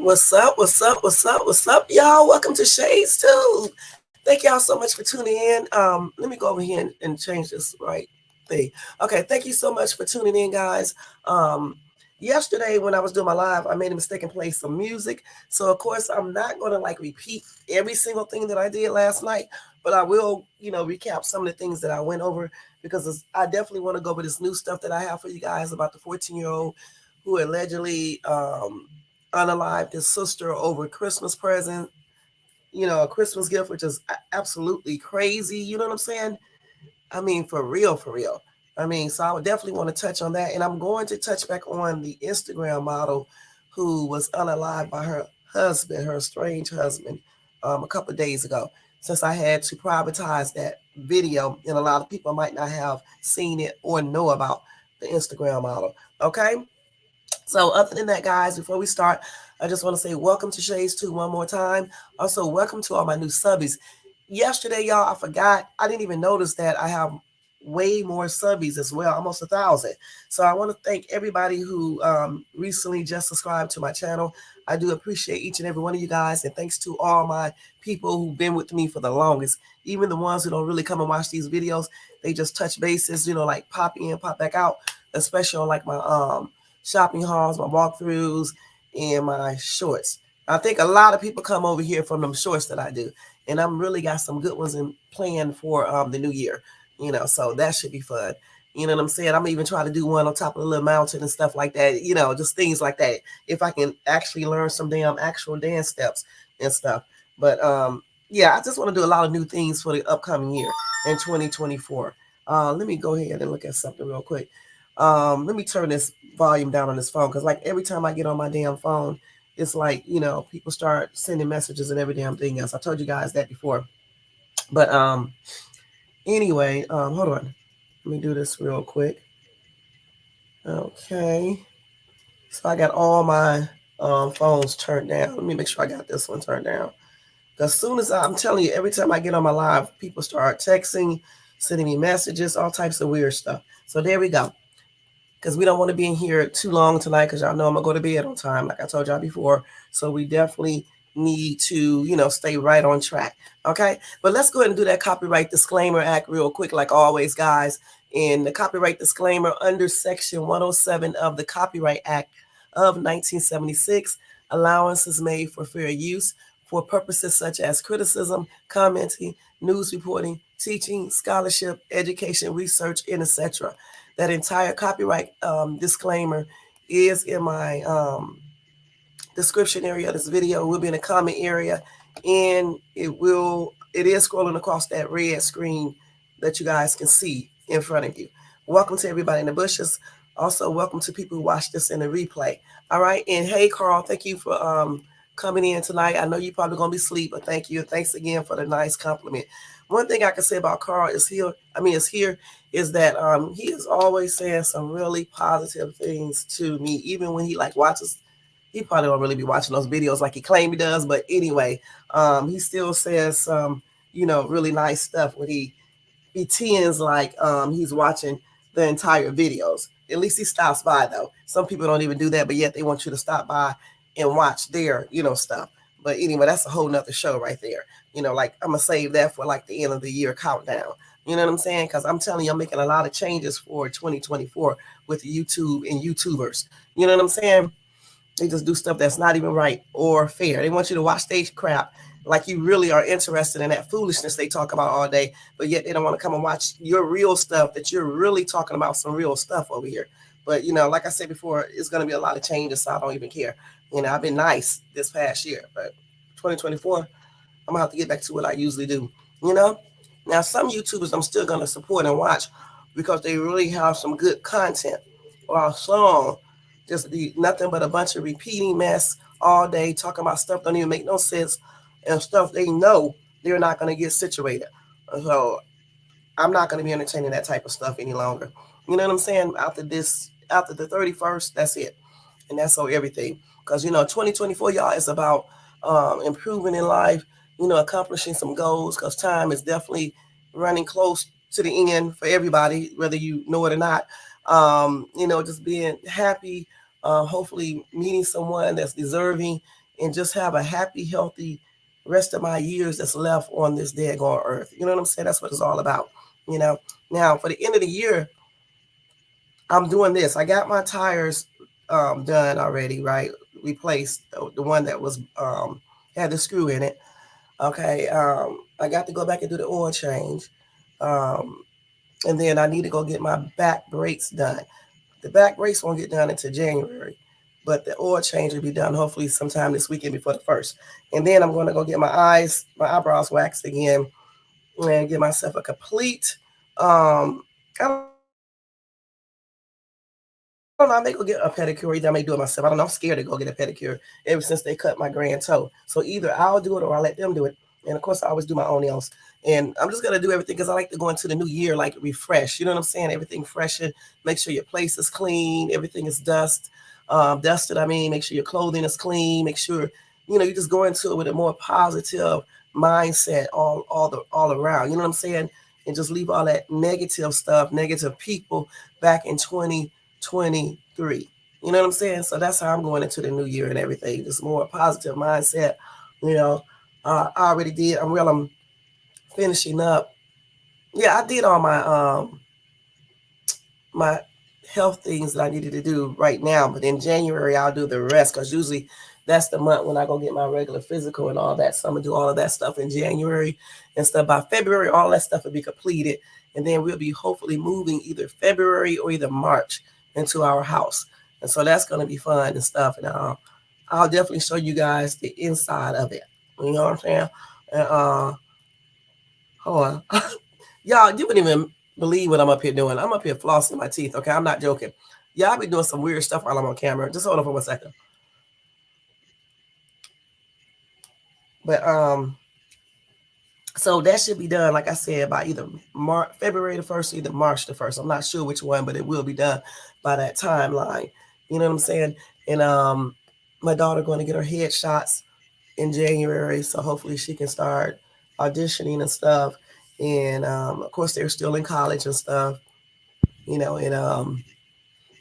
What's up? What's up? What's up? What's up, y'all? Welcome to Shades Too. Thank y'all so much for tuning in. Let me go over here and change this right thing. Okay, thank you so much for tuning in, guys. Um, Yesterday when I was doing my live, I made a mistake and played some music. So of course I'm not gonna like repeat every single thing that I did last night, but I will, recap some of the things that I went over because I definitely want to go over this new stuff that I have for you guys about the 14-year-old who allegedly unalived his sister over Christmas present, a Christmas gift, which is absolutely crazy. You know what I'm saying? I mean, for real, for real. I mean, so I would definitely want to touch on that. And I'm going to touch back on the Instagram model who was unalived by her husband, her estranged husband, a couple of days ago, since I had to privatize that video. And a lot of people might not have seen it or know about the Instagram model. Okay. So other than that, guys, before we start, I just want to say welcome to Shades 2 one more time. Also, welcome to all my new subbies. Yesterday, y'all, I forgot. I didn't even notice that I have way more subbies as well, almost 1,000. So I want to thank everybody who recently just subscribed to my channel. I do appreciate each and every one of you guys. And thanks to all my people who've been with me for the longest, even the ones who don't really come and watch these videos. They just touch bases, like pop in, pop back out, especially on like my shopping hauls, my walkthroughs, and my shorts. I think a lot of people come over here from them shorts that I do, and I'm really got some good ones in planned for the new year. So that should be fun. You know what I'm saying? I'm even trying to do one on top of a little mountain and stuff like that. Just things like that. If I can actually learn some actual dance steps and stuff. But yeah, I just want to do a lot of new things for the upcoming year in 2024. Let me go ahead and look at something real quick. Let me turn this volume down on this phone because like every time I get on my damn phone, it's like, people start sending messages and every damn thing else. I told you guys that before. But anyway, hold on. Let me do this real quick. Okay. So I got all my phones turned down. Let me make sure I got this one turned down. As soon as I'm telling you, every time I get on my live, people start texting, sending me messages, all types of weird stuff. So there we go. Because we don't want to be in here too long tonight because y'all know I'm going to go to bed on time, like I told y'all before. So we definitely need to, stay right on track. Okay. But let's go ahead and do that copyright disclaimer act real quick, like always, guys. And the copyright disclaimer under Section 107 of the Copyright Act of 1976, allowance is made for fair use for purposes such as criticism, commenting, news reporting, teaching, scholarship, education, research, and etc. That entire copyright disclaimer is in my description area of this video. It will be in the comment area, and it is scrolling across that red screen that you guys can see in front of you. Welcome to everybody in the bushes. Also, welcome to people who watch this in the replay. All right, and hey, Carl, thank you for coming in tonight. I know you're probably gonna be asleep, but thank you. Thanks again for the nice compliment. One thing I can say about Carl is is that he is always saying some really positive things to me, even when he like watches. He probably don't really be watching those videos like he claimed he does, but anyway, he still says some, really nice stuff when he pretends like he's watching the entire videos. At least he stops by though. Some people don't even do that, but yet they want you to stop by and watch their, stuff. But anyway, that's a whole nother show right there. Like I'm gonna save that for like the end of the year countdown. You know what I'm saying? Because I'm telling you, I'm making a lot of changes for 2024 with YouTube and YouTubers. You know what I'm saying? They just do stuff that's not even right or fair. They want you to watch stage crap like you really are interested in that foolishness they talk about all day, but yet they don't want to come and watch your real stuff that you're really talking about some real stuff over here. But, like I said before, it's going to be a lot of changes, so I don't even care. I've been nice this past year, but 2024, I'm going to have to get back to what I usually do, Now, some YouTubers I'm still going to support and watch because they really have some good content or some just be nothing but a bunch of repeating mess all day, talking about stuff don't even make no sense and stuff they know they're not going to get situated. So I'm not going to be entertaining that type of stuff any longer. You know what I'm saying? After the 31st, that's it. And that's all everything. Because, 2024, y'all, is about improving in life, accomplishing some goals because time is definitely running close to the end for everybody, whether you know it or not. Just being happy, hopefully meeting someone that's deserving and just have a happy, healthy rest of my years that's left on this daggone earth. You know what I'm saying? That's what it's all about. You know. Now for the end of the year, I'm doing this. I got my tires done already, right? Replaced the one that was had the screw in it. Okay. I got to go back and do the oil change. Um, and then I need to go get my back brakes done. The back brakes won't get done until January, but the oil change will be done hopefully sometime this weekend before the first. And then I'm going to go get my eyebrows waxed again, and get myself a complete. I don't know. I may go get a pedicure. Either I may do it myself. I don't know. I'm scared to go get a pedicure ever since they cut my grand toe. So either I'll do it or I let them do it. And of course, I always do my own nails. And I'm just gonna do everything because I like to go into the new year like refresh. You know what I'm saying? Everything freshen. Make sure your place is clean. Everything is dusted. I mean, make sure your clothing is clean. Make sure you just go into it with a more positive mindset all around. You know what I'm saying? And just leave all that negative stuff, negative people back in 2023. You know what I'm saying? So that's how I'm going into the new year and everything. Just more positive mindset. You know, I already did. I'm finishing up. Yeah, I did all my health things that I needed to do right now. But in January, I'll do the rest because usually that's the month when I go get my regular physical and all that. So I'm gonna do all of that stuff in January and stuff. By February, all that stuff will be completed, and then we'll be hopefully moving either February or either March into our house. And so that's gonna be fun and stuff. And I'll definitely show you guys the inside of it. You know what I'm saying? And hold on. Y'all, you wouldn't even believe what I'm up here doing. I'm up here flossing my teeth, okay? I'm not joking. Yeah, I'll be doing some weird stuff while I'm on camera. Just hold on for 1 second. But so that should be done, like I said, by either February the 1st or either March the 1st. I'm not sure which one, but it will be done by that timeline. You know what I'm saying? And my daughter going to get her headshots in January, so hopefully she can start auditioning and stuff. And of course, they're still in college and stuff, you know. And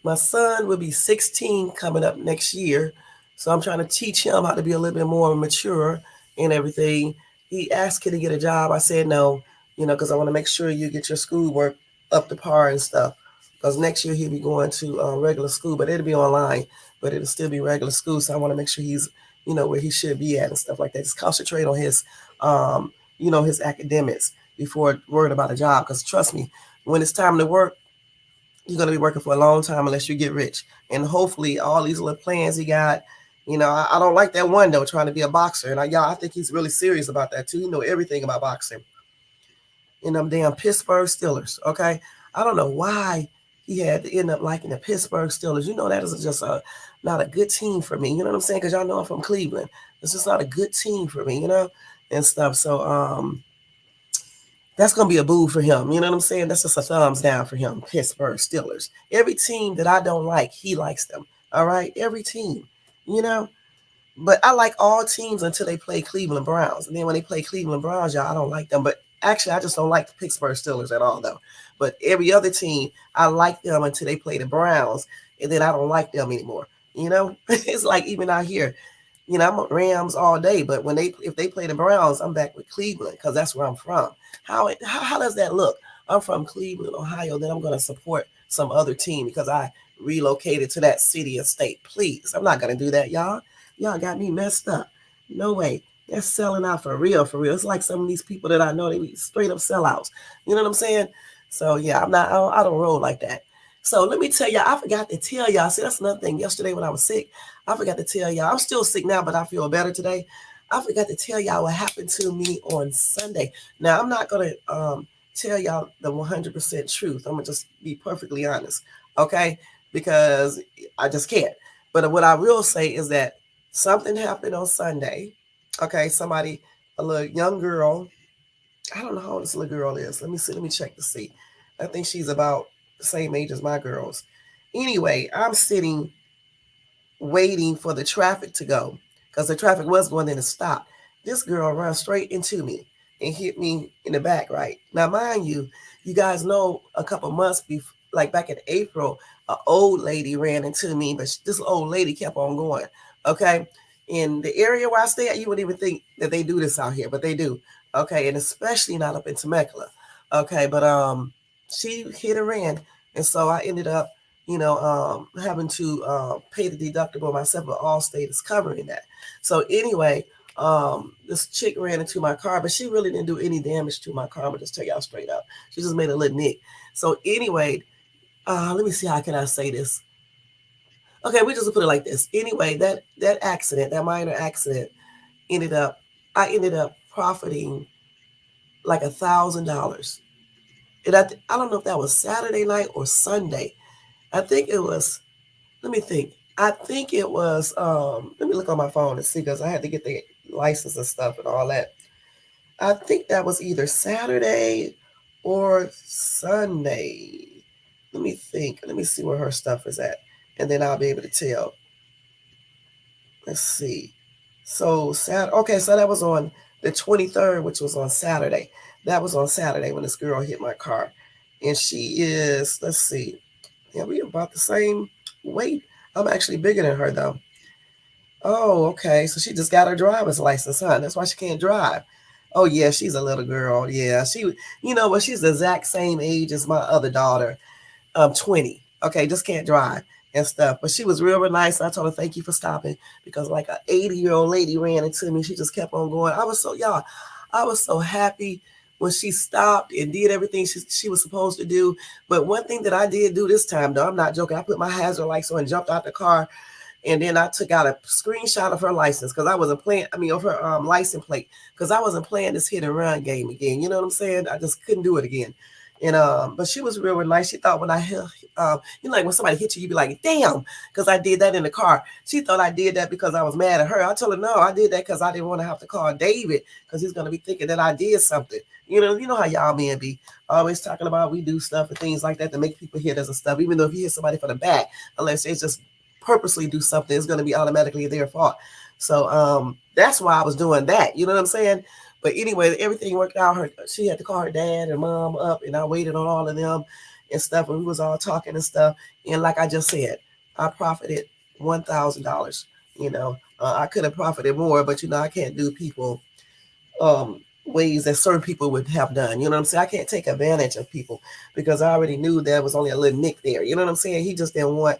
my son will be 16 coming up next year, so I'm trying to teach him how to be a little bit more mature and everything. He asked me to get a job. I said no, you know, because I want to make sure you get your schoolwork up to par and stuff. Because next year he'll be going to regular school, but it'll be online, but it'll still be regular school. So I want to make sure he's, you know, where he should be at and stuff like that. Just concentrate on his, you know, his academics before worrying about a job. Because trust me, when it's time to work, you're going to be working for a long time unless you get rich. And hopefully all these little plans he got, you know, I don't like that one though, trying to be a boxer. And I think he's really serious about that too. He know everything about boxing. And them damn Pittsburgh Steelers, okay? I don't know why he had to end up liking the Pittsburgh Steelers. You know, that is just not a good team for me. You know what I'm saying? Because y'all know I'm from Cleveland. It's just not a good team for me, you know, and stuff. So that's gonna be a boo for him. You know what I'm saying? That's just a thumbs down for him. Pittsburgh Steelers. Every team that I don't like, he likes them. All right, every team. You know, but I like all teams until they play Cleveland Browns, and then when they play Cleveland Browns, y'all, I don't like them. But actually, I just don't like the Pittsburgh Steelers at all, though. But every other team, I like them until they play the Browns, and then I don't like them anymore. You know, it's like even out here, you know, I'm a Rams all day, but if they play the Browns, I'm back with Cleveland because that's where I'm from. How does that look? I'm from Cleveland, Ohio. Then I'm going to support some other team because I relocated to that city and state. Please, I'm not going to do that, y'all. Y'all got me messed up. No way. They're selling out for real, for real. It's like some of these people that I know, they be straight up sellouts. You know what I'm saying? So yeah, I don't roll like that. So let me tell y'all, I forgot to tell y'all. See, that's another thing. Yesterday when I was sick, I forgot to tell y'all. I'm still sick now, but I feel better today. I forgot to tell y'all what happened to me on Sunday. Now, I'm not going to tell y'all the 100% truth. I'm going to just be perfectly honest, okay? Because I just can't. But what I will say is that something happened on Sunday. Okay, a little young girl. I don't know how old this little girl is. Let me see. Let me check to see. I think she's about the same age as my girls. Anyway, I'm sitting waiting for the traffic to go because the traffic was going in to stop. This girl ran straight into me and hit me in the back, right? Now, mind you, you guys know a couple months before, like back in April, an old lady ran into me, but this old lady kept on going, okay? In the area where I stay at, you wouldn't even think that they do this out here, but they do. Okay, and especially not up in Temecula. Okay, but she hit and ran, and so I ended up, having to pay the deductible myself, but Allstate is covering that. So anyway, this chick ran into my car, but she really didn't do any damage to my car. I'm gonna just tell y'all straight up. She just made a little nick. So anyway, let me see, how can I say this? Okay, we just put it like this. Anyway, that accident, that minor accident, ended up I ended up profiting like $1,000. And I don't know if that was Saturday night or Sunday. I think it was, let me think. I think it was let me look on my phone and see, because I had to get the license and stuff and all that. I think that was either Saturday or Sunday. Let me think. Let me see where her stuff is at. And then I'll be able to tell. Let's see. So okay, so that was on the 23rd, which was on Saturday. That was on Saturday when this girl hit my car. And she is, let's see, yeah, we about the same weight. I'm actually bigger than her though. Oh, okay. So she just got her driver's license, huh? That's why she can't drive. Oh yeah, she's a little girl. Yeah, but she's the exact same age as my other daughter. 20. Okay, just can't drive and stuff. But she was real nice. I told her thank you for stopping, because like an 80-year-old lady ran into me. She just kept on going. I was so happy when she stopped and did everything she was supposed to do. But one thing that I did do this time, though, I'm not joking. I put my hazard lights on and jumped out the car. And then I took out a screenshot of her license, because I wasn't playing, of her license plate, because I wasn't playing this hit and run game again. You know what I'm saying? I just couldn't do it again. And but she was real nice. She thought when I hit, like when somebody hit you, you'd be like, damn, because I did that in the car. She thought I did that because I was mad at her. I told her, no, I did that because I didn't want to have to call David, because he's going to be thinking that I did something. You know how y'all men be always talking about we do stuff and things like that to make people hit us and stuff. Even though if you hit somebody from the back, unless it's just purposely do something, it's going to be automatically their fault. So that's why I was doing that. You know what I'm saying? But anyway, everything worked out. She had to call her dad and mom up, and I waited on all of them and stuff. And we was all talking and stuff. And like I just said, I profited $1,000. I could have profited more, but I can't do people ways that certain people would have done. You know what I'm saying? I can't take advantage of people, because I already knew there was only a little nick there. You know what I'm saying? He just didn't want.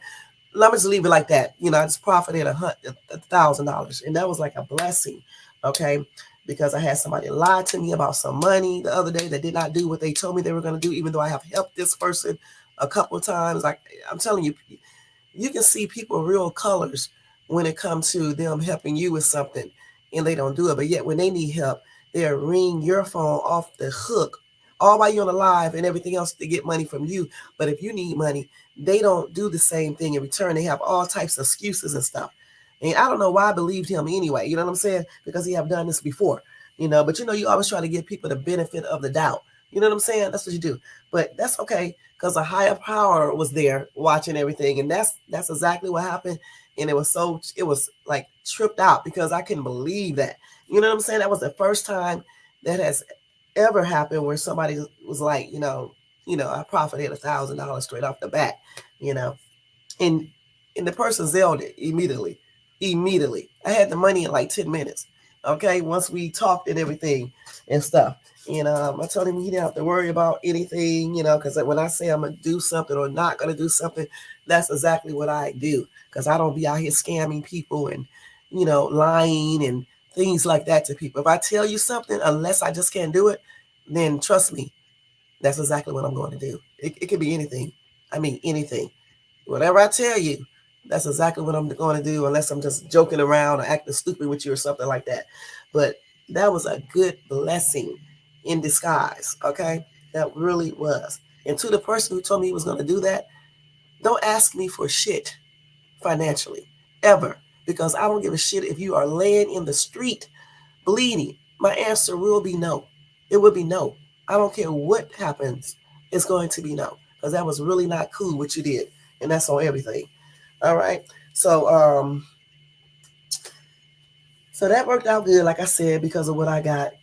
Let me just leave it like that. I just profited $1,000, and that was like a blessing. Okay. Because I had somebody lie to me about some money the other day that did not do what they told me they were going to do, even though I have helped this person a couple of times. Like I'm telling you, you can see people real colors when it comes to them helping you with something, and they don't do it. But yet when they need help, they'll ring your phone off the hook, all while you're on the live and everything else, to get money from you. But if you need money, they don't do the same thing in return. They have all types of excuses and stuff. And I don't know why I believed him anyway. You know what I'm saying? Because he have done this before. But you always try to give people the benefit of the doubt. You know what I'm saying? That's what you do. But that's okay, because a higher power was there watching everything. And that's exactly what happened. And it was like tripped out, because I couldn't believe that. You know what I'm saying? That was the first time that has ever happened where somebody was like, I profited $1,000 straight off the bat, and the person zelled it immediately. Immediately. I had the money in like 10 minutes. Okay. Once we talked and everything and stuff. I told him he didn't have to worry about anything, because when I say I'm going to do something or not going to do something, that's exactly what I do. Because I don't be out here scamming people and, lying and things like that to people. If I tell you something, unless I just can't do it, then trust me, that's exactly what I'm going to do. It could be anything. I mean, anything. Whatever I tell you, that's exactly what I'm going to do, unless I'm just joking around or acting stupid with you or something like that. But that was a good blessing in disguise, okay? That really was. And to the person who told me he was going to do that, don't ask me for shit financially, ever, because I don't give a shit if you are laying in the street bleeding. My answer will be no. It will be no. I don't care what happens. It's going to be no, because that was really not cool what you did. And that's on everything. All right. So that worked out good, like I said, because of what I got,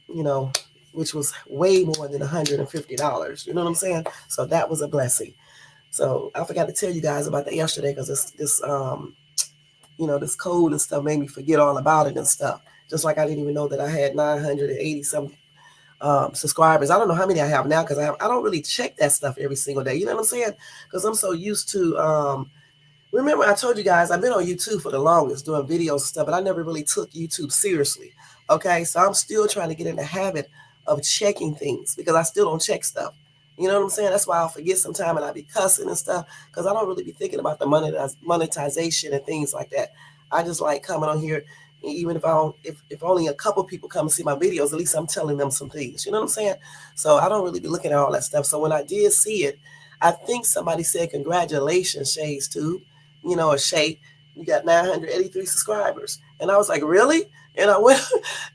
which was way more than $150. You know what I'm saying? So that was a blessing. So I forgot to tell you guys about that yesterday, because this this code and stuff made me forget all about it and stuff. Just like I didn't even know that I had 980 some subscribers. I don't know how many I have now because I don't really check that stuff every single day. You know what I'm saying? Because I'm so used to remember, I told you guys I've been on YouTube for the longest doing videos and stuff, but I never really took YouTube seriously. Okay, so I'm still trying to get in the habit of checking things because I still don't check stuff. You know what I'm saying? That's why I'll forget sometime and I'll be cussing and stuff because I don't really be thinking about the monetization and things like that. I just like coming on here, even if I don't, if only a couple people come and see my videos, at least I'm telling them some things. You know what I'm saying? So I don't really be looking at all that stuff. So when I did see it, I think somebody said, "Congratulations, Shay's Tube." Or Shay, you got 983 subscribers. And I was like, really? And I went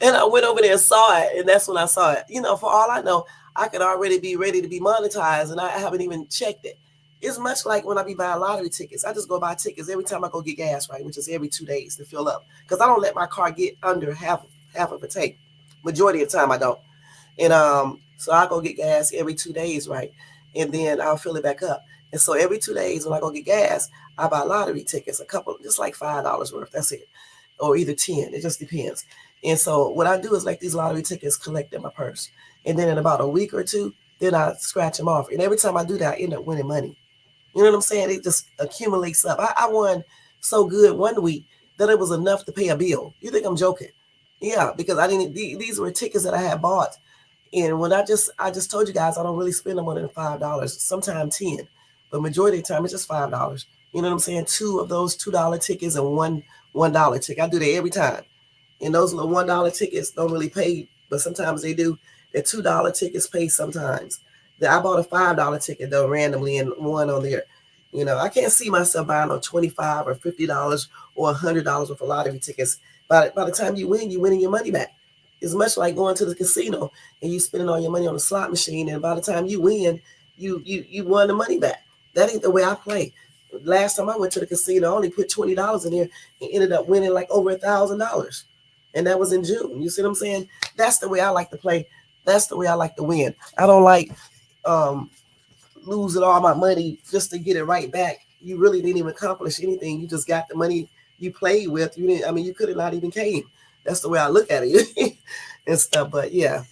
and I went over there and saw it. And that's when I saw it. For all I know, I could already be ready to be monetized and I haven't even checked it. It's much like when I be buying lottery tickets. I just go buy tickets every time I go get gas, right? Which is every 2 days to fill up. Because I don't let my car get under half of a tank. Majority of the time I don't. And so I go get gas every 2 days, right? And then I'll fill it back up. And so every 2 days when I go get gas, I buy lottery tickets, a couple, just like $5 worth. That's it. Or either 10. It just depends. And so what I do is like these lottery tickets collect in my purse. And then in about a week or two, then I scratch them off. And every time I do that, I end up winning money. You know what I'm saying? It just accumulates up. I won so good one week that it was enough to pay a bill. You think I'm joking? Yeah, because I didn't. These were tickets that I had bought. And when I just told you guys, I don't really spend more than $5, sometimes 10, but majority of the time it's just $5. You know what I'm saying? 2 of those $2 tickets and one $1 ticket. I do that every time. And those little $1 tickets don't really pay, but sometimes they do. The $2 tickets pay sometimes. I bought a $5 ticket though randomly and won on there. I can't see myself buying on $25 or $50 or $100 with a lottery tickets. By the time you win, you're winning your money back. It's much like going to the casino and you spending all your money on a slot machine, and by the time you win, you won the money back. That ain't the way I play. Last time I went to the casino, I only put $20 in there and ended up winning like over $1,000. And that was in June. You see what I'm saying? That's the way I like to play. That's the way I like to win. I don't like losing all my money just to get it right back. You really didn't even accomplish anything. You just got the money you played with. You didn't. I mean, you could have not even came. That's the way I look at it and stuff. But yeah,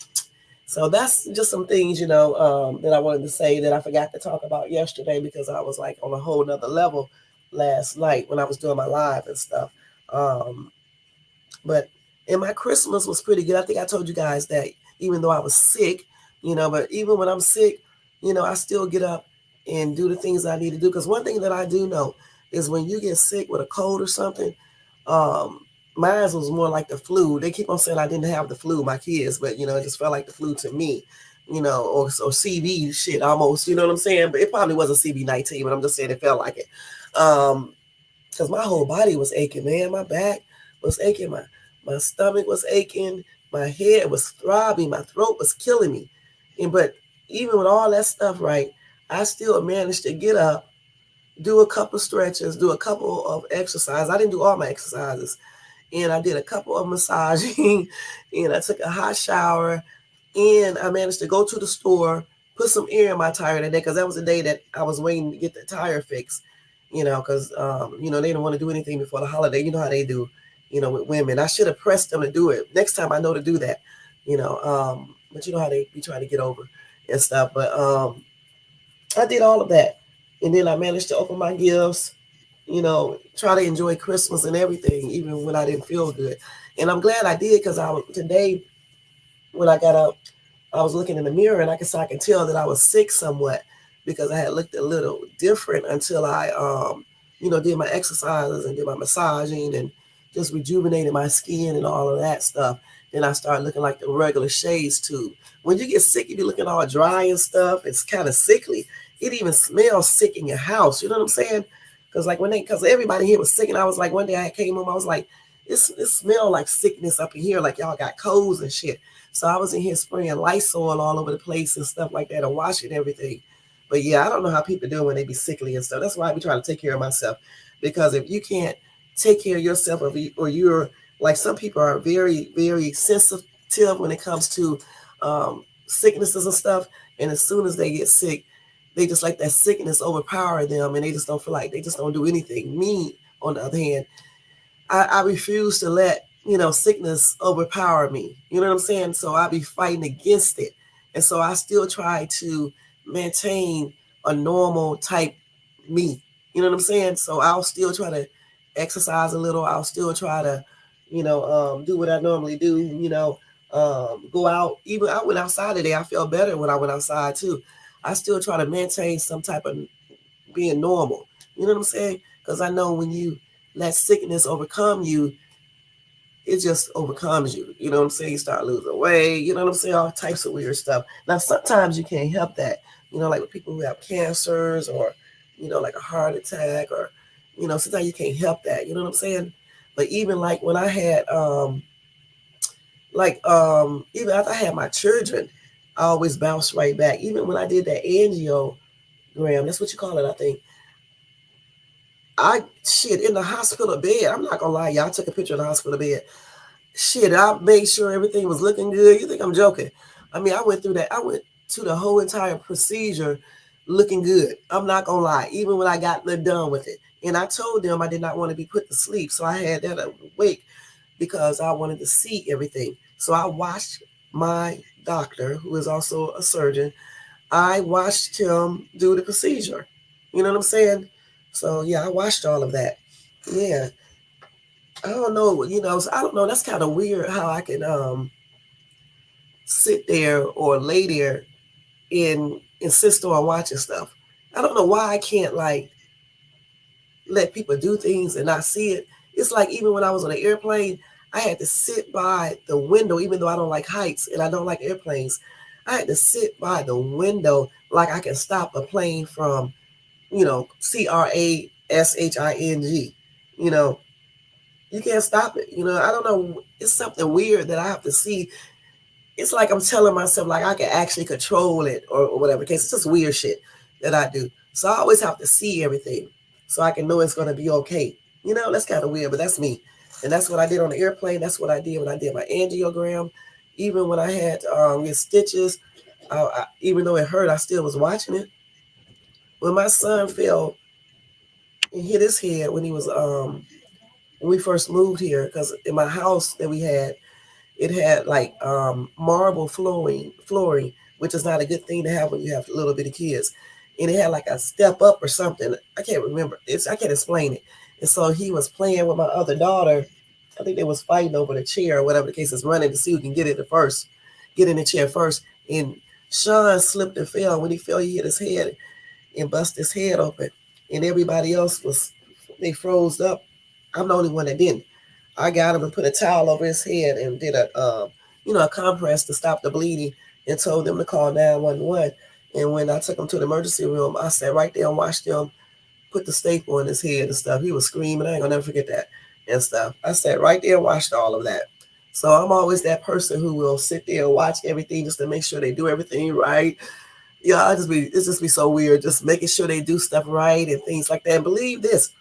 so that's just some things, that I wanted to say that I forgot to talk about yesterday because I was like on a whole nother level last night when I was doing my live and stuff. But my Christmas was pretty good. I think I told you guys that even though I was sick, but even when I'm sick, I still get up and do the things I need to do. Because one thing that I do know is when you get sick with a cold or something, mine was more like the flu. They keep on saying I didn't have the flu, my kids, but it just felt like the flu to me, or CB shit almost, you know what I'm saying? But it probably wasn't CB-19, but I'm just saying it felt like it. Because my whole body was aching, man. My back was aching, my stomach was aching, my head was throbbing, my throat was killing me. But even with all that stuff, right, I still managed to get up, do a couple stretches, do a couple of exercises. I didn't do all my exercises. And I did a couple of massaging, and I took a hot shower, and I managed to go to the store, put some air in my tire that day, because that was the day that I was waiting to get the tire fixed, because, they didn't want to do anything before the holiday. You know how they do, with women. I should have pressed them to do it. Next time I know to do that, but you know how they be trying to get over and stuff. But I did all of that. And then I managed to open my gifts, try to enjoy Christmas and everything, even when I didn't feel good. And I'm glad I did, because today when I got up, I was looking in the mirror and I can tell that I was sick somewhat, because I had looked a little different until I, did my exercises and did my massaging and just rejuvenated my skin and all of that stuff. Then I started looking like the regular Shay's Tube. When you get sick, you be looking all dry and stuff. It's kind of sickly. It even smells sick in your house. You know what I'm saying? Because everybody here was sick, and I was like, one day I came home, I was like, it smelled like sickness up in here, like y'all got colds and shit. So I was in here spraying Lysol all over the place and stuff like that and washing everything. But yeah, I don't know how people do when they be sickly and stuff. That's why I be trying to take care of myself. Because if you can't take care of yourself, or you're like, some people are very, very sensitive when it comes to sicknesses and stuff. And as soon as they get sick, they just like that sickness overpower them, and they just don't feel like, they just don't do anything. Me, on the other hand, I refuse to let, sickness overpower me. You know what I'm saying? So I be fighting against it. And so I still try to maintain a normal type me. You know what I'm saying? So I'll still try to exercise a little. I'll still try to, do what I normally do, go out. Even I went outside today. I felt better when I went outside too. I still try to maintain some type of being normal. You know what I'm saying? Because I know when you let sickness overcome you, it just overcomes you. You know what I'm saying? You start losing weight. You know what I'm saying? All types of weird stuff. Now, sometimes you can't help that. Like with people who have cancers or, like a heart attack or, sometimes you can't help that. You know what I'm saying? But even like when I had, even after I had my children, I always bounced right back. Even when I did that angiogram, that's what you call it, I think. Shit, in the hospital bed, I'm not gonna lie, y'all, I took a picture of the hospital bed. Shit, I made sure everything was looking good. You think I'm joking? I mean, I went through that. I went to the whole entire procedure looking good. I'm not gonna lie, even when I got done with it. And I told them I did not want to be put to sleep. So I had that awake because I wanted to see everything. So I watched my doctor, who is also a surgeon, I watched him do the procedure. You know what I'm saying? So yeah, I watched all of that. Yeah. I don't know, so I don't know. That's kind of weird how I can sit there or lay there and insist on watching stuff. I don't know why I can't like let people do things and not see it. It's like even when I was on an airplane, I had to sit by the window, even though I don't like heights and I don't like airplanes. I had to sit by the window like I can stop a plane from, crashing. You know, you can't stop it. I don't know. It's something weird that I have to see. It's like I'm telling myself like I can actually control it or whatever the case. It's just weird shit that I do. So I always have to see everything so I can know it's going to be okay. That's kind of weird, but that's me. And that's what I did on the airplane. That's what I did when I did my angiogram. Even when I had get stitches, even though it hurt, I still was watching it. When my son fell and hit his head when he was when we first moved here, because in my house that we had, it had like marble flooring, which is not a good thing to have when you have little bitty kids. And it had like a step up or something. I can't remember. I can't explain it. And so he was playing with my other daughter. I think they was fighting over the chair or whatever the case is, running to see who can get in the chair first. And Sean slipped and fell. When he fell, he hit his head and bust his head open. And everybody else they froze up. I'm the only one that didn't. I got him and put a towel over his head and did a compress to stop the bleeding and told them to call 911. And when I took him to the emergency room, I sat right there and watched them put the staple in his head and stuff. He was screaming. I ain't gonna never forget that and stuff. I sat right there and watched all of that. So I'm always that person who will sit there and watch everything just to make sure they do everything right. Yeah, it's just be so weird, just making sure they do stuff right and things like that. And believe this,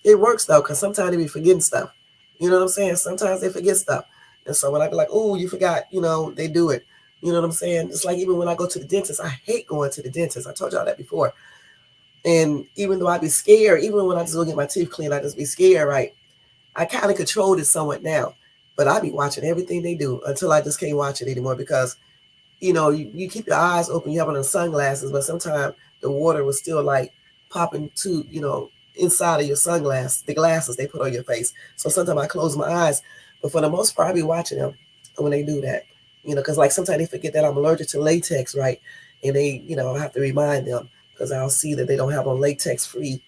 it works though, because sometimes they be forgetting stuff. You know what I'm saying? Sometimes they forget stuff. And so when I be like, oh, you forgot, they do it. You know what I'm saying? It's like even when I go to the dentist, I hate going to the dentist. I told y'all that before. And even though I be scared, even when I just go get my teeth cleaned, I just be scared, right? I kind of controlled it somewhat now. But I be watching everything they do until I just can't watch it anymore because you keep your eyes open, you have on the sunglasses, but sometimes the water was still like popping to, inside of your sunglasses, the glasses they put on your face. So sometimes I close my eyes, but for the most part, I be watching them when they do that, because like sometimes they forget that I'm allergic to latex, right? And they, I have to remind them because I'll see that they don't have on latex free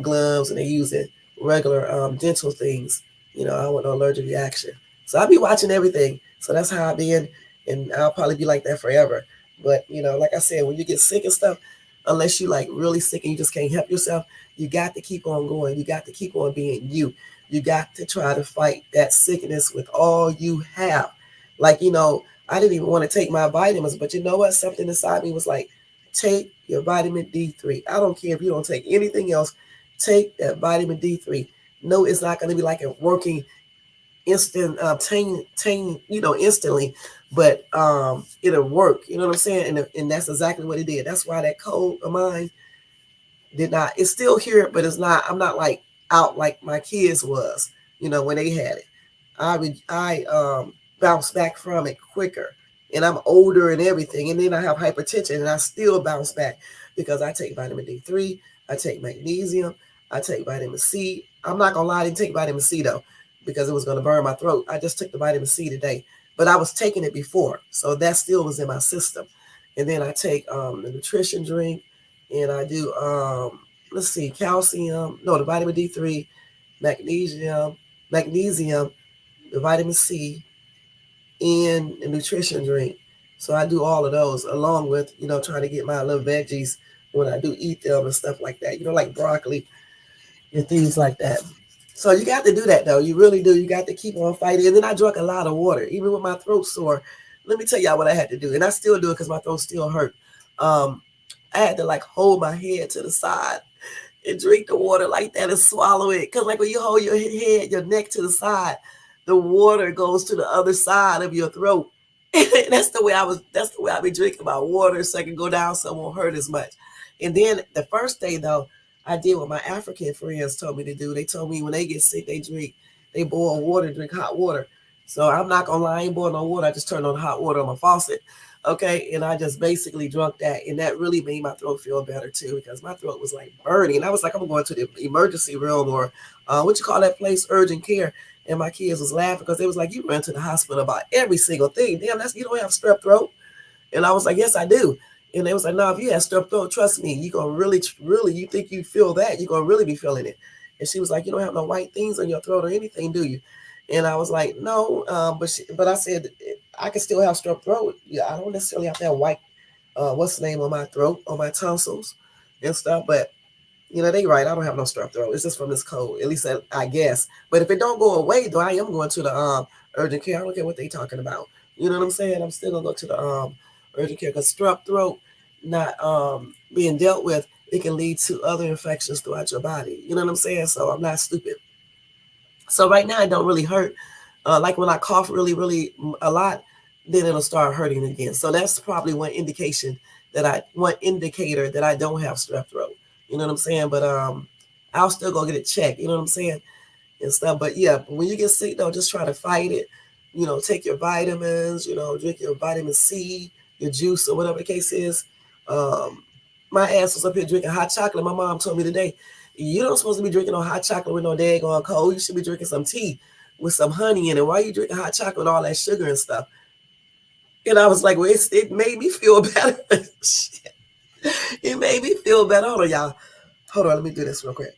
gloves and they use it regular dental things. I don't want no allergic reaction. So I'll be watching everything. So that's how I've been and I'll probably be like that forever. But like I said, when you get sick and stuff, unless you like really sick and you just can't help yourself, you got to keep on going. You got to keep on being you. You got to try to fight that sickness with all you have. Like, I didn't even want to take my vitamins, but you know what? Something inside me was like, take your vitamin D3. I don't care if you don't take anything else. Take that vitamin D3. No, it's not going to be like a working instant instantly, but it'll work. You know what I'm saying? And that's exactly what it did. That's why that cold of mine did not. It's still here, but it's not. I'm not like out like my kids was, when they had it. I bounce back from it quicker, and I'm older and everything, and then I have hypertension, and I still bounce back because I take vitamin D3, I take magnesium, I take vitamin C. I'm not gonna lie, I didn't take vitamin C though because it was gonna burn my throat. I just took the vitamin C today, but I was taking it before, so that still was in my system. And then I take the nutrition drink, and I do let's see, calcium, no, the vitamin D3, magnesium, the vitamin C, and the nutrition drink. So I do all of those along with, trying to get my little veggies when I do eat them and stuff like that, like broccoli and things like that. So you got to do that though. You really do. You got to keep on fighting. And then I drank a lot of water, even with my throat sore. Let me tell y'all what I had to do. And I still do it because my throat still hurt. Um, I had to like hold my head to the side and drink the water like that and swallow it. Because like when you hold your head, your neck to the side, the water goes to the other side of your throat. And that's the way I be drinking my water so I can go down so it won't hurt as much. And then the first day though, I did what my African friends told me to do. They told me when they get sick, they boil water, drink hot water. So I'm not gonna lie, I ain't boiling no water. I just turned on hot water on my faucet. Okay. And I just basically drunk that. And that really made my throat feel better too, because my throat was like burning. And I was like, I'm going to the emergency room or what you call that place, urgent care. And my kids was laughing because they was like, you ran to the hospital about every single thing. Damn, you don't have strep throat. And I was like, yes, I do. And they was like, no, if you have strep throat, trust me, you're going to really, really, you think you feel that, you're going to really be feeling it. And she was like, you don't have no white things on your throat or anything, do you? And I was like, no, but I said, I can still have strep throat. Yeah, I don't necessarily have to have white, what's the name, on my throat, on my tonsils and stuff. But they right. I don't have no strep throat. It's just from this cold. At least I guess. But if it don't go away, though, I am going to the urgent care. I don't care what they talking about. You know what I'm saying? I'm still gonna go to the urgent care because strep throat not being dealt with, it can lead to other infections throughout your body. You know what I'm saying? So I'm not stupid. So right now it don't really hurt. Like when I cough really, really a lot, then it'll start hurting again. So that's probably one indicator that I don't have strep throat. You know what I'm saying? But I'll still go get it checked. You know what I'm saying? And stuff. But yeah, when you get sick though, just try to fight it. Take your vitamins. Drink your vitamin C, your juice, or whatever the case is. Um, my ass was up here drinking hot chocolate. My mom told me today, you don't supposed to be drinking no hot chocolate with no daggone cold. You should be drinking some tea with some honey in it. Why are you drinking hot chocolate with all that sugar and stuff? And I was like, well, it made me feel better. It made me feel better. Hold on, y'all. Hold on, let me do this real quick.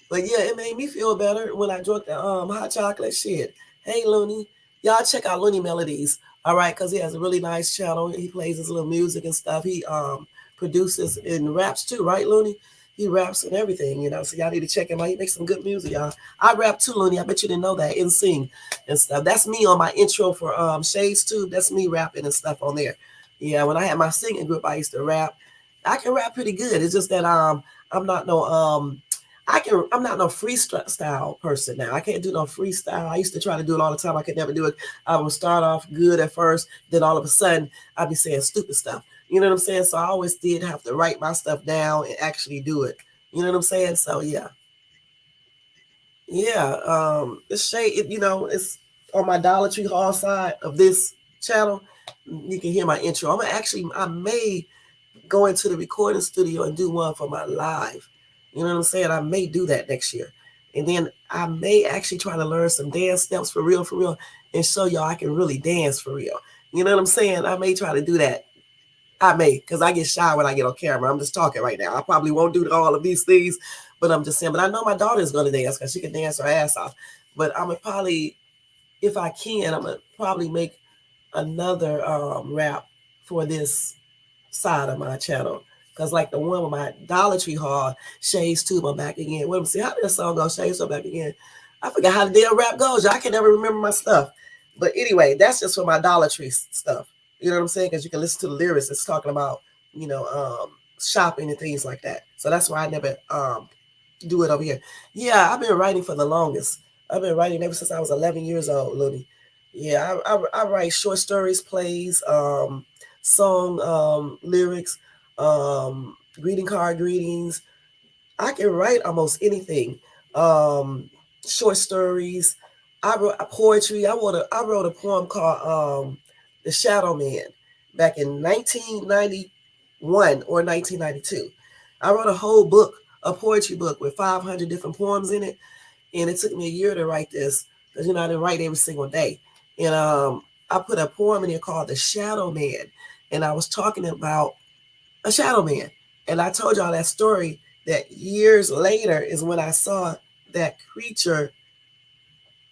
But yeah, it made me feel better when I drank the hot chocolate shit. Hey Looney, y'all check out Looney Melodies, all right? Because he has a really nice channel. He plays his little music and stuff. He produces and raps too, right, Looney? He raps and everything, So y'all need to check him out. He makes some good music, y'all. I rap too, Looney. I bet you didn't know that. And sing and stuff. That's me on my intro for Shades Tube. That's me rapping and stuff on there. Yeah, when I had my singing group, I used to rap. I can rap pretty good. It's just that I'm not no I'm not no freestyle person now. I can't do no freestyle. I used to try to do it all the time. I could never do it. I would start off good at first, then all of a sudden I'd be saying stupid stuff. You know what I'm saying? So I always did have to write my stuff down and actually do it. You know what I'm saying? So yeah. Yeah. This shade, it's on my Dollar Tree Hall side of this channel. You can hear my intro. I may go into the recording studio and do one for my live. You know what I'm saying? I may do that next year. And then I may actually try to learn some dance steps for real, and show y'all I can really dance for real. You know what I'm saying? I may try to do that. I may, because I get shy when I get on camera. I'm just talking right now. I probably won't do all of these things, but I'm just saying. But I know my daughter is going to dance because she can dance her ass off. But I'm going to probably, if I can, I'm going to probably make another rap for this side of my channel. Because like the one with my Dollar Tree haul, Shades Tube, I'm back again. What, see how that song goes, Shades Tube, back again. I forgot how the damn rap goes. Y'all can never remember my stuff. But anyway, that's just for my Dollar Tree stuff. You know what I'm saying? Because you can listen to the lyrics. It's talking about, shopping and things like that. So that's why I never do it over here. Yeah, I've been writing for the longest. I've been writing ever since I was 11 years old, Looney. Yeah, I write short stories, plays, song lyrics, greeting card greetings, I can write almost anything. Um, Short stories. I wrote poetry. I wrote a poem called "The Shadow Man" back in 1991 or 1992. I wrote a whole book, a poetry book with 500 different poems in it, and it took me a year to write this because I didn't write every single day. And I put a poem in here called "The Shadow Man," and I was talking about a shadow man. And I told y'all that story that years later is when I saw that creature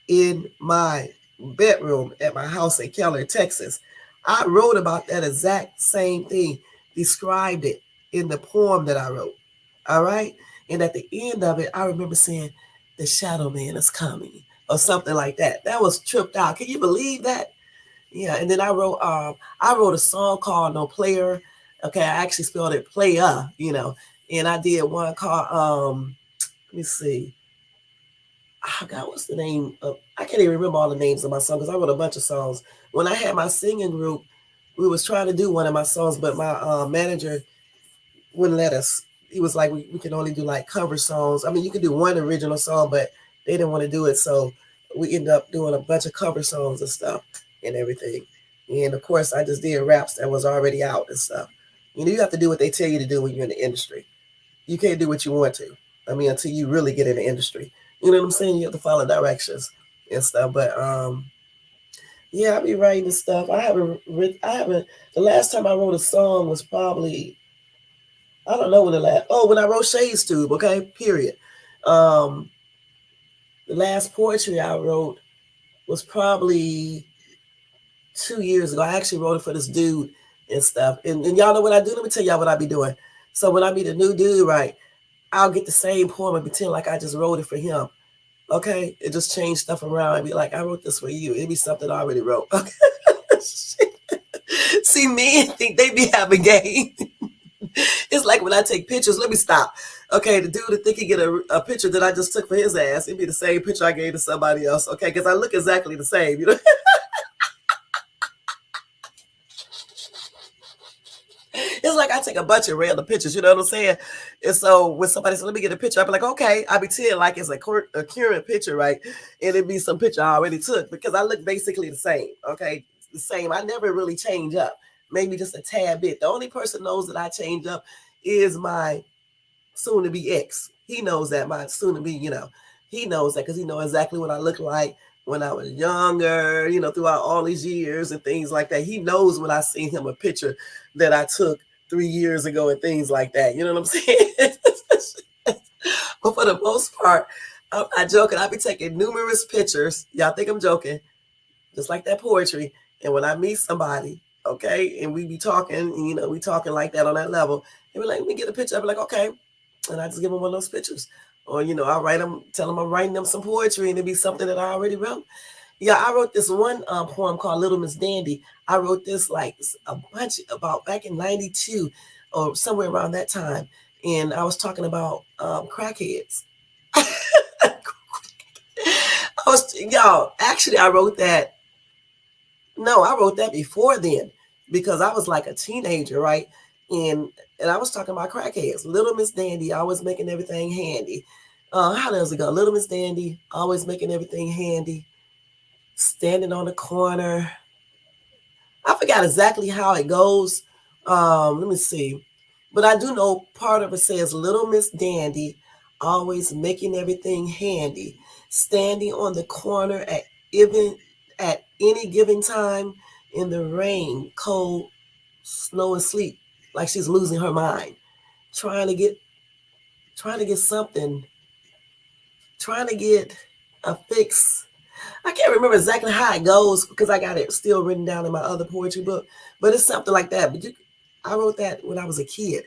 in my bedroom at my house in Keller, Texas. I wrote about that exact same thing, described it in the poem that I wrote. All right. And at the end of it, I remember saying, "The shadow man is coming," or something like that. That was tripped out. Can you believe that? Yeah, and then I wrote a song called No Player. Okay, I actually spelled it playa, and I did one called let me see. I forgot what's the name of I can't even remember all the names of my songs because I wrote a bunch of songs. When I had my singing group, we was trying to do one of my songs, but my manager wouldn't let us. He was like, we can only do like cover songs. I mean, you could do one original song, but they didn't want to do it. So we ended up doing a bunch of cover songs and stuff and everything. And of course, I just did raps that was already out and stuff. You have to do what they tell you to do when you're in the industry. You can't do what you want to. I mean, until you really get in the industry. You know what I'm saying? You have to follow directions and stuff. But yeah, I be writing stuff. I haven't. The last time I wrote a song was probably I don't know when the last. Oh, when I wrote Shades Tube. Okay, period. Um, the last poetry I wrote was probably 2 years ago. I actually wrote it for this dude and stuff. And y'all know what I do? Let me tell y'all what I be doing. So when I meet a new dude, right, I'll get the same poem and pretend like I just wrote it for him. Okay, it just change stuff around and be like, I wrote this for you. It'd be something I already wrote. Okay. See, men think they be having game. It's like when I take pictures. Let me stop. Okay, the dude would think he get a picture that I just took for his ass. It'd be the same picture I gave to somebody else. Okay, because I look exactly the same. It's like I take a bunch of random pictures. You know what I'm saying? And so when somebody says, "Let me get a picture," I'd be like, "Okay." I be telling like it's a current picture, right? And it'd be some picture I already took because I look basically the same. Okay, the same. I never really change up. Maybe just a tad bit. The only person knows that I change up is my soon to be ex. He knows that my soon to be, he knows that because he knows exactly what I look like when I was younger, throughout all these years and things like that. He knows when I seen him a picture that I took 3 years ago and things like that. You know what I'm saying? But for the most part, I'm not joking. I be taking numerous pictures. Y'all think I'm joking, just like that poetry. And when I meet somebody, okay, and we be talking, we talking like that on that level, and we're like, "Let me get a picture." I be like, "Okay," and I just give them one of those pictures. Or, I'll write them, tell them I'm writing them some poetry, and it'd be something that I already wrote. Yeah, I wrote this one poem called Little Miss Dandy. I wrote this like a bunch about back in 92 or somewhere around that time. And I was talking about crackheads. Actually, I wrote that. No, I wrote that before then because I was like a teenager, right? And and I was talking about crackheads. Little Miss Dandy, always making everything handy. How does it go? Little Miss Dandy, always making everything handy. Standing on the corner. I forgot exactly how it goes. Let me see. But I do know part of it says Little Miss Dandy, always making everything handy. Standing on the corner even at any given time in the rain, cold, snow, and sleet, like she's losing her mind. Trying to get trying to get something, trying to get a fix. I can't remember exactly how it goes because I got it still written down in my other poetry book, but it's something like that. But I wrote that when I was a kid.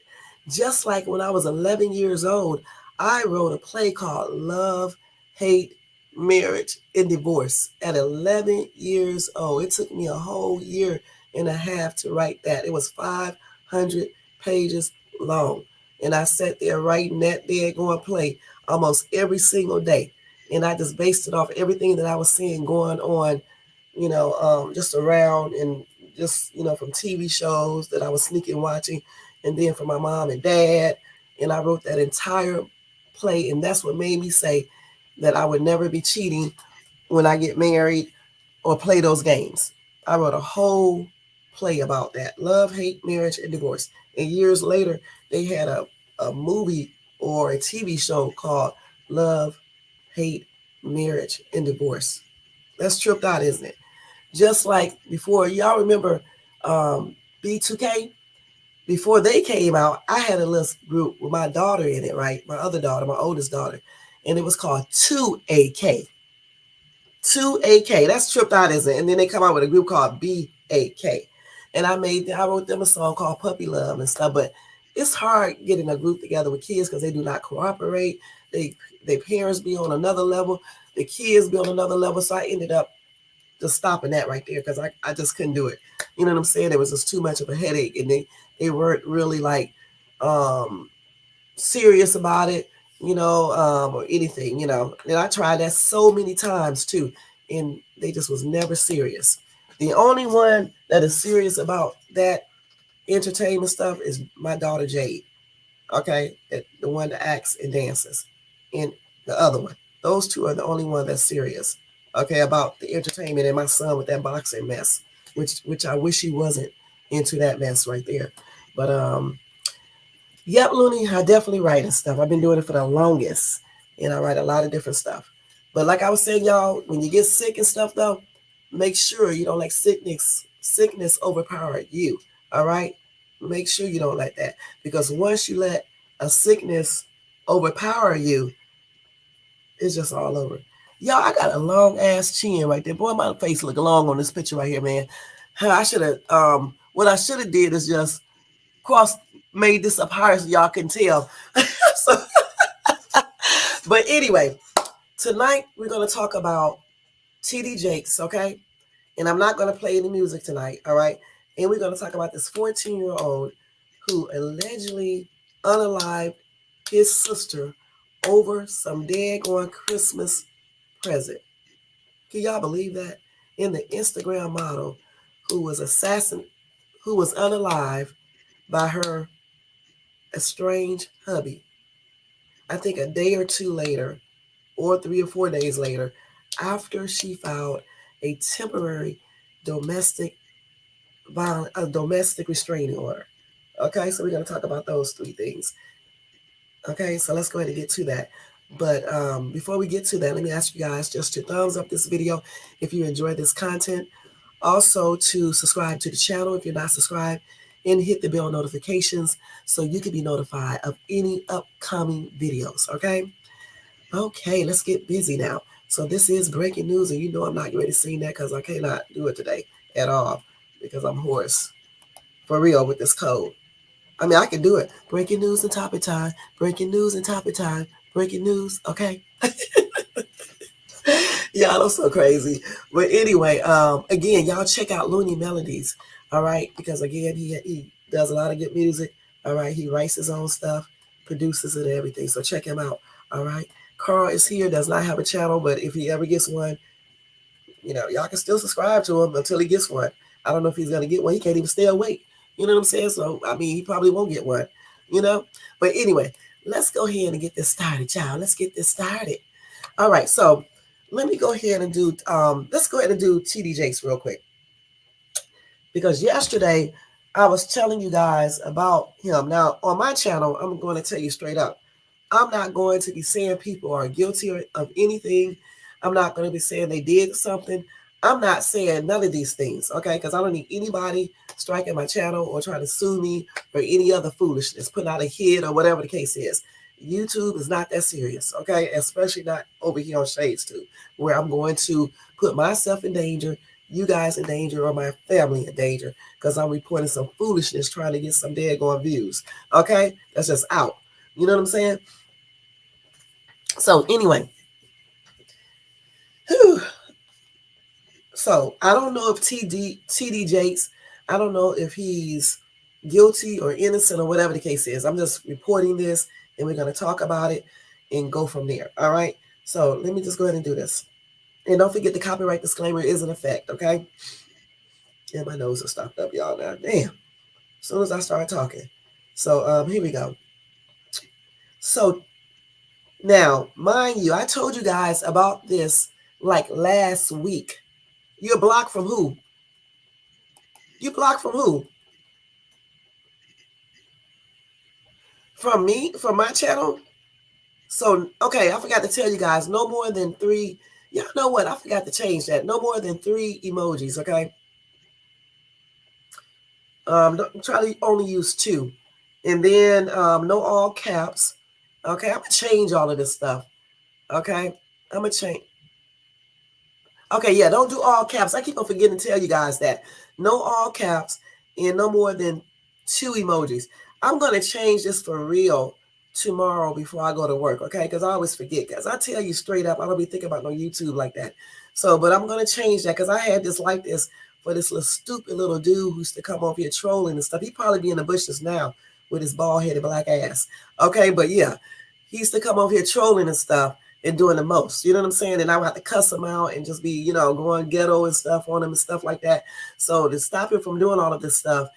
Just like when I was 11 years old, I wrote a play called Love, Hate, Marriage, and Divorce at 11 years old. It took me a whole year and a half to write that. It was 500 pages long. And I sat there writing that going play almost every single day. And I just based it off everything that I was seeing going on, just around and just, from TV shows that I was sneaking watching, and then from my mom and dad. And I wrote that entire play, and that's what made me say that I would never be cheating when I get married or play those games. I wrote a whole play about that: love, hate, marriage, and divorce. And years later, they had a movie or a TV show called Love, Hate, Marriage, and Divorce. That's tripped out, isn't it? Just like before, y'all remember B2K? Before they came out, I had a little group with my daughter in it, right? My other daughter, my oldest daughter. And it was called 2AK. 2AK. That's tripped out, isn't it? And then they come out with a group called BAK. And I wrote them a song called Puppy Love and stuff. But it's hard getting a group together with kids because they do not cooperate. Their parents be on another level. The kids be on another level. So I ended up just stopping that right there because I just couldn't do it. You know what I'm saying? It was just too much of a headache. And they weren't really like serious about it, or anything, And I tried that so many times too, and they just was never serious. The only one that is serious about that entertainment stuff is my daughter Jade. Okay, the one that acts and dances, and the other one. Those two are the only one that's serious. Okay, about the entertainment, and my son with that boxing mess, which I wish he wasn't into that mess right there. But yep, Looney, I definitely write and stuff. I've been doing it for the longest, and I write a lot of different stuff. But like I was saying, y'all, when you get sick and stuff, though, make sure you don't let sickness overpower you. All right, make sure you don't let that, because once you let a sickness overpower you, it's just all over. Y'all, I got a long ass chin right there. Boy, my face look long on this picture right here, man. I should have. What I should have did is just cross made this up higher so y'all can tell. So, but anyway, tonight we're gonna talk about TD Jakes, okay? And I'm not gonna play any music tonight, all right? And we're gonna talk about this 14-year-old who allegedly unalived his sister over some daggone Christmas present. Can y'all believe that? In the Instagram model who was unalived by her estranged hubby. I think a day or two later, or 3 or 4 days later, after she filed a temporary domestic domestic restraining order. Okay, so we're going to talk about those three things. Okay, so let's go ahead and get to that. But before we get to that, let me ask you guys just to thumbs up this video if you enjoy this content. Also to subscribe to the channel if you're not subscribed, and hit the bell notifications so you can be notified of any upcoming videos, okay? Okay, let's get busy now. So this is breaking news, and you know I'm not ready to sing that because I cannot do it today at all because I'm hoarse. For real with this cold. I mean, I can do it. Breaking news and topic time. Breaking news and topic time. Breaking news, okay? Y'all are so crazy. But anyway, again, y'all check out Looney Melodies, all right? Because again, he does a lot of good music, all right? He writes his own stuff, produces it and everything. So check him out, all right? Carl is here, does not have a channel, but if he ever gets one, y'all can still subscribe to him until he gets one. I don't know if he's going to get one. He can't even stay awake. You know what I'm saying? So, I mean, he probably won't get one, But anyway, let's go ahead and get this started, y'all. Let's get this started. All right, so let me go ahead and do, let's go ahead and do TD Jakes real quick. Because yesterday, I was telling you guys about him. Now, on my channel, I'm going to tell you straight up, I'm not going to be saying people are guilty of anything. I'm not going to be saying they did something. I'm not saying none of these things, okay? Because I don't need anybody striking my channel or trying to sue me or any other foolishness, putting out a hit or whatever the case is. YouTube is not that serious, okay? Especially not over here on Shades Too, where I'm going to put myself in danger, you guys in danger, or my family in danger because I'm reporting some foolishness trying to get some daggone views, okay? That's just out. You know what I'm saying? So anyway, whew. So I don't know if TD Jakes, I don't know if he's guilty or innocent or whatever the case is. I'm just reporting this, and we're going to talk about it and go from there. All right. So let me just go ahead and do this. And don't forget the copyright disclaimer is in effect. Okay. And my nose is stopped up, y'all. Now, damn. As soon as I start talking. So here we go. So Now, mind you, I told you guys about this like last week. You're blocked from who? You blocked from who? From me? From my channel? So, okay, I forgot to tell you guys, no more than 3. Y'all know what? I forgot to change that. No more than 3 emojis, okay? Try to only use 2. And then no all caps. Okay, I'm gonna change all of this stuff. Okay, I'm gonna change. Okay, yeah, don't do all caps. I keep on forgetting to tell you guys that. No all caps and no more than 2 emojis. I'm going to change this for real tomorrow before I go to work, okay? Because I always forget. Because I tell you straight up, I don't be thinking about no YouTube like that. So, but I'm going to change that because I had this like this for this little stupid little dude who used to come over here trolling and stuff. He probably be in the bushes now with his bald-headed black ass. Okay, but yeah, he used to come over here trolling and stuff and doing the most. You know what I'm saying? And I would have to cuss him out and just be, going ghetto and stuff on him and stuff like that. So to stop him from doing all of this stuff,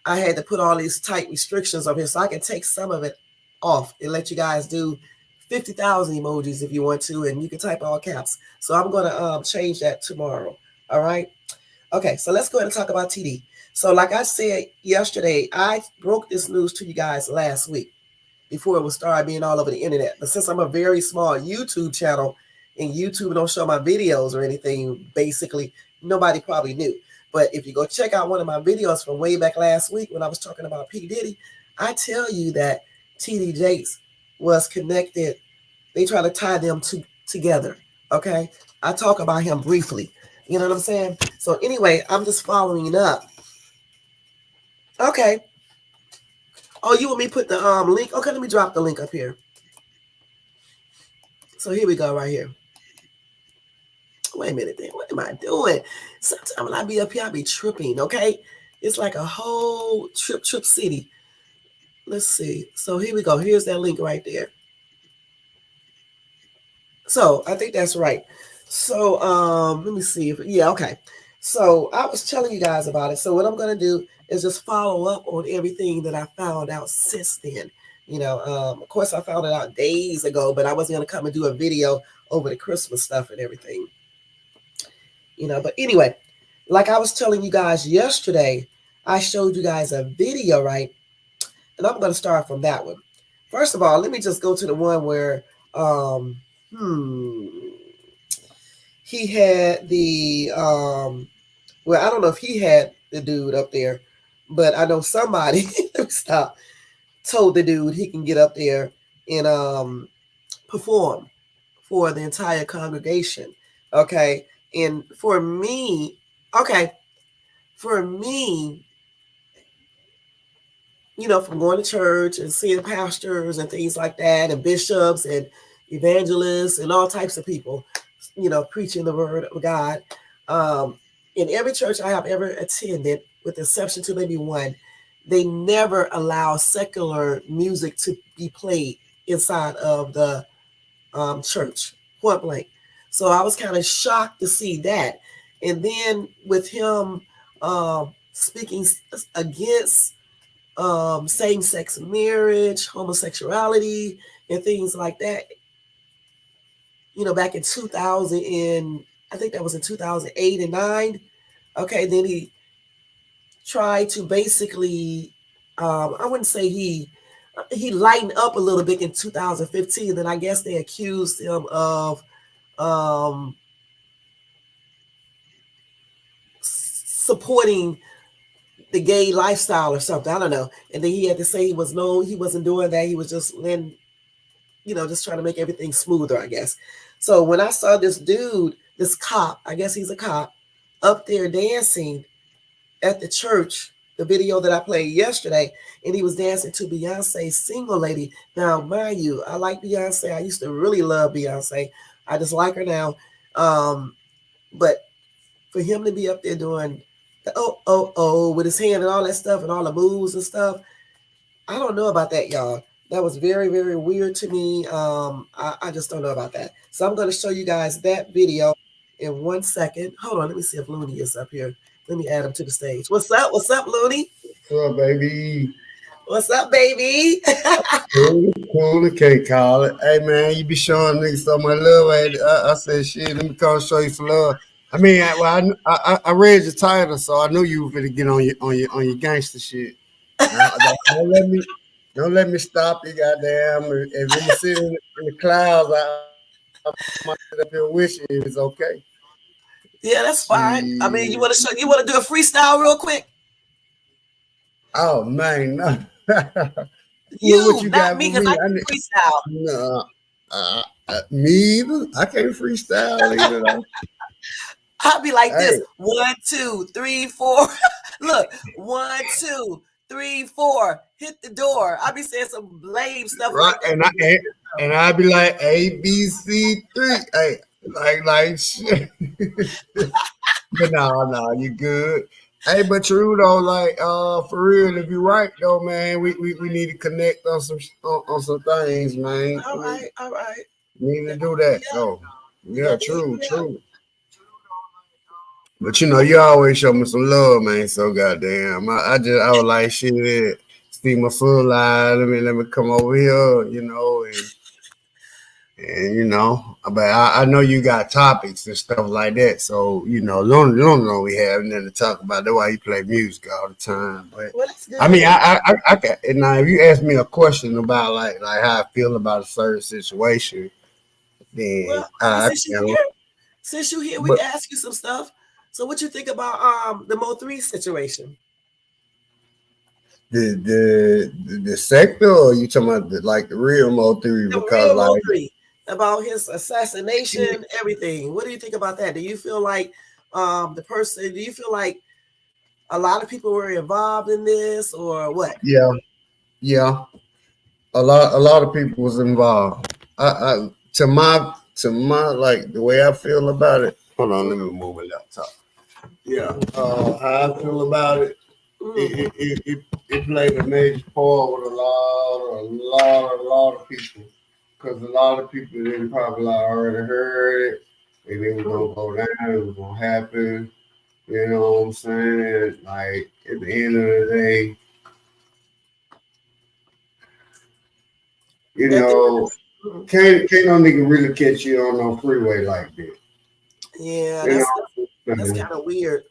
I had to put all these tight restrictions on here so I can take some of it off and let you guys do 50,000 emojis if you want to, and you can type all caps. So I'm going to change that tomorrow. All right. Okay, so let's go ahead and talk about TD. So like I said yesterday, I broke this news to you guys last week before it would start being all over the internet. But since I'm a very small YouTube channel and YouTube don't show my videos or anything, basically, nobody probably knew. But if you go check out one of my videos from way back last week when I was talking about P. Diddy, I tell you that TD Jakes was connected. They try to tie them together. Okay. I talk about him briefly. You know what I'm saying? So anyway, I'm just following up. Okay. Oh, you want me to put the link? Okay, let me drop the link up here. So here we go right here. Wait a minute then. What am I doing? Sometimes when I be up here, I be tripping, okay? It's like a whole trip city. Let's see. So here we go. Here's that link right there. So I think that's right. So let me see if yeah, okay. So I was telling you guys about it. So what I'm gonna do is just follow up on everything that I found out since then. Of course I found it out days ago, but I wasn't gonna come and do a video over the Christmas stuff and everything. But anyway, like I was telling you guys yesterday, I showed you guys a video, right? And I'm gonna start from that one. First of all, let me just go to the one where hmm he had the well, I don't know if he had the dude up there, but I know somebody stop told the dude he can get up there and perform for the entire congregation. Okay. And for me, okay, for me, from going to church and seeing pastors and things like that, and bishops and evangelists and all types of people, preaching the word of God. In every church I have ever attended, with the exception to maybe one, they never allow secular music to be played inside of the church, point blank. So I was kind of shocked to see that. And then with him speaking against same-sex marriage, homosexuality, and things like that. Back in 2000, and I think that was in 2008 and 9. Okay, then he tried to basically, I wouldn't say he lightened up a little bit in 2015. Then I guess they accused him of supporting the gay lifestyle or something. I don't know. And then he had to say he wasn't doing that. He was just letting, just trying to make everything smoother, I guess. So when I saw this dude, this cop, I guess he's a cop, up there dancing at the church, the video that I played yesterday, and he was dancing to Beyonce's Single Lady. Now, mind you, I like Beyonce. I used to really love Beyonce. I just like her now. But for him to be up there doing the with his hand and all that stuff and all the moves and stuff, I don't know about that, y'all. That was very, very weird to me. I just don't know about that. So I'm going to show you guys that video in 1 second. Hold on, let me see if Looney is up here. Let me add him to the stage. What's up? What's up, Looney? What's up, baby? What's up, baby? Cool, cool, can't call it. Hey man, you be showing niggas so much love. I said, shit, let me come show you some love. I mean, I read your title, so I knew you were gonna get on your gangster shit. Don't let me stop you, goddamn. If I'm sitting in the clouds, I might sit up here with you if it's okay. Yeah, that's fine. I Shit. mean, you want to do a freestyle real quick? Oh man, no. What You, you not got me, for because me? I can freestyle. No, me either. I can't freestyle either though. I'll be like this: Hey, 1, 2, 3, 4. Look, 1, 2, 3, 4. Hit the door. I'll be saying some lame stuff right, like that. To get and I'd be like ABC 3. Hey, like shit. But no, you good. Hey, but true though, like for real, if you right though, man, we need to connect on some things, man. all We right, all right. need to Yeah, do that yeah. though. You Yeah, got to hit true, me up. true. But you always show me some love, man. So goddamn, I was like, shit, see my full eye. Let me come over here, but I know you got topics and stuff like that. So don't know we have nothing to talk about. That's why you play music all the time. But Well, that's I mean, good. I can, and now if you ask me a question about like how I feel about a certain situation, then Well, I since you here, we but can ask you some stuff. So, what you think about the Mo3 situation? the sector, or you talking about like the real Mo3? The Because real like Mo3, about his assassination, everything. What do you think about that? Do you feel like the person? Do you feel like a lot of people were involved in this, or what? yeah, yeah, a lot of people was involved. To my like the way I feel about it. Hold on, let me move my laptop. Yeah, how I feel about it. Mm, It played a major part with a lot of people, because a lot of people didn't probably already heard it, and it was mm. gonna go down. It was gonna happen. You know what I'm saying? Like at the end of the day, you At the end know, of mm. can't no nigga really catch you on no freeway like that. Yeah, You know what I'm that's saying? kind of weird.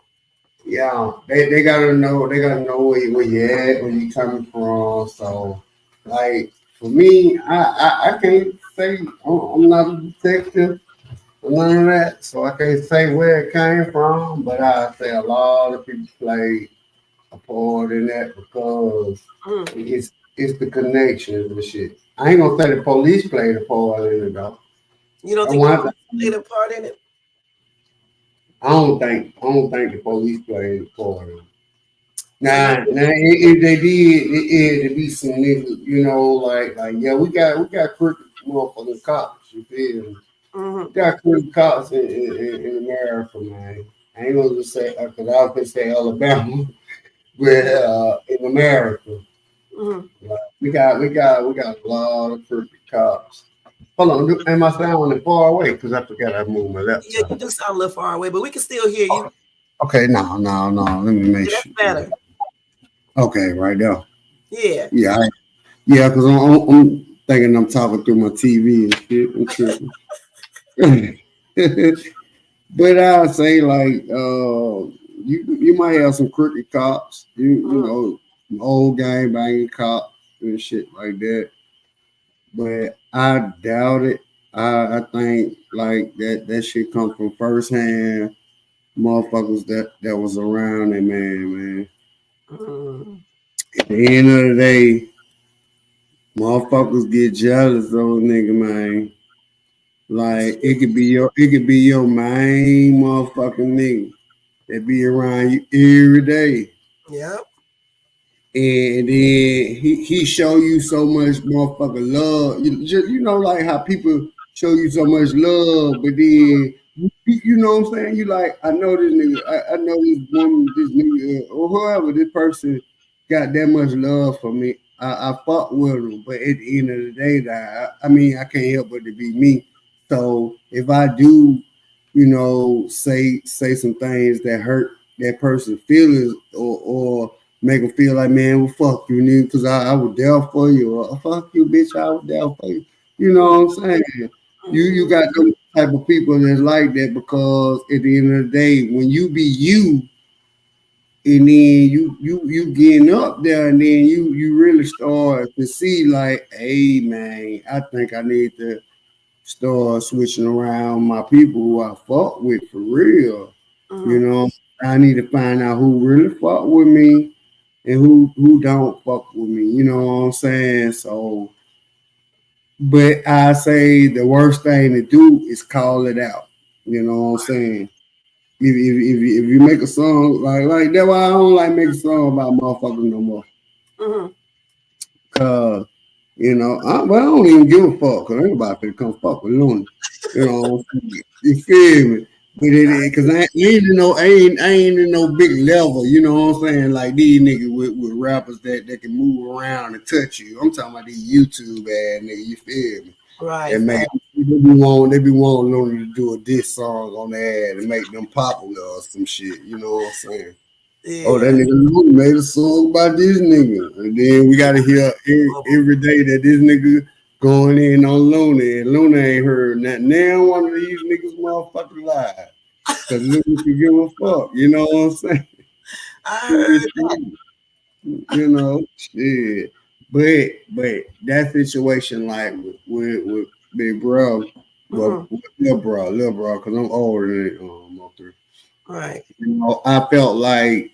Yeah, they gotta know where you at, where you coming from. So, like for me, I can't say I'm not a detective or none of that, so I can't say where it came from. But I say a lot of people played a part in that because Mm. it's the connections and shit. I ain't gonna say the police played a part in it though. You don't I think the want police played a part in it? I don't think the police played a part in it. So you Now, if they did, it had to be some niggas, like yeah, we got crooked motherfucking cops. You feel me? hmm We got crooked cops in America, man. I ain't gonna just say because I was gonna say Alabama, but yeah. in America, hmm like, we got a lot of crooked cops. Hold on, am I sounding far away? Because I forgot I moved my Yeah, laptop. you do sound a little far away, but we can still hear you. Okay, no. Let me make Yeah, that's sure. better. Okay, right there. Yeah. Yeah, yeah, because I'm thinking I'm talking through my TV and shit. I'm tripping. But I say like you might have some crooked cops, Mm. some old gang banging cops and shit like that. But I doubt it. I think like that shit come from firsthand motherfuckers that was around that man. Mm. At the end of the day, motherfuckers get jealous of a nigga, man. That's Like true. it could be your main motherfucking nigga that be around you every day. Yep. And then he show you so much motherfucking love. Like how people show you so much love, but then you know what I'm saying? You like, I know this nigga, I know this woman, this nigga, or whoever, this person got that much love for me. I fuck with him, but at the end of the day, that I mean, I can't help but to be me. So if I do, say some things that hurt that person's feelings, or make them feel like, man, well, fuck you, nigga, because I was there for you, or fuck you, bitch, I was there for you. You know what I'm saying? You Mm-hmm. got those type of people that's like that because at the end of the day, when you be you, and then you getting up there, and then you really start to see like, hey man, I think I need to start switching around my people who I fuck with for real. You Mm-hmm. know, I need to find out who really fuck with me and who don't fuck with me. You know what I'm saying? So, but I say the worst thing to do is call it out. You know what I'm saying? If you make a song like that, why I don't like making song about motherfuckers no more. Mm-hmm. Cause you know, I don't even give a fuck. Cause anybody finna come fuck with Looney. You know, you feel me? But cause I ain't in no, I ain't in no big level. You know what I'm saying? Like these niggas with rappers that can move around and touch you. I'm talking about these YouTube ass niggas. You feel me? Right, That make fact. they be wanting Looney to do a diss song on their ad and make them popular or some shit. You know what I'm saying? Oh, that Yeah. nigga Looney made a song about this nigga. And then we gotta hear every day that this nigga going in on Looney. And Looney ain't heard not now one of these niggas motherfucking live. Cause Looney can give a fuck. You know what I'm saying? I You heard. feel you know, shit. But that situation like with big bro, well Mm-hmm. little bro, cause I'm older than Mo3. Right. You know, I felt like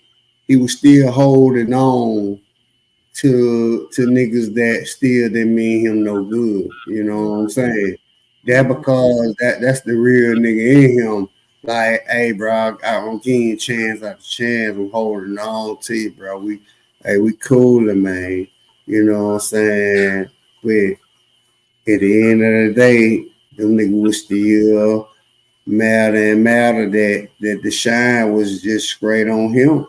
he was still holding on to niggas that still didn't mean him no good. You know what I'm saying? That Mm-hmm. because that's the real nigga in him. Like, hey, bro, I'm giving you chance after chance. I'm holding on to you, bro. We coolin', man. You know what I'm saying? But at the end of the day, them niggas was still matter and matter that the shine was just straight on him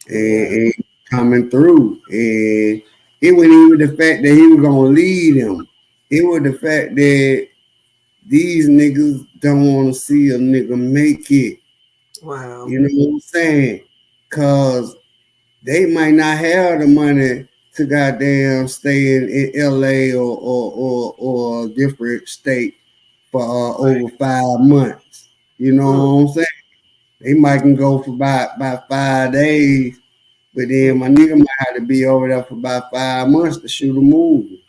Yeah. and coming through. And it wasn't even the fact that he was gonna lead him. It was the fact that these niggas don't want to see a nigga make it. Wow. You know what I'm saying? Cause they might not have the money to goddamn stay in LA or a different state for over 5 months. You know Mm-hmm. what I'm saying? They might can go for about 5 days, but then my nigga might have to be over there for about 5 months to shoot a movie.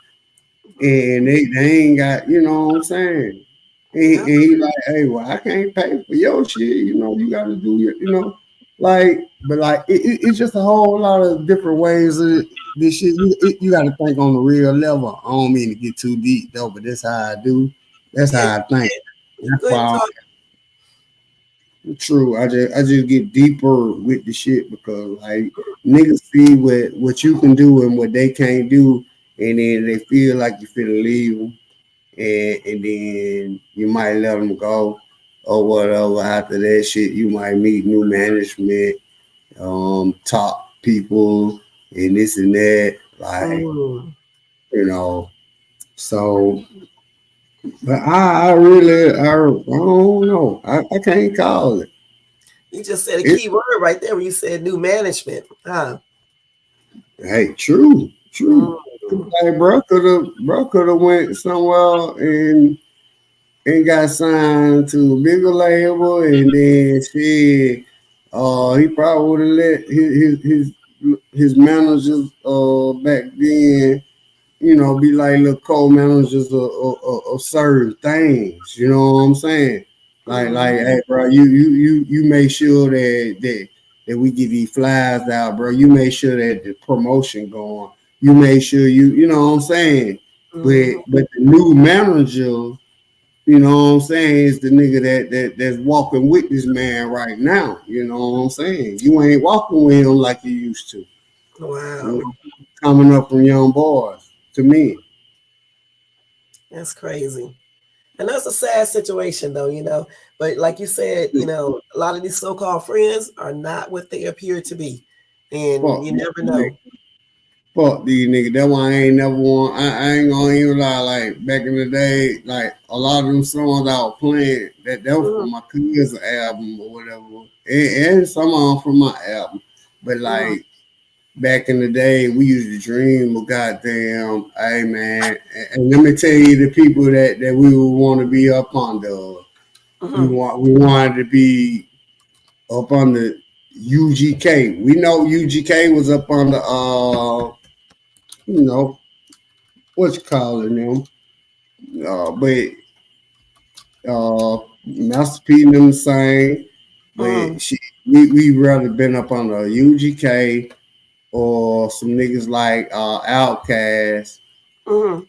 And they ain't got, you know what I'm saying? Yeah. And he like, hey, well, I can't pay for your shit. You know, you got to do your, like, but like, it's just a whole lot of different ways of this shit. You got to think on the real level. I don't mean to get too deep though, but that's how I do. That's Yeah. how I think. That's Go ahead and why talk. true. I just get deeper with the shit because like niggas see what you can do and what they can't do, and then they feel like you finna leave them, and then you might let them go or whatever. After that shit, you might meet new management, top people, and this and that. Like Mm. you know, so. But I really I don't know. I can't call it. You just said a It key word right there when you said new management. Huh? Hey, true. Mm. Like bro could have went somewhere and got signed to a bigger label, and then shit. He probably would have let his managers back then, be like little co-managers of certain things. You know what I'm saying? Like, Mm. hey, bro, you make sure that we get these flyers out, bro. You make sure that the promotion going. You make sure you know what I'm saying. But Mm. but the new manager, you know what I'm saying, is the nigga that's walking with this man right now. You know what I'm saying? You ain't walking with him like you used to. You Wow. know, coming up from young boys to me. That's crazy. And that's a sad situation, though, But like you said, a lot of these so-called friends are not what they appear to be, and Fuck you these never niggas. know. Fuck these niggas. That's why I ain't never want. I ain't gonna even lie. Like back in the day, like a lot of them songs I was playing, that was Mm-hmm. from my cousin's album or whatever, and some of them from my album. But Mm-hmm. like back in the day, we used to dream of goddamn, hey man, and let me tell you the people that we would want to be up under. Mm-hmm. We wanted to be up on the UGK. We know UGK was up on the you know, what's calling them. But Master P and them the same. Mm-hmm. But we rather been up on the UGK or some niggas like Outkast. Mm-hmm.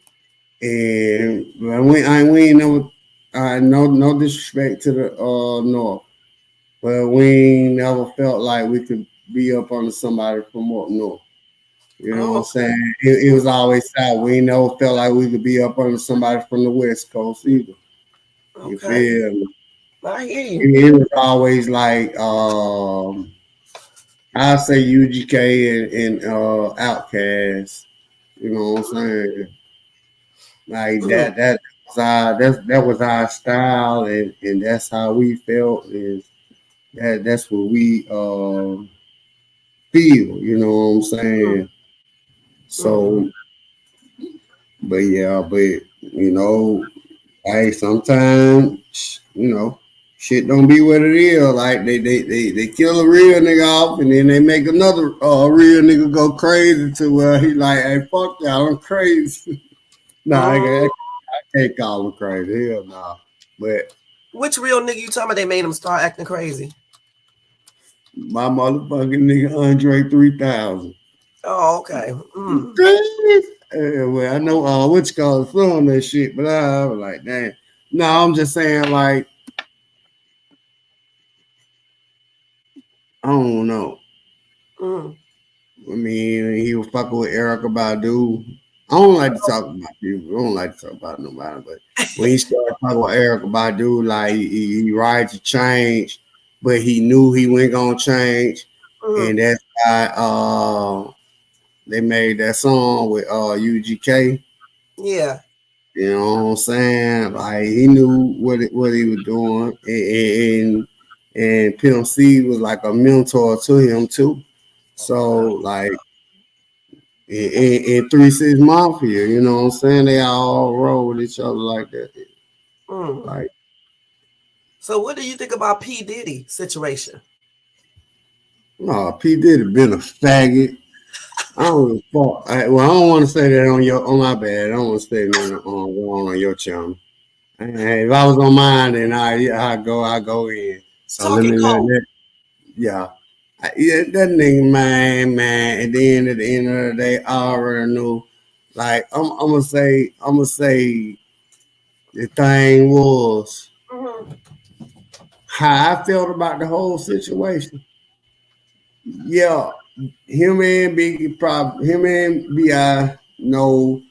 And we ain't never no disrespect to the north, but we ain't never felt like we could be up under somebody from up north. You know what I'm Oh, saying? It was always south. We ain't never felt like we could be up under somebody from the west coast either. You okay. feel me? I hear you. It was always like I say UGK and Outkast. You know what I'm saying? Like Mm-hmm. that was our style, and that's how we felt. Is that's what we feel. You know what I'm saying? Mm-hmm. So, but yeah, but hey, sometimes shit don't be what it is. Like they kill a real nigga off, and then they make another real nigga go crazy to where he like, hey, fuck y'all, I'm crazy. Nah, I Mm-hmm. can't call him crazy. Hell nah. But Which real nigga you talking about? They made him start acting crazy. my motherfucking nigga Andre 3000. Oh, okay. Mm. Crazy. Well, I know which called on that shit, but I was like, damn. No, I'm just saying, like, I don't know. Mm. I mean, he was fucking with Erica Badu. I don't like to talk about people. I don't like to talk about nobody, but when he started talking with Erica Badu, like he tried to change, but he knew he wasn't gonna change, Mm. and that's why they made that song with UGK. Yeah. You know what I'm saying? Like he knew what he was doing, and Pimp C was like a mentor to him too. So like in 3 6 Mafia, you know what I'm saying? They all roll with each other like that. Mm. Like, So, what do you think about P Diddy situation? no, P Diddy been a faggot. I don't fuck. Well, I don't want to say that on my bad. I don't want to say that on your channel. Hey, if I was on mine, then I go in. So let Talking me cold. yeah. Yeah, that nigga, man. At the end of the day, I already knew. Like, I'm gonna say, the thing was Mm-hmm. how I felt about the whole situation. Yeah, him and Bi know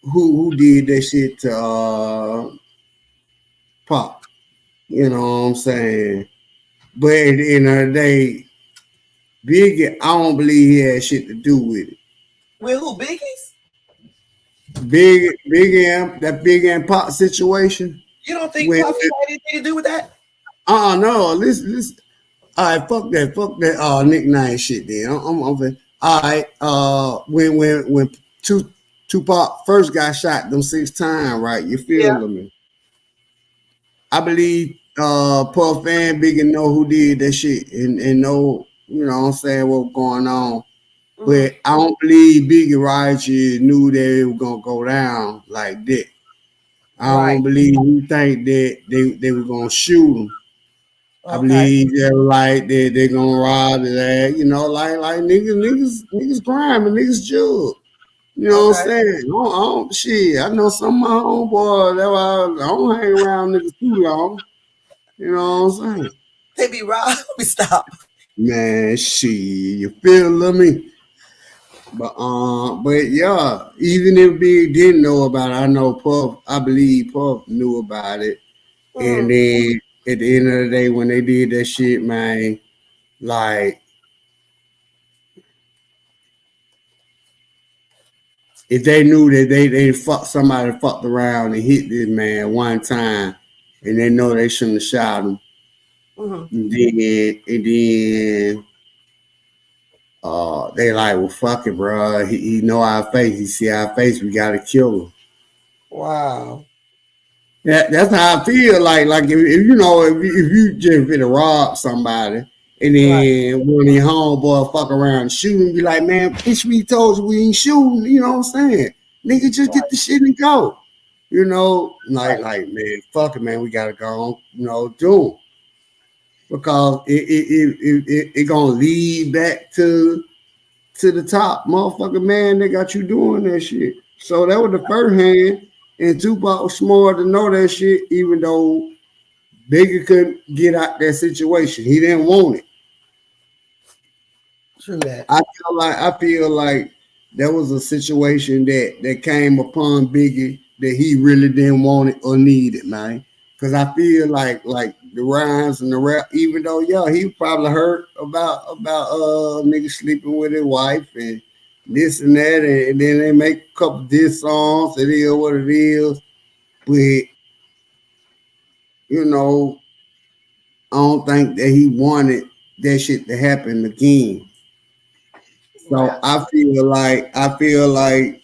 who did that shit to Pop. You know what I'm saying? But at the end of the day, Biggie, I don't believe he had shit to do with it. With who? Biggies? Big and Pop situation. You don't think When Puffy had anything to do with that? no, listen. All right, fuck that nickname shit. Then all right. When Tupac first got shot them 6 times, right? You Yeah. feel me? I believe Puff and Biggie know who did that shit and know, you know what I'm saying, what going on. Mm-hmm. But I don't believe Biggie Righteous knew that it was gonna go down like that. I Right. don't believe he think that they were gonna shoot him. I Okay. believe they're like they gonna rob his ass, like niggas crime and niggas jug. You know what I'm Okay. saying? Shit, I know some of my homeboys that I don't hang around niggas too long. You know what I'm saying? They be right. Let me stop. Man, shit, you feel me? But yeah, even if Big didn't know about it, I know Puff. I believe Puff knew about it. And Mm-hmm. then at the end of the day, when they did that shit, man, like if they knew that they fucked around and hit this man one time, and they know they shouldn't have shot him, Mm-hmm. and then they like, well, fuck it, bro. He know our face. He see our face. We gotta kill him. Wow. That's how I feel. Like if you know, if you just fit to rob somebody, and Right. then one of your homeboy fuck around and shoot and be like, man, bitch, we told you we ain't shooting. You know what I'm saying? Nigga, just Right. get the shit and go. You know, Right. like man, fuck it, man. We gotta go on. You know, do 'em. Because it gonna lead back to the top, motherfucker. Man, they got you doing that shit. So that was the first hand, and Tupac was smart to know that shit, even though Biggie couldn't get out that situation. He didn't want it. True that. I feel like there was a situation that came upon Biggie that he really didn't want it or need it, man. Cause I feel like the rhymes and the rap, even though yeah, he probably heard about niggas sleeping with his wife and this and that, and then they make a couple diss songs. It is what it is, but you know, I don't think that he wanted that shit to happen again. Right. So I feel like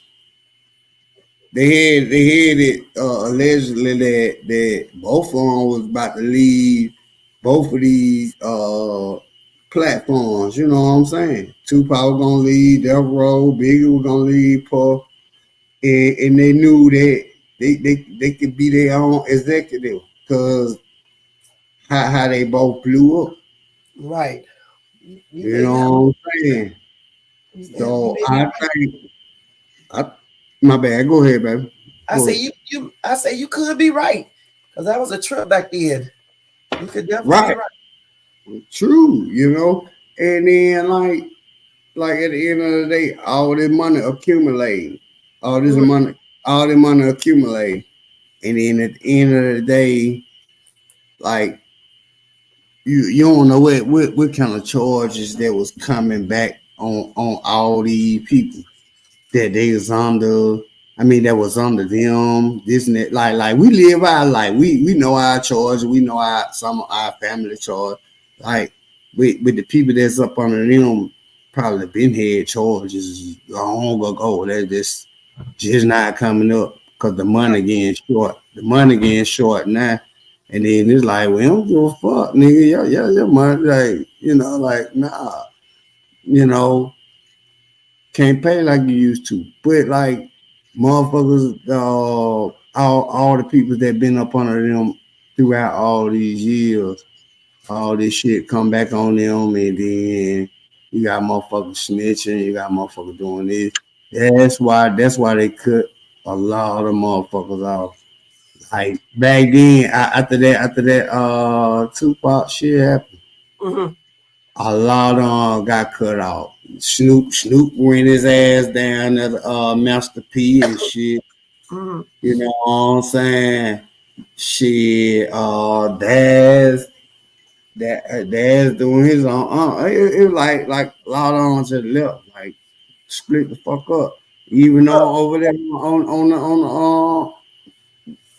they had it allegedly that both of them was about to leave both of these platforms. You know what I'm saying? Tupac was gonna leave Death Row, Biggie was gonna leave Puff, and they knew that they could be their own executive because how they both blew up. Right. You You may not. know what I'm saying? You So may be I right. think I, my bad. Go ahead, baby. I Go say ahead. you. I say you could be right, because that was a trip back then. You could definitely be Right. right. True, you know. And then like at the end of the day, all this money accumulate. All this Mm, money all this money accumulate. And then at the end of the day, like you don't know what kind of charges that was coming back on all these people that they was under. I mean, that was under them. This and that. Like we live our life. We know our charge. We know some of our family charge. Like with the people that's up under them, probably been had charges long ago. That just not coming up because the money getting short. The money getting short now. And then it's like, we don't give a fuck, nigga. Your money, like, like, nah, you know, can't pay like you used to. But like motherfuckers, all the people that been up under them throughout all these years, all this shit come back on them, and then you got motherfuckers snitching, you got motherfuckers doing this. That's why they cut a lot of motherfuckers off. Like back then, after that, Tupac shit happened, mhm, a lot of them got cut off. Snoop went his ass down at Master P and shit. mhm. You know what I'm saying? Shit, Daz doing his own. It like a lot of them to the left, like split the fuck up. Even Oh, though over there on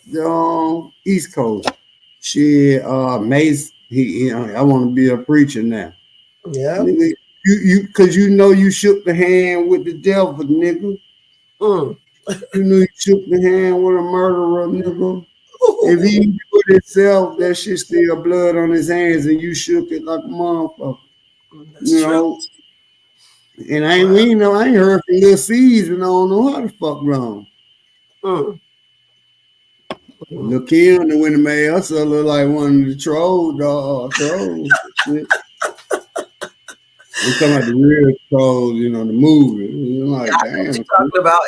the East Coast, shit, Mace, I want to be a preacher now. yeah. Nigga, cause you know you shook the hand with the devil, nigga. Mm. You know you shook the hand with a murderer, nigga. If he do it himself, that shit still blood on his hands, and you shook it like a motherfucker. That's You true. know, and Wow. I ain't heard from Lil C's, and I don't know how the fuck wrong. Mm. Mm. Lil Kim, the winner made us look like one of the trolls. Shit. I'm talking about the real trolls, the movie. You're Yeah, like, I know what damn. you're talking about.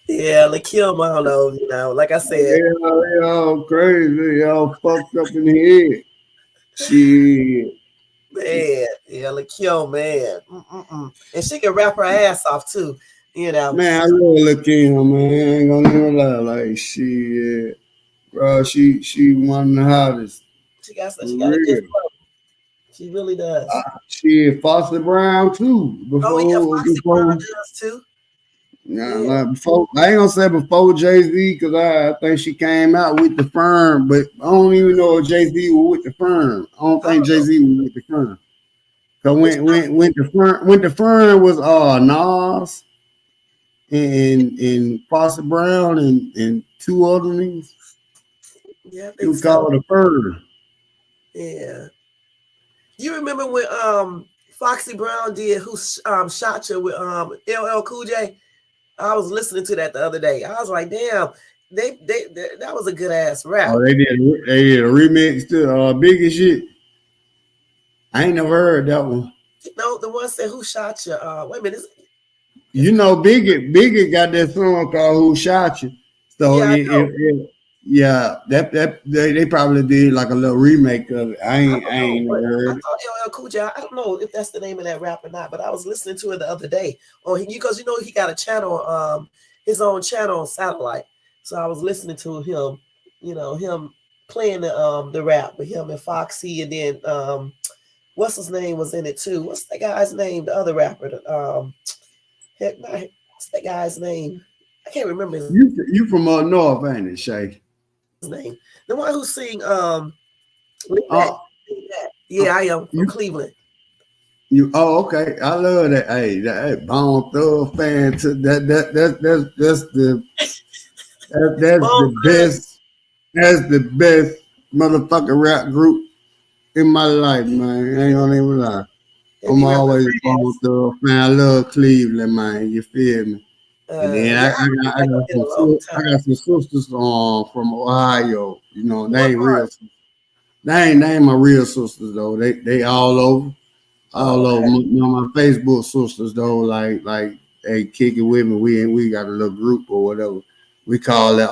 Yeah, Lakim, I don't know, like I said, They all crazy. They all fucked up in the head. Shit. man, yeah, Lakim, man. Mm-mm-mm. And she can rap her ass off too, you know. Man, I really look in her, man. I ain't gonna even lie. Like, shit. Bro, she one of the hottest. For She got a good real. flow. She really does. Shit, Foster Brown too. Oh yeah, Before Foxy Brown before does too. Nah, Yeah. like before I ain't gonna say before Jay Z because I think she came out with the firm, but I don't even know if Jay Z was with the firm. I don't think Jay Oh, Z was with the firm. So Which when the fern was Nas and Foster Brown and two other niggas, yeah, I it think was so. called the fern. Yeah. You remember when Foxy Brown did Who Shot You with LL Cool J? I was listening to that the other day. I was like, damn, they that was a good ass rap. Oh, they did a remix to Big and shit. I ain't never heard that one. You know, the one said Who Shot You? Wait a minute, it's You called know, Biggie got that song called "Who Shot You." So yeah, I know. yeah, that they probably did like a little remake of it. I I don't know, ain't but never I heard it. thought LL Cool J. I don't know if that's the name of that rap or not, but I was listening to it the other day on because you know he got a channel, his own channel on satellite. So I was listening to him, you know, him playing the rap with him and Foxy, and then what's his name was in it too. What's that guy's name? The other rapper, what's that guy's name? I can't remember his You from up north, ain't it, Shay? name. The one who sing Lean Back, Uh, Lean Back. uh, Yeah, I am from you Cleveland. you oh okay. I love that. Hey, that Bone Thug fan to that's that's the Bone Thugs. best. That's the best motherfucking rap group in my life, man. I ain't gonna even lie. They I'm be rapping always going fast. through. Man, I love Cleveland, man. You feel me? And then Yeah, I haven't been back up there in a long I time. got some sisters from Ohio. You know, they What ain't real. part? They ain't my real sisters though. They Oh, all over. okay. You know, my Facebook sisters though. Like they kick it with me. We got a little group or whatever. We Oh, call it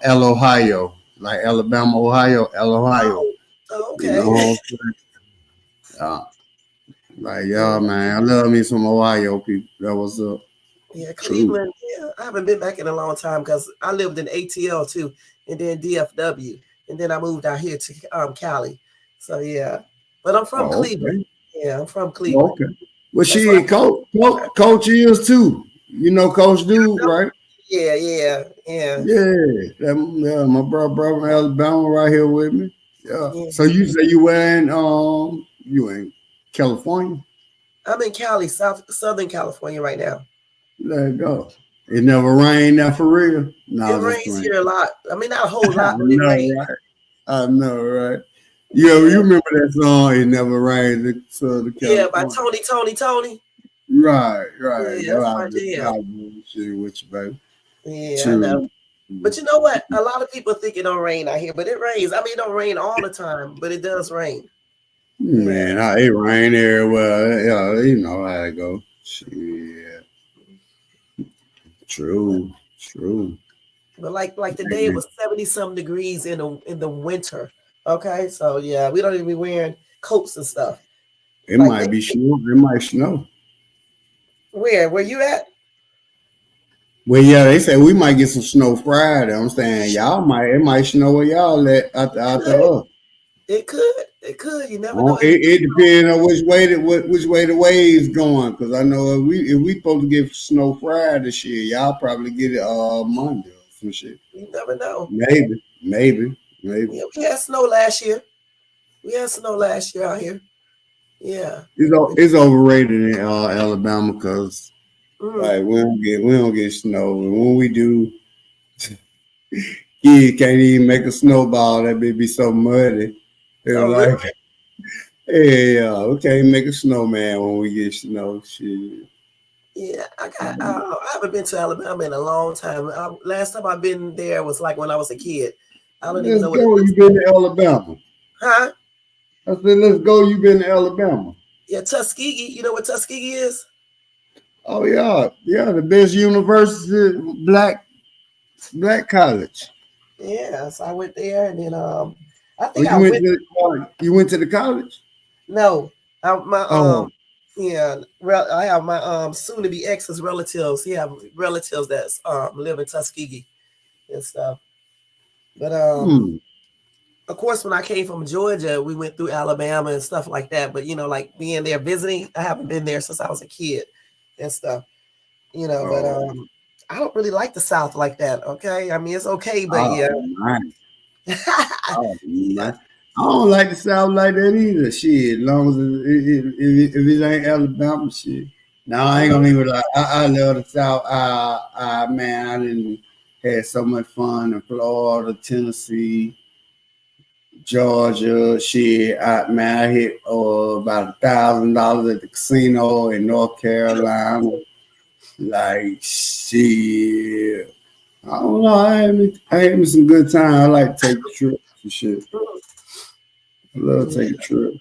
El Ohio, like Alabama, Ohio, El Ohio. oh, oh, You okay. know, uh, like Yeah, y'all, man. I love me some Ohio people. That was up. yeah, True. Cleveland. Yeah, I haven't been back in a long time because I lived in ATL too, and then DFW, and then I moved out here to Cali. So yeah, but I'm from Oh, Cleveland. okay. Yeah, I'm from Cleveland. Okay. Well, That's why. shit, coach is too. You know, Coach Dude, right? Yeah, yeah, yeah, Yeah, my brother from Alabama right here with me. Yeah. yeah. So you say you in California? I'm in Cali, Southern California right now. Let it go. It never rained now for real. No, It I'm just rains playing. here a lot. I mean, not a whole I lot, but it know, rains. right? I know, right? You Yeah, remember that song? It never rained in Southern yeah. By California. Tony. Right. Yeah, That that's was my that jam. was bullshit with you, baby. Yeah, I know. True. But you know what? A lot of people think it don't rain out here, but it rains. I mean, it don't rain all the time, but it does rain. Yeah. Man, it rain everywhere. Yeah, you know how it go. Shit. True. True. But like today it was 70 some degrees in the winter. Okay. So yeah, we don't even be wearing coats and stuff. It Like might they be snow. It might snow. where you at? Well, yeah, they say we might get some snow Friday. I'm saying it might snow where y'all at out Could. there. It could. It could. You never know. Oh, It, it depends on which way the waves going. Because I know if we supposed to get snow Friday this year, y'all probably get it Monday or some shit. you never know. Maybe. Yeah, we had snow last year. We had snow last year out here. Yeah. It's overrated in Alabama because Mm. like we don't get snow, and when we do, kids can't even make a snowball. That be so muddy. They're Oh, like, really? hey, we can't make a snowman when we get snow. Shit. Yeah, I haven't been to Alabama in a long time. Last time I've been there was like when I was a kid. I don't even Let's know what it go. looks You been to Alabama? like. Huh? I said, let's go. You been to Alabama? Yeah, Tuskegee. You know what Tuskegee is? Oh yeah. The best university, black college. Yeah, so I went there, and then I Oh, think I went. you went to the college? No, my Oh, yeah, I have my soon to be ex's relatives. He have relatives that live in Tuskegee and stuff. But hmm. of course, when I came from Georgia, we went through Alabama and stuff like that. But you know, like being there visiting, I haven't been there since I was a kid and stuff. You know, but Oh, I don't really like the South like that. Okay, I mean it's okay, but oh yeah, man. Oh yeah, man. I don't like the South like that either. Shit, as long as if it ain't Alabama, shit. No, I ain't gonna Mhm. even lie. I love the South. Man, I didn't had so much fun in Florida, Tennessee, Georgia. Shit, I hit about $1,000 at the casino in North Carolina. Like shit. I don't know. I had me some good time. I like to take trips and shit. I love Yeah. taking trips.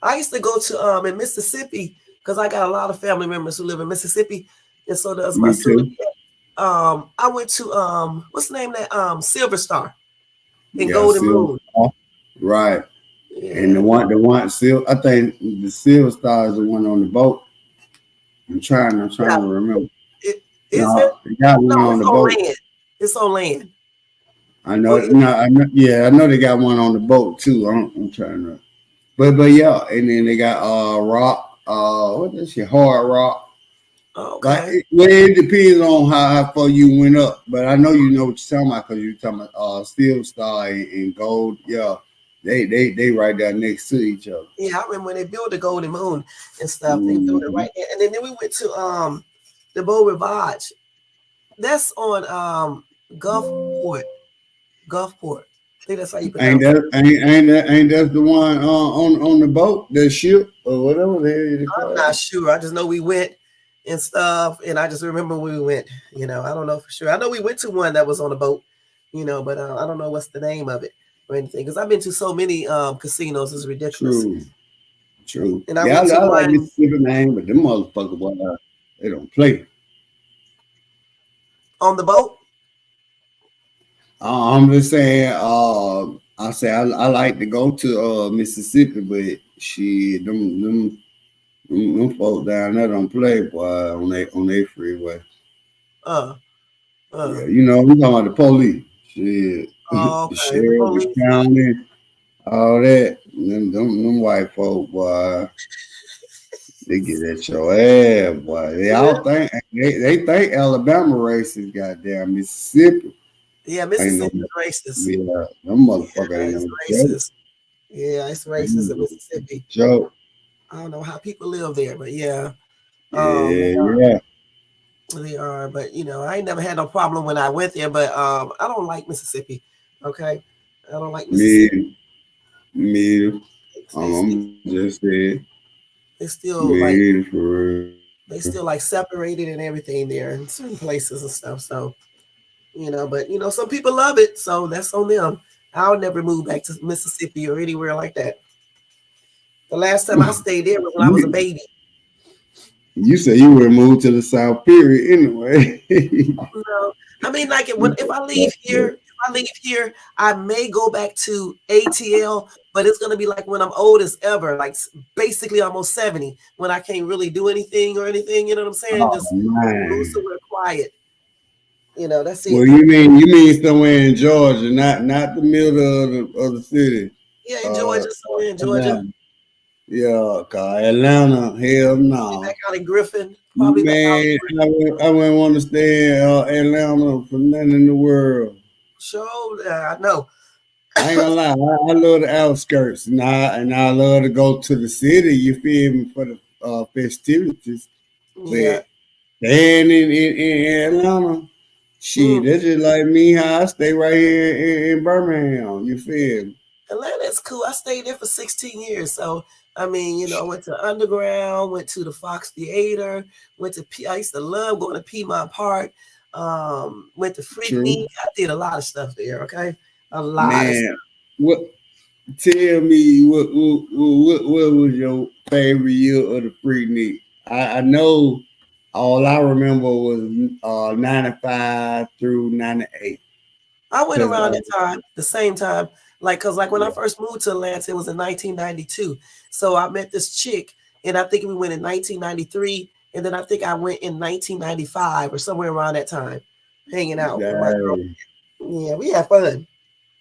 I used to go to in Mississippi because I got a lot of family members who live in Mississippi, and so does my Me son. too. I went to what's the name of that Silver Star in Yeah, Golden Silver Moon. Star. Right. And Yeah, I think the Silver Star is the one on the boat. I'm yeah. trying to remember. Is it? No, they got No, one on it's the on boat. land. It's on land. I know, Well, no, yeah, I know they got one on the boat too. I'm trying to, but yeah, and then they got rock, what is shit, hard rock. Like, okay. well, it depends on how far you went up. But I know you know what you're talking about because you're talking about Steel Star and Gold. Yeah, they right there next to each other. Yeah, I remember when they built the Golden Moon and stuff. They built it Hmm. right there, and then we went to the Beau Rivage. That's on Gulfport. Gulfport. I think that's how you pronounce it. Ain't that the one on the boat, the ship or whatever the hell they I'm call not it? sure. I just know we went and stuff, and I just remember when we went. I don't know for sure. I know we went to one that was on a boat, but I don't know what's the name of it or anything. Because I've been to so many casinos, it's ridiculous. True, true. And I Yeah, went to I like one Mississippi name, but them motherfuckers, boy, they don't play. on the boat. I'm just saying. I say I like to go to Mississippi, but shit, them folks down there don't play, boy, on they freeway. Uh, uh. Yeah, you know, we talking about the police. Shit, Oh, the okay. The sheriff, the police. county, all that. Them white folk, boy, they get at your ass, boy. They Yeah, all think they think Alabama racist, goddamn Mississippi. yeah. Ain't no, Mississippi's racist. yeah, them motherfucker Yeah, ain't it's no joke. racist. Yeah, it's Ain't racist in no Mississippi. joke. I don't know how people live there, but yeah, Yeah, they yeah. are. They are. But I ain't never had no problem when I went there. But I don't like Mississippi. Okay, I don't like Me, Mississippi. me. They I'm just saying, they still me like for real. they still like separated and everything there in certain places and stuff. So but some people love it, so that's on them. I'll never move back to Mississippi or anywhere like that. The last time I stayed there was when I was a You, baby. you say you would move to the South period anyway. No, I mean, like You if know, I leave but, here, I may go back to ATL, but it's gonna be like when I'm old as ever, like basically almost 70, when I can't really do anything or anything. You know what I'm saying? oh Just move man. somewhere quiet. That's Well, it. you mean somewhere in Georgia, not the middle of the city. Yeah, in Uh, Georgia, somewhere in Georgia. Atlanta. Yeah, cause Atlanta, hell Be no. back out in Griffin. Probably back out in Man, Griffin. I wouldn't want to stay in Atlanta for nothing in the world. Sure, I know. I ain't gonna lie, I love the outskirts, and I love to go to the city. You feel me for the festivities, Yeah. but staying in Atlanta, shit, Mm. that's just like me. How I stay right here in Birmingham. You feel me? Atlanta is cool. I stayed there for 16 years. So, I mean, I went to Underground, went to the Fox Theater, I used to love going to Piedmont Park, went to Freaknik. True, I did a lot of stuff there, okay? A lot of stuff. man. What? Tell me what was your favorite year of the Freaknik? I know all I remember was 95 through 98. I went Cause around that time, the same time, cause when I yeah, first moved to Atlanta, it was in 1992. So I met this chick, and I think we went in 1993, and then I think I went in 1995 or somewhere around that time, hanging out with my girl. that, Yeah, we had fun.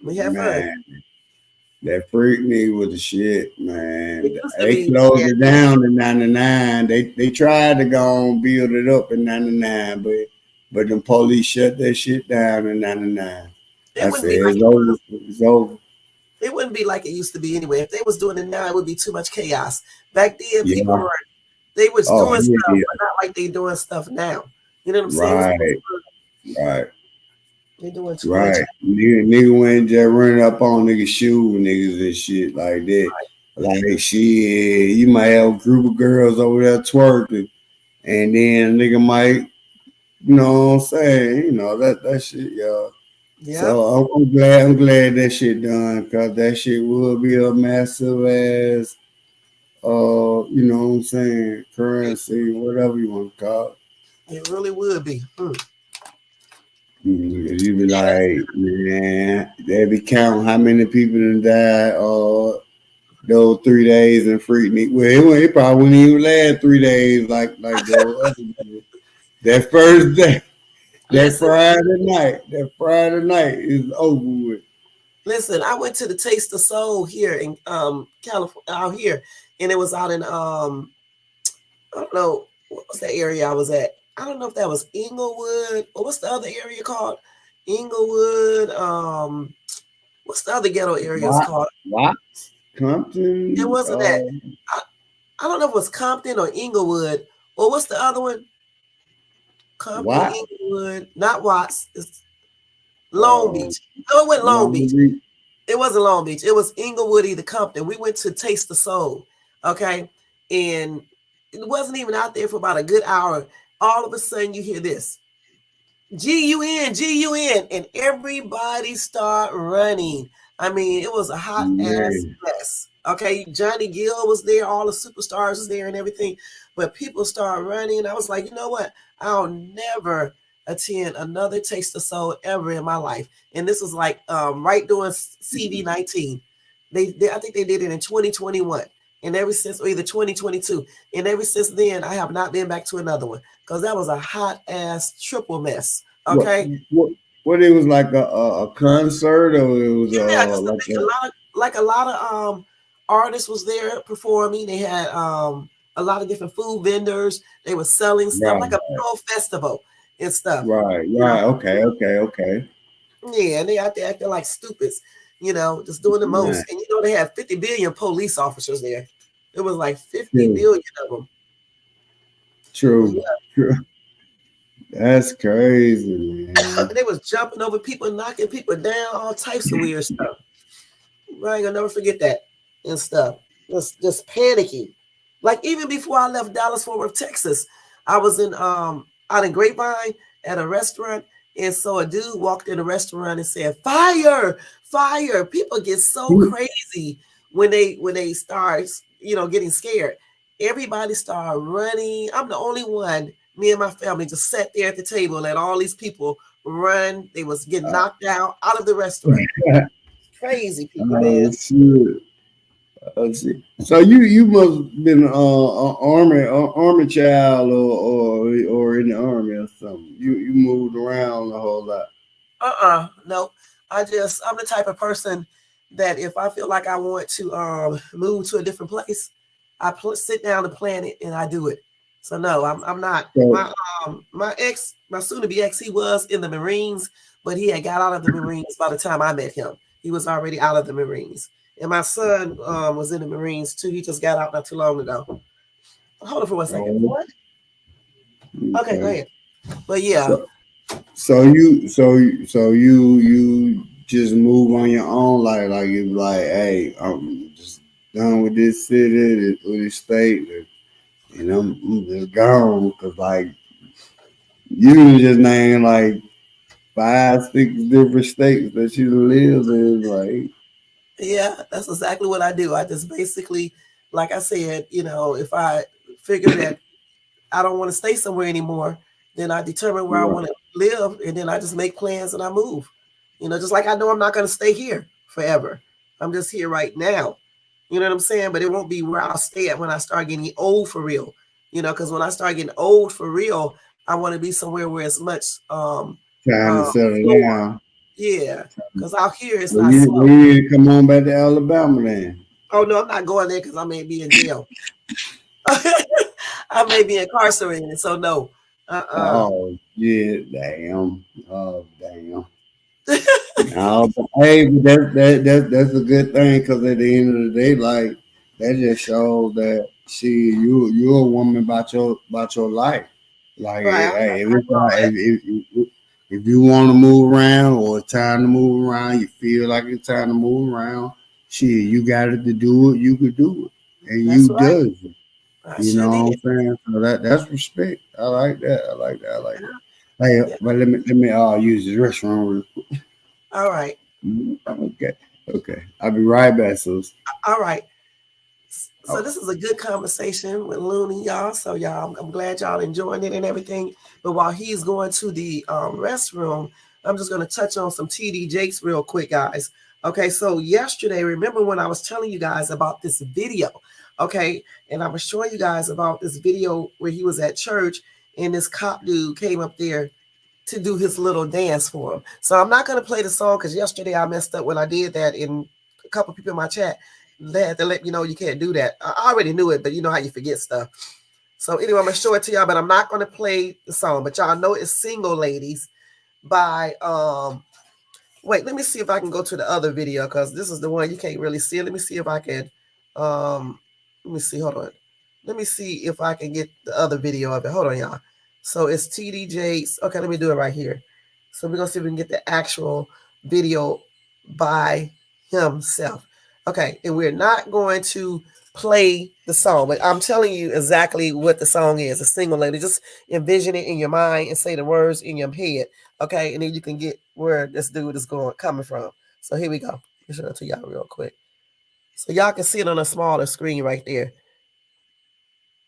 We had fun. man, that Freaknik was the shit, It man. used to They be, closed yeah, it down in 99. They tried to go and build it up in 99, but the police shut that shit down in 99. it I wouldn't said be like it's it over. was. It's over. It wouldn't be like it used to be anyway. If they was doing it now, it would be too much chaos. Back then, people Yeah. were they was Oh doing stuff, yeah. but not like they doing stuff now. You know what I'm saying? It was more Right. fun. Right. They doing too much. Right. Nigga went just running up on niggas shoe niggas and shit like that. Like shit, you might have a group of girls over there twerking, and then nigga might, you know what I'm saying, that shit, y'all. Yep. So I'm glad that shit done, cause that shit will be a massive ass, you know what I'm saying, It, currency, whatever you want to call it. it really would be. You be like, man, they be counting how many people done died, those 3 days in Freaknik. Well, it probably wouldn't even last 3 days like those other days. That first day, Listen, that Friday night is over with. listen. I went to the Taste of Soul here in California, out here, and it was out in I don't know what was that area I was at. I don't know if that was Inglewood or what's the other area called? Inglewood. What's the other ghetto areas What? called? What? It Compton, wasn't that. I, I don't know if it was Compton or Inglewood or what's the other one? Compton, what? Inglewood, not Watts. It's Long Uh, Beach. No, it wasn't Long Long Beach. Beach. It wasn't Long Beach. It was Inglewood, either Compton. We went to Taste the Soul, okay, and it wasn't even out there for about a good hour. All of a sudden, you hear this. GUN, GUN, and everybody start running. I mean, it was a hot ass Man. mess. Okay, Johnny Gill was there, all the superstars was there, and everything. But people started running. I was like, you know what? I'll never attend another Taste of Soul ever in my life. And this was like right during CV19. I think they did it in 2021, and ever since, or either 2022, and ever since then, I have not been back to another one because that was a hot ass triple mess. What, Okay. what, what it was like a concert, or it was Yeah, just a like big, a lot of artists was there performing. They had a lot of different food vendors. They were selling stuff like a right, big old festival and stuff. You know. right. Okay. Yeah, and they out there acting like stupids, just doing the Man, most. And they had 50 billion police officers there. It was like 50 true, billion of them. true, Yeah. true. That's crazy, man. They was jumping over people, knocking people down, all types of weird stuff. I ain't gonna never forget that and stuff. Just panicky. Like even before I left Dallas Fort Worth, Texas, I was in out in Grapevine at a restaurant, and so a dude walked in the restaurant and said, "Fire, fire!" People get so crazy when they start getting scared. Everybody started running. I'm the only one. Me and my family just sat there at the table and let all these people run. They was getting knocked out of the restaurant. Crazy people, man. Oh shit. Oh shit. So you must have been an army child, or in the army or something. You moved around a whole lot. No. I'm the type of person that if I feel like I want to move to a different place, sit down and plan it and I do it. So no, I'm not. So My soon to be ex, he was in the Marines, but he had got out of the Marines by the time I met him. He was already out of the Marines. And my son was in the Marines too. He just got out not too long ago. Hold on for 1 second. oh, What? Okay, go okay. ahead. But yeah, So so you just move on your own, like you like, hey, I'm just done with this city, with this state, and I'm just gone, because like you just named like 5, 6 different states that you live in, like yeah, that's exactly what I do. I just basically, like I said, if I figure that I don't want to stay somewhere anymore, then I determine where I right, want to live, and then I just make plans and I move. Just like I know I'm not going to stay here forever. I'm just here right now. You know what I'm saying? But it won't be where I'll stay at when I start getting old for real. Because when I start getting old for real, I want to be somewhere where it's much trying to settle slower. down. Yeah, because out here it's Well, not you, slow. well, you need to come on back to Alabama then. Oh no, I'm not going there because I may be in jail. I may be incarcerated, so no. Uh-uh. Oh yeah, damn. Oh damn. But hey, but that's a good thing because at the end of the day, like that just shows that you're a woman about your life. Like Right. hey, I know all that. if you want to move around or it's time to move around, you feel like it's time to move around. Shit, you got it to do it. You could do it, and That's you right. does it. I You sure know did. what I'm saying? So that's respect. I like that. I like that. I like that. Hey, Yeah. but let me use the restroom All right. Okay. Okay. I'll be right back, sis. All right. So Oh, this is a good conversation with Looney, y'all. So y'all, I'm glad y'all enjoying it and everything. But while he's going to the restroom, I'm just going to touch on some TD Jakes real quick, guys. Okay, so yesterday, remember when I was telling you guys about this video? Okay, and I was showing you guys about this video where he was at church and this cop dude came up there to do his little dance for him. So I'm not going to play the song because yesterday I messed up when I did that, and a couple people in my chat they had to let me know you can't do that. I already knew it, but you know how you forget stuff. So anyway, I'm gonna show it to y'all, but I'm not gonna play the song. But y'all know it's "Single Ladies" by wait, let me see if I can go to the other video because this is the one you can't really see. Let me see if I can let me see, hold on. Let me see if I can get the other video of it. Hold on, y'all. So it's TDJ's. Okay, let me do it right here. So we're gonna see if we can get the actual video by himself. Okay, and we're not going to play the song, but I'm telling you exactly what the song is. A single lady. Just envision it in your mind and say the words in your head. Okay, and then you can get where this dude is going coming from. So here we go. Let me show it to y'all real quick. So y'all can see it on a smaller screen right there.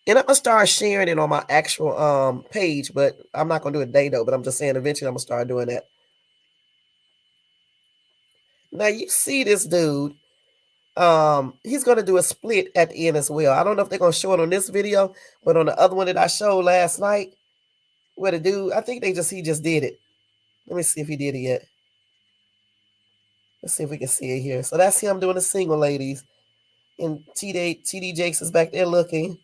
And I'm gonna start sharing it on my actual page, but I'm not gonna do it today though. But I'm just saying eventually I'm gonna start doing that. Now you see this dude. He's gonna do a split at the end as well. I don't know if they're gonna show it on this video, but on the other one that I showed last night, where the dude, I think he just did it. Let me see if he did it yet. Let's see if we can see it here. So that's him doing the single ladies. And TD Jakes is back there looking.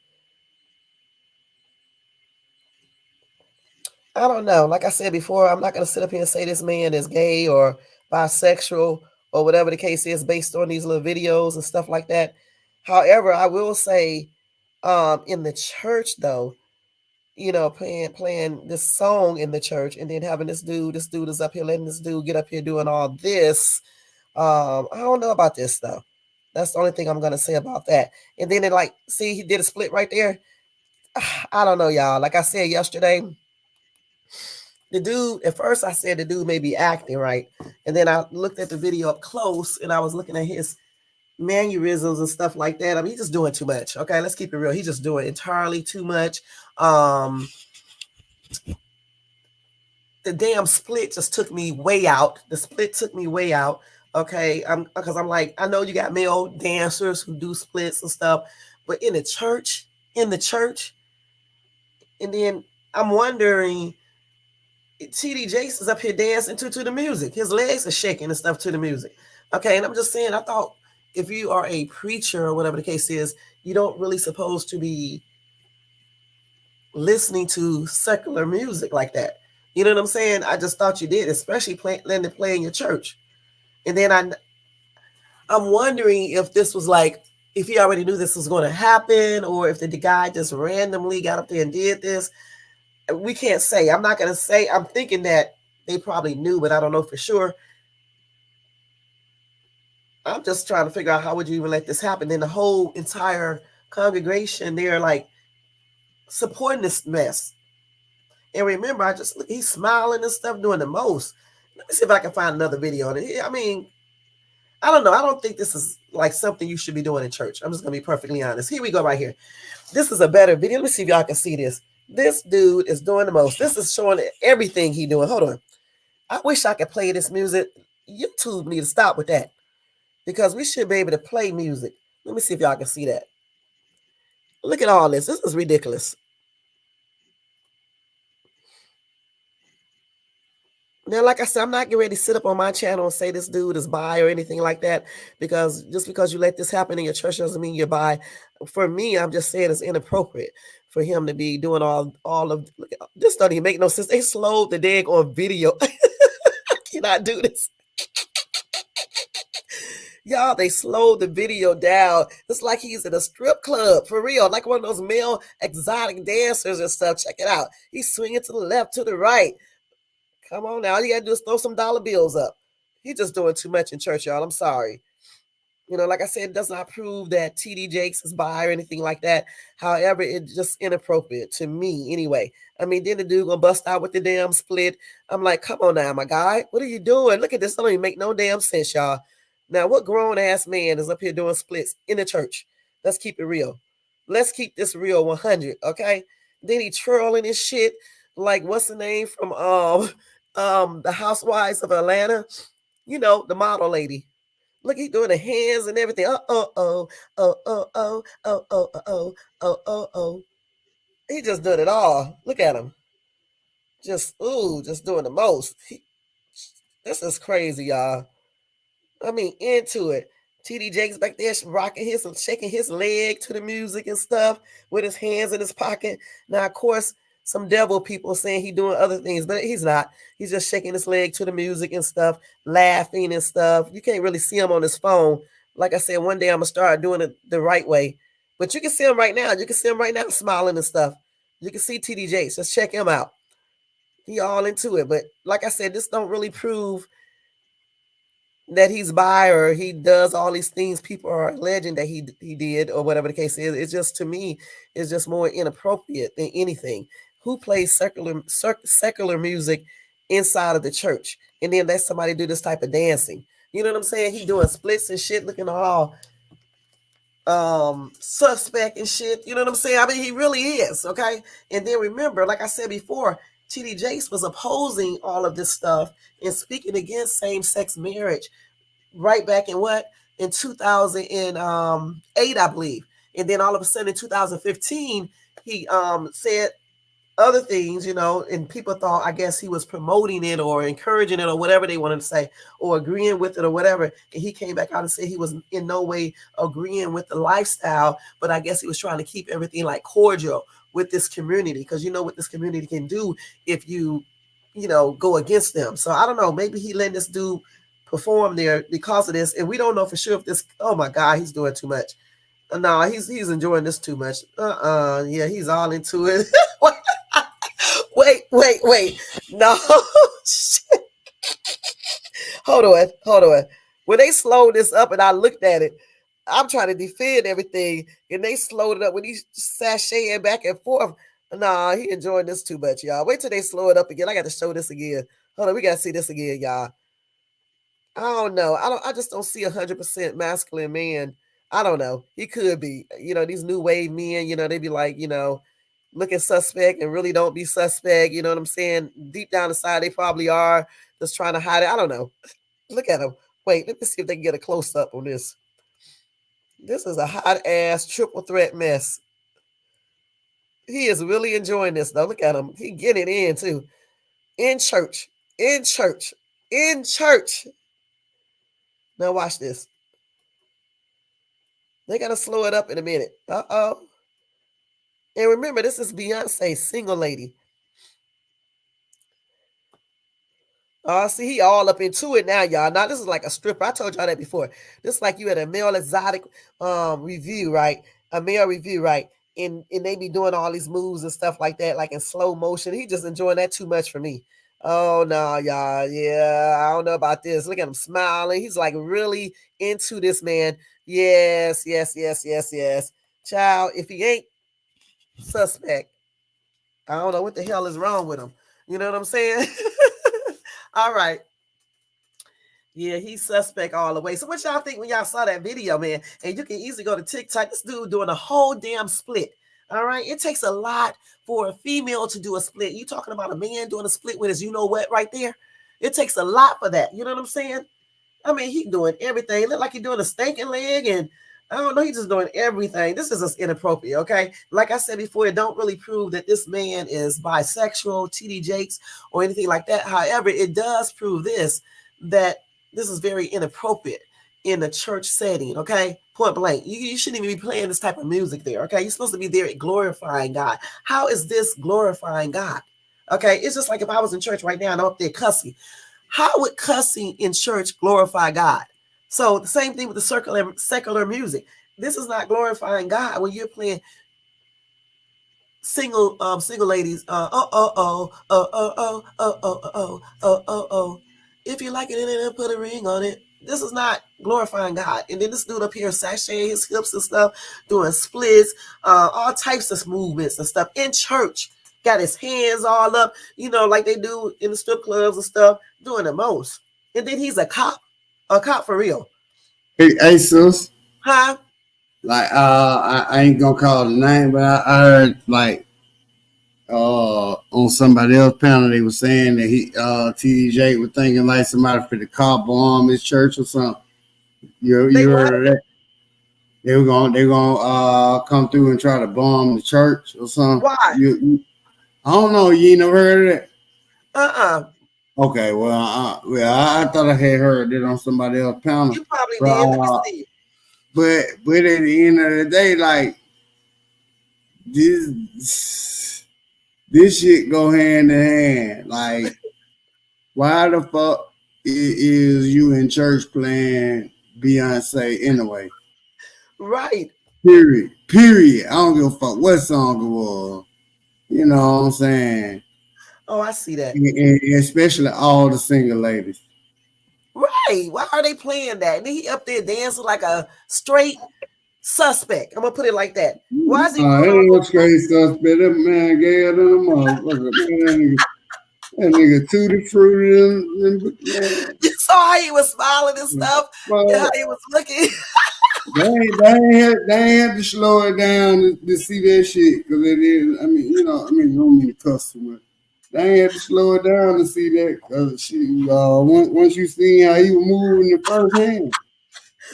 I don't know. Like I said before, I'm not gonna sit up here and say this man is gay or bisexual or whatever the case is based on these little videos and stuff like that. However, I will say, in the church though, you know, playing this song in the church and then having this dude is up here letting this dude get up here doing all this. I don't know about this though. That's the only thing I'm gonna say about that. And then it like, see, he did a split right there. I don't know, y'all. Like I said yesterday, the dude, at first I said the dude may be acting right. And then I looked at the video up close and I was looking at his mannerisms and stuff like that. I mean, he's just doing too much. Okay, let's keep it real. He's just doing entirely too much. The damn split just took me way out. The split took me way out. Okay, because I'm like, I know you got male dancers who do splits and stuff, but in the church, and then I'm wondering, TD Jakes is up here dancing to the music. His legs are shaking and stuff to the music. Okay, and I'm just saying, I thought if you are a preacher or whatever the case is, you don't really supposed to be listening to secular music like that. You know what I'm saying? I just thought you did, especially letting it play in your church. And then I'm wondering if this was like, if he already knew this was going to happen, or if the guy just randomly got up there and did this. We can't say. I'm not going to say. I'm thinking that they probably knew, but I don't know for sure. I'm just trying to figure out how would you even let this happen. Then the whole entire congregation, they're like supporting this mess. And remember, he's smiling and stuff, doing the most. Let me see if I can find another video on it. I mean, I don't know. I don't think this is like something you should be doing in church. I'm just gonna be perfectly honest. Here we go, right here. This is a better video. Let me see if y'all can see this. This dude is doing the most. This is showing everything he doing. Hold on. I wish I could play this music. YouTube need to stop with that because we should be able to play music. Let me see if y'all can see that. Look at all this. This is ridiculous. Now, like I said, I'm not getting ready to sit up on my channel and say this dude is bi or anything like that, because just because you let this happen in your church doesn't mean you're bi. For me, I'm just saying it's inappropriate for him to be doing all of this. Doesn't even make no sense. They slowed the dag on video. I cannot do this. Y'all, they slowed the video down. It's like he's in a strip club, for real, like one of those male exotic dancers and stuff. Check it out. He's swinging to the left, to the right. Come on now. All you got to do is throw some dollar bills up. He's just doing too much in church, y'all. I'm sorry. Like I said, it does not prove that TD Jakes is bi or anything like that. However, it's just inappropriate to me anyway. I mean, then the dude gonna bust out with the damn split. I'm like, come on now, my guy. What are you doing? Look at this. That don't even make no damn sense, y'all. Now, what grown ass man is up here doing splits in the church? Let's keep it real. Let's keep this real 100, okay? Then he twirling his shit like what's the name from the Housewives of Atlanta? The model lady. Look, he doing the hands and everything. Oh. He just did it all. Look at him. Just doing the most. This is crazy, y'all. I mean, into it. TD Jakes back there rocking his and shaking his leg to the music and stuff with his hands in his pocket. Now, of course, some devil people saying he doing other things, but he's not. He's just shaking his leg to the music and stuff, laughing and stuff. You can't really see him on his phone. Like I said, one day I'm gonna start doing it the right way. But you can see him right now. You can see him right now smiling and stuff. You can see TD Jakes. Just check him out. He all into it. But like I said, this don't really prove that he's bi or he does all these things people are alleging that he did or whatever the case is. It's just, to me, it's just more inappropriate than anything. Who plays secular music inside of the church and then let somebody do this type of dancing? You know what I'm saying? He doing splits and shit, looking all suspect and shit. You know what I'm saying? I mean, he really is, okay? And then remember, like I said before, TD Jakes was opposing all of this stuff and speaking against same-sex marriage right back in what? In 2008, I believe. And then all of a sudden in 2015, he said other things, and people thought, I guess, he was promoting it or encouraging it or whatever they wanted to say or agreeing with it or whatever. And he came back out and said he was in no way agreeing with the lifestyle, but I guess he was trying to keep everything like cordial with this community, because you know what this community can do if you go against them. So I don't know, maybe he letting this dude perform there because of this, and we don't know for sure if this, oh my God, he's doing too much. No, he's enjoying this too much. Yeah, he's all into it. Wait. No. Hold on. When they slowed this up and I looked at it, I'm trying to defend everything, and they slowed it up when he's sashaying back and forth. Nah, he enjoying this too much, y'all. Wait till they slow it up again. I got to show this again. Hold on, we got to see this again, y'all. I don't know. I just don't see 100% masculine man. I don't know. He could be. These new wave men, they be like, looking suspect and really don't be suspect. You know what I'm saying? Deep down inside, they probably are just trying to hide it. I don't know. Look at him. Wait, let me see if they can get a close up on this. This is a hot ass triple threat mess. He is really enjoying this though. Look at him. He getting it in too. In church. Now watch this. They gotta slow it up in a minute. Uh-oh. And remember, this is Beyonce, single lady. See, he all up into it now, y'all. Now, this is like a stripper. I told y'all that before. This is like you at a male exotic review, right? A male review, right? And they be doing all these moves and stuff like that, like in slow motion. He just enjoying that too much for me. Oh, no, y'all. Yeah, I don't know about this. Look at him smiling. He's like really into this, man. Yes. Child, if he ain't suspect, I don't know what the hell is wrong with him. You know what I'm saying? All right. Yeah, he's suspect all the way. So what y'all think when y'all saw that video, man? And you can easily go to TikTok. This dude doing a whole damn split. All right. It takes a lot for a female to do a split. You talking about a man doing a split with his you know what right there? It takes a lot for that. You know what I'm saying? I mean, he doing everything. It look like he doing a stinking leg, and I don't know, he's just doing everything. This is just inappropriate, okay? Like I said before, it don't really prove that this man is bisexual, TD Jakes, or anything like that. However, it does prove that this is very inappropriate in a church setting, okay? Point blank. You shouldn't even be playing this type of music there, okay? You're supposed to be there glorifying God. How is this glorifying God? Okay, it's just like if I was in church right now and I'm up there cussing. How would cussing in church glorify God? So the same thing with the secular music. This is not glorifying God when you're playing single ladies. Oh oh oh oh oh oh oh oh oh oh oh oh. If you like it, then put a ring on it. This is not glorifying God. And then this dude up here sashaying his hips and stuff, doing splits, all types of movements and stuff in church. Got his hands all up, like they do in the strip clubs and stuff, doing the most. And then he's a cop for real, Hey, sis, huh? like I ain't gonna call the name, but I heard like on somebody else panel they were saying that TDJ was thinking like somebody for the car bomb his church or something. They You what? heard of that? They gonna come through and try to bomb the church or something. Why? I don't know. You ain't never heard of that? Uh-uh. Okay, well, I thought I had heard it on somebody else panel, You probably but did. Let me see. but at the end of the day, like this shit go hand in hand. Like, why the fuck is you in church playing Beyonce anyway? Right. Period. Period. I don't give a fuck what song it was. You know what I'm saying? Oh, I see that. And especially all the single ladies. Right. Why are they playing that? And then he up there dancing like a straight suspect. I'm gonna put it like that. Why is he Nah, doing that all ain't no those? straight suspect. That man gayer than a motherfucker. Man, that nigga tutti fruity and man. You saw how he was smiling and stuff, and how Well, he was looking. they ain't had to slow it down to see that shit because it is. I don't mean to cuss too much. They ain't had to slow it down to see that because once you see how he was moving the first hand,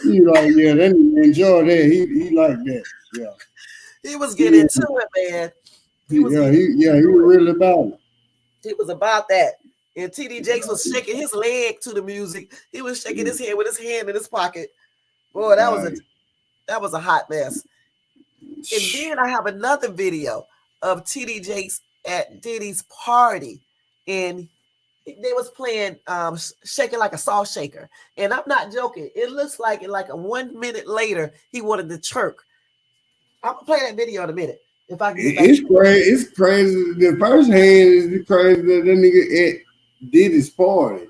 you like, yeah, that nigga enjoy that. He like that. Yeah. He was getting Yeah, into it, man. He he, was yeah, getting he, yeah, he into was it. really about it. He was about that. And TD Jakes was shaking his leg to the music. He was shaking his head with his hand in his pocket. Boy, Right. that was a hot mess. And then I have another video of TD Jakes at Diddy's party, and they was playing shaking like a salt shaker. And I'm not joking. It looks like in like a 1 minute later he wanted to chirk. I'm gonna play that video in a minute if I can get back. It's crazy. It's crazy. The first hand is crazy that nigga did his party.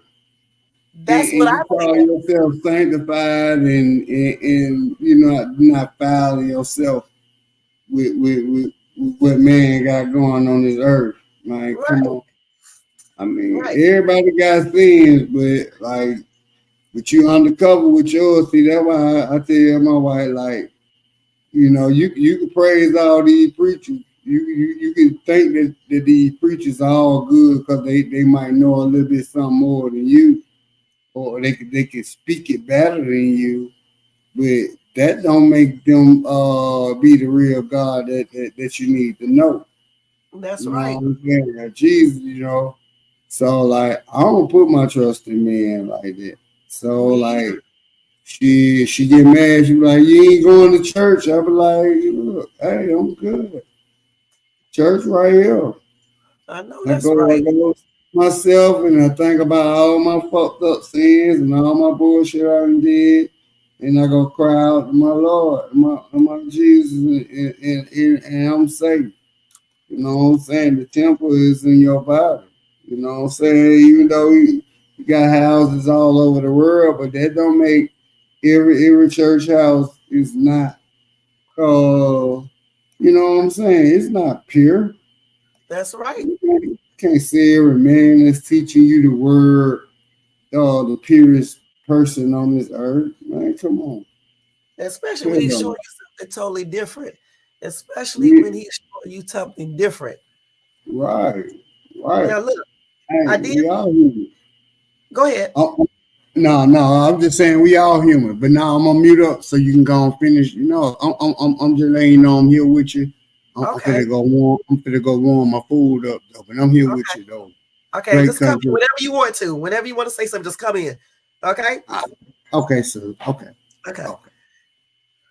That's what And I you call said. yourself sanctified and you know not fouling yourself with what man got going on this earth. Like, come Right, on. I mean, right. everybody got sins, but like, but you undercover with yours. See, that's why I tell my wife, like, you know, you can praise all these preachers. You can think that these preachers are all good because they might know a little bit something more than you, or they can speak it better than you. But that don't make them be the real God that you need to know. That's You know right. what I'm saying? Like Jesus, you know. So like I don't put my trust in men like that. So Me like either. she get mad, she be like, you ain't going to church. I be like, look, hey, I'm good. Church right here. I know I that's go, I right. go myself and I think about all my fucked up sins and all my bullshit I done did. And I go cry out to my Lord, my Jesus, and I'm safe. You know what I'm saying? The temple is in your body. You know what I'm saying? Even though you got houses all over the world, but that don't make every church house is not you know what I'm saying? It's not pure. That's right. You can't say every man that's teaching you the word, the purest person on this earth. Man, come on. Especially when Hell he's no. showing you something totally different. Especially when We, he's showing you something different. right, right. Now look, I Hey, did. we all human. Go ahead. No, I'm just saying we all human. But now I'm gonna mute up so you can go and finish. You know, I'm just letting you know I'm here with you. I'm Okay. finna go warm. I'm finna go warm my food up though. But I'm here with Okay. you though. Okay. Great Just come in country. whenever you want to. Whenever you want to say something, just come in. Okay. Okay, sir. Okay. Okay. Okay.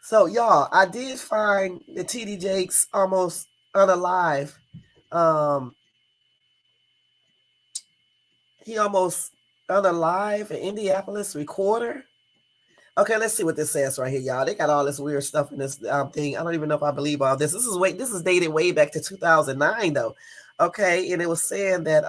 So y'all, I did find the TD Jakes almost unalive. Um, he almost unalive an Indianapolis recorder. Okay, let's see what this says right here, y'all. They got all this weird stuff in this thing. I don't even know if I believe all this. This is dated way back to 2009 though. Okay, and it was saying that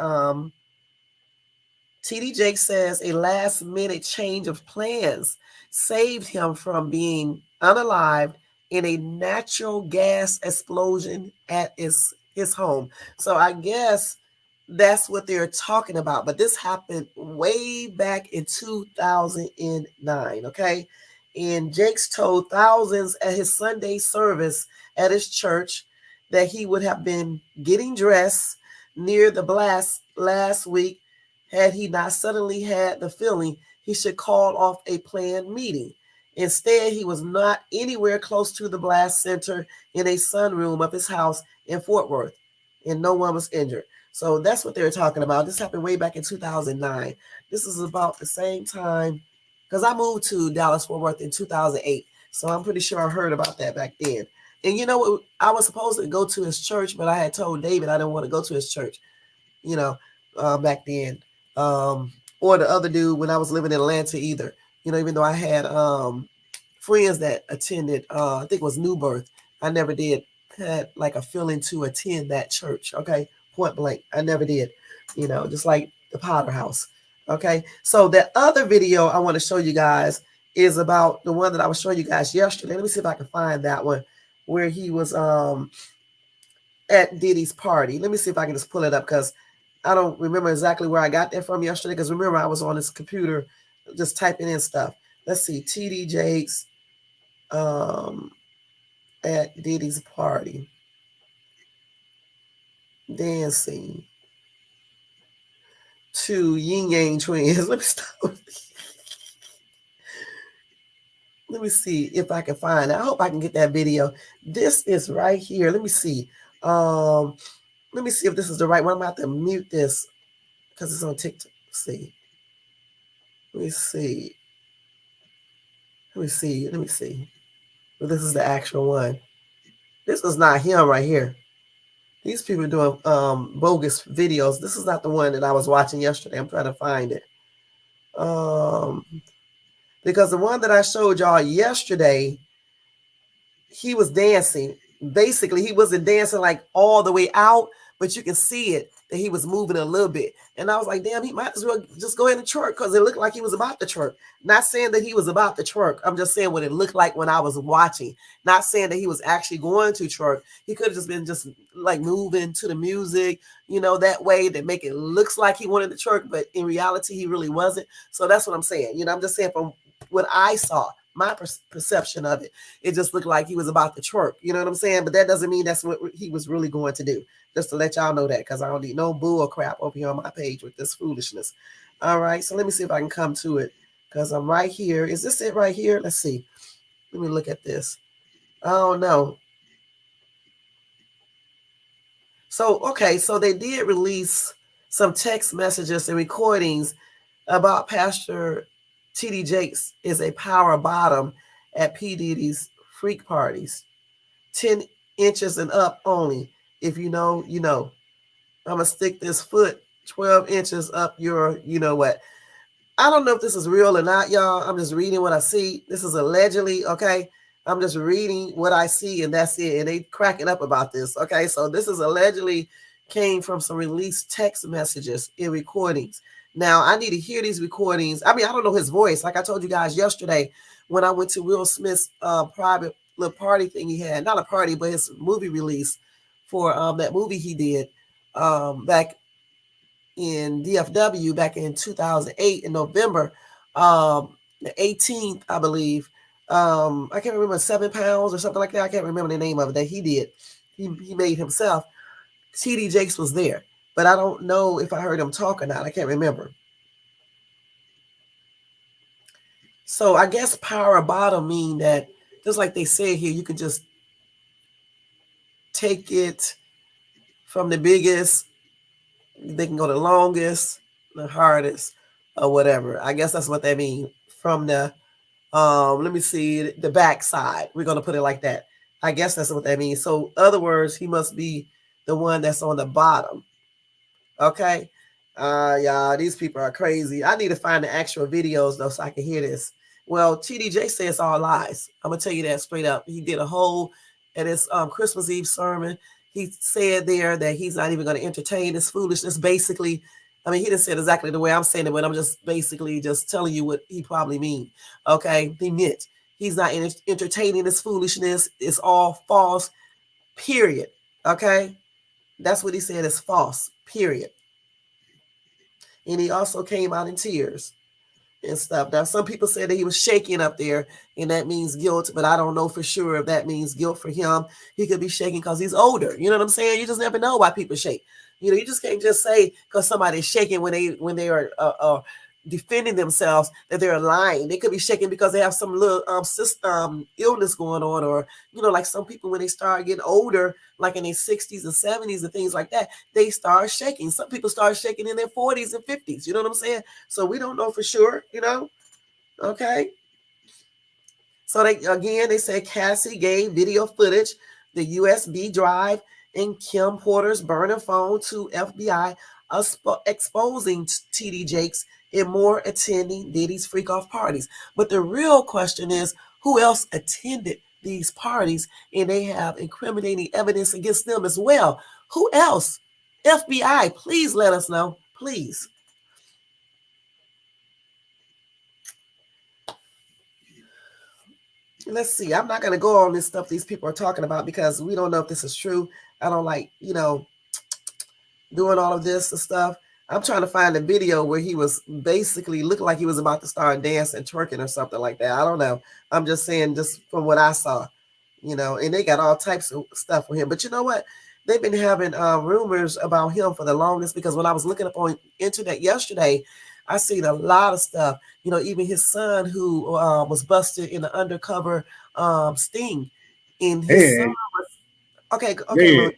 TD Jake says a last minute change of plans saved him from being unalived in a natural gas explosion at his home. So I guess that's what they're talking about. But this happened way back in 2009, okay? And Jakes told thousands at his Sunday service at his church that he would have been getting dressed near the blast last week had he not suddenly had the feeling he should call off a planned meeting. Instead, he was not anywhere close to the blast center in a sunroom of his house in Fort Worth, and no one was injured. So that's what they're talking about. This happened way back in 2009. This is about the same time because I moved to Dallas Fort Worth in 2008. So I'm pretty sure I heard about that back then. And you know what? I was supposed to go to his church, but I had told David I didn't want to go to his church, you know, back then. Or the other dude when I was living in Atlanta either. You know, even though I had friends that attended, I think it was New Birth. I never did had like a feeling to attend that church. Okay, point blank, I never did. You know, just like the Potter House. Okay, so the other video I want to show you guys is about the one that I was showing you guys yesterday. Let me see if I can find that one where he was at Diddy's party. Let me see if I can just pull it up because I don't remember exactly where I got that from yesterday. Because remember, I was on this computer just typing in stuff. Let's see, TD Jakes at Diddy's party dancing to Yin Yang Twins. Let me stop. Let me see if I can find it. I hope I can get that video. This is right here. Let me see. Let me see if this is the right one. I'm about to mute this because it's on TikTok. Let's see. Let me see. Let me see. Let me see. Well, this is the actual one. This is not him right here. These people are doing bogus videos. This is not the one that I was watching yesterday. I'm trying to find it. Because the one that I showed y'all yesterday, he was dancing. Basically, he wasn't dancing like all the way out, but you can see it that he was moving a little bit. And I was like, damn, he might as well just go ahead and twerk because it looked like he was about to twerk. Not saying that he was about to twerk. I'm just saying what it looked like when I was watching. Not saying that he was actually going to twerk. He could have just been just like moving to the music, you know, that way that make it looks like he wanted to twerk, but in reality, he really wasn't. So that's what I'm saying. You know, I'm just saying from what I saw, my perception of it, it just looked like he was about to twerk. You know what I'm saying? But that doesn't mean that's what he was really going to do. Just to let y'all know that, because I don't need no bull crap over here on my page with this foolishness. All right, so let me see if I can come to it, because I'm right here. Is this it right here? Let's see. Let me look at this. I don't know. So, okay, so they did release some text messages and recordings about Pastor TD Jakes is a power bottom at P. Diddy's freak parties. 10 inches and up only. If you know, you know. I'm going to stick this foot 12 inches up your, you know what. I don't know if this is real or not, y'all. I'm just reading what I see. This is allegedly, okay? I'm just reading what I see, and that's it. And they cracking up about this, okay? So this is allegedly came from some released text messages in recordings. Now, I need to hear these recordings. I mean, I don't know his voice. Like I told you guys yesterday when I went to Will Smith's private little party thing he had. Not a party, but his movie release for that movie he did back in DFW back in 2008 in November, the 18th, I believe. I can't remember, 7 pounds or something like that. I can't remember the name of it that he did. He made himself. TD Jakes was there, but I don't know if I heard him talk or not. I can't remember. So I guess power bottom mean that, just like they say here, you can just take it from the biggest, they can go the longest, the hardest, or whatever. I guess that's what they mean. From the let me see, the backside. We're gonna put it like that. I guess that's what that means. So, other words, he must be the one that's on the bottom. Okay. Y'all, these people are crazy. I need to find the actual videos though so I can hear this. Well, TDJ says all lies. I'm gonna tell you that straight up. He did a whole at his Christmas Eve sermon. He said there that he's not even going to entertain this foolishness. Basically, I mean, he didn't say it exactly the way I'm saying it, but I'm just basically just telling you what he probably mean. Okay, he meant he's not entertaining this foolishness. It's all false. Period. Okay, that's what he said. It's false. Period. And he also came out in tears and stuff. Now, some people say that he was shaking up there, and that means guilt, but I don't know for sure if that means guilt for him. He could be shaking because he's older. You know what I'm saying? You just never know why people shake. You know, you just can't just say because somebody's shaking when they are defending themselves that they're lying. They could be shaking because they have some little illness going on, or like some people when they start getting older, like in their 60s and 70s and things like that, they start shaking. Some people start shaking in their 40s and 50s. You know what I'm saying? So we don't know for sure. Okay. So they said Cassie gave video footage, the USB drive, and Kim Porter's burner phone to FBI, exposing TD Jakes and more attending Diddy's freak off parties. But the real question is, who else attended these parties? And they have incriminating evidence against them as well. Who else? FBI, please let us know. Please. Let's see. I'm not going to go on this stuff these people are talking about because we don't know if this is true. I don't like, doing all of this and stuff. I'm trying to find a video where he was basically looking like he was about to start dancing, twerking or something like that. I don't know. I'm just saying, just from what I saw, and they got all types of stuff with him. But you know what? They've been having rumors about him for the longest, because when I was looking up on internet yesterday, I seen a lot of stuff. Even his son who was busted in an undercover sting, and his son Hey, was okay, they Louis. had,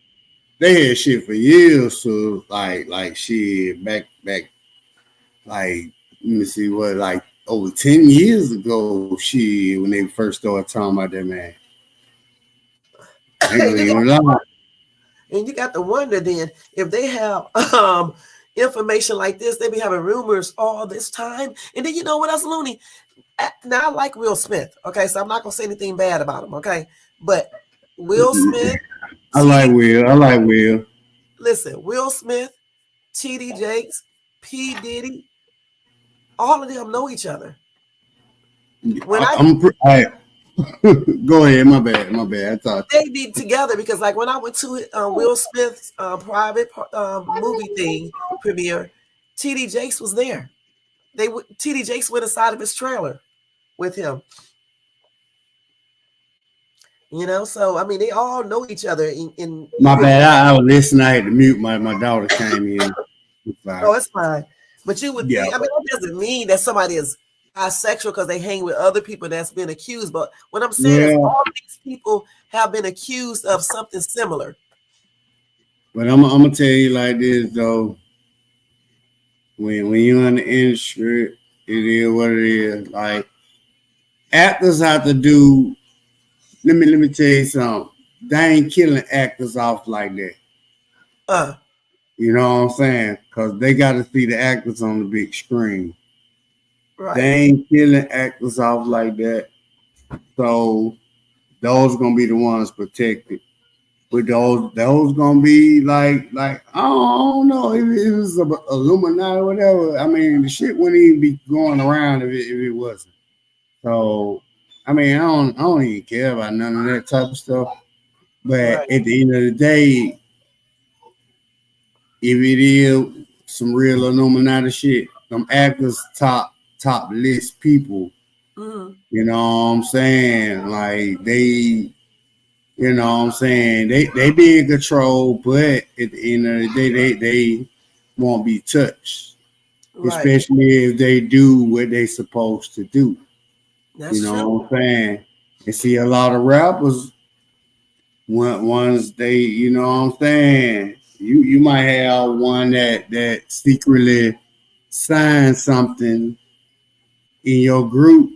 they had shit for years. So like shit back like let me see what like over 10 years ago. Shit, when they first started talking about that man, I ain't gonna and you got even to lie. wonder then if they have information like this, they be having rumors all this time. And then you know what else, Looney? Now I like Will Smith. Okay, so I'm not gonna say anything bad about him. Okay, but Will Smith, I TD, like Will. I like Will. listen, Will Smith, TD Jakes, P Diddy, all of them know each other. When I, I I'm. I, go ahead. My bad. I thought. They be together, because like when I went to Will Smith's private movie thing premiere, TD Jakes was there. TD Jakes went inside of his trailer with him. So I mean, they all know each other. In My you would bad. think, I was listening. I had to mute. My daughter came in. I'm sorry. oh, it's fine. But you would Yeah. think, I mean, that doesn't mean that somebody is bisexual because they hang with other people that's been accused. But what I'm saying is, Well, all these people have been accused of something similar. but I'm gonna tell you like this though. When you're in the industry, it is what it is. Like actors have to do. Let me tell you something. They ain't killing actors off like that. Uh, You know what I'm saying? Because they got to see the actors on the big screen. They right. ain't killing actors off like that. So those gonna be the ones protected. But those gonna be like I don't know if it was a Illuminati or whatever. I mean, the shit wouldn't even be going around if it wasn't. So I mean, I don't even care about none of that type of stuff. But Right. at the end of the day, if it is some real Illuminati shit, them actors top list people. Mm-hmm. You know what I'm saying? Like you know what I'm saying? They be in control, but at the end of the day, they won't be touched. Right. Especially if they do what they supposed to do. You That's know true. what I'm saying? And see a lot of rappers once they, you know what I'm saying? You might have one that secretly signed something in your group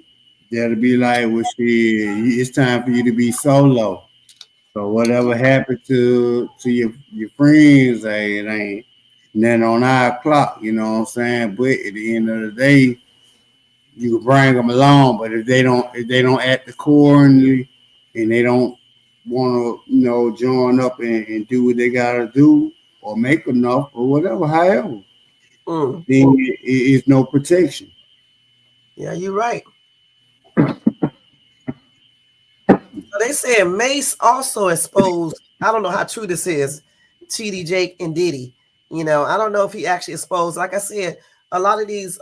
that'll be like, well, shit, it's time for you to be solo. So whatever happened to your friends, hey, it ain't nothing on our clock, you know what I'm saying? But at the end of the day, you can bring them along. But if they don't act accordingly, and they don't want to, join up and do what they gotta do or make enough or whatever, however, Mm. then it is no protection. Yeah, you're right. So they said Mace also exposed. I don't know how true this is. TD Jake and Diddy. I don't know if he actually exposed. Like I said, a lot of these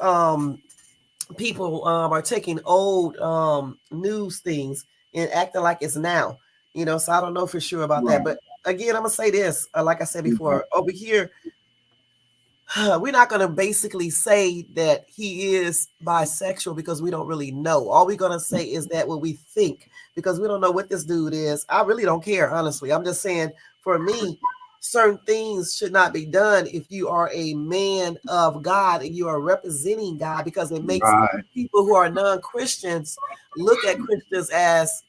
people are taking old news things and acting like it's now. So I don't know for sure about that. Right. But again, I'm gonna say this. Like I said Right. before, over here we're not going to basically say that he is bisexual because we don't really know. All we're going to say is that what we think because we don't know what this dude is. I really don't care, honestly. I'm just saying, for me, certain things should not be done if you are a man of God and you are representing God because it makes Right. people who are non-Christians look at Christians as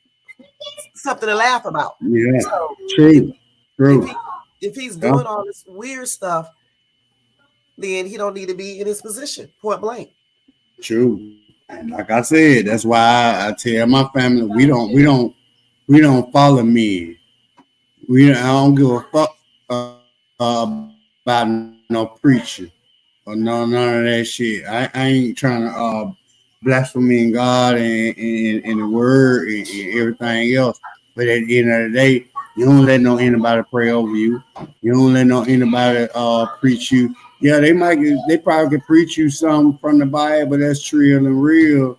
something to laugh about. Yeah. So if True. if True. he if he's Yeah. doing all this weird stuff, then he don't need to be in his position, point blank. True. And like I said, that's why I tell my family we don't follow men. I don't give a fuck about no preacher or none of that shit. I ain't trying to blaspheme God and the word and everything else. But at the end of the day, you don't let no anybody pray over you. You don't let no anybody preach you. Yeah, they probably could preach you something from the Bible that's true and real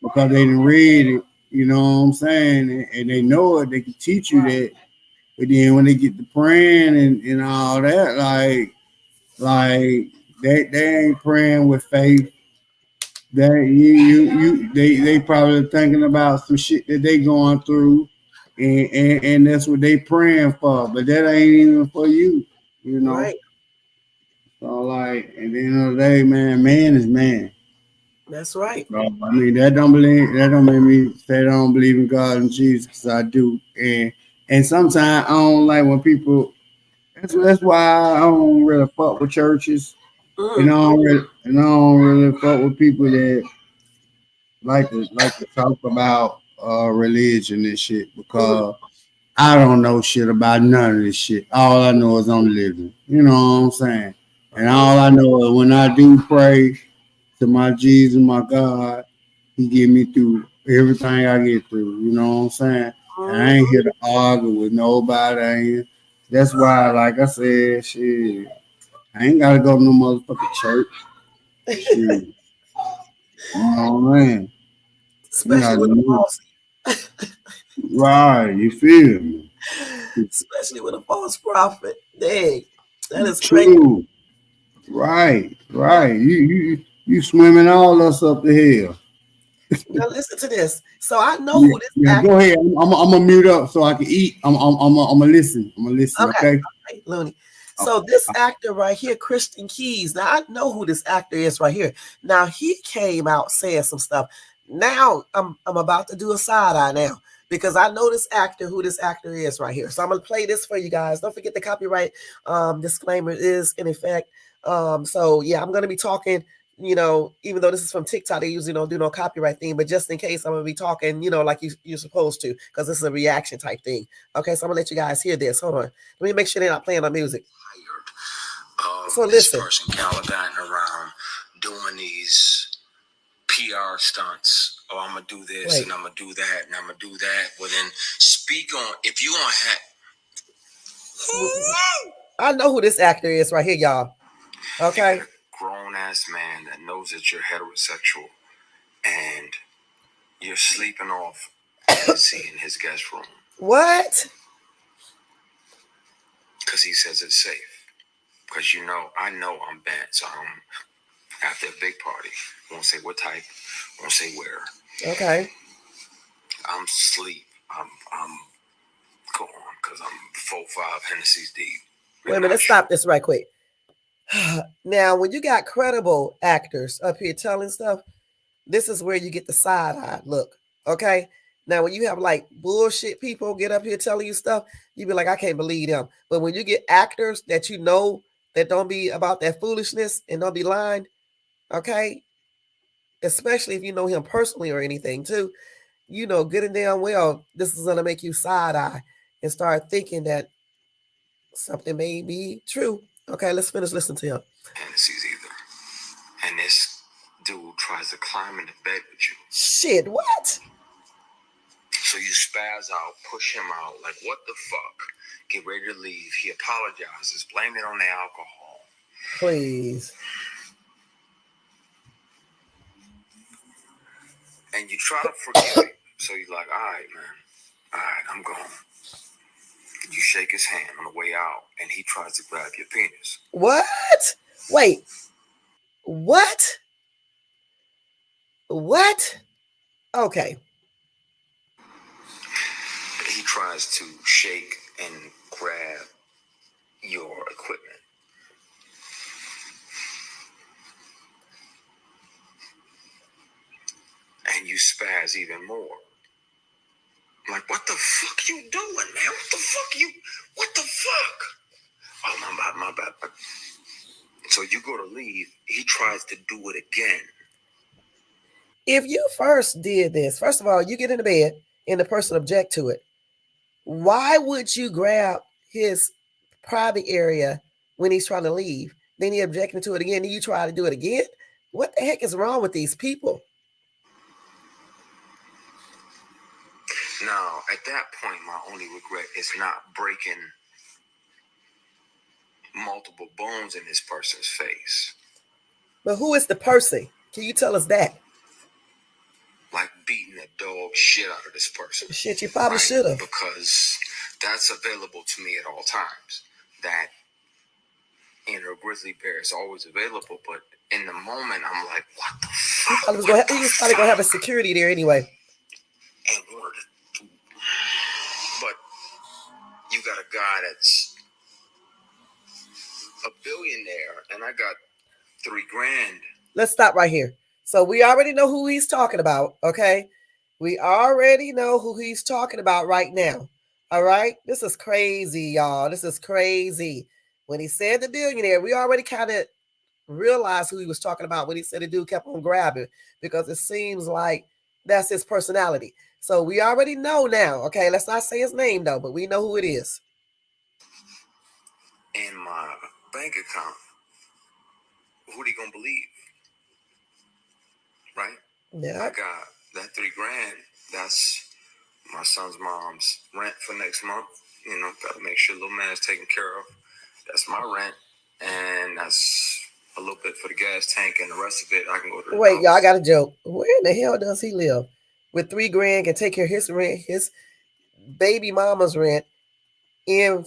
because they didn't read it. You know what I'm saying? And they know it. They can teach you that. But then when they get to praying and all that, like they ain't praying with faith. They probably thinking about some shit that they going through, and that's what they praying for. But that ain't even for you, you know. Right. So like at the end of the day, man is man. That's right. So, I mean that don't make me say I don't believe in God and Jesus 'cause I do, and sometimes I don't like when people. That's why I don't really fuck with churches, Mm, and I don't really fuck with people that like to talk about religion and shit mm, because I don't know shit about none of this shit. All I know is I'm living. You know what I'm saying? And mm, all I know is when I do pray to my Jesus, my God, He get me through everything I get through. You know what I'm saying? And I mm. ain't here to argue with nobody. That's why, like I said, shit, I ain't gotta go to no motherfucking church. Shit, you know what I mean? You Especially gotta with a do false, right. You feel me? especially with a false prophet. Dang, that is crazy. True. Right. Now, Right. You swimming all us up the hill. now listen to this. So I know Yeah. who this Yeah. actor. Go ahead. I'm gonna mute up so I can eat. I'm gonna listen. I'm gonna listen. Okay, Okay. okay, Looney. Oh, So this actor right here, Christian Keys. Now I know who this actor is right here. Now he came out saying some stuff. Now I'm about to do a side eye now because I know this actor, who this actor is right here. So I'm gonna play this for you guys. Don't forget the copyright disclaimer is in effect. So yeah, I'm gonna be talking. Even though this is from TikTok, they usually don't do no copyright thing, but just in case, I'm gonna be talking, like you're supposed to, because this is a reaction type thing. Okay, so I'm gonna let you guys hear this. Hold on. Let me make sure they're not playing our music. So this listen. person gallivanting around doing these PR stunts. Oh, I'm gonna do this Wait. and I'm gonna do that and I'm gonna do that. Well, then speak on if you gonna have. I know who this actor is right here, y'all. You got Okay. a grown ass man that knows that you're heterosexual and you're sleeping off fantasy in his guest room What? because he says it's safe. Because I know I'm bad, so I'm after a big party. Won't say what type, won't say where. Okay. I'm sleep. I'm gone because I'm 4-5 Hennessy's deep Wait a and minute. not Let's stop sure. this right quick. Now, when you got credible actors up here telling stuff, this is where you get the side eye look. Okay. Now, when you have like bullshit people get up here telling you stuff, you be like, I can't believe them. But when you get actors that that don't be about that foolishness and don't be lying, okay, especially if you know him personally or anything too. You know good and damn well this is gonna make you side eye and start thinking that something may be true. Okay, let's finish listening to him. Fantasies either. And this dude tries to climb into bed with you. Shit, what? So you spaz out, push him out, like, what the fuck? Get ready to leave. He apologizes, blame it on the alcohol. Please. And you try to forgive him. So you're like, all right, man. All right, I'm gone. You shake his hand on the way out, and he tries to grab your penis. What? Wait. What? What? Okay. He tries to shake and grab your equipment. And you spaz even more. Like, what the fuck you doing, man? What the fuck? Oh, my bad. So you go to leave, he tries to do it again. If you first did this, first of all, you get into bed and the person object to it. Why would you grab his private area when he's trying to leave? Then he objecting to it again, and you try to do it again? What the heck is wrong with these people? Now, at that point, my only regret is not breaking multiple bones in this person's face. But who is the person? Can you tell us that? Like beating the dog shit out of this person. Shit, you probably should have. Because that's available to me at all times. That inner grizzly bear is always available, but in the moment, I'm like, what the fuck? He was probably going to have a security there anyway. And but you got a guy that's a billionaire, and I got $3,000. Let's stop right here. So we already know who he's talking about, okay? We already know who he's talking about right now. All right? This is crazy, y'all. This is crazy. When he said the billionaire, we already kind of realized who he was talking about when he said the dude kept on grabbing, because it seems like that's his personality. So we already know now, okay? Let's not say his name, though, but we know who it is. In my bank account, who they gonna believe? Right? Yeah. I got that $3,000. That's my son's mom's rent for next month. You know, gotta make sure little man's taken care of. That's my rent, and that's a little bit for the gas tank, and the rest of it I can go to. Wait, y'all, I got a joke. Where in the hell does he live? With $3,000 can take care of his rent, his baby mama's rent, and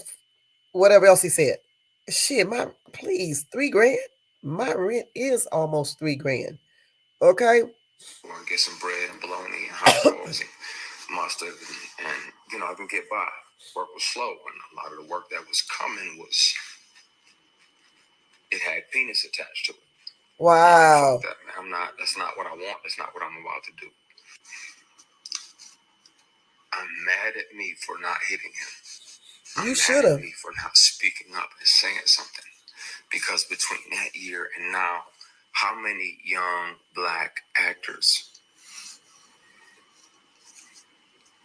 whatever else he said. Shit, please, $3,000. My rent is almost $3,000. Okay. Or get some bread and bologna and hot dogs and mustard, and you know I can get by. Work was slow, and a lot of the work that was coming was it had penis attached to it. Wow. Fuck that, man. I'm not. That's not what I want. That's not what I'm about to do. I'm mad at me for not hitting him. You should have. Me for not speaking up and saying something, because between that year and now, how many young black actors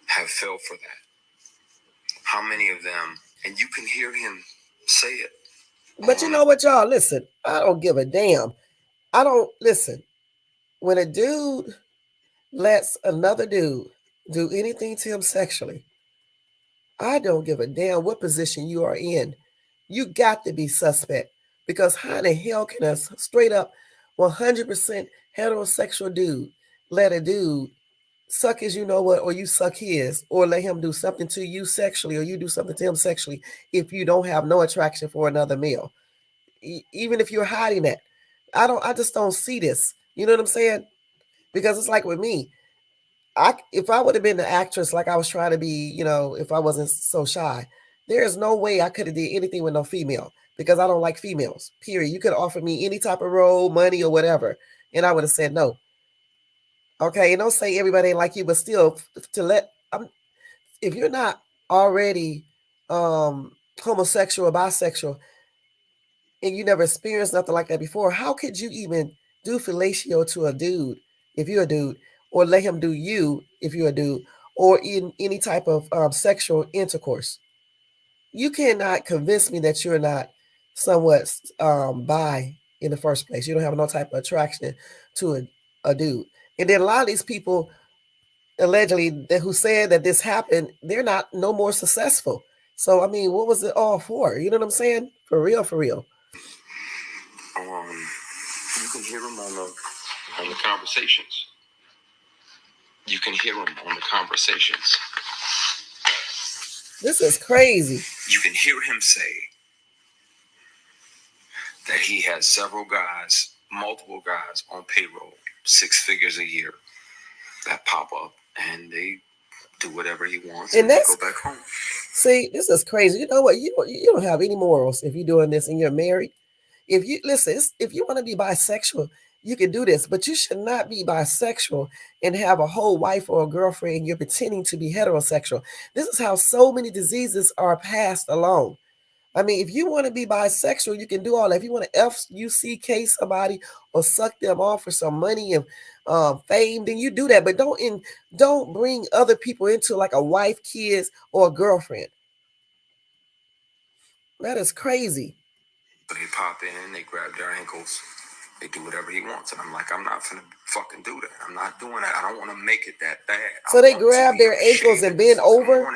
have fell for that? How many of them? And you can hear him say it. But you know what, y'all? Listen, I don't give a damn. I don't listen. When a dude lets another dude do anything to him sexually, I don't give a damn what position you are in. You got to be suspect, because how the hell can a straight up 100% heterosexual dude let a dude suck his, you know what, or you suck his, or let him do something to you sexually, or you do something to him sexually, if you don't have no attraction for another male, even if you're hiding that? I just don't see this. You know what I'm saying? Because it's like with me, if I would have been the actress like I was trying to be, you know, if I wasn't so shy, there is no way I could have did anything with no female, because I don't like females. Period. You could offer me any type of role, money, or whatever, and I would have said no. Okay, and don't say everybody ain't like you, but still, to let if you're not already homosexual or bisexual, and you never experienced nothing like that before, how could you even do fellatio to a dude if you're a dude, or let him do you if you're a dude, or in any type of sexual intercourse. You cannot convince me that you're not somewhat bi in the first place. You don't have no type of attraction to a dude. And then a lot of these people allegedly who said that this happened, they're not no more successful. So I mean, what was it all for? You know what I'm saying? For real, for real. You can hear them on the conversations. You can hear him on the conversations. This is crazy. You can hear him say that he has several guys, multiple guys on payroll, 6 figures a year, that pop up and they do whatever he wants and they go back home. See, this is crazy. You know what? You don't have any morals if you're doing this and you're married. If you listen, if you want to be bisexual, you can do this, but you should not be bisexual and have a whole wife or a girlfriend and you're pretending to be heterosexual. This is how so many diseases are passed along. I mean, if you want to be bisexual, you can do all that. If you want to FUCK somebody or suck them off for some money and fame, then you do that. But don't bring other people into like a wife, kids, or a girlfriend. That is crazy. They pop in, they grab their ankles, they do whatever he wants. And I'm like, I'm not finna fucking do that. I'm not doing that. I don't want to make it that bad. So they grab their ankles and bend over?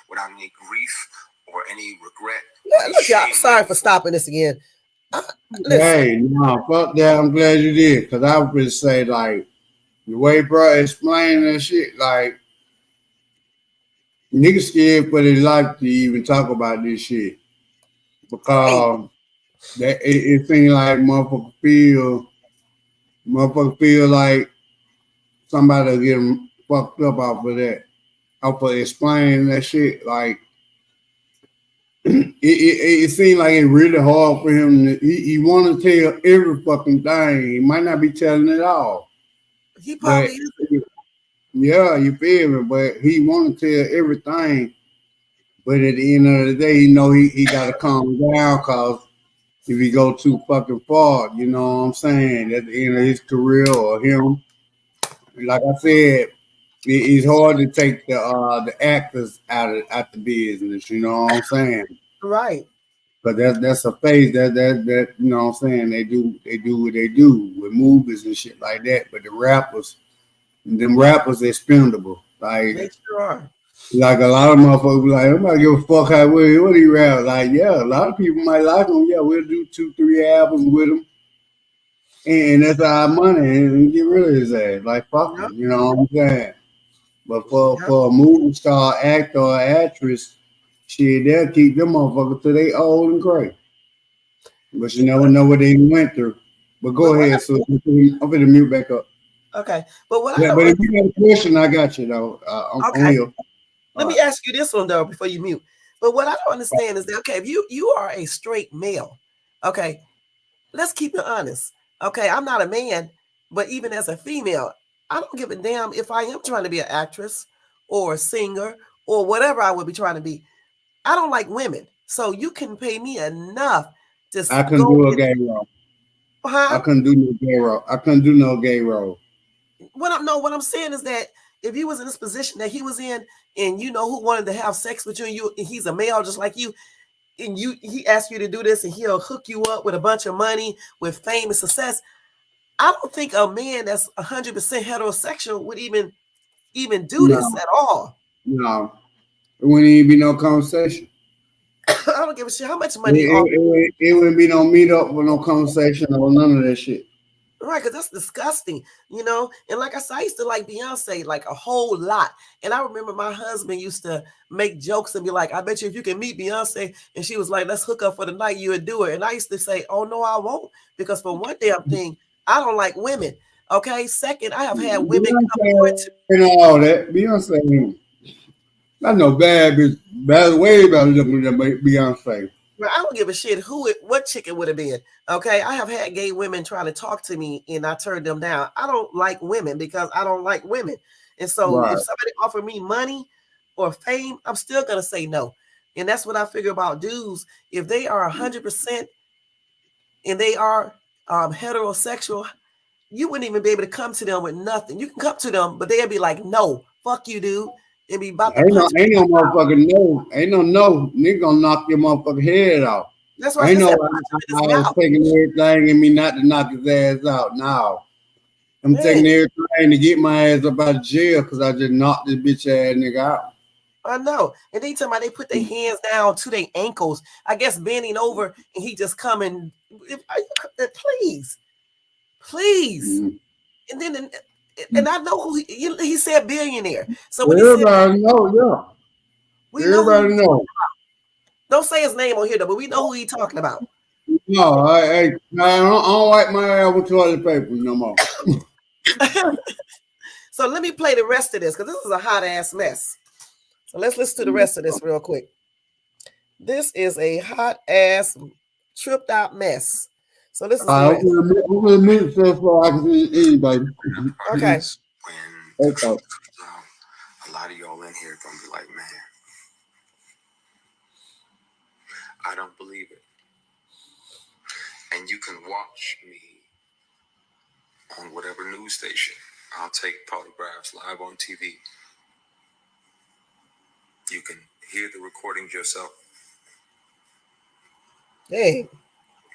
Without any grief or any regret. Yeah, look, y'all, sorry for stopping this again. Hey, no, fuck that. I'm glad you did. Because I would just say, like, the way bro explained that shit, like, niggas scared for their life to even talk about this shit. Because it seems like motherfucker feel like somebody will get them fucked up off of that. Off of explaining that shit. Like, it seemed like it's really hard for him. He want to tell every fucking thing. He might not be telling it all. He probably is. Yeah, you feel me? But he want to tell everything. But at the end of the day, you know he got to calm down because if he go too fucking far, you know what I'm saying? At the end of his career or him, like I said, it's hard to take the actors out the business. You know what I'm saying? Right. But that's a phase that you know what I'm saying. They do what they do with movies and shit like that. But them rappers expendable. Like they sure are. Like a lot of motherfuckers be like, I'm not give a fuck how what he rap. Like, yeah, a lot of people might like him. Yeah, we'll do 2-3 albums with him. And that's our money and get rid of his ass. Like fuck him, you know what I'm saying? But for a movie star, actor or actress, shit, they'll keep them motherfuckers till they old and gray. But you never know what they went through. But go ahead, so I'm gonna mute back up. Okay. But what but if you got a question, I got you though. I'm here. Let me ask you this one though before you mute. But what I don't understand is that okay, if you are a straight male, okay, let's keep it honest. Okay, I'm not a man, but even as a female, I don't give a damn if I am trying to be an actress or a singer or whatever I would be trying to be. I don't like women, so you can pay me enough to I couldn't do a gay role. I couldn't do no gay role. I couldn't do no gay role. What I'm saying is that if he was in this position that he was in, and you know who wanted to have sex with you, and he's a male just like you, and he asked you to do this, and he'll hook you up with a bunch of money, with fame and success. I don't think a man that's 100% heterosexual would even do this at all. No, it wouldn't even be no conversation. I don't give a shit how much money. It wouldn't be no meet up with no conversation or none of that shit. Right, because that's disgusting, you know. And like I said, I used to like Beyonce like a whole lot. And I remember my husband used to make jokes and be like, I bet you if you can meet Beyonce, and she was like, let's hook up for the night, you would do it. And I used to say, oh no, I won't, because for one damn thing, I don't like women. Okay. Second, I have had women come on to and all that. Beyonce, I know bad way better than Beyonce. I don't give a shit what chick it would have been. Okay. I have had gay women trying to talk to me and I turned them down. I don't like women because I don't like women. And so if somebody offered me money or fame, I'm still going to say no. And that's what I figure about dudes. If they are 100% and they are heterosexual, you wouldn't even be able to come to them with nothing. You can come to them, but they'd be like, no, fuck you, dude. And be about to punch Ain't you. no motherfucking no. Ain't no. Nigga gonna knock your motherfucking head off. That's why I Ain't just no said punch him in his I was mouth. taking everything in me not to knock his ass out. Now I'm Man, taking everything to get my ass up out of jail because I just knocked this bitch ass nigga out. I know. And they talking about they put their hands down to their ankles, I guess bending over, and he just coming. Please, please. Mm. And then, and I know who he said billionaire. So when he said Everybody know, yeah. we know who Everybody know. don't say his name on here though, but we know who he talking about. No, I don't wipe my ass with toilet paper no more. So let me play the rest of this because this is a hot ass mess. So let's listen to the rest of this real quick. This is a hot ass tripped out mess. So this is the I'm rest. gonna mute stuff so I can see anybody. Okay. When the Okay. truth comes out, a lot of y'all in here gonna be like, man, I don't believe it. And you can watch me on whatever news station. I'll take polygraphs live on TV. You can hear the recordings yourself. Hey,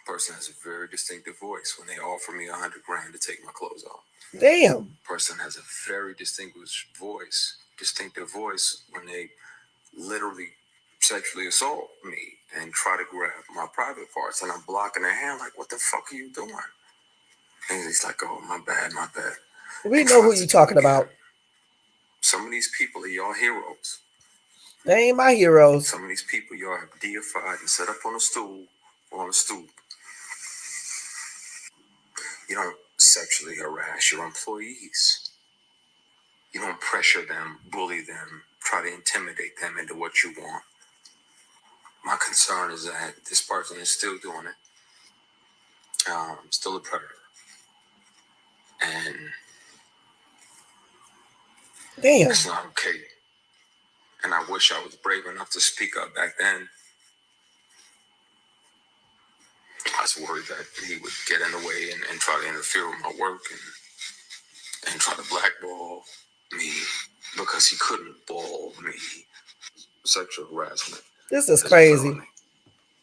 Person has a very distinctive voice when they offer me $100 grand to take my clothes off. damn. Person has a very distinctive voice when they literally sexually assault me and try to grab my private parts, and I'm blocking their hand like, what the fuck are you doing? And he's like, oh, my bad. We know who you talking about. Some of these people are y'all heroes. They ain't my heroes. Some of these people y'all have deified and set up on a stool or on a stoop. You don't sexually harass your employees. You don't pressure them, bully them, try to intimidate them into what you want. My concern is that this person is still doing it. Still a predator. And Damn. it's not okay. And I wish I was brave enough to speak up back then. I was worried that he would get in the way and try to interfere with my work and try to blackball me because he couldn't ball me. Sexual harassment. This is crazy.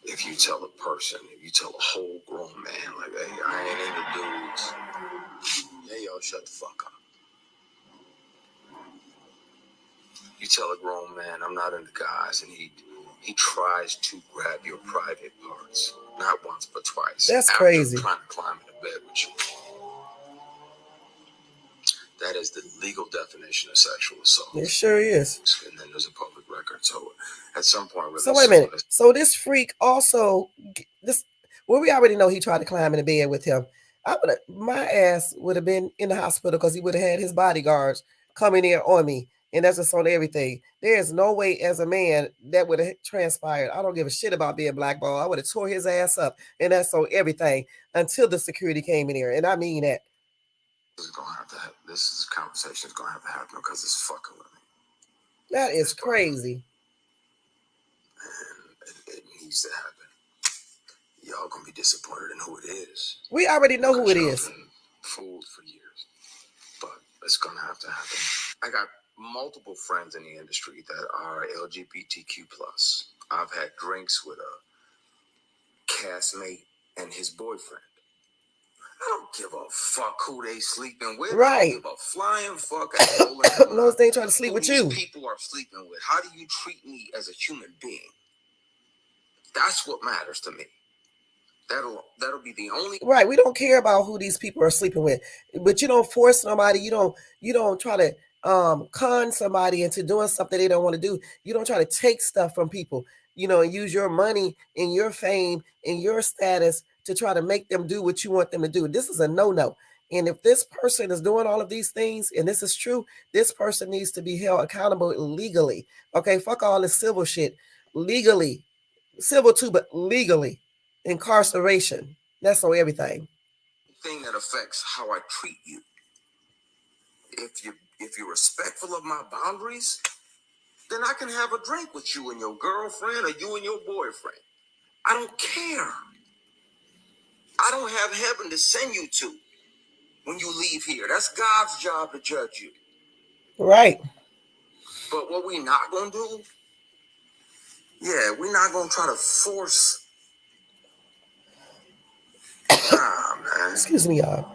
If you tell a person, if you tell a whole grown man, like, hey, I ain't into dudes, hey, yo, shut the fuck up. You tell a grown man, I'm not into guys, and he tries to grab your private parts, not once but twice. That's after crazy. trying to climb into bed with you. That is the legal definition of sexual assault. It sure is. And then there's a public record. So at some point, so wait a minute. So this freak also this. Well, we already know he tried to climb in the bed with him. My ass would have been in the hospital because he would have had his bodyguards coming in on me, and that's just on everything. There is no way as a man that would have transpired. I don't give a shit about being blackballed. I would have tore his ass up, and that's on everything until the security came in here, and I mean that. This conversation is gonna have to happen because it's fucking with me. That is crazy. And it needs to happen. Y'all gonna be disappointed in who it is. We already know who it is. Been fooled for years, but it's gonna have to happen. I got multiple friends in the industry that are LGBTQ plus. I've had drinks with a castmate and his boyfriend. I don't give a fuck who they sleeping with. Right. I don't give a flying fuck. No, they ain't trying to sleep with you. People are sleeping with. How do you treat me as a human being? That's what matters to me. That'll be the only. Right. We don't care about who these people are sleeping with, but you don't force nobody. You don't try to con somebody into doing something they don't want to do. You don't try to take stuff from people, and use your money and your fame and your status to try to make them do what you want them to do. This is a no-no. And if this person is doing all of these things, and this is true, this person needs to be held accountable legally. Okay, fuck all this civil shit. Legally. Civil too, but legally. Incarceration. That's on everything. Thing that affects how I treat you. If you're respectful of my boundaries, then I can have a drink with you and your girlfriend or you and your boyfriend. I don't care. I don't have heaven to send you to. when you leave here. That's God's job to judge you. Right. But what we not gonna do, we're not gonna try to force. Nah, man. Excuse me, y'all.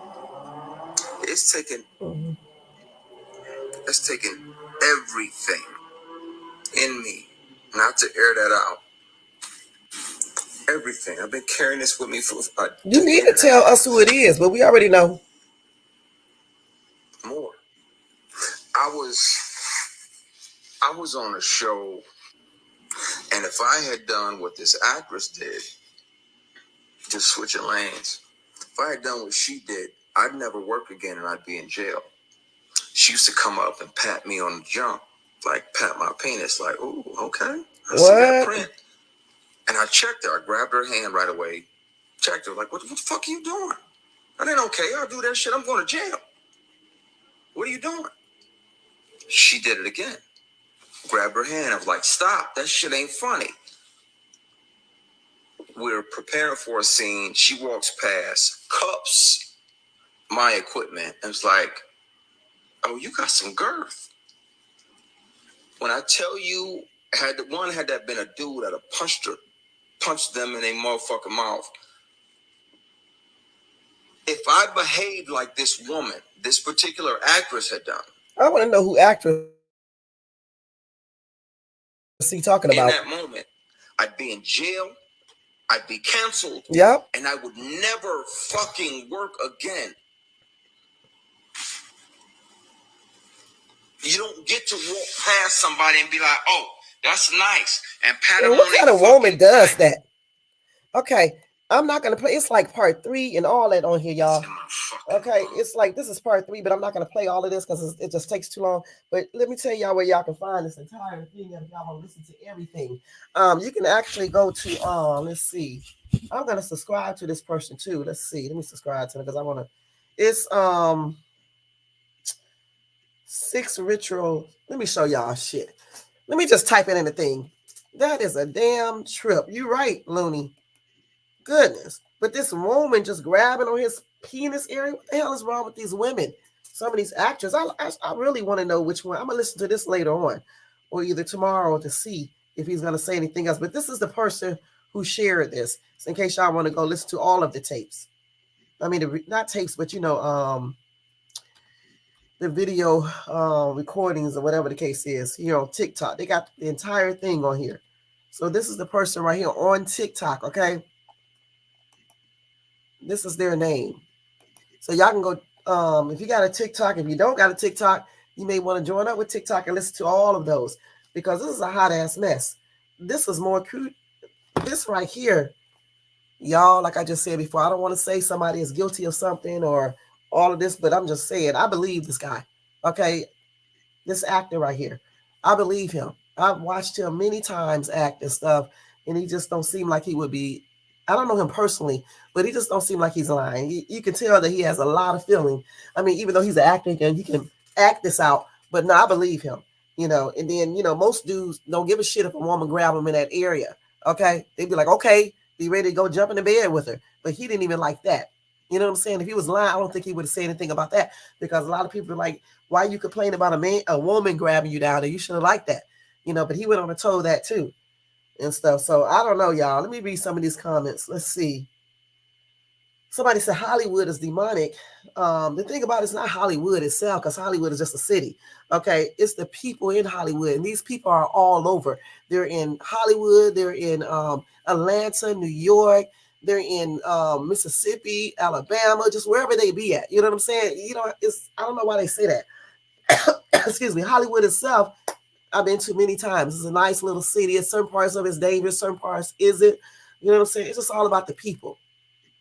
It's taking everything in me not to air that out. Everything. I've been carrying this with me for you need to tell us who it is, but we already know. More. I was on a show, and if I had done what this actress did, just switching lanes, if I had done what she did, I'd never work again and I'd be in jail. She used to come up and pat me on the jump, like pat my penis, like, ooh, okay, I see that print. And I checked her. I grabbed her hand right away, checked her, like, what the fuck are you doing? That ain't okay. I'll do that shit. I'm going to jail. What are you doing? She did it again. Grabbed her hand. I was like, stop. That shit ain't funny. We're preparing for a scene. She walks past, cups my equipment, and it's like, oh, you got some girth. When I tell you, had that been a dude, I'd have punched them in their motherfucking mouth. If I behaved like this woman, this particular actress had done, I want to know who actress he talking about. In that moment, I'd be in jail, I'd be canceled, yep, and I would never fucking work again. You don't get to walk past somebody and be like, oh, that's nice, and pat them on their what kind of woman does that? Okay, I'm not going to play. It's like part 3 and all that on here, y'all. Okay, it's like this is part 3, but I'm not going to play all of this because it just takes too long. But let me tell y'all where y'all can find this entire thing if y'all want to listen to everything. You can actually go to, let's see. I'm going to subscribe to this person too. Let's see. Let me subscribe to them because I want to. It's 6 ritual. Let me show y'all shit. Let me just type it in the thing. That is a damn trip. You right, Looney. Goodness. But this woman just grabbing on his penis area. What the hell is wrong with these women? Some of these actors. I really want to know which one. I'm going to listen to this later on. Or either tomorrow to see if he's going to say anything else. But this is the person who shared this. So in case y'all want to go listen to all of the tapes. I mean, not tapes, but the video recordings or whatever the case is here on TikTok. They got the entire thing on here. So this is the person right here on TikTok, okay? This is their name. So y'all can go, if you got a TikTok, if you don't got a TikTok, you may want to join up with TikTok and listen to all of those because this is a hot ass mess. This is more crude. This right here, y'all, like I just said before, I don't want to say somebody is guilty of something or all of this, but I'm just saying, I believe this guy, okay? This actor right here, I believe him. I've watched him many times act and stuff, and he just don't seem like he would be. I don't know him personally, but he just don't seem like he's lying. You can tell that he has a lot of feeling. I mean, even though he's an actor and he can act this out, but no, I believe him. And then, most dudes don't give a shit if a woman grab him in that area. Okay. They'd be like, okay, be ready to go jump in the bed with her. But he didn't even like that. You know what I'm saying? If he was lying, I don't think he would have said anything about that because a lot of people are like, why you complain about a woman grabbing you down there? You should have liked that. But he went on and told that too. And stuff. So I don't know, y'all. Let me read some of these comments. Let's see. Somebody said Hollywood is demonic. The thing about it's not Hollywood itself, because Hollywood is just a city. Okay, it's the people in Hollywood, and these people are all over. They're in Hollywood. They're in Atlanta, New York. They're in Mississippi, Alabama, just wherever they be at. You know what I'm saying? I don't know why they say that. Excuse me. Hollywood itself, I've been to many times. It's a nice little city. Certain parts of it's dangerous, certain parts isn't. You know what I'm saying? It's just all about the people.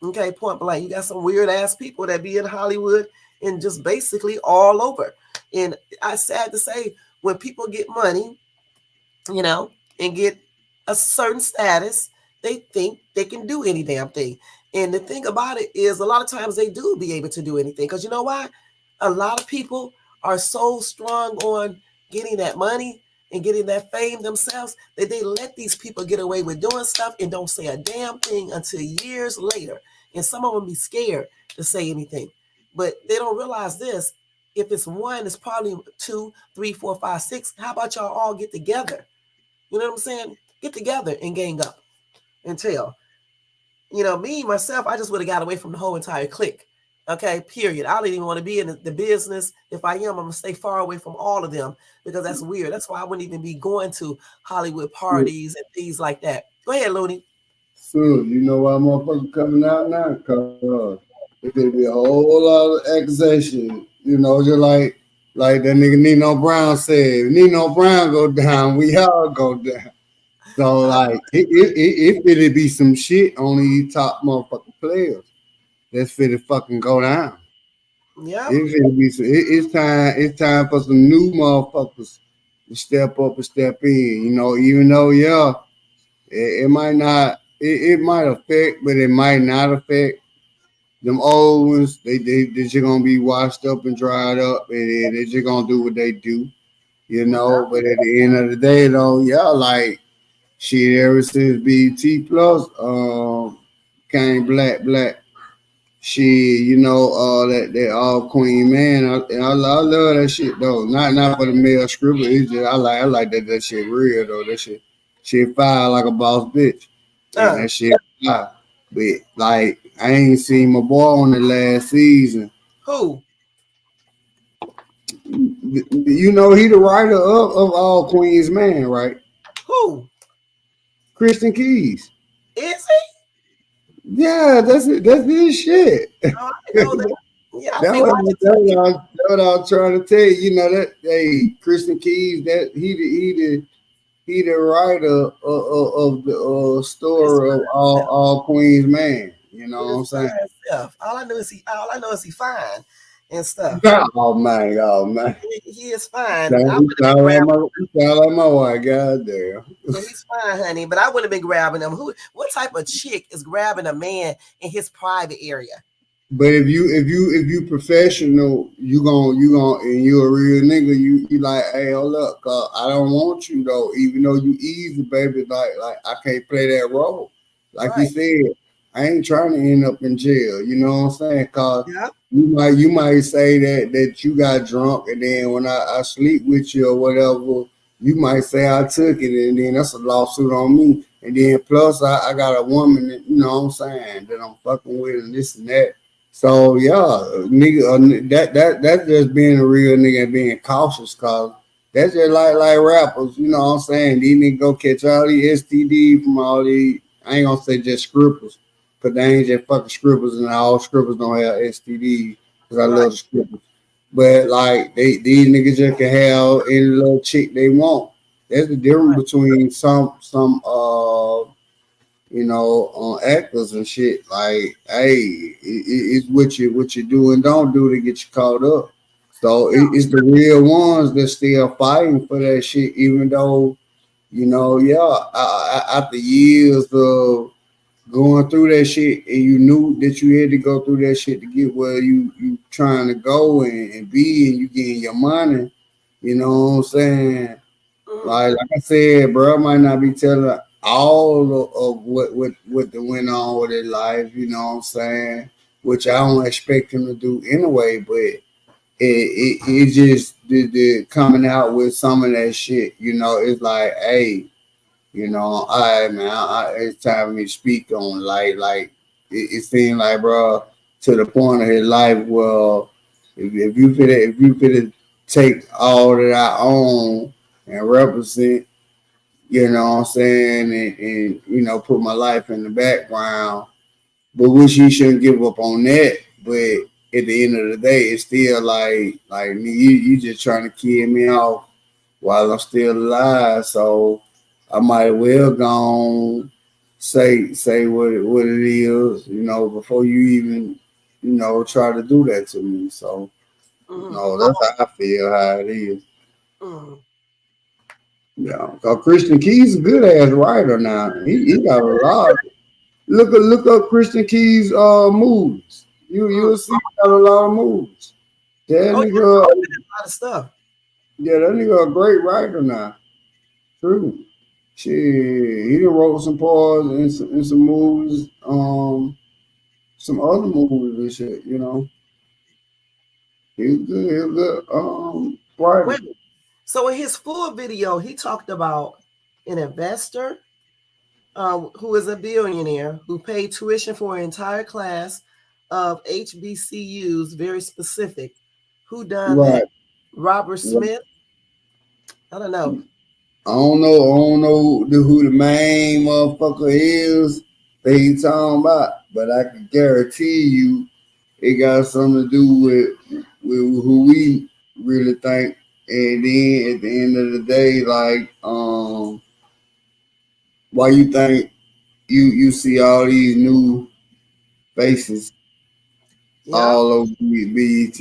Okay, point blank. You got some weird ass people that be in Hollywood and just basically all over. And I sad to say, when people get money, and get a certain status, they think they can do any damn thing. And the thing about it is a lot of times they do be able to do anything. Because you know why? A lot of people are so strong on getting that money and getting that fame themselves that they let these people get away with doing stuff and don't say a damn thing until years later. And some of them be scared to say anything. But they don't realize this. If it's one, it's probably two, three, four, five, six. How about y'all all get together? You know what I'm saying? Get together and gang up and tell. Me, myself, I just would have got away from the whole entire clique. Okay, period. I don't even want to be in the business. If I am, I'm gonna stay far away from all of them because that's weird. That's why I wouldn't even be going to Hollywood parties and things like that. Go ahead, Looney. So you know why motherfuckers coming out now? Cause there's gonna be a whole lot of accusation. Like that nigga Nino Brown said. Nino Brown go down, we all go down. So Uh, like it finna be some shit on these top motherfucking players. That's finna fucking go down. yep. It finna be it's time for some new motherfuckers to step up and step in. Even though it might not it might affect, but it might not affect. Them old ones, they just gonna be washed up and dried up, and they just gonna do what they do, Yep. But at the end of the day, though, like shit, ever since BT Plus came black, shit, that all Queen man, I love that shit though. Not for the male scribble, it's just I like that shit real though. That shit fire like a boss bitch, and Uh, that shit fire. But like I ain't seen my boy on the last season. who? He the writer of all Queen's Man, right? Who? Christian Keys. Is he? Yeah, that's it. That's his shit. Oh, I didn't know that. Yeah, I That be was watching that TV. was, that what I was trying to tell you. That hey, Christian Keys, that he the writer of the His story of fine self. all Queen's Man. You know what I'm His saying? fine self. All I know is he fine and stuff. Oh man. He is fine. I You wouldn't have been sound like grabbing. my wife. God damn. Yeah, he's fine, honey. But I wouldn't have been grabbing him. Who? What type of chick is grabbing a man in his private area? But if you professional, you gon' and you a real nigga, you like, hey, hold up, cause I don't want you though, even though you easy, baby, like I can't play that role. Like you Right. said, I ain't trying to end up in jail, you know what I'm saying? Cause Yeah. you might say that you got drunk and then when I sleep with you or whatever, you might say I took it and then that's a lawsuit on me. And then plus I got a woman that, you know what I'm saying, that I'm fucking with and this and that. So yeah, nigga, that's just being a real nigga and being cautious, cause that's just like rappers, you know what I'm saying? These niggas go catch all these STD from all these. I ain't gonna say just scrippers, cause they ain't just fucking scrippers, and all scrippers don't have STD. Cause I Right. love the scrippers, but like these niggas just can have any little chick they want. That's the difference Right. between some actors and shit. Like, hey, it's what you do and don't do to get you caught up. So Yeah. it's the real ones that still fighting for that shit, even though after years of going through that shit, and you knew that you had to go through that shit to get where you trying to go and be, and you getting your money. You know what I'm saying? Mm, Like I said, bro, I might not be telling all of what went on with his life, you know what I'm saying? Which I don't expect him to do anyway, but it just the coming out with some of that shit, it's like, hey, all right, man, it's time for me to speak on it seemed like, bro, to the point of his life, well, if you could take all that I own and represent, you know what I'm saying, and put my life in the background, but which he shouldn't give up on that. But at the end of the day, it's still like you just trying to kill me off while I'm still alive. So I might well go on, say what it is, before you even try to do that to me. So mm, no, that's how I feel how it is. mm. Yeah, cause Christian Key's a good ass writer now. He got a lot. Look up Christian Key's moves. Mm. You'll see he got a lot of moves. That Oh yeah, nigga, he's been in a lot of stuff. yeah, that nigga a great writer now. True. Shit, he done wrote some parts in some movies, some other movies and shit. He's good. He's good. Writer. Wait, so in his full video, he talked about an investor who is a billionaire who paid tuition for an entire class of HBCUs, very specific. Who done that? Right. Robert Right. Smith? I don't know. I don't know. I don't know who the main motherfucker is that he talking about, but I can guarantee you it got something to do with who we really think. And then at the end of the day, like, why you think you see all these new faces Yeah. all over BET,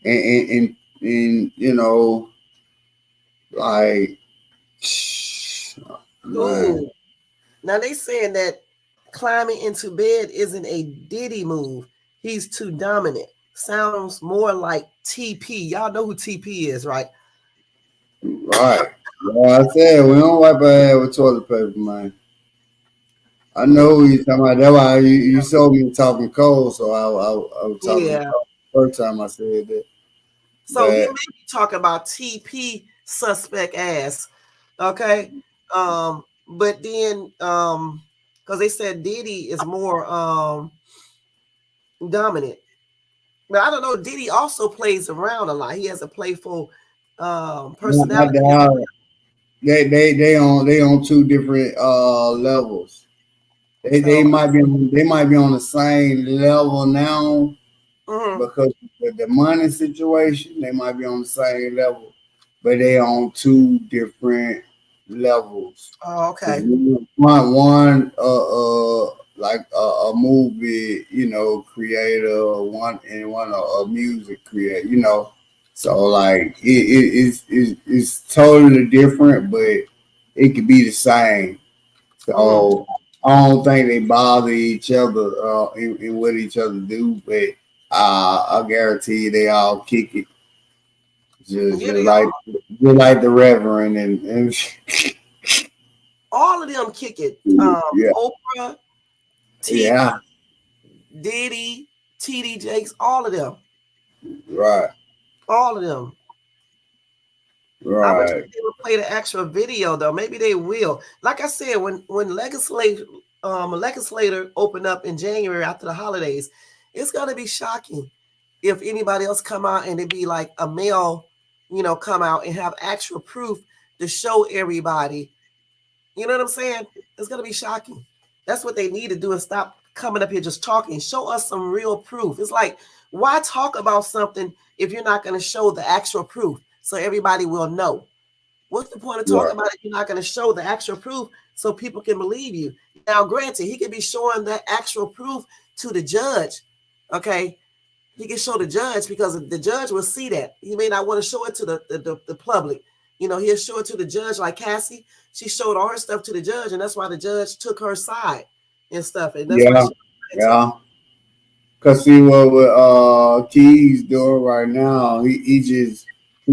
and you know, like, man, Cool. Now they saying that climbing into bed isn't a Diddy move. He's too dominant. Sounds more like TP. Y'all know who TP is, right? right. Well, I said we don't wipe our head with toilet paper, man. I Yeah. know who you talking about. That's why you saw me talking cold, so I was talking Yeah. cold the first time I said that. So he may But be talking about TP suspect ass. Okay. But then because they said Diddy is more dominant. But I don't know, Diddy also plays around a lot. He has a playful not personality as that they on two different levels. well. They might be on the same level now So because of the money situation. They might be on the same level, but they on two different levels. oh, Cause okay. one like a movie, creator, one and one a music creator, So like it's totally different, but it could be the same. Mm-hmm. So I don't think they bother each other in what each other do, but I guarantee you they all kick it just Yeah, just they like the Reverend and all of them kick it. yeah, Oprah, yeah, TP, Diddy, TD Jakes, all of them. right. All of them. I wish Right. they would play the actual video though. Maybe they will. Like I said, when legislator opened up in January after the holidays, it's gonna be shocking if anybody else come out and it be like a male, come out and have actual proof to show everybody. You know what I'm saying? It's gonna be shocking. That's what they need to do and stop coming up here just talking. Show us some real proof. It's like, why talk about something if you're not gonna show the actual proof so everybody will know? What's the point of talking Right. about it if you're not going to show the actual proof so people can believe you? Now, granted, he could be showing that actual proof to the judge. Okay. He can show the judge because the judge will see that. He may not want to show it to the public. He'll show it to the judge like Cassie. She showed all her stuff to the judge, and that's why the judge took her side and stuff. And that's why Yeah. she granted. Yeah. Cause see what Keys doing right now, he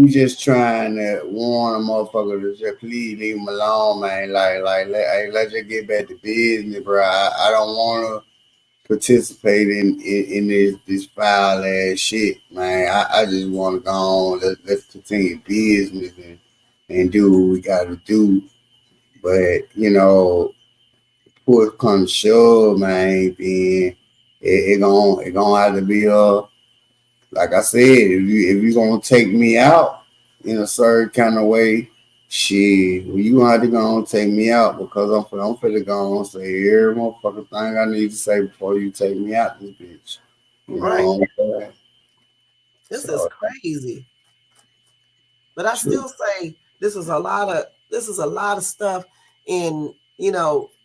just trying to warn a motherfucker to just please leave him alone, man. Let's just get back to business, bro. I don't want to participate in this foul ass shit, man. I just want to go on. Let's continue business and do what we got to do. But push come to shove, man, then it gonna have to be like I said, if you gonna take me out in a certain kind of way, shit, well, you gonna have to go and take me out because I'm finna go and say every motherfucking thing I need to say before you take me out this bitch. You Right. know what I'm saying? This is So crazy. But I true. still say this is a lot of stuff. And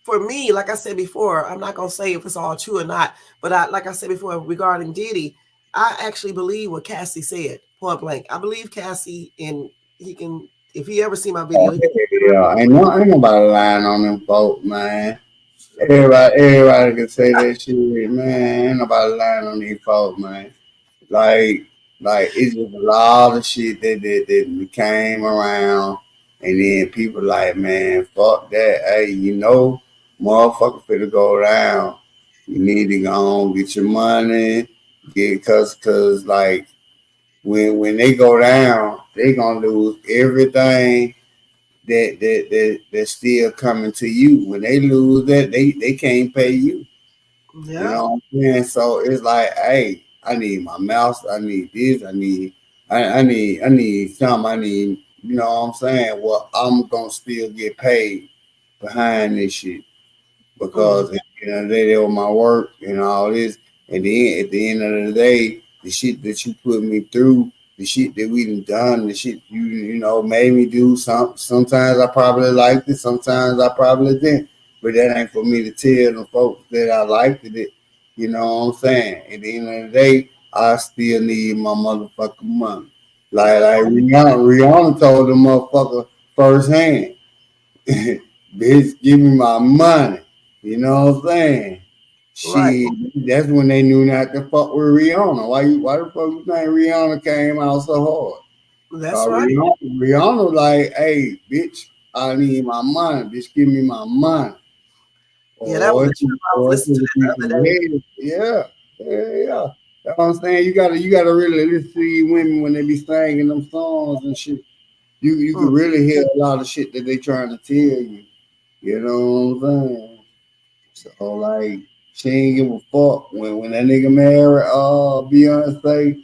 for me, like I said before, I'm not gonna say if it's all true or not. But like I said before, regarding Diddy, I actually believe what Cassie said, point blank. I believe Cassie, and he can, if he ever see my video, he can Yeah, ain't nobody lying on them folks, man. Everybody can say that shit, man. Ain't nobody lying on these folks, man. Like, it's just a lot of shit that came around, and then people like, man, fuck that. Hey, motherfucker finna go down. You need to go on, get your money, cause like when they go down, they gonna lose everything that's still coming to you. When they lose that, they can't pay you. You Yeah. know what I'm saying? So it's like, hey, I need my mouse, I need this, I need something, I need, you know what I'm saying? Well, I'm gonna still get paid behind this shit Mm-hmm. because at the end of the day, they were my work and all this. And then at the end of the day, the shit that you put me through, the shit that we done, the shit you know made me do. Sometimes I probably liked it, sometimes I probably didn't. But that ain't for me to tell the folks that I liked it. You know what I'm saying? At the end of the day, I still need my motherfucking money. Yep. Like Rihanna told the motherfucker firsthand. Bitch, give me my money. You know what I'm saying? Right. Shit, that's when they knew not to fuck with Rihanna. Why the fuck you think Rihanna came out so hard? That's right. Rihanna like, hey, bitch, I need my money. Bitch, give me my money. Yeah, that was Or a it's, trip. I was or it's listening to gonna that be the some other day. head. Yeah, yeah. That's what I'm saying. You gotta really listen to these women when they be singing them songs and shit. You Mm, can really hear a lot of shit that they trying to tell you. You know what I'm saying? So like she ain't give a fuck when that nigga married Beyonce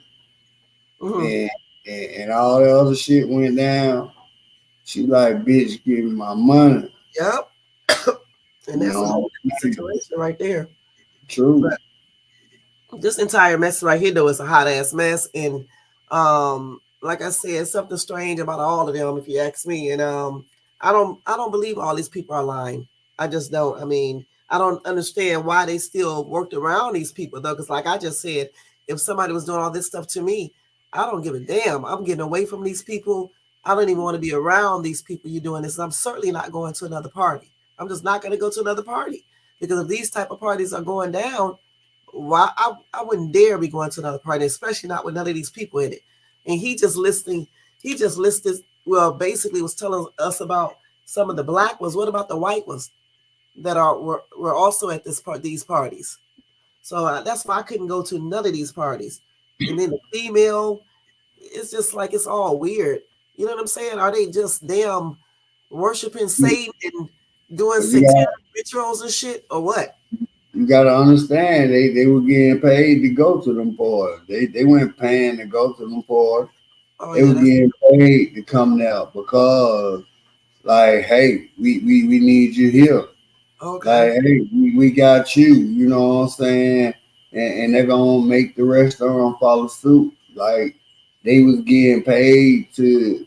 mm-hmm. and, and all the other shit went down. She like, bitch, give me my money. Yep. And You that's a know, whole different situation right there. true. This entire mess right here though is a hot ass mess, and like I said, something strange about all of them if you ask me. And I don't believe all these people are lying. I just don't. I mean, I don't understand why they still worked around these people though, because like I just said, if somebody was doing all this stuff to me, I don't give a damn. I'm getting away from these people. I don't even want to be around these people you doing this, and I'm certainly not going to another party. I'm just not going to go to another party, because if these type of parties are going down, why I wouldn't dare be going to another party, especially not with none of these people in it. And he just listed, well, basically was telling us about some of the black ones. What about the white ones that were also at these parties? So that's why I couldn't go to none of these parties. And then the female, it's just like it's all weird. You know what I'm saying? Are they just damn worshiping Satan and doing But satanic rituals and shit, or what? you gotta understand they were getting paid to go to them parties. They weren't paying to go to them parties. Oh They yeah, were that's getting paid to come there because like, hey, we need you here. okay. Like, hey, we got you, you know what I'm saying? And they're gonna make the rest of them follow suit. Like they was getting paid to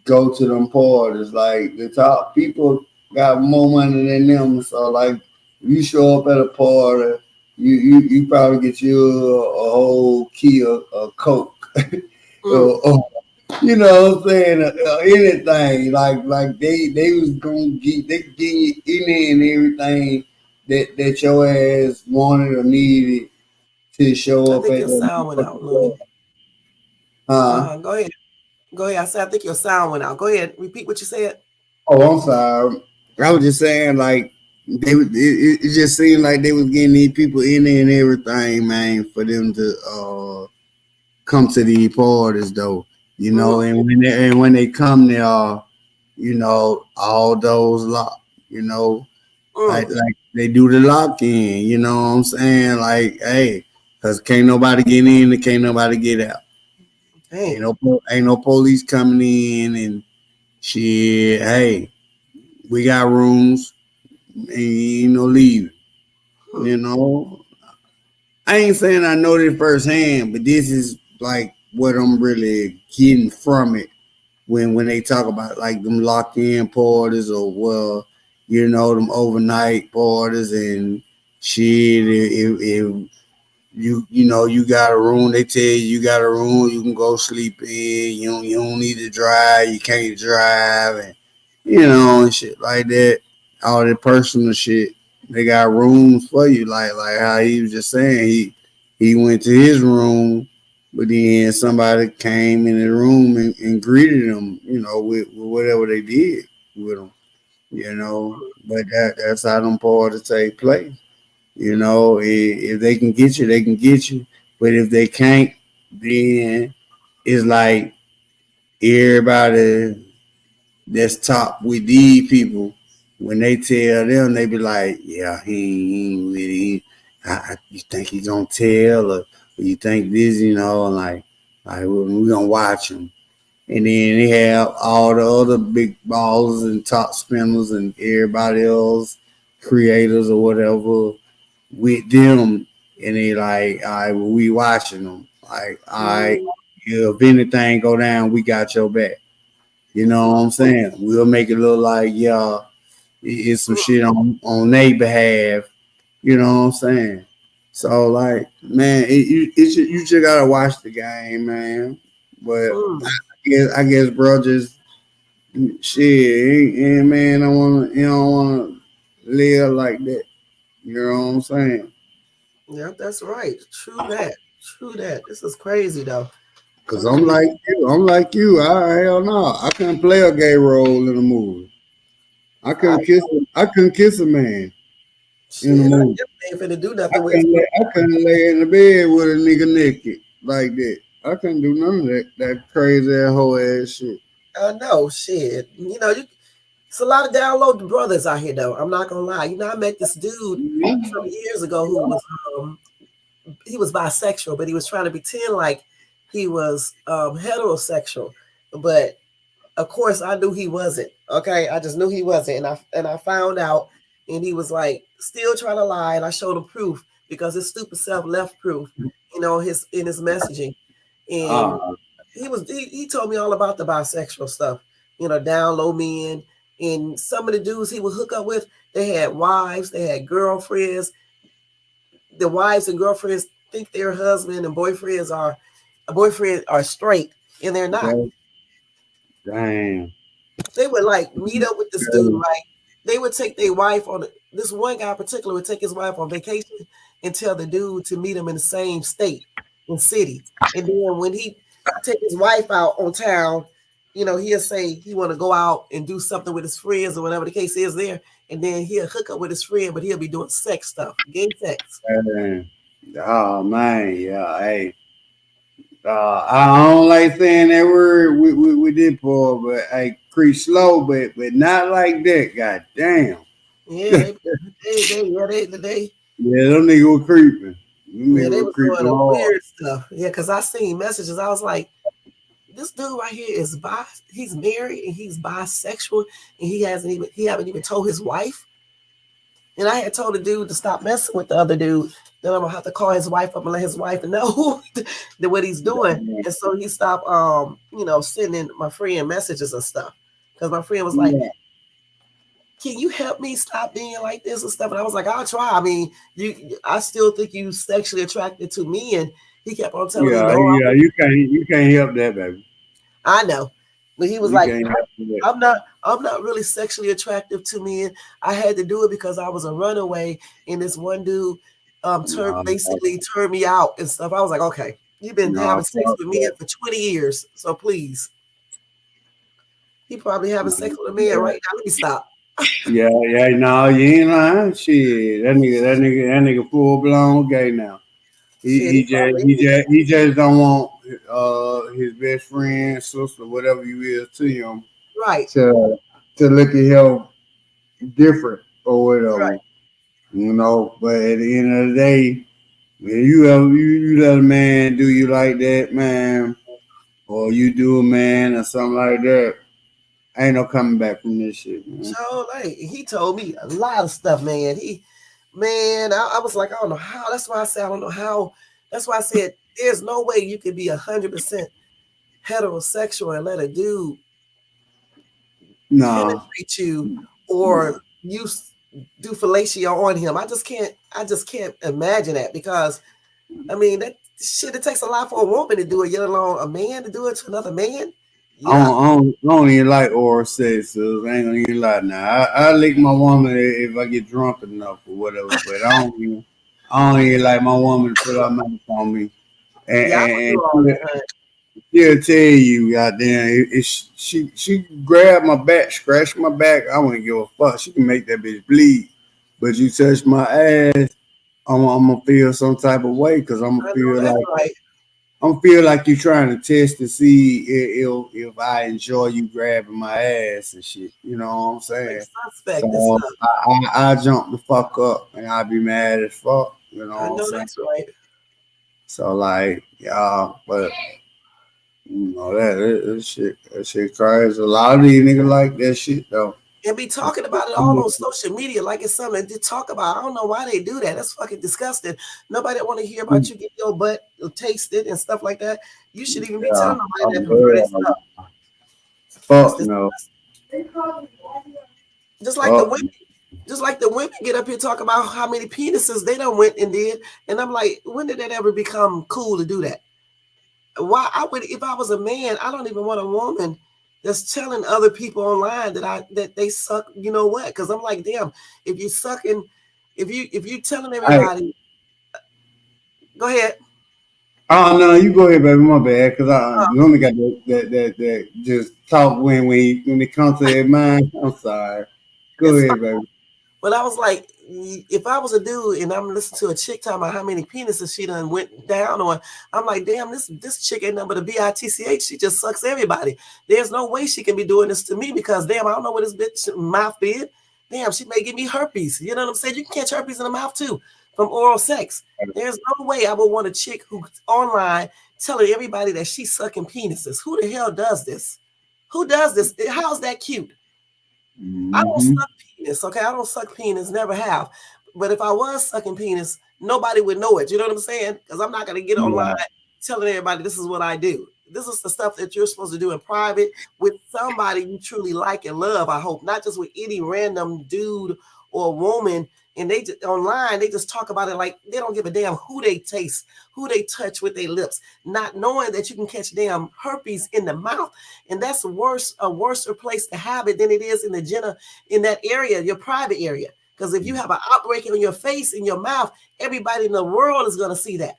go to them parties. Like the top people got more money than them. So like you show up at a party, you probably get you a whole key of coke. Mm. or, you know what I'm saying? Anything like they was gonna get they get you any and everything that your ass wanted or needed to show I up think at your the sound went out, motherfucking Looney. club. Huh? Go ahead. Go ahead. I said I think your sound went out. Go ahead. Repeat what you said. Oh, I'm sorry. I was just saying like it just seemed like they was getting these people in there and everything, man, for them to come to these parties though. You know, Mm-hmm. and when they come there, you know, all those lock, you know, Mm. like they do the lock in, you know what I'm saying? Like, hey, cause can't nobody get in and can't nobody get out. Dang. Ain't no police coming in and shit. Hey, we got rooms, ain't no leaving. Hmm. You know, I ain't saying I know this firsthand, but this is like what I'm really getting from it when they talk about like them locked in parties or well, you know, them overnight parties and shit. If you know you got a room, they tell you got a room, you can go sleep in. You don't need to drive, you can't drive, and you know and shit like that. All that personal shit. They got rooms for you, like how he was just saying. He went to his room, but then somebody came in the room and greeted him, you know, with whatever they did with him, you know. But that's how them parties take place. You know, if they can get you, they can get you. But if they can't, then it's like everybody that's top with these people, when they tell them, they be like, yeah, he ain't with it. You think he's gonna tell, or you think this, like we gonna watch him. And then they have all the other big ballers and top spinners and everybody else, creators or whatever, with them. And they like, all right, well, we watching them. Like, all right, Mm, yeah, if anything go down, we got your back. You know what I'm saying? We'll make it look like, yeah, it's some shit on their behalf. You know what I'm saying? So like, man, you just gotta watch the game, man. But mm. I guess, bro, just shit, and man, you don't wanna live like that. You know what I'm saying? Yeah, that's right. True that. True that. This is crazy though. I Cause I'm mean, like you. I'm like you. Hell no. I couldn't play a gay role in a movie. I I couldn't kiss. I couldn't kiss a man in a shit, I movie. definitely ain't finna do nothing with. I couldn't lay in the bed with a nigga naked like that. I couldn't do none of that crazy ass whole ass shit. I know, shit. It's a lot of download brothers out here though. I'm not gonna lie. I met this dude some years ago who was he was bisexual, but he was trying to pretend like he was heterosexual. But of course, I knew he wasn't. Okay, I just knew he wasn't, and I found out, and he was like still trying to lie, and I showed him proof because his stupid self left proof, his in his messaging, and Ah, he told me all about the bisexual stuff, down low men, and some of the dudes he would hook up with, they had wives, they had girlfriends. The wives and girlfriends think their husband and boyfriend are straight, and they're not. okay. Damn. They would like meet up with this dude, Okay. right? They would take their wife on this one guy in particular would take his wife on vacation and tell the dude to meet him in the same state and city. And then when he take his wife out on town, he'll say he want to go out and do something with his friends or whatever the case is there. And then he'll hook up with his friend, but he'll be doing sex stuff, gay sex. Damn. Oh man, yeah. Hey, I don't like saying that word with this boy, but I creep slow, but not like that. God damn. Yeah, they Yeah, them niggas were creeping. Them yeah, niggas they were was doing creeping a hard. weird stuff. Yeah, because I seen messages. I was like, this dude right here is he's married and he's bisexual and he haven't even told his wife. And I had told the dude to stop messing with the other dude. Then I'm gonna have to call his wife up and let his wife know that what he's doing. And so he stopped sending my friend messages and stuff. Because my friend was like, Yeah, can you help me stop being like this and stuff? And I was like, I'll try. I mean, I still think you sexually attracted to me. And he kept on telling me, yeah, no, yeah. You can't help that, baby. I know. But he was You like, can't help that. I'm not really sexually attractive to men. I had to do it because I was a runaway and this one dude No, basically turned me out and stuff. I was like, okay, you've been no, having sex fuck with men that. for 20 years. So please. He probably having sex No, with a man yeah. right now. Let me stop. Yeah, yeah, no, you ain't lying. Shit, that nigga full blown gay now. He Shit, he he just probably he is. just he just don't want his best friend, sister, whatever you is to him Right. to look at him different or Right. whatever. But at the end of the day, when you let a man do you like that, man, or you do a man or something like that, ain't no coming back from this shit, man. So like he told me a lot of stuff, man. I was like, I don't know how. That's why I said I don't know how. That's why I said there's no way you could be 100% heterosexual and let a dude Nah, penetrate you or nah. you do fellatio on him. I just can't imagine that because I mean that shit. It takes a lot for a woman to do it, yet alone a man to do it to another man. I Yeah, don't, I don't, I don't even like oral sex, so I ain't gonna even lie now. I lick my woman if I get drunk enough or whatever, but I don't even like my woman to put her mouth on me. And, yeah, I would do and, all and that. Huh? she'll tell you, goddamn, she grabbed my back, scratched my back. I wouldn't give a fuck. She can make that bitch bleed, but you touch my ass, I'm gonna feel some type of way because I'm I gonna know feel that's like right. I'm feel like you're trying to test to see if I enjoy you grabbing my ass and shit. You know what I'm Like saying? suspect and So stuff. I jump the fuck up and I be mad as fuck. You know I what I'm know saying? that's right. So like, yeah, but you know that shit crazy. A lot of these niggas like that shit though. And be talking about it all on social media like it's something to talk about. I don't know why they do that. That's fucking disgusting. Nobody want to hear about you get your butt tasted and stuff like that. You should even be Yeah, telling nobody I'm that perverted stuff. That's fuck disgusting. no. Just like the Fuck women, just like the women get up here talk about how many penises they done went and did, and I'm like, when did that ever become cool to do that? Why I would, if I was a man, I don't even want a woman that's telling other people online that they suck. You know what? Because I'm like, damn, if you sucking, if you telling I, everybody, go ahead. oh no, you go ahead, baby. My bad, cause I Uh, normally got that just talk when it comes to their mind. I'm sorry. Go it's ahead, baby. But I was like, if I was a dude and I'm listening to a chick talking about how many penises she done went down on, I'm like, damn, this chick ain't nothing but a bitch. She just sucks everybody. There's no way she can be doing this to me because damn, I don't know what this bitch mouth did. Damn, she may give me herpes. You know what I'm saying? You can catch herpes in the mouth too from oral sex. There's no way I would want a chick who's online telling everybody that she's sucking penises. Who the hell does this? Who does this? How's that cute? I don't Mm-hmm. suck penis, okay? I don't suck penis, never have. But if I was sucking penis, nobody would know it. You know what I'm saying? Because I'm not going to get online Yeah, telling everybody this is what I do. This is the stuff that you're supposed to do in private with somebody you truly like and love, I hope, not just with any random dude or woman. And they just online, they just talk about it like they don't give a damn who they taste, who they touch with their lips, not knowing that you can catch damn herpes in the mouth. And that's worse, a worser place to have it than it is in the in that area, your private area. Because if you have an outbreak on your face, in your mouth, everybody in the world is going to see that.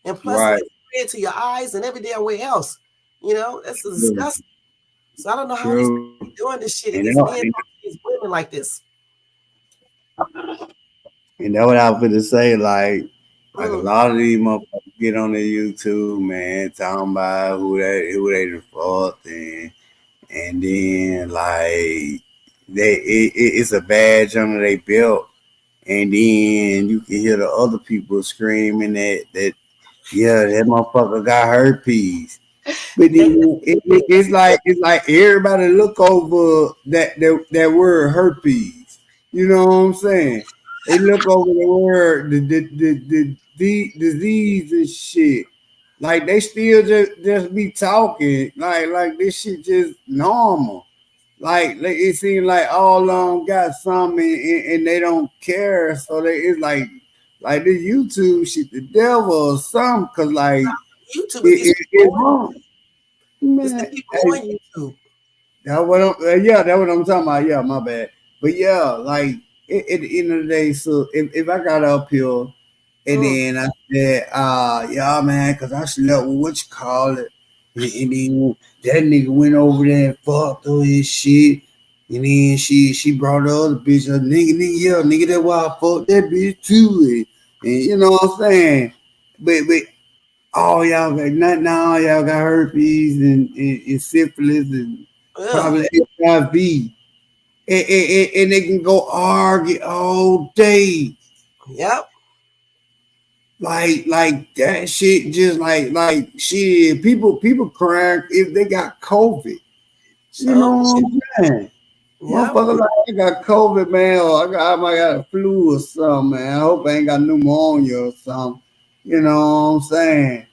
And plus, it right. can spread to your eyes and every damn way else. You know, that's True. disgusting. So I don't know how these True. people keep doing this shit And against men, that, against women like this. and that what I was gonna say. Like a Mm, lot of these motherfuckers get on the YouTube, man, talking about who they the fuck and then like it's a badge under their belt, and then you can hear the other people screaming that yeah, that motherfucker got herpes. But then nasty, it's like everybody look over that word herpes. You know what I'm saying? They look over the word the disease and shit. Like they still just be talking like this shit just normal. Like it seems like all of them got something and they don't care. So it's like this YouTube shit, the devil or something. Cause like YouTube is these it's people on. wrong, It's the man. people Hey, on YouTube. yeah, that's what I'm talking about. Yeah, my bad. But yeah, like at the end of the day, so if I got up here and Mm, then I said, yeah, man, because I slept with what you call it. And then that nigga went over there and fucked all his shit. And then she brought the other bitch up, nigga, yeah, nigga, that's why I fucked that bitch too. And you know what I'm saying? But oh, y'all got not now. Y'all got herpes and syphilis and ugh, probably HIV, and they can go argue all day, yep. like that shit. Just like shit. People crying if they got COVID. You So, know what I'm saying? yep. Motherfucker, like I got COVID, man, or I might got a flu or something, man. I hope I ain't got pneumonia or something. You know what I'm saying?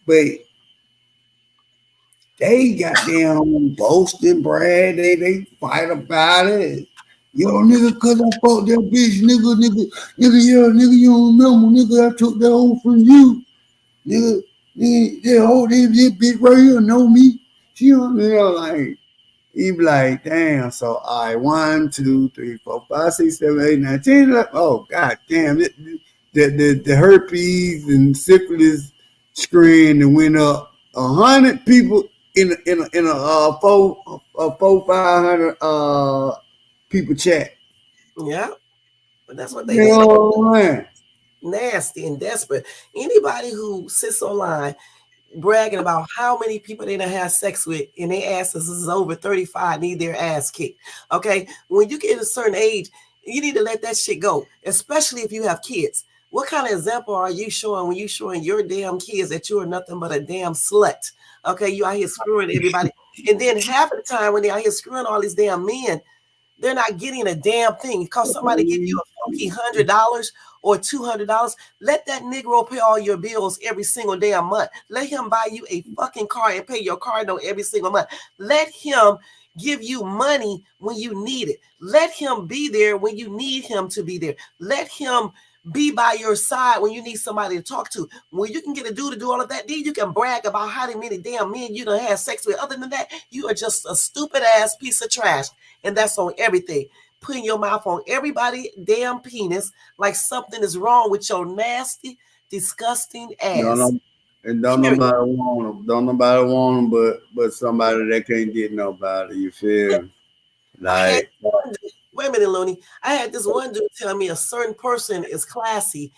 But they goddamn boasting, Brad. They fight about it. Yo, nigga, cause I fought that bitch, nigga, yeah, nigga, you don't remember, nigga, I took that hoe from you, nigga, that hoe, this bitch right here know me. She don't, like, he be like, damn, so all right, 1, 2, 3, 4, 5, 6, 7, 8, 9, 10, 11. Oh, god damn, the herpes and syphilis screen that went up 100 people in a 500 people chat. Yep. But that's what they You do. know what I'm saying? Nasty and desperate. Anybody who sits online, bragging about how many people they done have sex with, and they asses is over 35, need their ass kicked. Okay, when you get a certain age, you need to let that shit go, especially if you have kids. What kind of example are you showing when you showing your damn kids that you are nothing but a damn slut? Okay, you out here screwing everybody, and then half of the time when they out here screwing all these damn men, they're not getting a damn thing. Because somebody give you a funky $100 or $200, let that Negro pay all your bills every single damn month. Let him buy you a fucking car and pay your car note every single month. Let him give you money when you need it. Let him be there when you need him to be there. Let him be by your side when you need somebody to talk to. When you can get a dude to do all of that, then you can brag about how many damn men you done had sex with. Other than that, you are just a stupid ass piece of trash. And that's on everything. Putting your mouth on everybody damn penis like something is wrong with your nasty, disgusting Don't ass. know, and don't Period. nobody want them. Don't nobody want them, but somebody that can't get nobody. You feel I had like one dude, wait a minute, Looney. I had this one dude tell me a certain person is classy.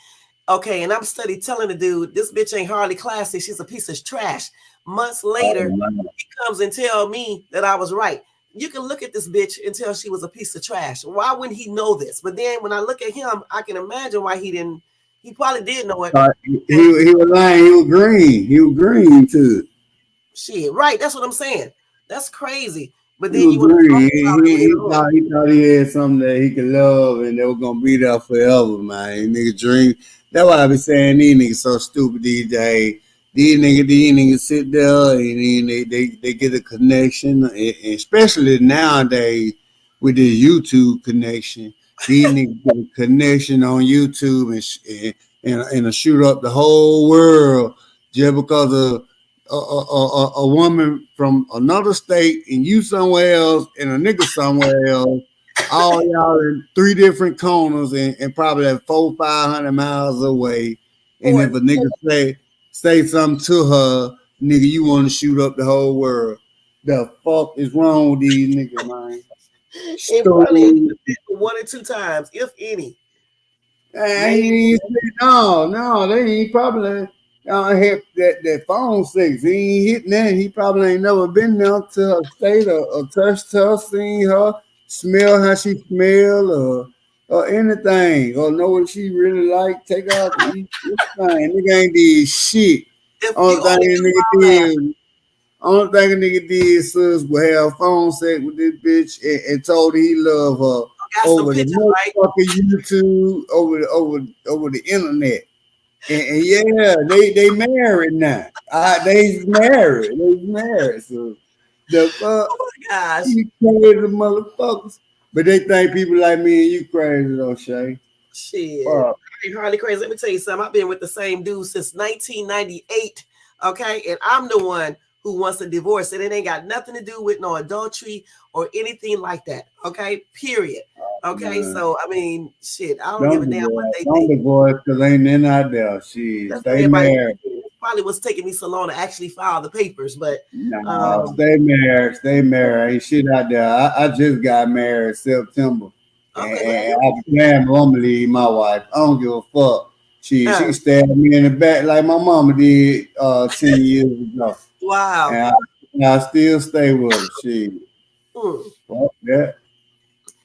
Okay, and I'm steady telling the dude, this bitch ain't hardly classy. She's a piece of trash. Months oh later, man, he comes and tell me that I was right. You can look at this bitch and tell she was a piece of trash. Why wouldn't he know this? But then when I look at him, I can imagine why he didn't. He probably did know it. he was lying. He was green. He was green too. Shit, right? That's what I'm saying. That's crazy. But He then was you want to talk green. about it later on. He thought he had something that he could love and they were gonna be there forever, man. Nigga dream. That's why I be saying these niggas so stupid these days. These niggas sit there and then they get a connection, and especially nowadays with this YouTube connection. These niggas get a connection on YouTube and shoot up the whole world just because of a woman from another state and you somewhere else and a nigga somewhere else, all y'all in three different corners and probably like 400-500 miles away. And For if a nigga say something to her, nigga, you want to shoot up the whole world. The fuck is wrong with these niggas, man? and probably ain't Stupid. even been one or two times, if any. Maybe. He ain't say no, they ain't probably hit that phone six. He ain't hitting that. He probably ain't never been there to her state or touched her, seen her, smell how she smell or anything, or know what she really like, take her out to eat. This thing, nigga ain't did shit. If you Only thing only a knew nigga my laugh, did only thing a nigga did, sis, was have a phone sex with this bitch and told her he loved her I got some over the pictures, right? motherfucking YouTube, over the internet. And yeah, they married now. They married. They married. So the fuck, Oh my gosh. you crazy motherfuckers. But they think people like me and you crazy though, Shay. Shit. Fuck. I ain't hardly crazy. Let me tell you something. I've been with the same dude since 1998. Okay. And I'm the one who wants a divorce. And it ain't got nothing to do with no adultery or anything like that. Okay. Period. Okay. Man. So, I mean, shit, I don't give a damn what they Don't think. divorce because ain't in out there. She That's what stay everybody married. thinking. Probably was taking me so long to actually file the papers. But Nah, um, stay married. Stay married. Ain't shit out there. I just got married September. okay, glad And you I plan to leave my wife. I don't give a fuck. She uh, stabbed me in the back like my mama did 10 years ago. wow. And I still stay with her. She Hmm. fuck that.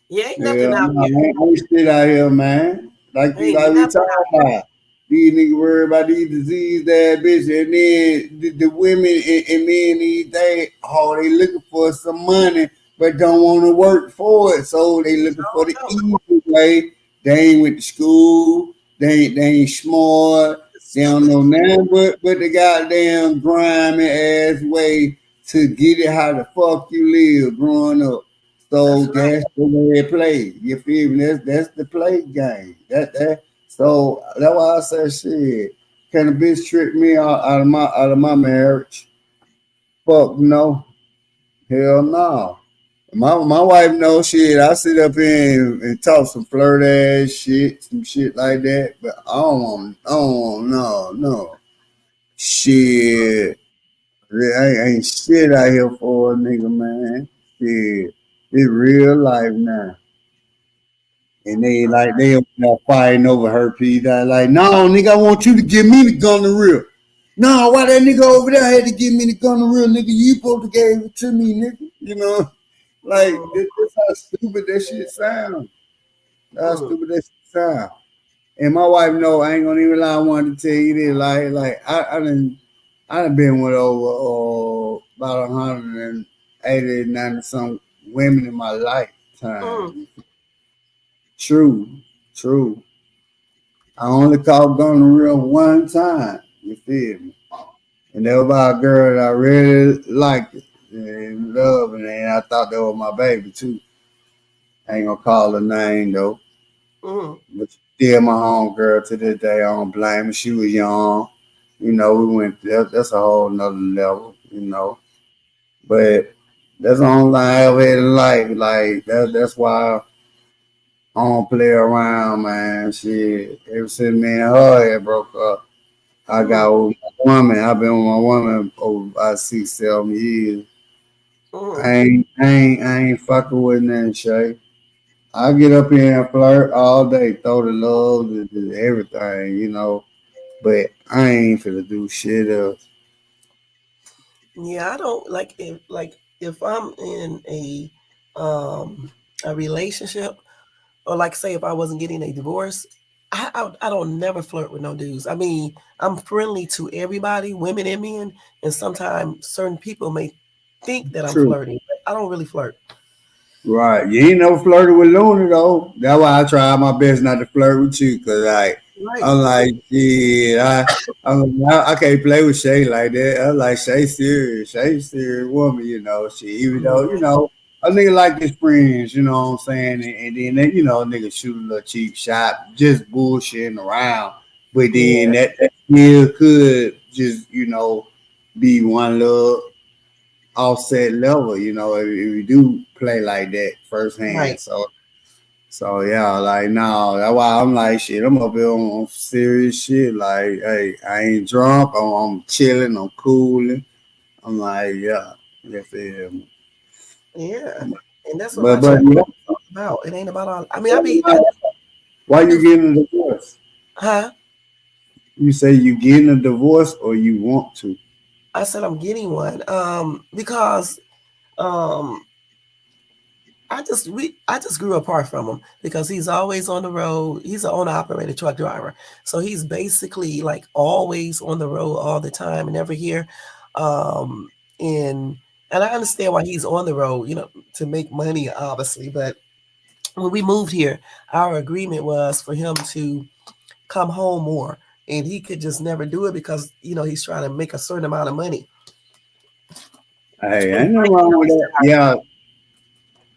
Yeah, ain't nothing Hell out no, here. ain't shit out here, man. Ain't Like we nothing talking out here. about. These niggas worry about these disease that bitch, and then the women and men these days, oh, they looking for some money, but don't want to work for it. So they looking for the Oh, no. easy way. They ain't went to school. They ain't smart. They don't Stupid. know nothing but the goddamn grimy ass way to get it how the fuck you live growing up. So That's right. that's the way it plays. You feel me? That's the play game. So that's why I said shit. Can a bitch trick me out of my marriage? Fuck no. Hell no. My wife knows shit. I sit up here and talk some flirt ass shit, some shit like that. But no. Shit. Ain't shit out here for a nigga, man. Shit. It's real life now. And they fighting over her piece. I like, no, nigga, I want you to give me the gun to real. Nah, why that nigga over there had to give me the gun real nigga? You supposed to gave it to me, nigga. You know, like Mm, this how stupid that shit sound. How mm, stupid that shit sound. And my wife know I ain't gonna even lie. I wanted to tell you this. I done been with over about 180, 90 some women in my mm, lifetime. True, true. I only caught gonorrhea one time. You feel me? And that was about a girl that I really liked and loved, and I thought that was my baby too. I ain't gonna call her name though, mm. but still my home girl to this day. I don't blame her. She was young. You know, we went. That's a whole nother level. You know, but that's the only thing I ever had in life. Like that's why I don't play around, man. Shit, ever since me and her had broke up, I got Mm, with my woman. I've been with my woman over about 6, 7 years. mm. I ain't fucking with nothing, Shay. I get up here and flirt all day, throw the love, everything, you know. But I ain't finna do shit else. Yeah, I don't if I'm in a relationship, or like say if I wasn't getting a divorce, I don't never flirt with no dudes. I mean, I'm friendly to everybody, women and men, and sometimes certain people may think that I'm True. flirting, but I don't really flirt. Right. You ain't never flirted with Luna though. That's why I try my best not to flirt with you, cause Right. I'm like, yeah, I can't play with Shay like that. I'm like Shay serious. Shay serious woman, you know. She even though, Mhm. you know, a nigga like his friends, you know what I'm saying? And then they, you know, nigga shoot a little cheap shot, just bullshitting around. But then Yeah. that still could just, you know, be one little offset level, you know, if you do play like that firsthand. Right. So yeah, like no, that's why I'm like shit. I'm up here on serious shit. Like, hey, I ain't drunk. I'm chilling. I'm cooling. I'm like, yeah, yes, yeah. Yeah. And that's what my But channel yeah, is all about. It ain't about all. I mean, why I you do. getting a divorce? Huh? You say you getting a divorce or you want to? I said I'm getting one. Because um I just grew apart from him because he's always on the road. He's an owner operated truck driver. So he's basically like always on the road all the time and never here. Um and and I understand why he's on the road, to make money obviously, but when we moved here, our agreement was for him to come home more, and he could just never do it because he's trying to make a certain amount of money Hey, and ain't nothing bring wrong with us to that. Yeah,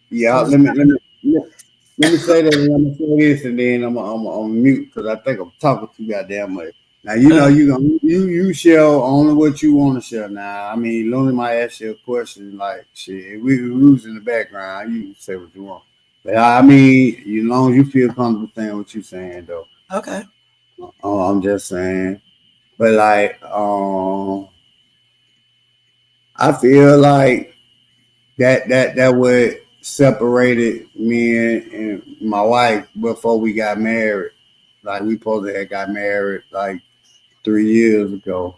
yeah. I'm just Let me say that, and I'm gonna say this, and then I'm mute because I think I'm talking too goddamn much. Now you know you share only what you want to share. Now I mean, Lonely might ask you a question like shit. If we was in the background, you can say what you want. But I mean, as long as you feel comfortable saying what you saying, though, okay. I'm just saying. But like, I feel like that what separated me and my wife before we got married. Like we supposed to have got married like 3 years ago.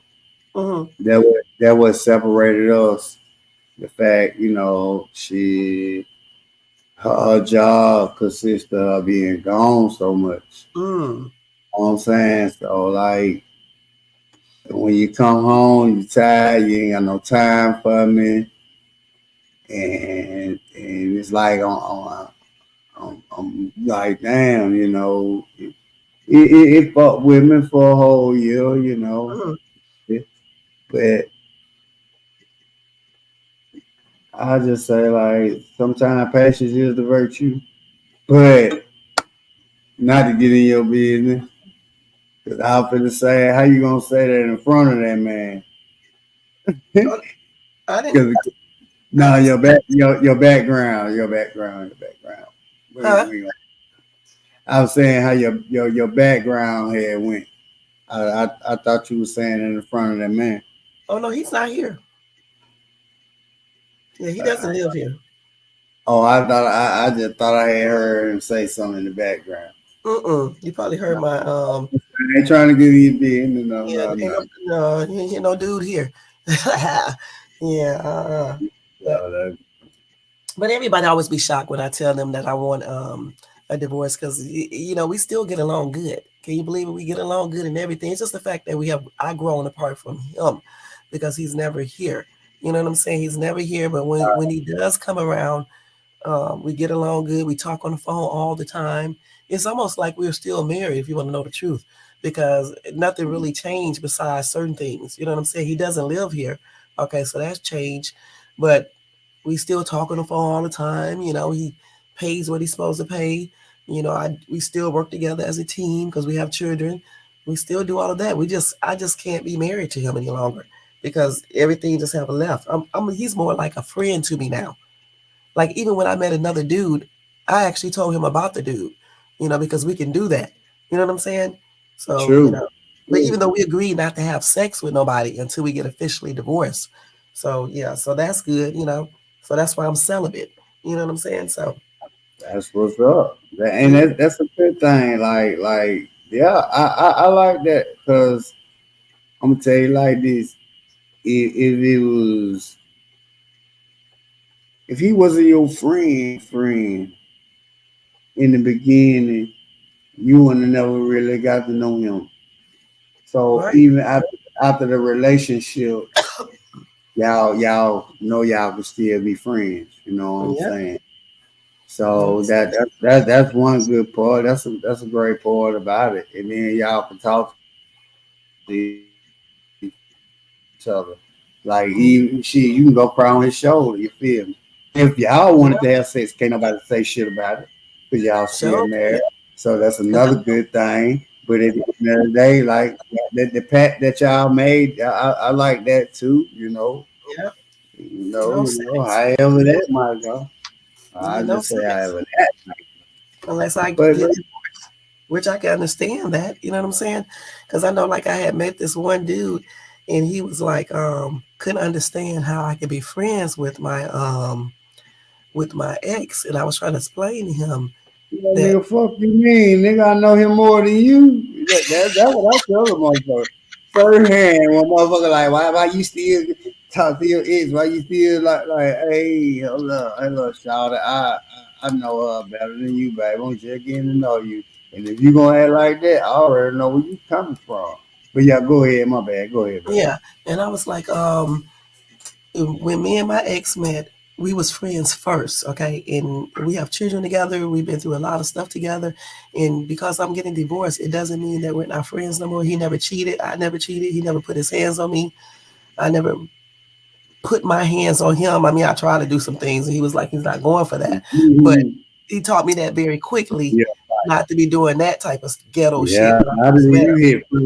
Hmm. That what separated us. The fact, her job consists of her being gone so much. Mm. You know what I'm saying? So like when you come home, you tired, you ain't got no time for me. And it's like I'm like, damn, it fucked with me for a whole year, Hmm. But I just say like sometimes patience is the virtue, but not to get in your business. Cause I'm finna say, how you gonna say that in front of that man? Oh, I didn't. Cause I no, didn't. your background. Huh? I was saying how your background had went. I thought you were saying it in front of that man. Oh no, he's not here. Yeah, he doesn't Uh, live here. oh, I just thought I had heard him say something in the background. You probably heard my I ain't trying to get you in. No, Yeah, no, ain't no. no, you ain't no dude here. Yeah, but Yeah, that, but everybody always be shocked when I tell them that I want a divorce because you know we still get along good. Can you believe it? We get along good and everything. It's just the fact that I grown apart from him because he's never here. You know what I'm saying? He's never here, but when he does come around, we get along good. We talk on the phone all the time. It's almost like we're still married, if you want to know the truth, because nothing really changed besides certain things. You know what I'm saying? He doesn't live here. Okay, so that's changed. But we still talk on the phone all the time. You know, he pays what he's supposed to pay. You know, we still work together as a team because we have children. We still do all of that. I just can't be married to him any longer because everything just have left. He's more like a friend to me now. Like even when I met another dude, I actually told him about the dude, you know, because we can do that. You know what I'm saying? So, you true. know, but even though we agreed not to have sex with nobody until we get officially divorced. So yeah, so that's good, you know. So that's why I'm celibate. You know what I'm saying? So That's what's up. And yeah, that's a good thing. Yeah, I like that because I'm gonna tell you like this. If it was, if he wasn't your friend in the beginning, you would have never really got to know him. So right. even after the relationship, y'all know y'all can still be friends. You know what I'm Yeah. saying? Yeah. So that's one good part. That's a great part about it. And then y'all can talk to each other. Like even she, you can go cry on his shoulder. You feel me? If y'all wanted to have sex, Yeah. can't nobody say shit about it because y'all still married. So yeah. So that's another Cause I good thing. But at the end of the day, like the pact that y'all made, I like that too. yeah, no sex. However that might go. I Yeah, no just say sex. however that might go. Unless I But get divorced, which I can understand that. You know what I'm saying? Because I know, like, I had met this one dude, and he was like, couldn't understand how I could be friends with my ex, and I was trying to explain to him that nigga, fuck you mean, nigga? I know him more than you. That's what I tell the motherfucker. Third hand, one motherfucker like, why you still talk to your ex? Why you still hey, hold up, shout I know her better than you, babe. I'm just getting to know you. And if you gonna act like that, I already know where you coming from. But yeah, go ahead, my bad. Go ahead, baby. yeah, and I was like, when me and my ex met, we was friends first, okay, and we have children together. We've been through a lot of stuff together, and because I'm getting divorced, it doesn't mean that we're not friends no more. He never cheated. I never cheated. He never put his hands on me. I never put my hands on him. I mean, I tried to do some things, and he was like, he's not going for that. But he taught me that very quickly, Yeah, not to be doing that type of ghetto yeah. shit when I How did first met you him. hit first?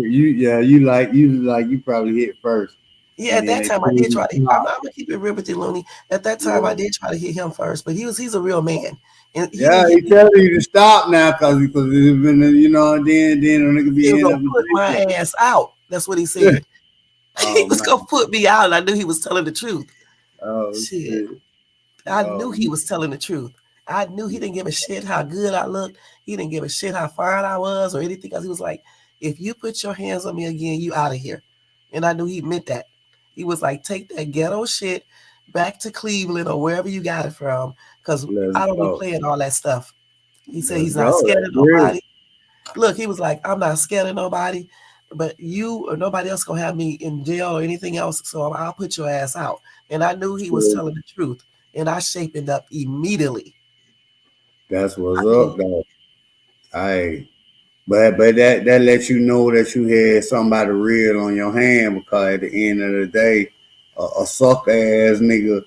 You probably hit first, Yeah, and at then that they time I pulled did you try to. I'm out. gonna keep it real with you, Looney. At that time, I Yeah. did try to hit him first, but he's a real man, and he Yeah, didn't hit he me. telling you to stop now because it's been then a nigga He be was end gonna up put my addicted. ass out. That's what he said. He Oh was gonna man. put me out, and I knew he was telling the truth. Oh Shit. shit. I knew Oh he was telling the truth. I knew he didn't give a shit how good I looked. He didn't give a shit how fine I was or anything else. He was like, if you put your hands on me again, you out of here. And I knew he meant that. He was like, take that ghetto shit back to Cleveland or wherever you got it from, because let's I don't be go. playing all that stuff. He said Let's he's not go. scared of That's real. nobody. Look, he was like, I'm not scared of nobody, but you or nobody else gonna have me in jail or anything else, so I'll put your ass out. And I knew he was True. telling the truth, and I shaped it up immediately. That's I what's did. up though. I but that lets you know that you had somebody real on your hand because at the end of the day, a sucker ass nigga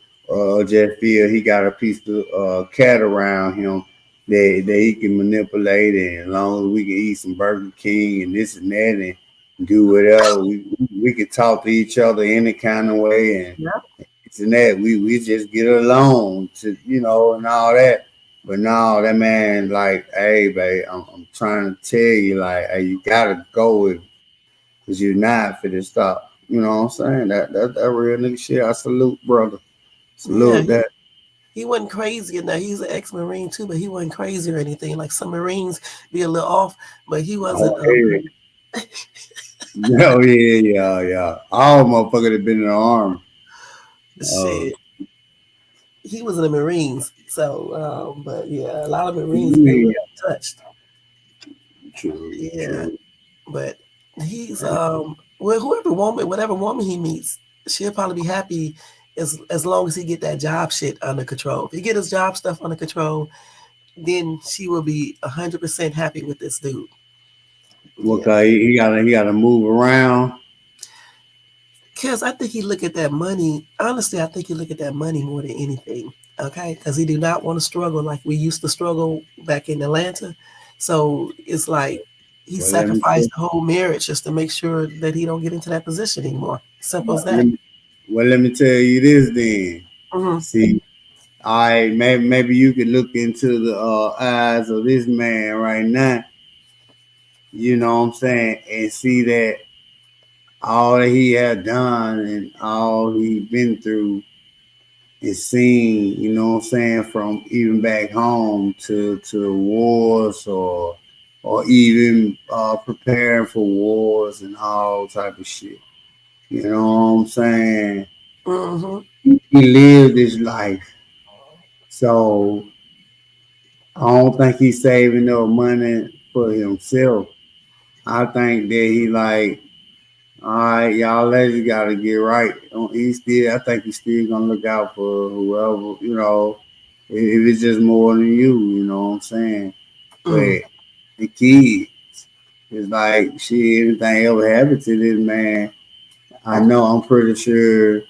just feel he got a piece of cat around him that he can manipulate, and as long as we can eat some Burger King and this and that and do whatever, we can talk to each other any kind of way and Yeah, it's and that we just get along to and all that. But no, that man like, hey, babe, I'm trying to tell you, like, hey, you gotta go because you're not for this stuff. You know what I'm saying? That real nigga shit. I salute, brother. yeah. Salute that. He wasn't crazy enough. He's an ex-marine too, but he wasn't crazy or anything. Like some Marines be a little off, but he wasn't. Okay. Oh yeah, yeah, yeah. All motherfuckers have been in the army. Uh, Shit, he was in the Marines. So, but yeah, a lot of Marines never yeah, touched. true, Yeah, true. but he's well, whoever woman, whatever woman he meets, she'll probably be happy as long as he get that job shit under control. If he get his job stuff under control, then she will be 100% happy with this dude. Yeah. Okay, he gotta move around. Cause I think he look at that money. Honestly, I think he look at that money more than anything. Okay, because he do not want to struggle like we used to struggle back in Atlanta. So it's like he Well, let me sacrificed the whole marriage just to make sure that he don't get into that position anymore. Simple as let that. me, well, let me tell you this then. Hmm. See, all right, maybe you could look into the eyes of this man right now. You know what I'm saying, and see that all that he had done and all he been through and seen, you know what I'm saying, from even back home to wars or even preparing for wars and all type of shit. You know what I'm saying? Hmm. He lived his life. So I don't think he's saving no money for himself. I think that he like, all right, y'all ladies gotta get right. I think he's still gonna look out for whoever, you know, if it's just more than you know what I'm saying? Mm. But the kid is like, shit, anything ever happened to this man, I know I'm pretty sure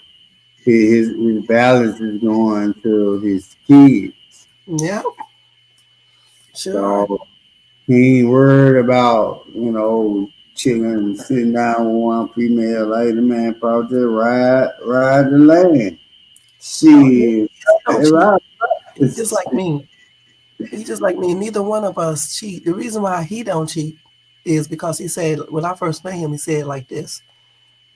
his balance is going to his kids. Yeah, sure. So he ain't worried about, chilling, sitting down with one female lady, man, probably just ride the land. Oh yeah, Shit. he don't If cheat. I, He just like me. He just like me. Neither one of us cheat. The reason why he don't cheat is because he said when I first met him, he said like this.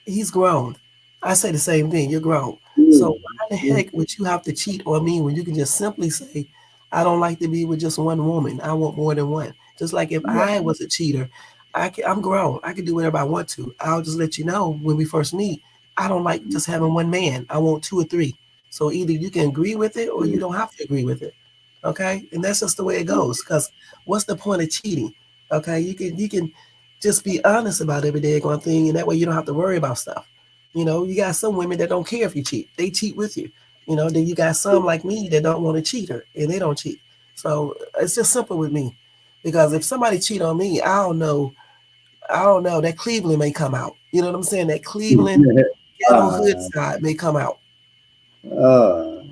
He's grown. I say the same thing. You're grown. So why the yeah, heck would you have to cheat on me when you can just simply say, I don't like to be with just one woman. I want more than one. Just like if I was a cheater, I'm grown. I can do whatever I want to. I'll just let you know when we first meet. I don't like just having one man. I want two or three. So either you can agree with it or you don't have to agree with it. Okay, and that's just the way it goes. Because what's the point of cheating? Okay, you can just be honest about every day one thing, and that way you don't have to worry about stuff. You got some women that don't care if you cheat; they cheat with you. Then you got some like me that don't want to cheat her, and they don't cheat. So it's just simple with me, because if somebody cheat on me, I don't know. I don't know. That Cleveland may come out. You know what I'm saying? That Cleveland yeah. ghetto hood Uh, side may come out. uh,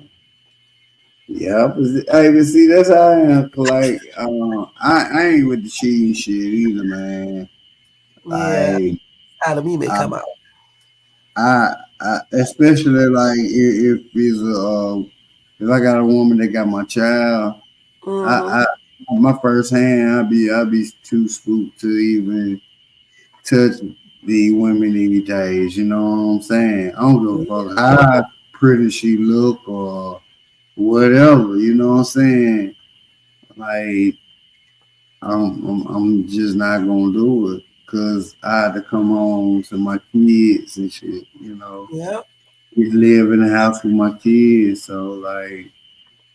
yeah, but see, that's how I am. Like, I ain't with the cheating shit either, man. Yeah, Like, out of me may I, come out. especially like if I got a woman that got my child, Hmm. I my first hand, I'd be too spooked to even touch the women any days. You know what I'm saying? I don't give a Yeah. fuck how pretty she look or whatever. You know what I'm saying? Like I'm just not gonna do it because I had to come home to my kids and shit. Yeah. We live in the house with my kids, so like,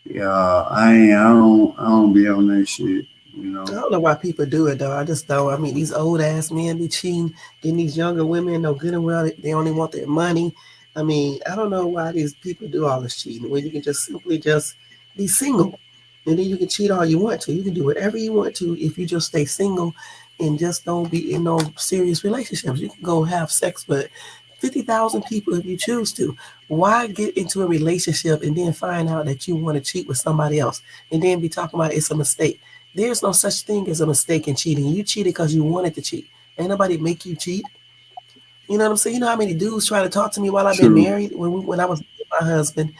yeah, I don't be on that shit. You I know. don't know why people do it though. I just don't. I mean, these old ass men be cheating, and these younger women know good and well they only want their money. I mean, I don't know why these people do all this cheating when you can just simply just be single, and then you can cheat all you want to. You can do whatever you want to if you just stay single, and just don't be in no serious relationships. You can go have sex with 50,000 people if you choose to. Why get into a relationship and then find out that you want to cheat with somebody else, and then be talking about it's a mistake? There's no such thing as a mistake in cheating. You cheated because you wanted to cheat. Ain't nobody make you cheat. You know what I'm saying? You know how many dudes try to talk to me while I've been True. married when I was with my husband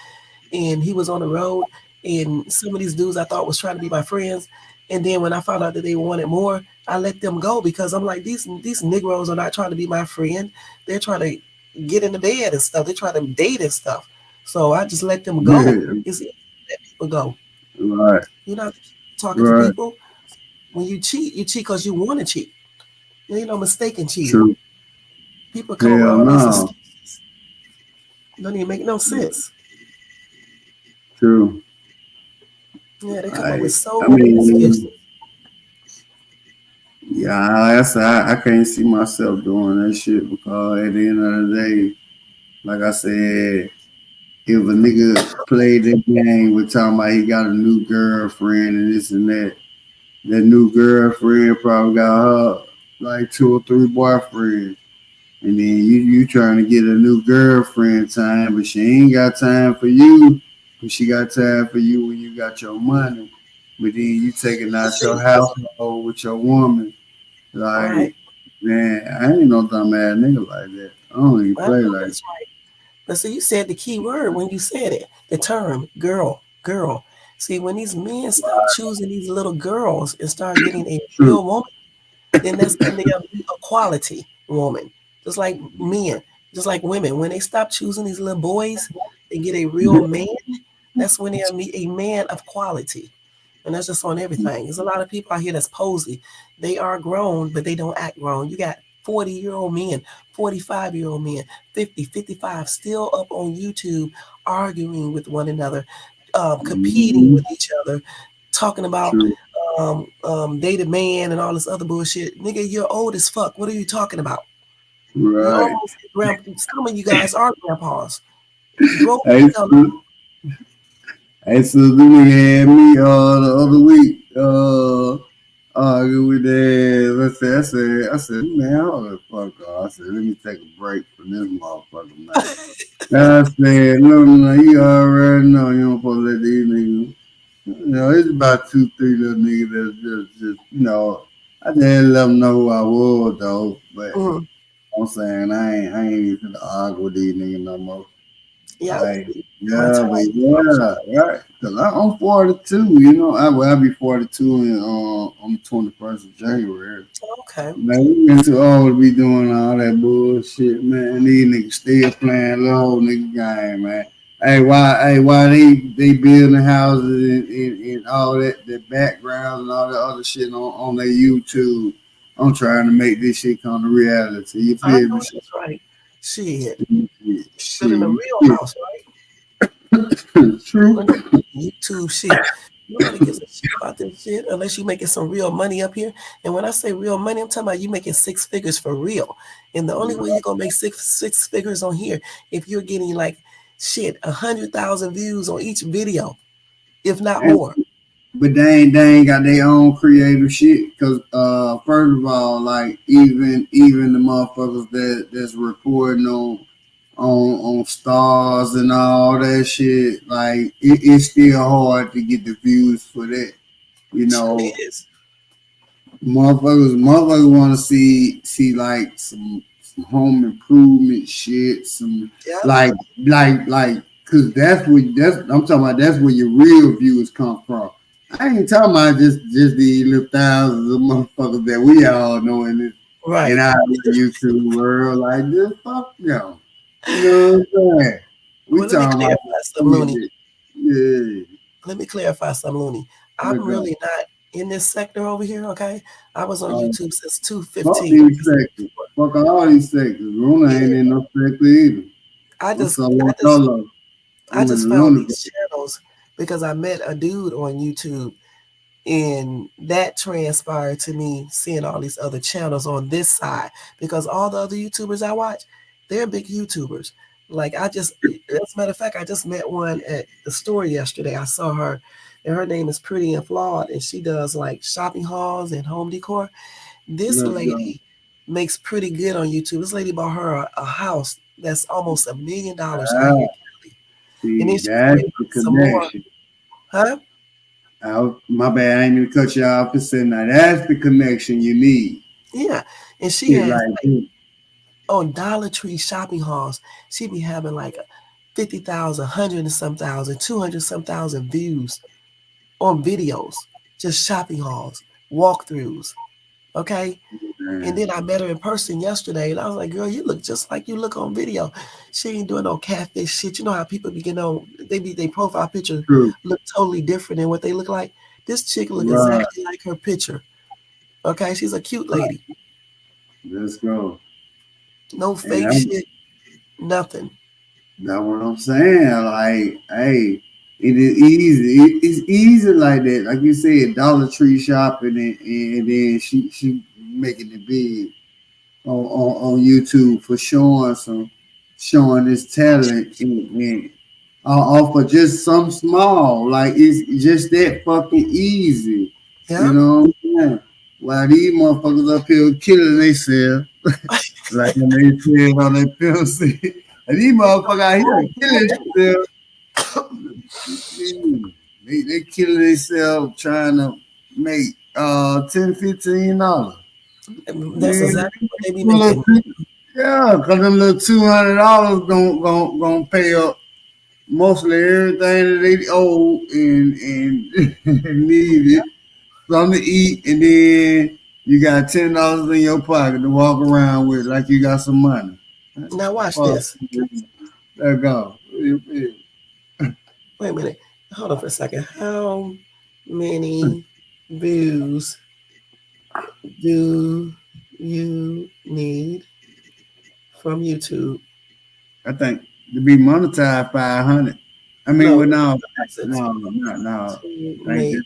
and he was on the road, and some of these dudes I thought was trying to be my friends, and then when I found out that they wanted more, I let them go because I'm like these Negroes are not trying to be my friend. They're trying to get in the bed and stuff. They're trying to date and stuff. So I just let them go. It's easy to let people go. Right. You know, talking to Right. people when you cheat because you want to cheat. You know, mistaken cheating. True. People come up with Hell all these no. excuses. Don't even make no sense. True. Yeah, they come up with I so I many excuses. mean, yeah, I can't see myself doing that shit because at the end of the day, like I said, if a nigga played that game with talking about he got a new girlfriend and this and that, that new girlfriend probably got her like two or three boyfriends. And then you trying to get a new girlfriend time, but she ain't got time for you. But she got time for you when you got your money. But then you taking But out your see, household with your woman. right. Like, man, I ain't no dumb ass nigga like that. I don't even I play know like that. that's right. But see, you said the key word when you said it, the term girl, girl. See, when these men stop choosing these little girls and start getting a True. real woman, then that's when they'll be a quality woman. Just like men, just like women. When they stop choosing these little boys and get a real man, that's when they'll meet a man of quality. And that's just on everything. There's a lot of people out here that's posy. They are grown, but they don't act grown. You got 40-year-old men, 45-year-old men, 50, 55, still up on YouTube arguing with one another, competing Mhm. with each other, talking about True. dated man and all this other bullshit. Nigga, you're old as fuck. What are you talking about? You're Right. almost some of you guys are grandpas. Grow the Hey, hell up. so, hey, so the nigga had me the other week. Arguing with that. I said, man, hold the fuck off. I said, let me take a break from this motherfucker, man. I said, no, you already know you don't supposed to let these niggas. It's about two, three little niggas that's just. I just had to let them know who I was, though. But Mm, I'm saying I ain't even gonna argue with these niggas no more. yep. Like, My yeah, but time. yeah, right. Cause I'm 42. I'll be 42 on the 21st of January. Okay. Man, we been too old to be doing all that bullshit, man. These niggas still playing little old nigga game, man. Why they building houses and all that, the backgrounds and all that other shit on their YouTube. I'm trying to make this shit come to reality. You I feel me? know that's right. Shit. Building a Shit, real you house, right? true. On no YouTube shit. Nobody gives a shit about this shit unless you making some real money up here. And when I say real money, I'm talking about you making six figures for real. And the only way you're gonna make six figures on here if you're getting like shit 100,000 views on each video, if not And more. but they ain't got their own creative shit. Cause first of all, like even the motherfuckers that's reporting on stars and all that shit, like it's still hard to get the views for that. You Surely know, is. motherfuckers want to see like some home improvement shit, some Yep. like, cause that's I'm talking about. That's where your real views come from. I ain't talking about just the little thousands of motherfuckers that we all know in Right. our YouTube world. Like just fuck them. You know what I'm saying? We Well, let me talking about clarify the something, Looney. shit. Yeah. Let me clarify something, Looney. I'm Look up. really not in this sector over here, okay? I was on Um, YouTube since Fuck 215. these sectors. Fuck all these sectors. Luna ain't Yeah, in no sector either. I I'm just I solo just solo. I I'm in just the found Luna. these channels because I met a dude on YouTube and that transpired to me seeing all these other channels on this side because all the other YouTubers I watch, they're big YouTubers. Like as a matter of fact, I just met one at the store yesterday. I saw her, and her name is Pretty and Flawed, and she does like shopping hauls and home decor. This Let's go. lady makes pretty good on YouTube. This lady bought her a house that's almost $1 million out here, Ah, and see, then she's that's getting the some more, connection. huh? My bad. I ain't mean to cut you off and say now. That's the connection you need. Yeah, and she Shit has like this. on Dollar Tree shopping hauls, she be having like a 50,000, 100 and some thousand, 200 some thousand views on videos, just shopping hauls, walkthroughs. Okay. And Man. then I met her in person yesterday, and I was like, "Girl, you look just like you look on video." She ain't doing no catfish shit. You know how people begin on their profile picture True. look totally different than what they look like. This chick look Right. exactly like her picture. Okay, she's a cute lady. Let's go. No And fake shit, nothing. that's what I'm saying. Like, hey, it is easy. It's easy like that. Like you said, Dollar Tree shopping, and then she making it big on YouTube for showing this talent and off of just some small. Like it's just that fucking easy. You Yeah. know what I'm saying? While these motherfuckers up here killing themselves, like when they said on their film set, and these motherfuckers out here killing themselves. They killing themselves trying to make $10, $15. That's Man, exactly what they be making. yeah, cause them little $200 gonna pay up mostly everything that they owe and need it, something to eat, and then you got $10 in your pocket to walk around with like you got some money. Now watch Fuck, this. there go. Wait a minute. Hold on for a second. How many views do you need from YouTube? I think to be monetized 500. I mean, No, well, no, I said no. to I think make.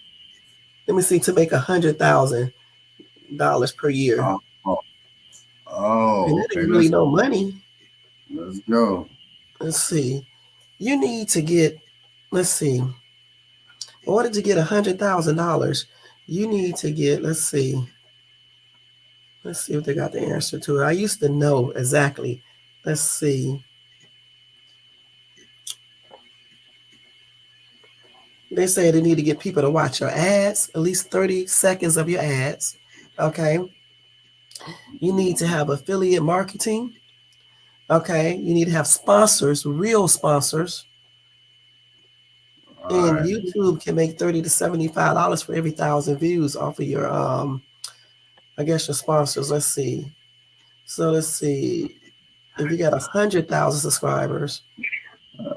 Let me see. To make $100,000 per year, oh, oh, and oh, that okay. ain't really no money. Let's go. Let's see. You need to get. Let's see. In order to get $100,000, you need to get. Let's see. Let's see if they got the answer to it. I used to know exactly. Let's see. They say they need to get people to watch your ads, at least 30 seconds of your ads. Okay. You need to have affiliate marketing. Okay. You need to have sponsors, real sponsors. All And right. YouTube can make $30 to $75 for every 1,000 views off of your I guess your sponsors. Let's see. So let's see. If you got 100,000 subscribers,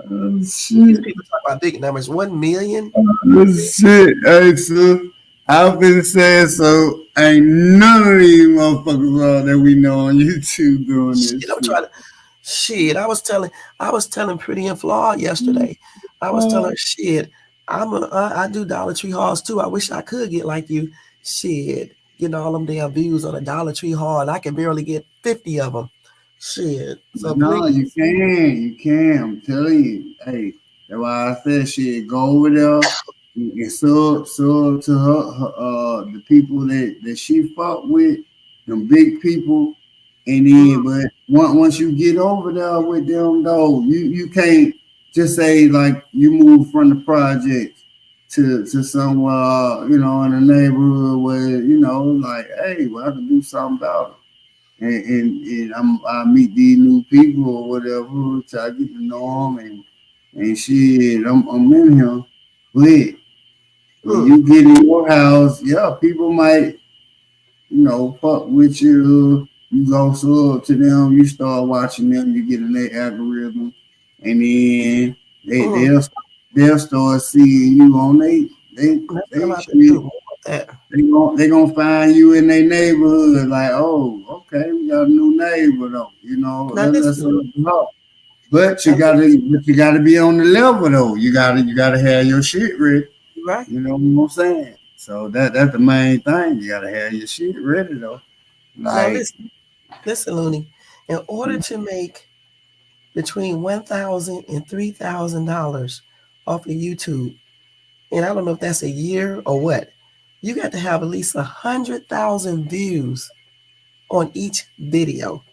these Shit. people talk about big numbers. 1 million. Shit. Hey, so I've been saying so. Ain't none of these motherfuckers that we know on YouTube doing Shit, this I'm shit. trying to. Shit, I was telling Pretty and Flawed yesterday. I was telling her, shit, I do Dollar Tree hauls too. I wish I could get like you. Shit, getting all them damn views on a Dollar Tree haul, and I can barely get 50 of them. Shit. So No, you please, can. You can. I'm telling you. Hey, that's why I said shit. Go over there and sub to the people that she fought with, them big people. And then, mm, but once you get over there with them, though, you can't just say like you move from the project to somewhere, in a neighborhood where like, hey, well, I can do something about it and I meet these new people or whatever, try to get to know them and shit. I'm in here, but when mm, you get in your house, yeah, people might fuck with you. You go sub to them, you start watching them, you get in their algorithm, and then they mm. they'll they'll start seeing you on That's what I'm they about to shit. do. More of that. They gonna find you in their neighborhood, like, oh, okay, we got a new neighbor though. Now Let's listen, help. But now you gotta be on the level though. You gotta have your shit ready. right? You know what I'm saying? So that's the main thing. You gotta have your shit ready though. Now Like, listen, Looney. In order to make between $1,000 and $3,000 off of YouTube, and I don't know if that's a year or what, you got to have at least 100,000 views on each video.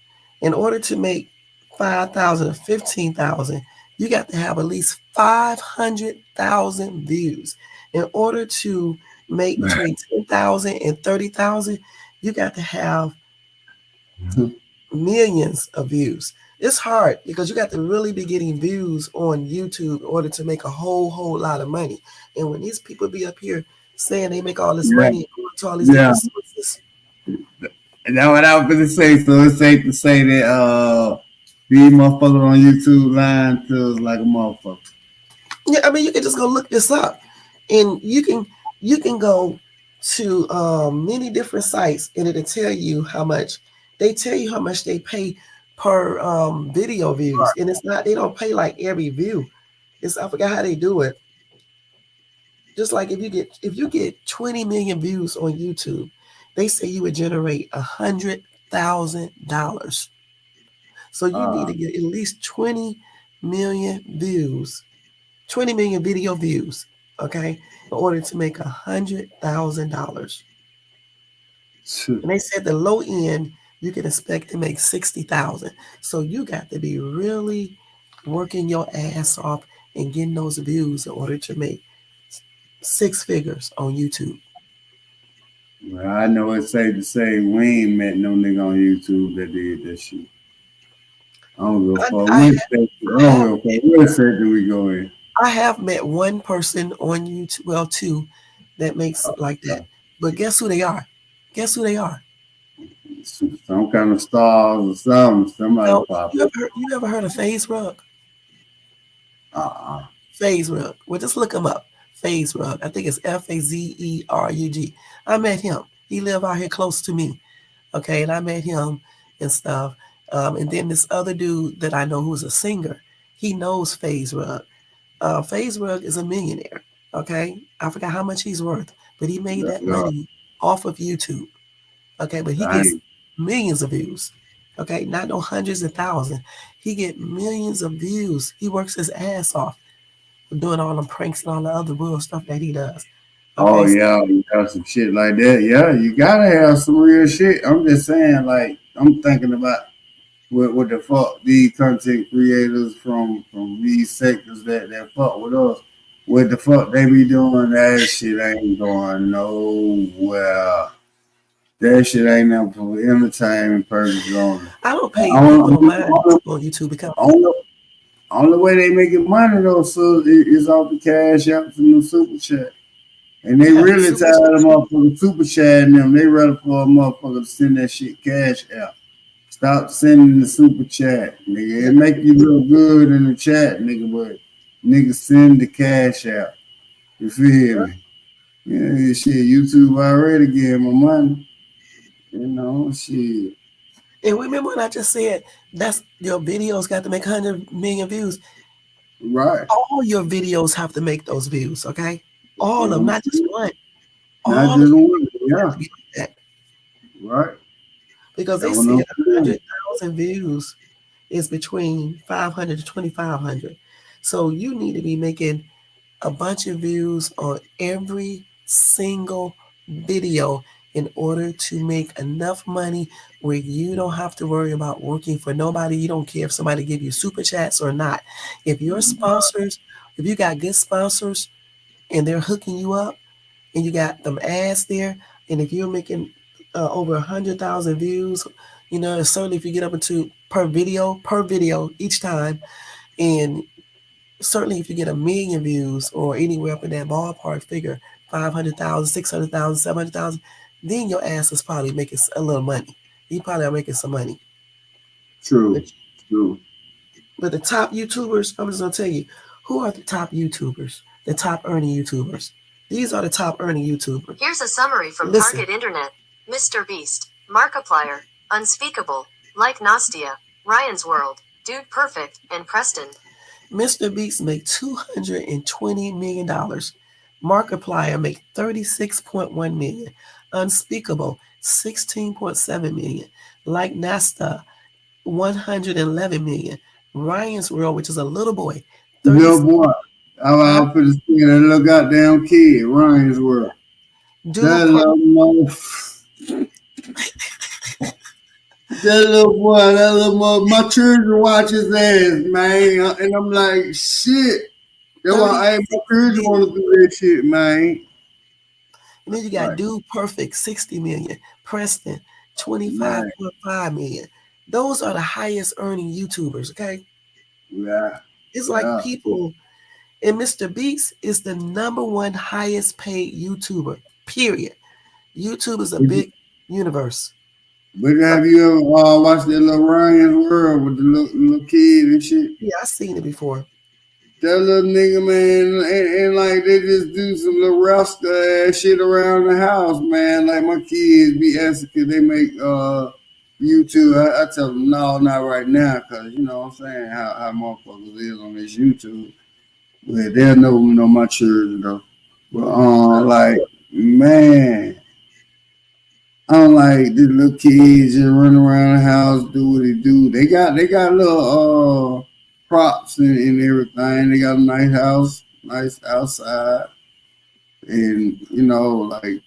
In order to make 5,000 or 15,000, you got to have at least 500,000 views. In order to make between 10,000 and 30,000, you got to have millions of views. It's hard because you got to really be getting views on YouTube in order to make a whole lot of money. And when these people be up here saying they make all this yeah, money and going to all these yeah. different sources, And that's what I was gonna say. So it's safe to say that these motherfuckers on YouTube lying to us like a motherfucker. yeah, I mean you can just go look this up, and you can go to many different sites and it'll tell you how much They tell you how much they pay per video views, and it's not. They don't pay like every view. It's I forgot how they do it. Just like if you get 20 million views on YouTube, they say you would generate $100,000. So you need Uh, to get at least 20 million views, 20 million video views, okay, in order to make $100,000. And they said the low end you can expect to make 60,000. So you got to be really working your ass off and getting those views in order to make six figures on YouTube. well, I know it's safe to say we ain't met no nigga on YouTube that did that shit. I don't give a I, fuck. I, What have, sector? I I don't have give a fuck. What sector we go in? I have met one person on YouTube, well, two, that makes like that. But guess who they are? Guess who they are? Some kind of stars or something. Somebody No, pop. you ever heard of Phase Rug? Uh-uh. Phase Rug. Well, just look him up. Phase Rug. I think it's Fazerug. I met him. He lived out here close to me. Okay, and I met him and stuff. And then this other dude that I know who's a singer, he knows Phase Rug. Phase Rug is a millionaire. Okay, I forgot how much he's worth, but he made that Yeah, money off of YouTube. Okay, but he gets dang. millions of views. Okay, not no hundreds of thousands. He get millions of views. He works his ass off doing all them pranks and all the other real stuff that he does. Oh Okay, so yeah, you have some shit like that. Yeah, you gotta have some real shit. I'm just saying, like, I'm thinking about what the fuck these content creators from these sectors that fuck with us. What the fuck they be doing? That shit ain't going nowhere. That shit ain't never for entertainment purposes only. I don't pay people no Only, mind only, on YouTube because only, only way they making money though, so is off the cash apps and the super chat. And they yeah, the really super tired of chats. motherfuckers super chatting them. They rather for a motherfucker to send that shit cash out. Stop sending the super chat, nigga. Yeah, It make you look good in the chat, nigga, but nigga send the cash out. You feel me? Yeah, shit, YouTube already gave my money. You know, shit. and remember when I just said that's your videos got to make 100 million views. Right. All your videos have to make those views. Okay, all You of know them, what I'm not just saying? one. Not All of just your one. videos have Yeah. to be like that Right. because That they one said I'm a saying. 100,000 views is between 500 to 2,500. So you need to be making a bunch of views on every single video in order to make enough money where you don't have to worry about working for nobody. You don't care if somebody give you super chats or not. If your sponsors, if you got good sponsors and they're hooking you up and you got them ads there, and if you're making over 100,000 views, certainly if you get up into per video each time, and certainly if you get a million views or anywhere up in that ballpark figure, 500,000, 600,000, 700,000, then your ass is probably making a little money. You probably are making some money. True. But, True. but the top YouTubers, I'm just going to tell you, who are the top YouTubers, the top earning YouTubers? These are the top earning YouTubers. Here's a summary from Listen, Target Internet. Mr. Beast, Markiplier, Unspeakable, Like Nastia, Ryan's World, Dude Perfect, and Preston. Mr. Beast make $220 million. Markiplier make 36.1 million. Unspeakable 16.7 million. Like Nasta 111 million. Ryan's World, which is a little boy, Little 36. boy. Huh? I'm finna see that little goddamn kid, Ryan's world. Dude, That little that little boy, my children watch his ass, man. And I'm like, shit. That's why I my 36 children million. want to do that shit, man. And then you got Like, Dude Perfect 60 million. Preston man, 25.5 million. Those are the highest earning YouTubers, okay? yeah, It's like yeah. people. And Mr. Beast is the number one highest paid YouTuber, period. YouTube is a But, big universe. but Uh, have you ever watched that little Ryan's world with the little kid and shit? yeah, I've seen it before. That little nigga, man, and like they just do some little rasta ass shit around the house, man. Like my kids be asking, could they make YouTube. I tell them no, not right now, cause you know what I'm saying how motherfuckers is on this YouTube. But they'll know my children though. But like man, I don't like these little kids just run around the house, do what they do. They got little props and everything. They got a nice house, nice outside, and you know like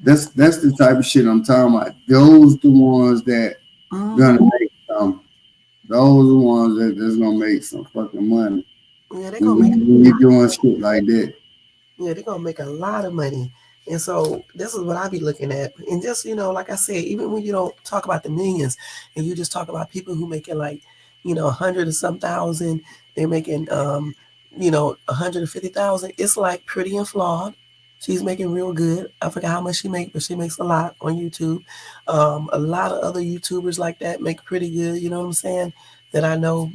that's the type of shit I'm talking about. Those the ones that gonna Mm-hmm. make some. Those the ones that's gonna make some fucking money. Yeah, they're gonna make When you doing shit like that. Yeah, they're gonna make a lot of money. And so this is what I be looking at. And just, like I said, even when you don't talk about the millions and you just talk about people who making like, 100 or some thousand, they're making 150,000. It's like Pretty and Flawed. She's making real good. I forgot how much she make, but she makes a lot on YouTube. A lot of other YouTubers like that make pretty good, you know what I'm saying? That I know,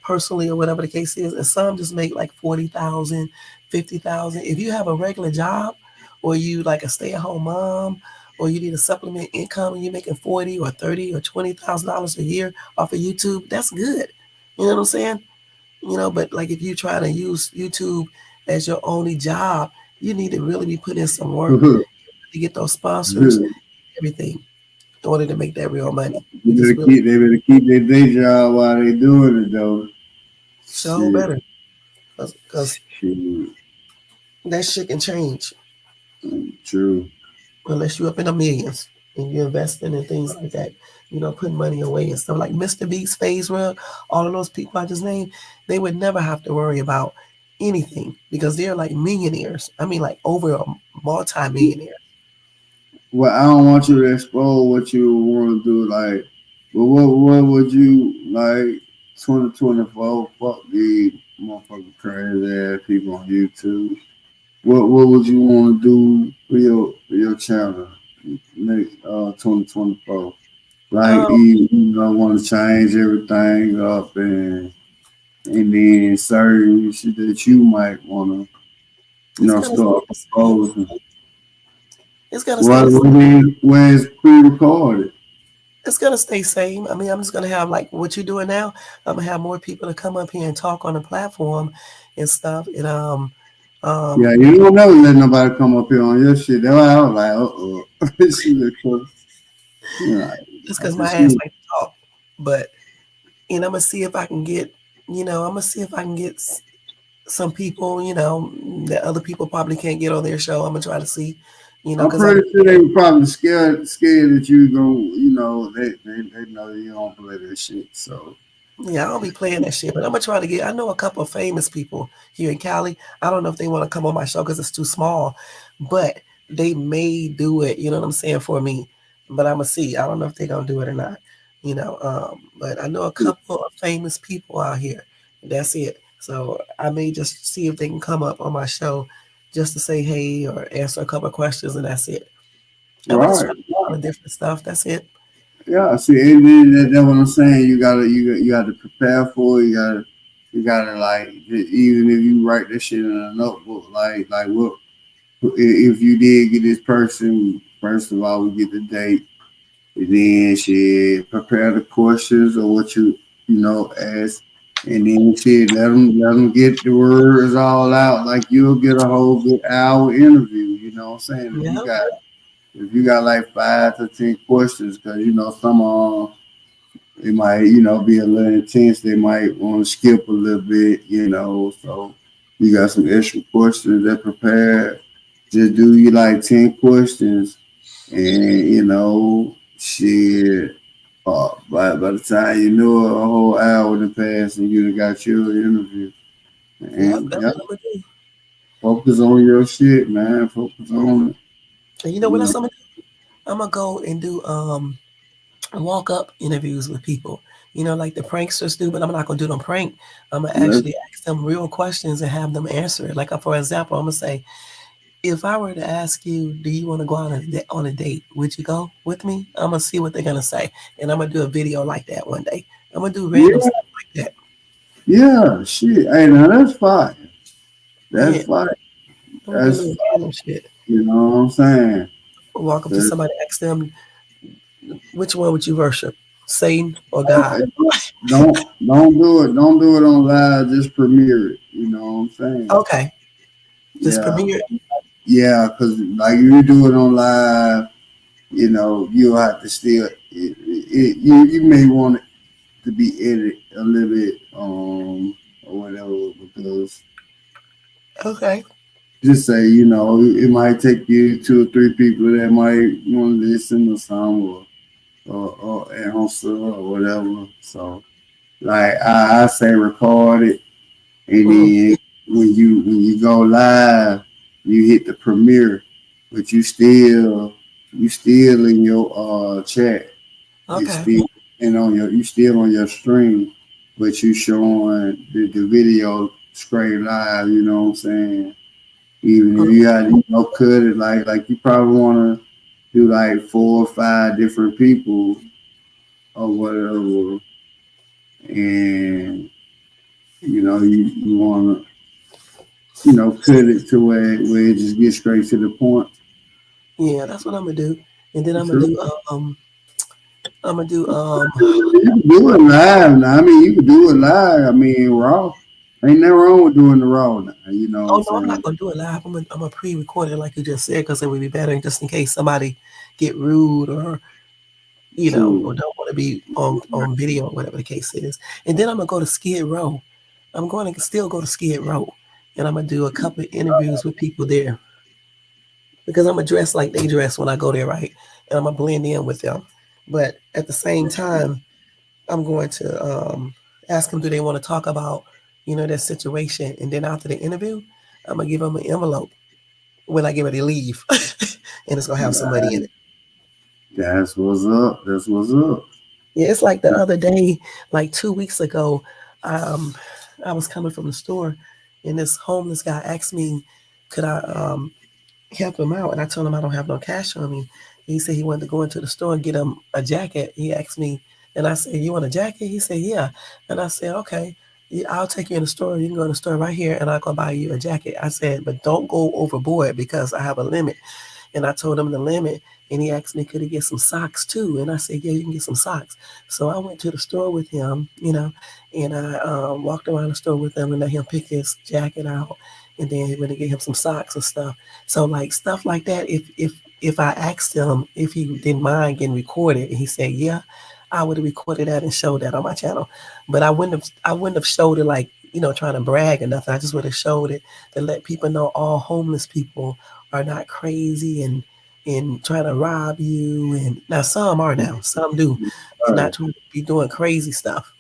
personally or whatever the case is. And some just make like 40,000, 50,000. If you have a regular job or you like a stay-at-home mom or you need a supplement income and you're making 40 or 30 or $20,000 a year off of YouTube, that's good. You know what I'm saying? But like if you try to use YouTube as your only job, you need to really be putting in some work to get those sponsors, everything in order to make that real money. You just really They better keep their day job while they doing it though. show Shit, better because shit, that shit can change. true. Unless you're up in the millions and you're investing in things like that, putting money away and stuff like Mr. Beast, Phase World, all of those people I just named, they would never have to worry about anything because they're like millionaires. I mean, like over a multi-millionaire. Well, I don't want you to expose what you want to do. Like, but what would you like? 2024. Fuck these motherfucking crazy ass people on YouTube. What would you want to do for your channel next 2024? Like Um, you know want to change everything up and then certain shit that you might want to it's gonna stay start the same. proposing. It's gonna stay What the same. when it's pre-recorded? It's gonna stay same. I mean, I'm just gonna have like what you're doing now. I'm gonna have more people to come up here and talk on the platform and stuff. And Yeah, um, you don't never let nobody come up here on your shit. That's why I was like, she look close. You know, just I because said my ass she. like to talk, but and I'm gonna see if I can get, I'm gonna see if I can get some people, that other people probably can't get on their show. I'm gonna try to see, I'm because I know, pretty sure they were probably scared that you go. You know, they know you don't play that shit. So yeah, I don't be playing that shit, but I'm gonna try to get. I know a couple of famous people here in Cali. I don't know if they want to come on my show because it's too small, but they may do it. You know what I'm saying for me, but I'm gonna see. I don't know if they're gonna do it or not. But I know a couple of famous people out here. That's it. So I may just see if they can come up on my show just to say hey or answer a couple of questions, and that's it. I'm gonna just try right. to do all the different stuff. That's it. Yeah, see, and then that's what I'm saying. You got to prepare for it. You gotta like even if you write this shit in a notebook, like what if you did get this person? First of all, we get the date, and then she prepare the questions or what you know ask, and then she let them get the words all out. Like you'll get a whole good hour interview. You know what I'm saying? Yeah. If you got like 5 to 10 questions, because you know some it might, be a little intense. They might want to skip a little bit, So you got some extra questions that prepared. Just do you like 10 questions, and shit. By the time you know it, a whole hour to pass, and you done got your interview. Yep. And That's yeah, what I'm gonna do. focus on your shit, man. Focus on it. And you know what You know, else I'm gonna do? I'm gonna go and do walk up interviews with people. Like the pranksters do, but I'm not gonna do them prank. I'm gonna that's actually ask them real questions and have them answer it. Like for example, I'm gonna say, if I were to ask you, do you want to go on a date? Would you go with me? I'm gonna see what they're gonna say, and I'm gonna do a video like that one day. I'm gonna do random yeah, stuff like that. yeah, shit. Hey, now that's fire. That's Yeah, fire. I'm gonna do a That's little fire. random shit. You know what I'm saying? Walk up to That's somebody, ask them, Which one would you worship? Satan or God? Don't do it on live. Just premiere it. You know what I'm saying? Okay. Just Yeah, premiere. yeah. Because like you do it on live, you'll have to still. You may want it to be edited a little bit, or whatever, because Okay. just say, it might take you two or three people that might want to listen or something, or answer or whatever. So, like I say, record it, and Mm, then when you go live, you hit the premiere, but you still in your chat. You okay. still you still on your stream, but you showing the video straight live. You know what I'm saying? Even if you got cut it like you probably want to do like 4 or 5 different people or whatever, and you want to cut it to where it just gets straight to the point. Yeah, that's what I'm gonna do. And then Sure. I'm gonna do You can do it live now. I mean, you can do it live. I mean, raw. Ain't nothing wrong with doing the raw now. You know what I'm oh no, I'm not saying? gonna do it live. I'm gonna pre-record it like you just said because it would be better just in case somebody get rude or or True. don't want to be on video or whatever the case is. And then I'm gonna go to Skid Row. I'm going to still go to Skid Row, and I'm gonna do a couple of interviews with people there because I'm gonna dress like they dress when I go there, right? And I'm gonna blend in with them. But at the same time, I'm going to ask them, do they want to talk about, their situation? And then after the interview, I'm gonna give them an envelope when I get ready to leave, and it's gonna have some money in it. That's what's up. That's what's up. Yeah, it's like the other day, like 2 weeks ago, um, I was coming from the store, and this homeless guy asked me, could I help him out? And I told him I don't have no cash on me. He said he wanted to go into the store and get him a jacket. He asked me, and I said, "You want a jacket?" He said, "Yeah." And I said, "Okay, yeah, I'll take you in the store. You can go in the store right here, and I'll go buy you a jacket." I said, "But don't go overboard because I have a limit." And I told him the limit, and he asked me, could he get some socks too? And I said, yeah, you can get some socks. So I went to the store with him, and I walked around the store with him and let him pick his jacket out, and then went to get him some socks and stuff. So like stuff like that. If I asked him if he didn't mind getting recorded, and he said yeah, I would have recorded that and showed that on my channel. But I wouldn't have showed it like trying to brag or nothing. I just would have showed it to let people know all homeless people are not crazy and trying to rob you. And now some are now, some do. They're Right. not trying to be doing crazy stuff.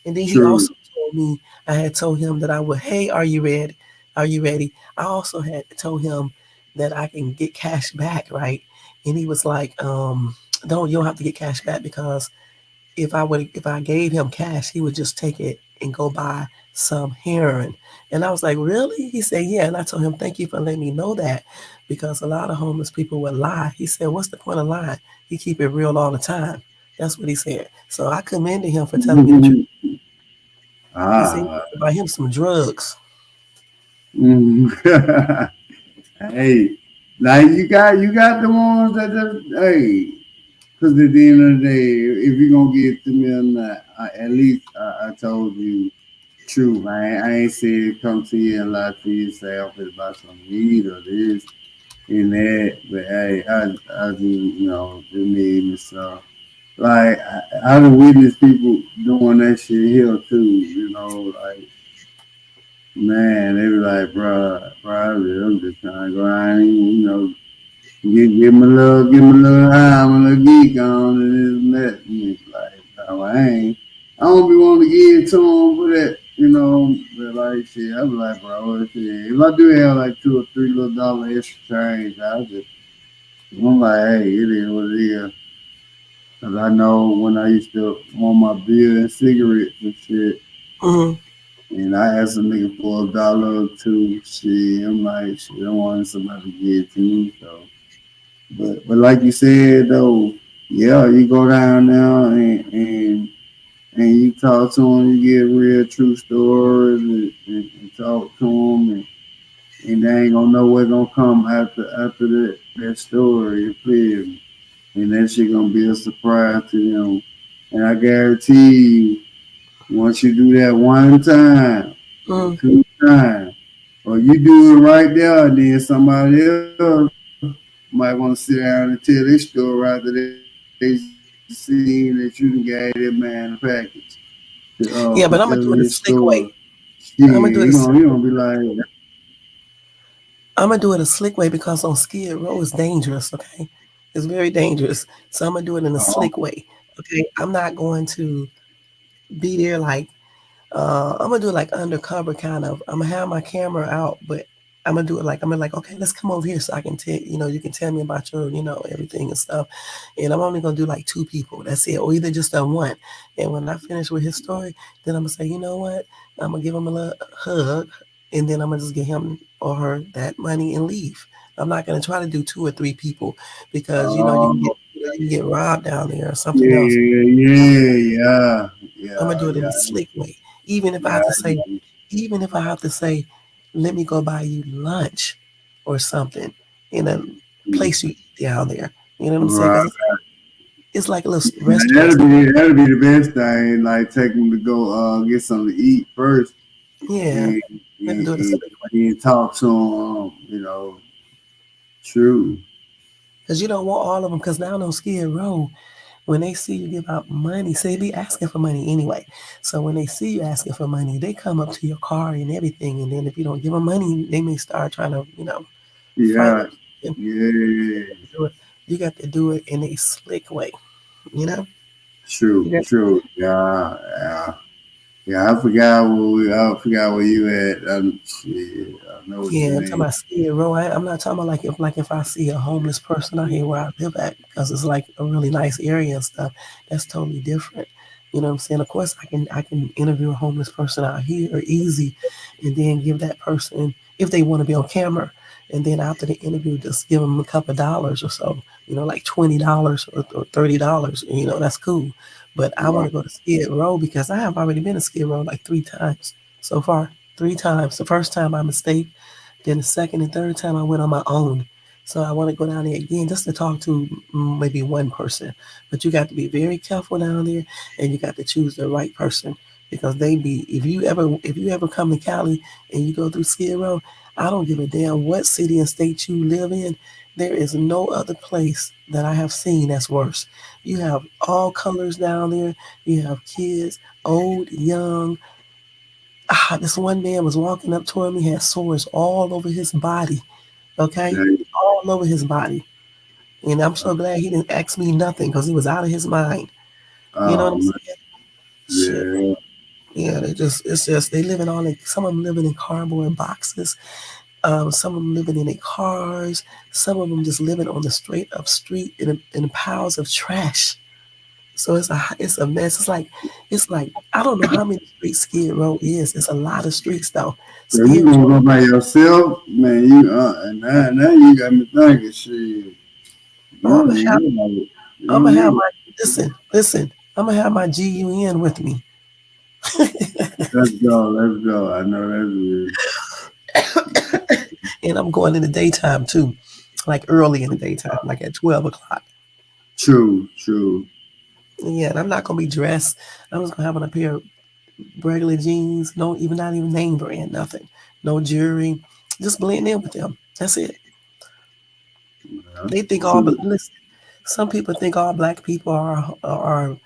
And then he True. also told me I had told him that I would, hey, are you ready? Are you ready? I also had told him that I can get cash back, right? And he was like, don't you don't have to get cash back because if I gave him cash, he would just take it and go buy some heroin. And I was like, really? He said, yeah. And I told him, thank you for letting me know that because a lot of homeless people would lie. He said, what's the point of lying? He keep it real all the time. That's what he said. So I commended him for telling me the truth. He said he Ah. wanted to buy him some drugs. Mm. Hey, now you got the ones that hey, because at the end of the day, if you're gonna get to me or not, at least I told you truth. I ain't said come to you and lie to you, say I'm finna buy some weed or this and that. But hey, I do do need me some. Like I done witnessed people doing that shit here too. Like man, they be like, bro, I'm just trying to go out and give me a little high, I'm a little geek on and this and that. And it's like, no, I don't be wanting to give it to them for that. But like shit, I be like, bro, shit, if I do have like $2 or $3 extra change, I'm like, hey, it is what it is. Cause I know when I used to want my beer and cigarettes and shit, Mm-hmm. and I asked a nigga for $1 or two, shit, I'm like, shit, I wanted somebody to give it to me, so. But like you said though, yeah, you go down there and you talk to them, you get real true stories and talk to them, and they ain't gonna know what's gonna come after that story. You feel me? and that shit gonna be a surprise to them. And I guarantee you, once you do that one time or Mm. two times, or you do it right there, and then somebody else might want to sit down and tell their story after they seen that you done gave that man a package for telling his story. Yeah, but I'm gonna do it a Shit, slick way. I'm gonna do it. you gonna be like, I'm gonna do it a slick way because on Skid Row is dangerous. Okay, it's very dangerous. So I'm gonna do it in a oh, slick way. Okay, I'm not going to be there like I'm gonna do it like undercover kind of. I'm gonna have my camera out, but I'm gonna do it like I'm gonna like, okay, let's come over here so I can tell you can tell me about your everything and stuff. And I'm only gonna do like two people. That's it, or either just a one. And when I finish with his story, then I'm gonna say, you know what? I'm gonna give him a little hug, and then I'm gonna just give him or her that money and leave. I'm not gonna try to do two or three people because oh, you can get robbed down there or something else. yeah, I'm gonna do it in a yeah, slick way. Even if I have to say, yeah. even if I have to say, let me go buy you lunch or something in a place you eat down there. You know what I'm saying? Right. Because it's like a little That'll restaurant. be that'll be the best thing. Like take them to go get something to eat first, Yeah, and let me do it a slick way. talk to them. True. Because you don't want all of them. Because now on Skid Row, when they see you give out money, say they be asking for money anyway. So when they see you asking for money, they come up to your car and everything. And then if you don't give them money, they may start trying to, fight Yeah. with you. Yeah. You got to do it in a slick way. You know, you True. got True. Yeah. Yeah. Yeah. I forgot where you at. Shit, I know what you yeah. I'm talking mean. about Skid Row. I'm not talking about like if I see a homeless person out here where I live at because it's like a really nice area and stuff. That's totally different. You know what I'm saying? Of course, I can interview a homeless person out here easy, and then give that person if they want to be on camera, and then after the interview, just give them a couple of dollars or so. Like $20 or $30. That's cool. But I want Right. to go to Skid Row because I have already been to Skid Row like three times so far. Three times. The first time by mistake, then the second and third time I went on my own. So I want to go down there again just to talk to maybe one person. But you got to be very careful down there, and you got to choose the right person because they be if you ever come to Cali and you go through Skid Row, I don't give a damn what city and state you live in. There is no other place that I have seen that's worse. You have all colors down there. You have kids, old, young. This one man was walking up toward me, had sores all over his body. Okay, Yeah. all over his body. And I'm so glad he didn't ask me nothing because he was out of his mind. You know what Oh I'm man. saying? Shit. Yeah. Yeah, it's just they living on it. Some of them living in cardboard boxes. Some of them living in their cars. Some of them just living on the straight up street in piles of trash. So it's a mess. It's like I don't know how many streets Skid Row is. It's a lot of streets though. So you Skid gonna Row. go by yourself, man? And now you got me thinking, shit. Oh, No, you like, I'm gonna have you. my listen. I'm gonna have my GUN with me, Let's go. Let's go. I know that's real. and I'm going in the daytime too, like early in the daytime, like at 12 o'clock. True. True. Yeah, and I'm not gonna be dressed. I'm just gonna have on a pair of regular jeans, not even name brand, nothing, no jewelry, just blend in with them. That's it. Yeah. They think all, True. but listen, some people think all black people are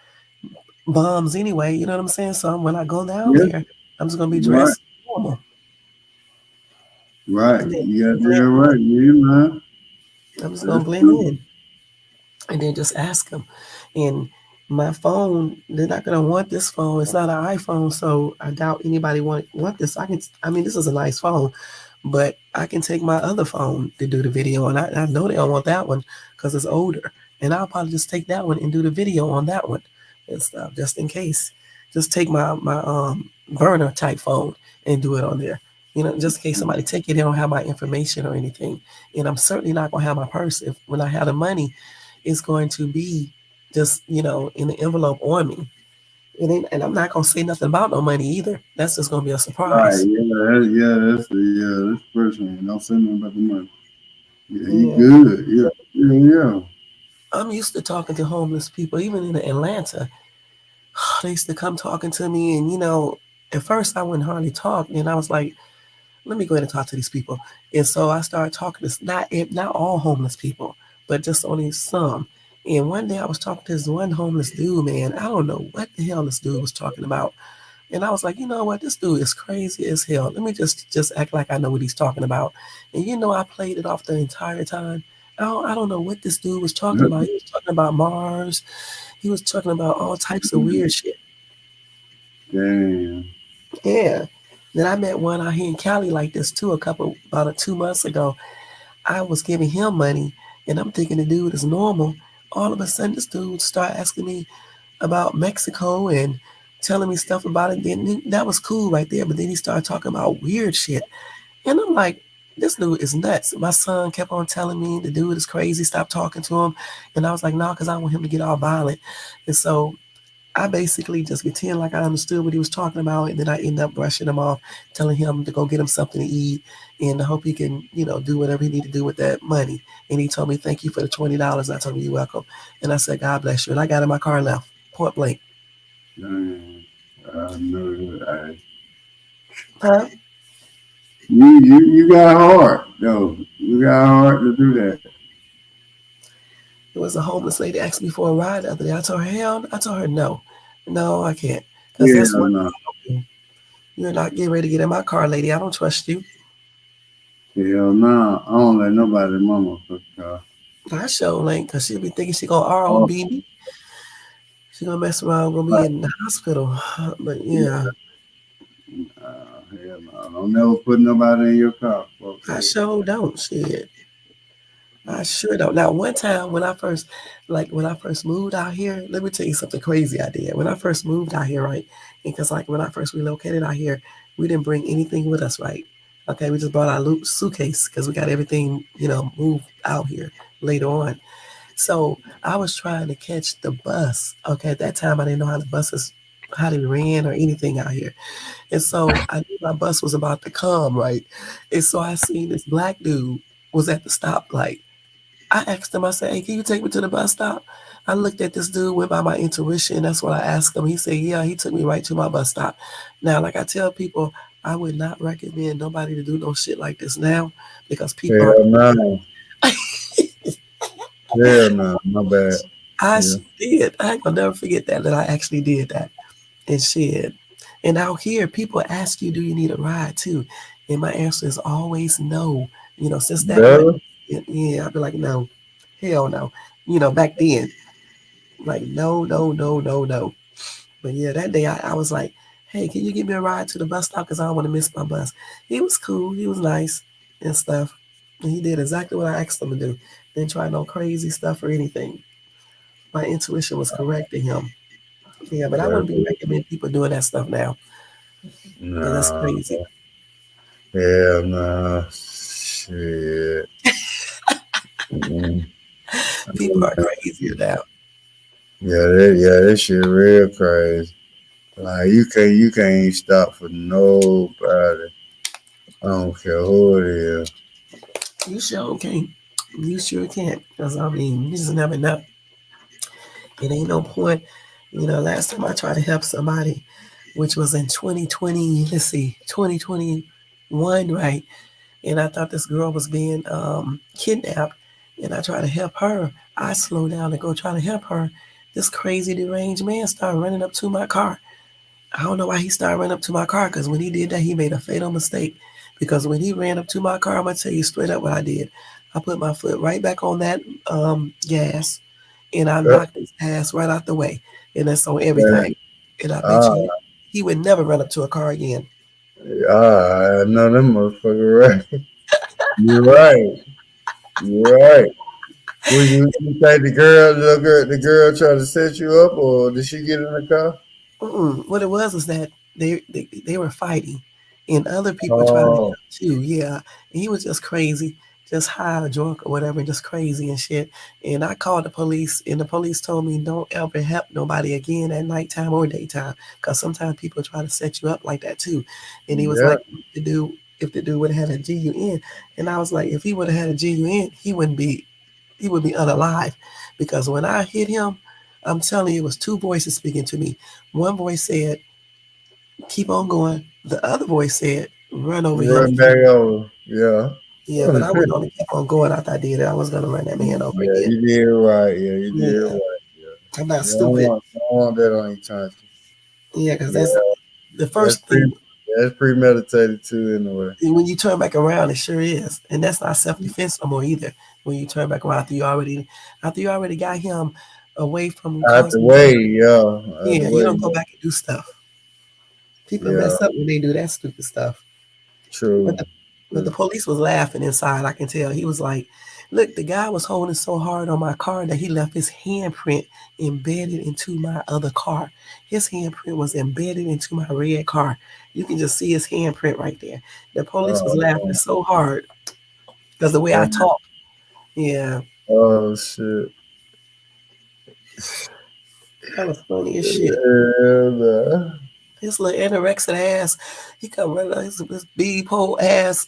bums anyway. You know what I'm saying? So when I go down Yeah. there, I'm just gonna be Right. dressed normal, Right. and then You got blend that in. right. Yeah, man. I'm just gonna That's blend true. in. And then just ask them. And my phone, they're not gonna want this phone. It's not an iPhone, so I doubt anybody want this. I mean, this is a nice phone, but I can take my other phone to do the video, and I know they don't want that one because it's older. And I'll probably just take that one and do the video on that one and stuff, just in case. Just take my burner type phone and do it on there. Just in case somebody take it, they don't have my information or anything. And I'm certainly not gonna have my purse if when I have the money is going to be just, in the envelope on me. And I'm not going to say nothing about no money either. That's just going to be a Right. surprise. That's this person. Don't say nothing about the money. Yeah, you Yeah. good. Yeah. Yeah. Yeah. I'm used to talking to homeless people, even in Atlanta. They used to come talking to me, and at first I wouldn't hardly talk, and I was like, let me go ahead and talk to these people. And so I started talking to not all homeless people, but just only some. And one day I was talking to this one homeless dude, man. I don't know what the hell this dude was talking about. And I was like, you know what, this dude is crazy as hell. Let me just act like I know what he's talking about. And I played it off the entire time. I don't know what this dude was talking about. He was talking about Mars. He was talking about all types of weird shit. Damn. Yeah. Then I met one out here in Cali like this too, about 2 months ago. I was giving him money, and I'm thinking the dude is normal. All of a sudden, this dude started asking me about Mexico and telling me stuff about it. That was cool right there, but then he started talking about weird shit, and I'm like, this dude is nuts. My son kept on telling me the dude is crazy. Stop talking to him, and I was like, no, because I don't want him to get all violent. And so I basically just pretend like I understood what he was talking about, and then I end up brushing him off, telling him to go get him something to eat, and I hope he can, do whatever he need to do with that money. And he told me, "Thank you for the $20." I told him, "You're welcome." And I said, "God bless you." And I got in my car and left, point blank. Damn. I know that. Huh? You got heart though. You got heart to do that. It was a homeless lady asked me for a ride the other day. I told her, hell, I told her no, no, I can't, because Yeah, that's what no. I do. You're not getting ready to get in my car, lady. I don't trust you. Hell no. I don't let nobody mama fuck car. I sure ain't, because she'll be thinking she gonna ROB Oh, me. She gonna mess around, gonna be but in the hospital. But yeah. yeah, Hell no. Don't never put nobody in your car. Fuck I that. sure don't. Shit, I sure don't. Now, one time when I first moved out here, let me tell you something crazy I did. When I first moved out here, right? Because like when I first relocated out here, we didn't bring anything with us, right? Okay, we just brought our suitcase because we got everything, moved out here later on. So I was trying to catch the bus. Okay, at that time I didn't know how they ran or anything out here. And so I knew my bus was about to come, right? And so I seen this black dude was at the stoplight. I asked him, I said, "Hey, can you take me to the bus stop?" I looked at this dude, went by my intuition. That's what I asked him. He said, "Yeah," he took me right to my bus stop. Now, like I tell people, I would not recommend nobody to do no shit like this now because people are Hell no. Hell no. My bad. I Yeah. did. I ain't gonna never forget that I actually did that. And shit. And out here, people ask you, "Do you need a ride too?" And my answer is always no. Since that one, Better? yeah, I'd be like, no, hell no. Back then, like, no, no, no, no, no. But yeah, that day I was like, "Hey, can you give me a ride to the bus stop? Because I don't want to miss my bus." He was cool. He was nice and stuff. And he did exactly what I asked him to do. Didn't try no crazy stuff or anything. My intuition was correcting him. Yeah, but I wouldn't be Better. recommending people doing that stuff now because that's No. crazy. Hell no. Shit. Mm-mm. People are crazier now. That shit real crazy. Like you can't stop for nobody. I don't care who it is. You sure can't. You sure can't. Because, I mean, you just never know. It ain't no point. Last time I tried to help somebody, which was in 2020, let's see, 2021, right? And I thought this girl was being kidnapped. And I tried to help her. I slowed down to go try to help her. This crazy deranged man started running up to my car. I don't know why he started running up to my car because when he did that, he made a fatal mistake. Because when he ran up to my car, I'm gonna tell you straight up what I did. I put my foot right back on that gas, and I Uh, knocked his ass right out the way, and that's on uh, everything. And I bet ah, you he would never run up to a car again. I know them motherfucker right. You're right. You're right. Would you think the girl tried to set you up, or did she get in the car? Mm-mm. What it was that they were fighting, and other people tried to Oh, help too. Yeah, and he was just crazy, just high or drunk or whatever, just crazy and shit. And I called the police, and the police told me don't ever help nobody again at nighttime or daytime, because sometimes people try to set you up like that too. And he was yeah, like, if the dude would have had a GUN, and I was like, if he would have had a GUN, he wouldn't be. he would be unalive. Because when I hit him, I'm telling you, it was two voices speaking to me. One voice said, keep on going. The other voice said, run over him Run again. back over. Yeah. Yeah, but I was going to keep on going after I did it. I was going to run that man over Yeah, again. you did right. Yeah, you did Yeah, right. Yeah. I'm not You don't stupid. want, don't want that on your conscience. Yeah, because Yeah, that's the that's first thing. that's premeditated too in a way. When you turn back around, it sure is, and that's not self defense no more either. When you turn back around after you already got him away from Out the causing way, damage, yeah. Out the yeah, you way, don't go back and do stuff. People yeah. mess up when they do that stupid stuff. But True. the, but the True. police was laughing inside. I can tell. He was like, "Look, the guy was holding so hard on my car that he left his handprint embedded into my other car. His handprint was embedded into my red car. You can just see his handprint right there." The police was laughing Oh, so hard because the way I man. talk. Yeah, Oh shit. that was funny as shit. Yeah, nah. His little anorexic ass, he come running like his beanpole ass.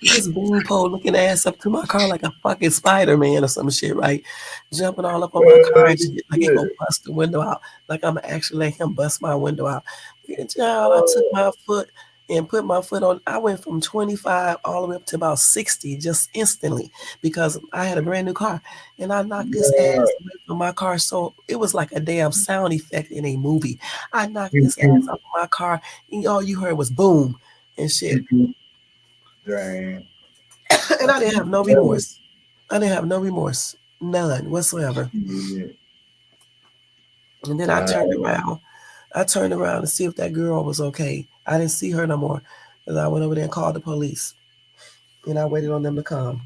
His beanpole looking ass up to my car like a fucking Spider Man or some shit, right? Jumping all up on my car and shit, like he gonna bust the window out. Like I'm actually let him bust my window out. Yeah, child, I took my foot and put my foot on. I went from 25 all the way up to about 60 just instantly because I had a brand new car and I knocked his ass away from my car. So it was like a damn sound effect in a movie. I knocked his ass off my car and all you heard was boom and shit. Dang. And I didn't have no remorse. I didn't have no remorse, none whatsoever. Yeah. And then I turned Wow. around. I turned around to see if that girl was okay. I didn't see her no more, because I went over there and called the police, and I waited on them to come.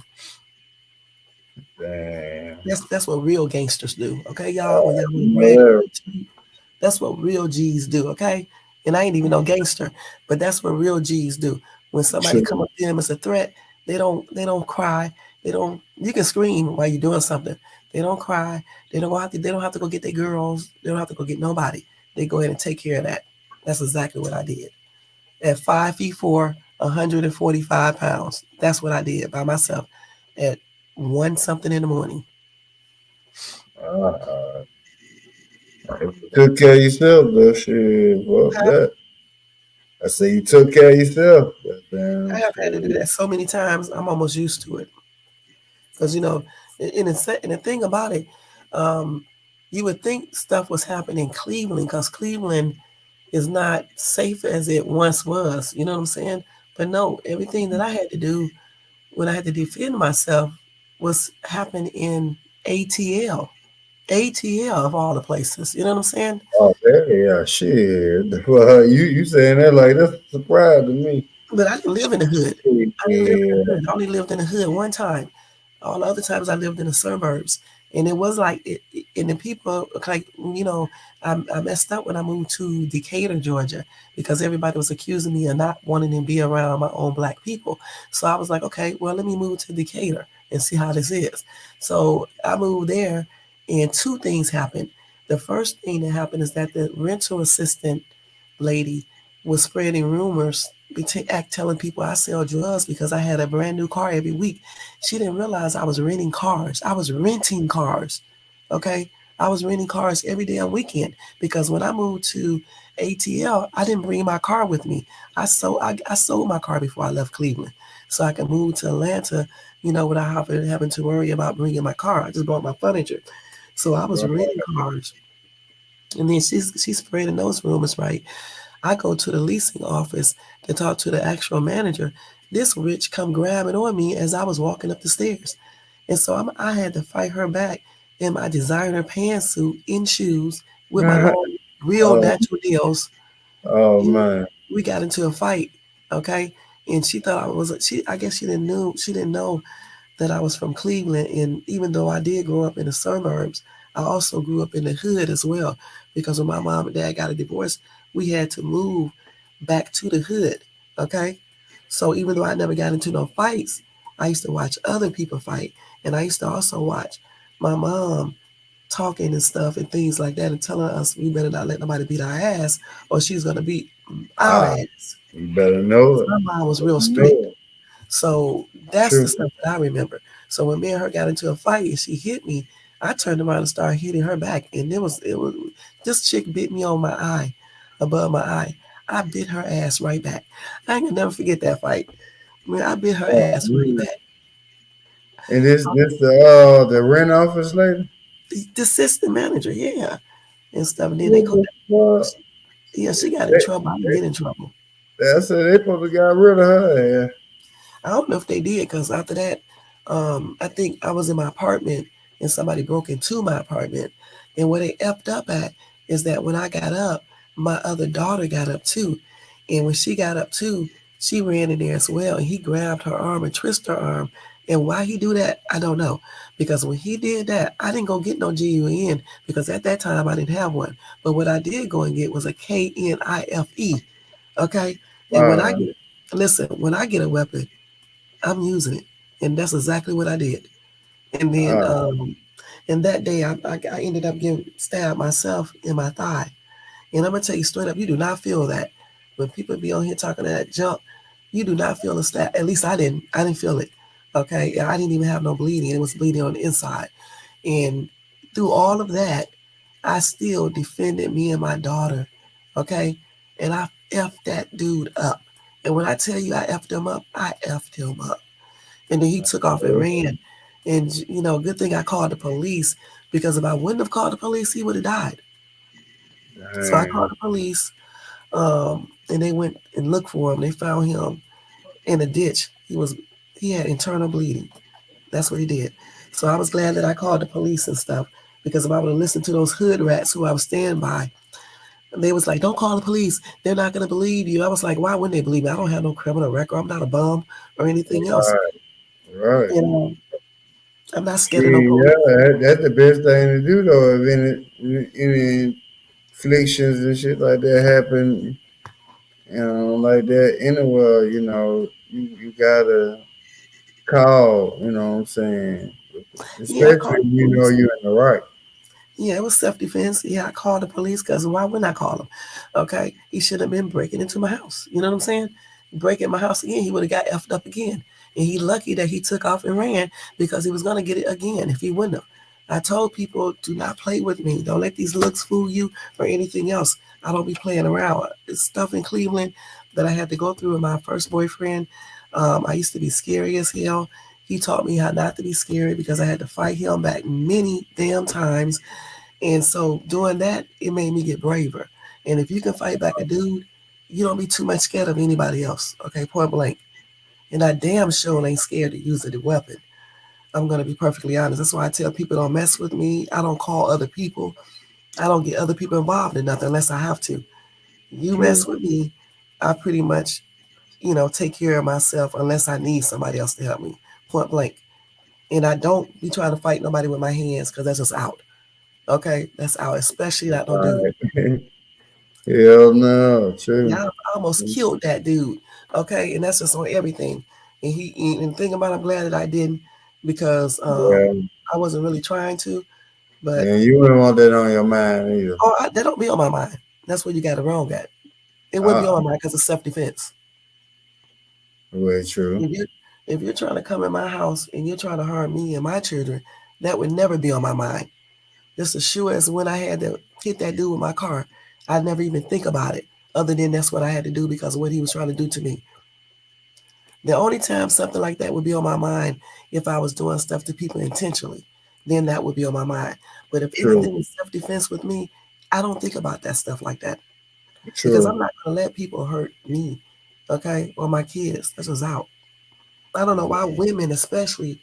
Damn. That's what real gangsters do, okay, y'all. When y'all want to brag on Yeah. the street, that's what real G's do, okay? And I ain't even no gangster, but that's what real G's do. When somebody come True. up to them as a threat, they don't cry. They don't you can scream while you're doing something. They don't cry. They don't have to go get their girls. They don't have to go get nobody. They go ahead and take care of that. That's exactly what I did. At 5 feet 4, 145 pounds. That's what I did by myself at one something in the morning. Uh, if you took care of yourself, though, shit, fuck that. I say you took care of yourself. I Goddamn have had to do shit. that so many times. I'm almost used to it. Because and the thing about it, um, you would think stuff was happening in Cleveland because Cleveland is not safe as it once was. You know what I'm saying? But no, everything that I had to do when I had to defend myself was happening in ATL. ATL of all the places. You know what I'm saying? Oh, yeah, shit. Well, you saying that like that's a surprise to me. But I didn't live in the hood. I didn't live in the Yeah. hood. I only lived in the hood one time. All the other times I lived in the suburbs. And it was like, and the people, like, I messed up when I moved to Decatur, Georgia, because everybody was accusing me of not wanting to be around my own black people. So I was like, okay, well, let me move to Decatur and see how this is. So I moved there, and two things happened. The first thing that happened is that the rental assistant lady was spreading rumors telling people I sell drugs because I had a brand new car every week. She didn't realize I was renting cars. I was renting cars. Okay. I was renting cars every damn weekend because when I moved to ATL, I didn't bring my car with me. I sold my car before I left Cleveland so I could move to Atlanta, without having to worry about bringing my car. I just brought my furniture. So I was renting cars. And then she's spreading those rumors, right? I go to the leasing office to talk to the actual manager. This rich come grabbing on me as I was walking up the stairs. And so I had to fight her back in my designer pantsuit in shoes with my long, real Oh, natural nails. oh And man. we got into a fight, okay? And she thought I guess she didn't know that I was from Cleveland. And even though I did grow up in the suburbs, I also grew up in the hood as well. Because when my mom and dad got a divorce, we had to move back to the hood. Okay. So even though I never got into no fights, I used to watch other people fight. And I used to also watch my mom talking and stuff and things like that and telling us we better not let nobody beat our ass or she's going to beat our Ah, ass. you better know 'Cause it. my mom was real strict. Know it. So that's the True. stuff that I remember. So when me and her got into a fight and she hit me, I turned around and started hitting her back. And it was this chick bit me on my eye, above my eye. I bit her ass right back. I ain't gonna never forget that fight. Man, I bit her Oh, ass right really? back. And this the rent office lady? The assistant manager, yeah, and stuff. And then they What called. the fuck? Yeah, she got in They, trouble. I didn't get in trouble. I said they supposed to got rid of her. Yeah. I don't know if they did because after that, I think I was in my apartment and somebody broke into my apartment. And where they effed up at is that when I got up, my other daughter got up too. And when she got up too, she ran in there as well. And he grabbed her arm and twisted her arm. And why he do that, I don't know. Because when he did that, I didn't go get no GUN because at that time I didn't have one. But what I did go and get was a KNIFE. Okay. And when I Wow. get, listen, when I get a weapon, I'm using it. And that's exactly what I did. And then Wow. and that day I ended up getting stabbed myself in my thigh. And I'm gonna tell you straight up, you do not feel that. When people be on here talking that junk, you do not feel a stab. At least I didn't. I didn't feel it. Okay. I didn't even have no bleeding. It was bleeding on the inside. And through all of that, I still defended me and my daughter. Okay. And I effed that dude up. And when I tell you I effed him up, I effed him up. And then he took off and ran. And good thing I called the police because if I wouldn't have called the police, he would have died. So I called Dang. the police, and they went and looked for him. They found him in a ditch. He had internal bleeding. That's what he did. So I was glad that I called the police and stuff because if I would have listened to those hood rats who I was standing by, they was like, "Don't call the police. They're not gonna believe you." I was like, "Why wouldn't they believe me? I don't have no criminal record. I'm not a bum or anything else. Right. Right. You know, I'm not scared of no Shit, police." yeah, that's the best thing to do though. If any afflictions and shit like that happen, like that anywhere, you gotta call. You know what I'm saying? Yeah, I Especially called if the you know police. you're in the right. Yeah, it was self-defense. Yeah, I called the police because why wouldn't I call him? Okay, he should have been breaking into my house. You know what I'm saying? Breaking my house again, he would have got effed up again. And he lucky that he took off and ran because he was gonna get it again if he wouldn't have. I told people, do not play with me. Don't let these looks fool you or anything else. I don't be playing around. It's stuff in Cleveland that I had to go through with my first boyfriend. I used to be scary as hell. He taught me how not to be scary because I had to fight him back many damn times and so doing that, it made me get braver. And if you can fight back a dude, you don't be too much scared of anybody else. Okay, point blank. And I damn sure ain't scared to use a weapon. I'm gonna be perfectly honest. That's why I tell people don't mess with me. I don't call other people. I don't get other people involved in nothing unless I have to. You True. mess with me, I pretty much, take care of myself unless I need somebody else to help me. Point blank. And I don't be trying to fight nobody with my hands because that's just out. Okay, that's out, especially not no dude. Right. Hell no. True. Yeah, I almost killed that dude. Okay, and that's just on everything. And think about it, I'm glad that I didn't because Yeah. I wasn't really trying to. But And you wouldn't want that on your mind either. that don't be on my mind. That's where you got it wrong at. It wouldn't be Uh, on my mind because it's self defense. Way true. If you if you're trying to come in my house and you're trying to harm me and my children, that would never be on my mind. Just as sure as when I had to hit that dude with my car, I'd never even think about it. Other than that's what I had to do because of what he was trying to do to me. The only time something like that would be on my mind if I was doing stuff to people intentionally, then that would be on my mind. But if True. anything is self defense with me, I don't think about that stuff like that because I'm True. not going to let people hurt me, okay, or my kids. That's just out. I don't know why women, especially,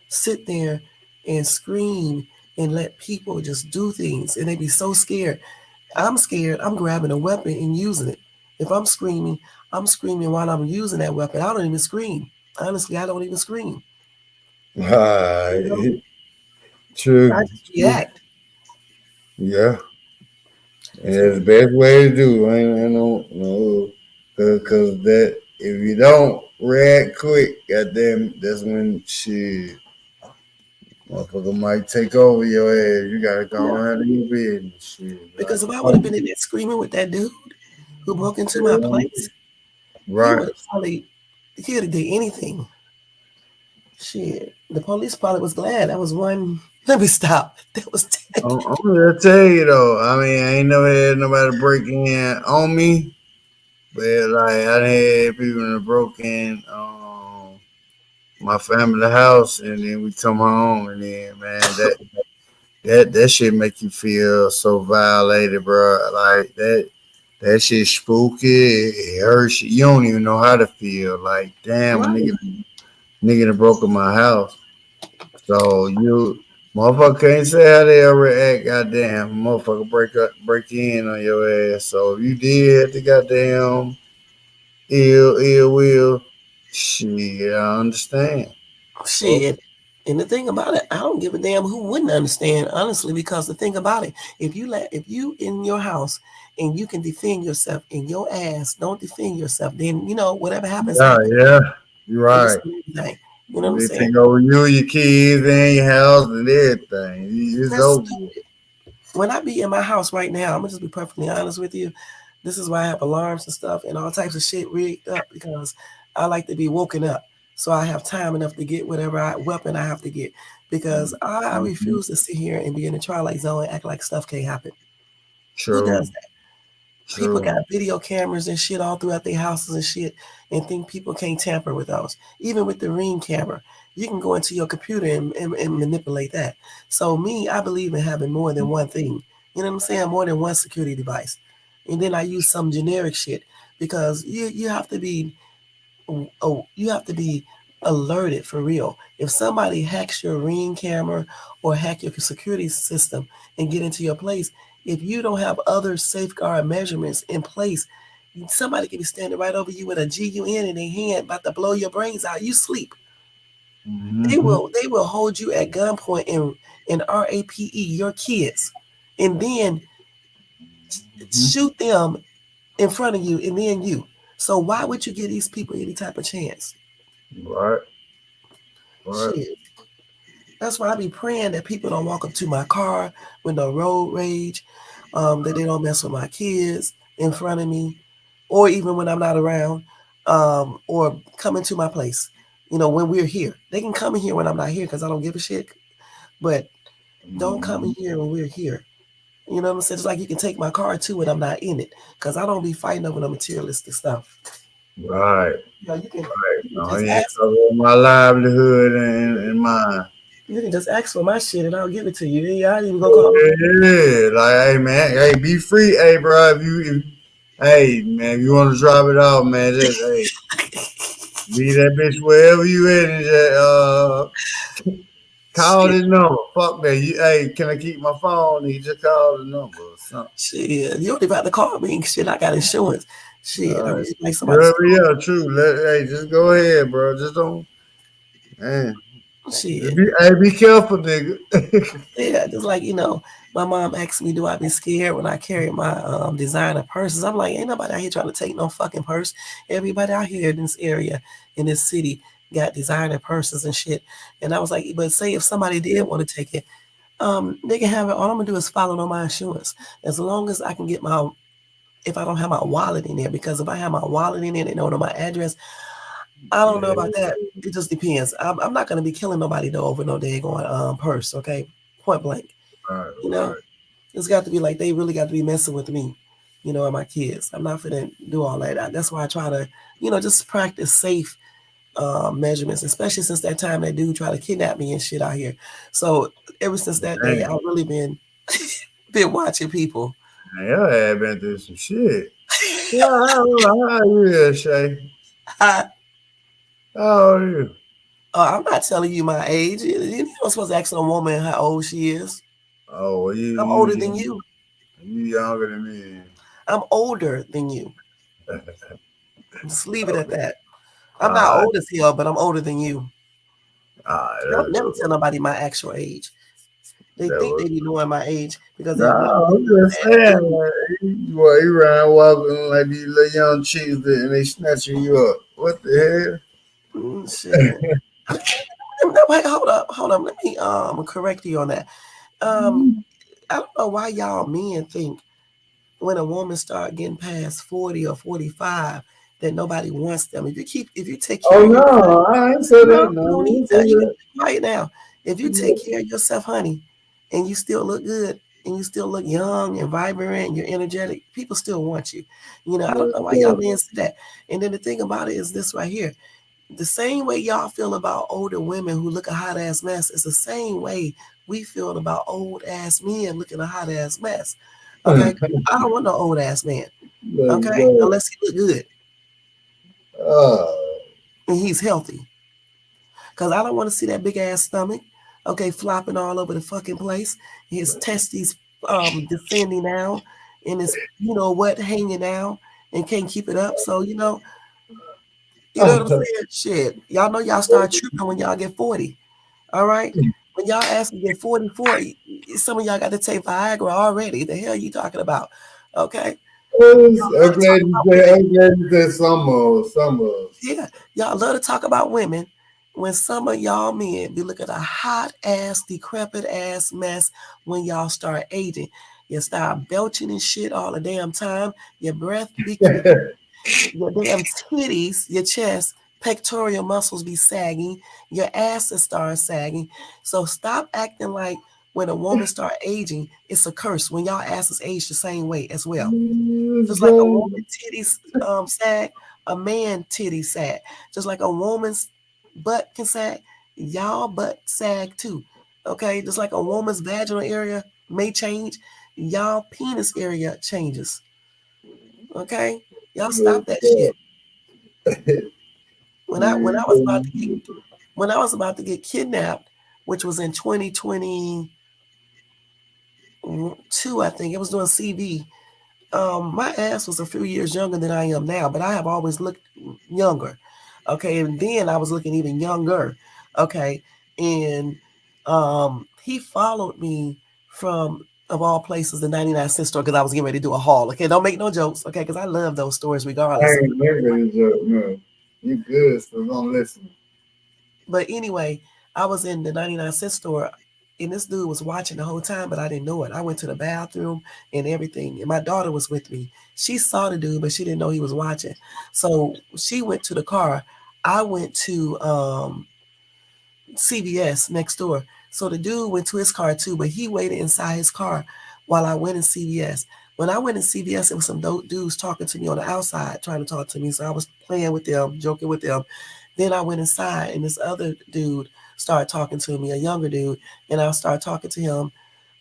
sit there and scream and let people just do things and they be so scared. I'm scared. I'm grabbing a weapon and using it. If I'm screaming while I'm using that weapon. I don't even scream. Honestly, I don't even scream. You know, Right. I True. just True. react. Yeah. And that's the So best way to do. Ain't no, cause that if you don't react quick, goddamn, that's when shit, motherfucker might take over your ass. You gotta go yeah, on handle your business. Shit, be like, because if I would have oh, been in there screaming with that dude who broke into my yeah, place, he would right. have probably he would have did anything. Shit. The police probably was glad. That was one. Let me stop. That was I'm gonna tell you though. I mean, I ain't never had nobody break in on me, but like I done had people that broke in my family house, and then we come home, and then man, that shit make you feel so violated, bro. Like that shit spooky. It hurts you. You don't even know how to feel. Like damn, a right. nigga that broke in my house. So you motherfucker can't say how they react, goddamn. Motherfucker break in on your ass. So if you did the goddamn ill will, shit, I understand. Fuck. Shit. And the thing about it, I don't give a damn who wouldn't understand, honestly, because the thing about it, if you in your house and you can defend yourself and your ass don't defend yourself, then whatever happens, Yeah, happens. yeah. You're Police right. and everything. You know what I'm They saying? take over you, your kids, and your house and everything. It's That's over. stupid. When I be in my house right now, I'm gonna just be perfectly honest with you. This is why I have alarms and stuff and all types of shit rigged up because I like to be woken up. So I have time enough to get whatever weapon I have to get. Because I Mhm. refuse to sit here and be in the twilight zone and act like stuff can't happen. Who True. does that? People got True. video cameras and shit all throughout their houses and shit and think people can't tamper with those. Even with the Ring camera, you can go into your computer and manipulate that. So me, I believe in having more than one thing. You know what I'm saying? More than one security device. And then I use some generic shit because you have to be you have to be alerted for real. If somebody hacks your Ring camera or hack your security system and get into your place, if you don't have other safeguard measurements in place, somebody could be standing right over you with a GUN in their hand about to blow your brains out. You sleep. Hmm. They will hold you at gunpoint and RAPE your kids and then shoot them in front of you and then you. So why would you give these people any type of chance? Right. Right. Shit. That's why I be praying that people don't walk up to my car with no road rage, that they don't mess with my kids in front of me, or even when I'm not around, or come into my place. When we're here, they can come in here when I'm not here because I don't give a shit. But don't come in Mhm. here when we're here. You know what I'm saying? It's like you can take my car too when I'm not in it because I don't be fighting over no materialistic stuff. Right. You can No, just he ain't ask. covering my livelihood and mine. You can just ask for my shit and I'll give it to you. Yeah, I ain't even gonna call no. Yeah, like, hey man, hey, be free, hey, bro. Hey man, if you want to drop it off, man, just hey, leave that bitch wherever you at, and just call Shit. this number. Fuck that. Hey, can I keep my phone? And you just call the number or something. Shit, you don't even have to call me. Shit, I got insurance. Shit, All I'm right. just like somebody Whatever, stole. yeah, true. Hey, just go ahead, bro. Just don't, man. Shit, Be careful, nigga. yeah, just like my mom asked me, do I be scared when I carry my designer purses? I'm like, ain't nobody out here trying to take no fucking purse. Everybody out here in this area, in this city, got designer purses and shit. And I was like, but say if somebody did want to take it, they can have it. All I'm gonna do is follow on my insurance. As long as I can get my if I don't have my wallet in there, because if I have my wallet in there, they don't know my address. I don't know about Yeah, that. It just depends. I'm not gonna be killing nobody though over no daggone purse. Okay, point blank. right, You know, right. it's got to be like they really got to be messing with me. And my kids. I'm not gonna do all that. That's why I try to, just practice safe measurements, especially since that time that dude tried to kidnap me and shit out here. So ever since that day, Damn, I've really been watching people. man, y'all had been through some shit. Yeah, how old are you, Shay? I, How old are you? I'm not telling you my age. You're not supposed to ask a woman how old she is. Oh, well, I'm you older than young, you. you younger than me. I'm older than you. Just leave it at that. I'm not Alright, old as hell, but I'm older than you. alright, I don't never tell nobody my actual age. They that think was. they be knowing my age because No, that one I'm dude just that saying, dude. you around walking like these little young chicks and they snatching you up. What the Shit. No, wait, hold up. Let me correct you on that. Um, hell? I don't know why y'all men think when a woman start getting past 40 or 45 that nobody wants them. If you take care Oh of yourself, no, I ain't say no, that. No, you don't I need ain't say that. You can that. be quiet now. If you take care of yourself, honey, and you still look good and you still look young and vibrant and you're energetic, people still want you. I don't know why y'all men say that. And then the thing about it is this right here. The same way y'all feel about older women who look a hot ass mess is the same way we feel about old ass men looking a hot ass mess. Okay? I don't want no old ass man. Let's Okay? go. Unless he look good Oh, and he's healthy. Cause I don't want to see that big ass stomach, okay, flopping all over the fucking place. His testes descending down and his what hanging down and can't keep it up. So what I'm saying? Shit. Y'all know y'all start tripping when y'all get 40. All right? When y'all ask to get 44, some of y'all got to take Viagra already. The hell you talking about? Okay? Y'all love I'm to talk glad you about said. women. I'm glad you said some of some of. Yeah, y'all love to talk about women when some of y'all men be looking a hot ass, decrepit ass mess when y'all start aging. You start belching and shit all the damn time. Your breath be quicker. Your damn titties, your chest, pectoral muscles be sagging. Your asses start sagging. So stop acting like when a woman start aging, it's a curse. When y'all asses age the same way as well. Let's Just like a go. woman titties sag, a man titties sag. Just like a woman's butt can sag, y'all butt sag too. Okay, just like a woman's vaginal area may change, y'all penis area changes. Okay, y'all stop Let's that go. shit. When I was about to get kidnapped, which was in 2022, I think it was doing CV. My ass was a few years younger than I am now, but I have always looked younger. Okay, and then I was looking even younger. Okay, and he followed me from of all places the 99-cent store because I was getting ready to do a haul. Okay, don't make no jokes. Okay, because I love those stores I regardless. ain't never a joke. No, you good, so don't listen. But anyway, I was in the 99-cent store and this dude was watching the whole time, but I didn't know it. I went to the bathroom and everything. And my daughter was with me. She saw the dude, but she didn't know he was watching. So she went to the car. I went to CVS next door. So the dude went to his car too, but he waited inside his car while I went in CVS. When I went in CVS, it was some dope dudes talking to me on the outside, trying to talk to me. So I was playing with them, joking with them. Then I went inside, and this other dude started talking to me, a younger dude, and I started talking to him.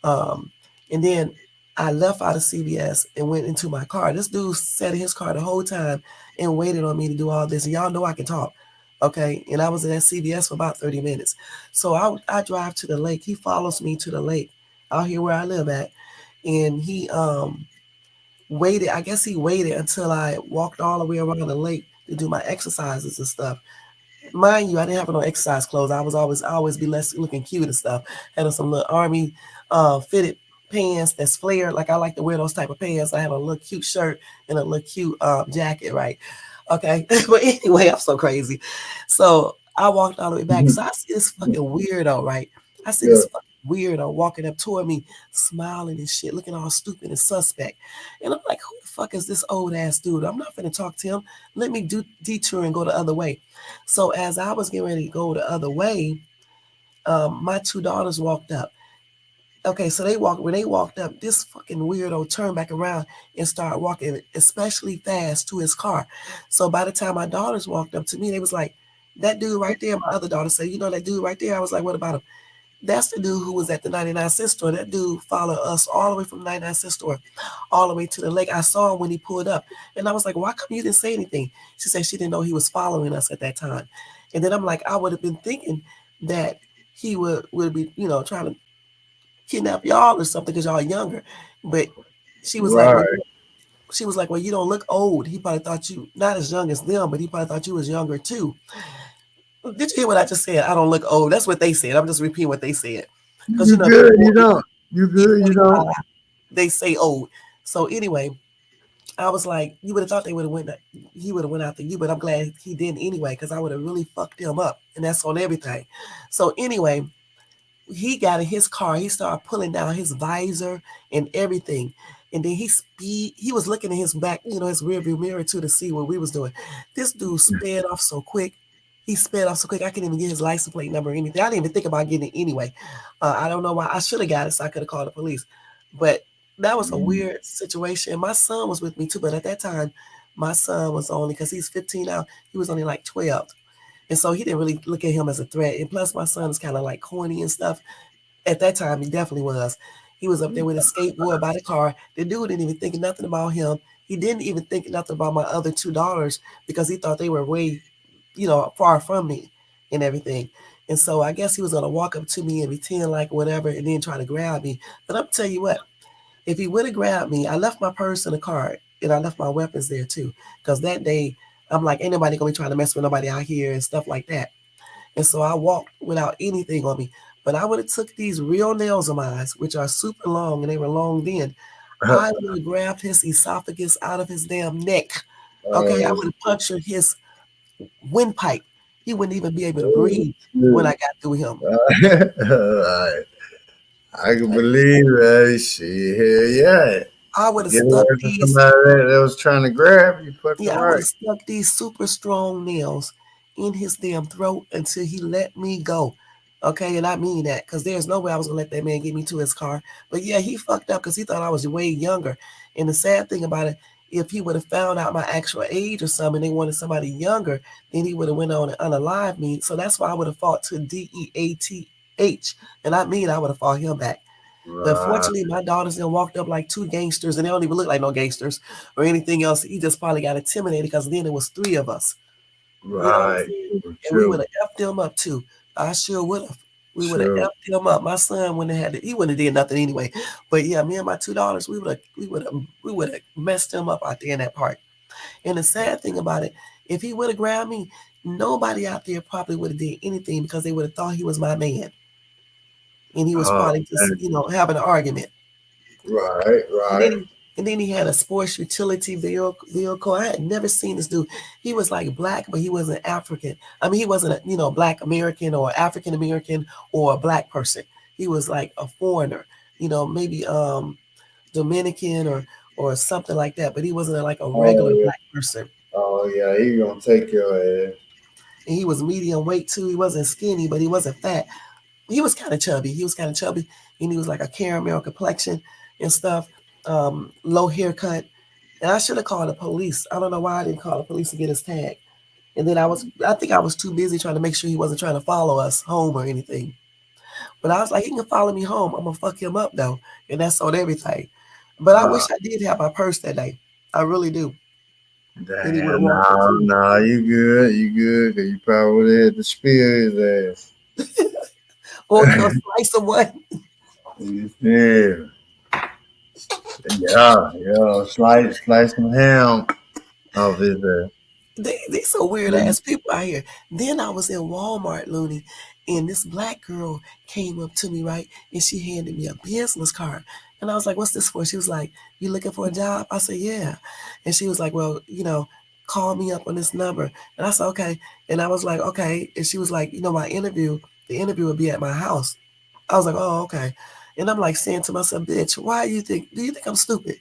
Um, and then I left out of CVS and went into my car. This dude sat in his car the whole time and waited on me to do all this. And y'all know I can talk. Okay. And I was in that CVS for about 30 minutes. So I drive to the lake. He follows me to the lake out here where I live at. And he waited. I guess he waited until I walked all the way around the lake to do my exercises and stuff. Mind you, I didn't have no exercise clothes. I always be less looking cute and stuff. Had on some little army fitted pants that's flared. Like I like to wear those type of pants. I had a little cute shirt and a little cute jacket, right? Okay. But anyway, I'm so crazy. So I walked all the way back. So I see this fucking weirdo, right? I see Yeah, this fucking weirdo walking up toward me, smiling and shit, looking all stupid and suspect. And I'm like, who the fuck is this old ass dude? I'm not finna talk to him. Let me do detour and go the other way. So as I was getting ready to go the other way, my two daughters walked up. Okay, so when they walked up, this fucking weirdo turned back around and started walking especially fast to his car. So by the time my daughters walked up to me, they was like, that dude right there, my other daughter said, that dude right there? I was like, what about him? That's the dude who was at the 99-cent store. That dude followed us all the way from the 99-cent store all the way to the lake. I saw him when he pulled up. And I was like, why come you didn't say anything? She said she didn't know he was following us at that time. And then I'm like, I would have been thinking that he would be, trying to kidnap y'all or something because y'all younger. But she was like, right. well, you don't look old. He probably thought you not as young as them, but he probably thought you was younger too. Did you hear what I just said? I don't look old. That's what they said. I'm just repeating what they said. Because You good? You don't. You be good? You don't. 45, they say old. So anyway, I was like, you would have thought he would have went after you, but I'm glad he didn't anyway, because I would have really fucked him up. And that's on everything. So anyway, he got in his car. He started pulling down his visor and everything. And then he was looking in his back, his rear view mirror too to see what we was doing. This dude sped off so quick. He sped off so quick. I couldn't even get his license plate number or anything. I didn't even think about getting it anyway. I don't know why. I should have got it so I could have called the police. But that was a weird situation. My son was with me too, but at that time, my son was only, because he's 15 now, he was only like 12. And so he didn't really look at him as a threat. And plus, my son is kind of like corny and stuff. At that time, he definitely was. He was up there with his skateboard by the car. The dude didn't even think nothing about him. He didn't even think nothing about my other $2 because he thought they were way, far from me and everything. And so I guess he was gonna walk up to me and pretend like whatever, and then try to grab me. But I'm tell you what, if he would have grabbed me, I left my purse in the car and I left my weapons there too. Because that day, I'm like, ain't nobody gonna be trying to mess with nobody out here and stuff like that. And so I walked without anything on me. But I would have took these real nails of mine, which are super long, and they were long then. I would have grabbed his esophagus out of his damn neck. Okay, I would have punctured his windpipe. He wouldn't even be able to breathe when I got through him. I, I can believe that shit. Hell yeah. I would have Get stuck away from these somebody that was trying to grab you. Fucking Yeah, I would right. have stuck these super strong nails in his damn throat until he let me go. Okay, and I mean that because there's no way I was gonna let that man get me to his car. But yeah, he fucked up because he thought I was way younger. And the sad thing about it, if he would have found out my actual age or something, they wanted somebody younger, then he would have went on and unalive me. So that's why I would have fought to DEATH, and I mean I would have fought him back. But Right, fortunately, my daughters then walked up like two gangsters, and they don't even look like no gangsters or anything else. He just probably got intimidated because then it was three of us. You know what I'm right. saying? For And we would sure. have effed them up too. I sure would have. We would have Sure. effed him up. My son wouldn't have had he wouldn't have did nothing anyway. But yeah, me and my $2, we would have messed him up out there in that park. And the sad thing about it, if he would have grabbed me, nobody out there probably would have did anything because they would have thought he was my man. And he was Oh, probably just, man. having an argument. Right, And right. then he had a sports utility vehicle. I had never seen this dude. He was like black, but he wasn't African. I mean, he wasn't a black American or African American or a black person. He was like a foreigner. Maybe Dominican or something like that. But he wasn't like a Oh regular yeah. black person. Oh yeah. He gonna take your ass. And he was medium weight too. He wasn't skinny, but he wasn't fat. He was kind of chubby. He was kind of chubby, and he was like a caramel complexion and stuff. Low haircut. And I should have called the police. I don't know why I didn't call the police to get his tag. And then I think I was too busy trying to make sure he wasn't trying to follow us home or anything. But I was like, he can follow me home. I'm gonna fuck him up though, and that's on everything. But I wish Uh, I did have my purse that day. I really do. And he would have damn. walked up to No, me. no. You good? You good? Cause you probably would have had to spear his ass. Or slice of one. Yeah. Yeah. Yeah. Slice some ham off his ass. They so weird ass people out here. Then I was in Walmart, Looney, and this black girl came up to me, right? And she handed me a business card. And I was like, what's this for? She was like, you looking for a job? I said, yeah. And she was like, well, call me up on this number. And I said, okay. And I was like, okay. And she was like, the interview would be at my house. I was like, oh, okay. And I'm like saying to myself, bitch, do you think I'm stupid?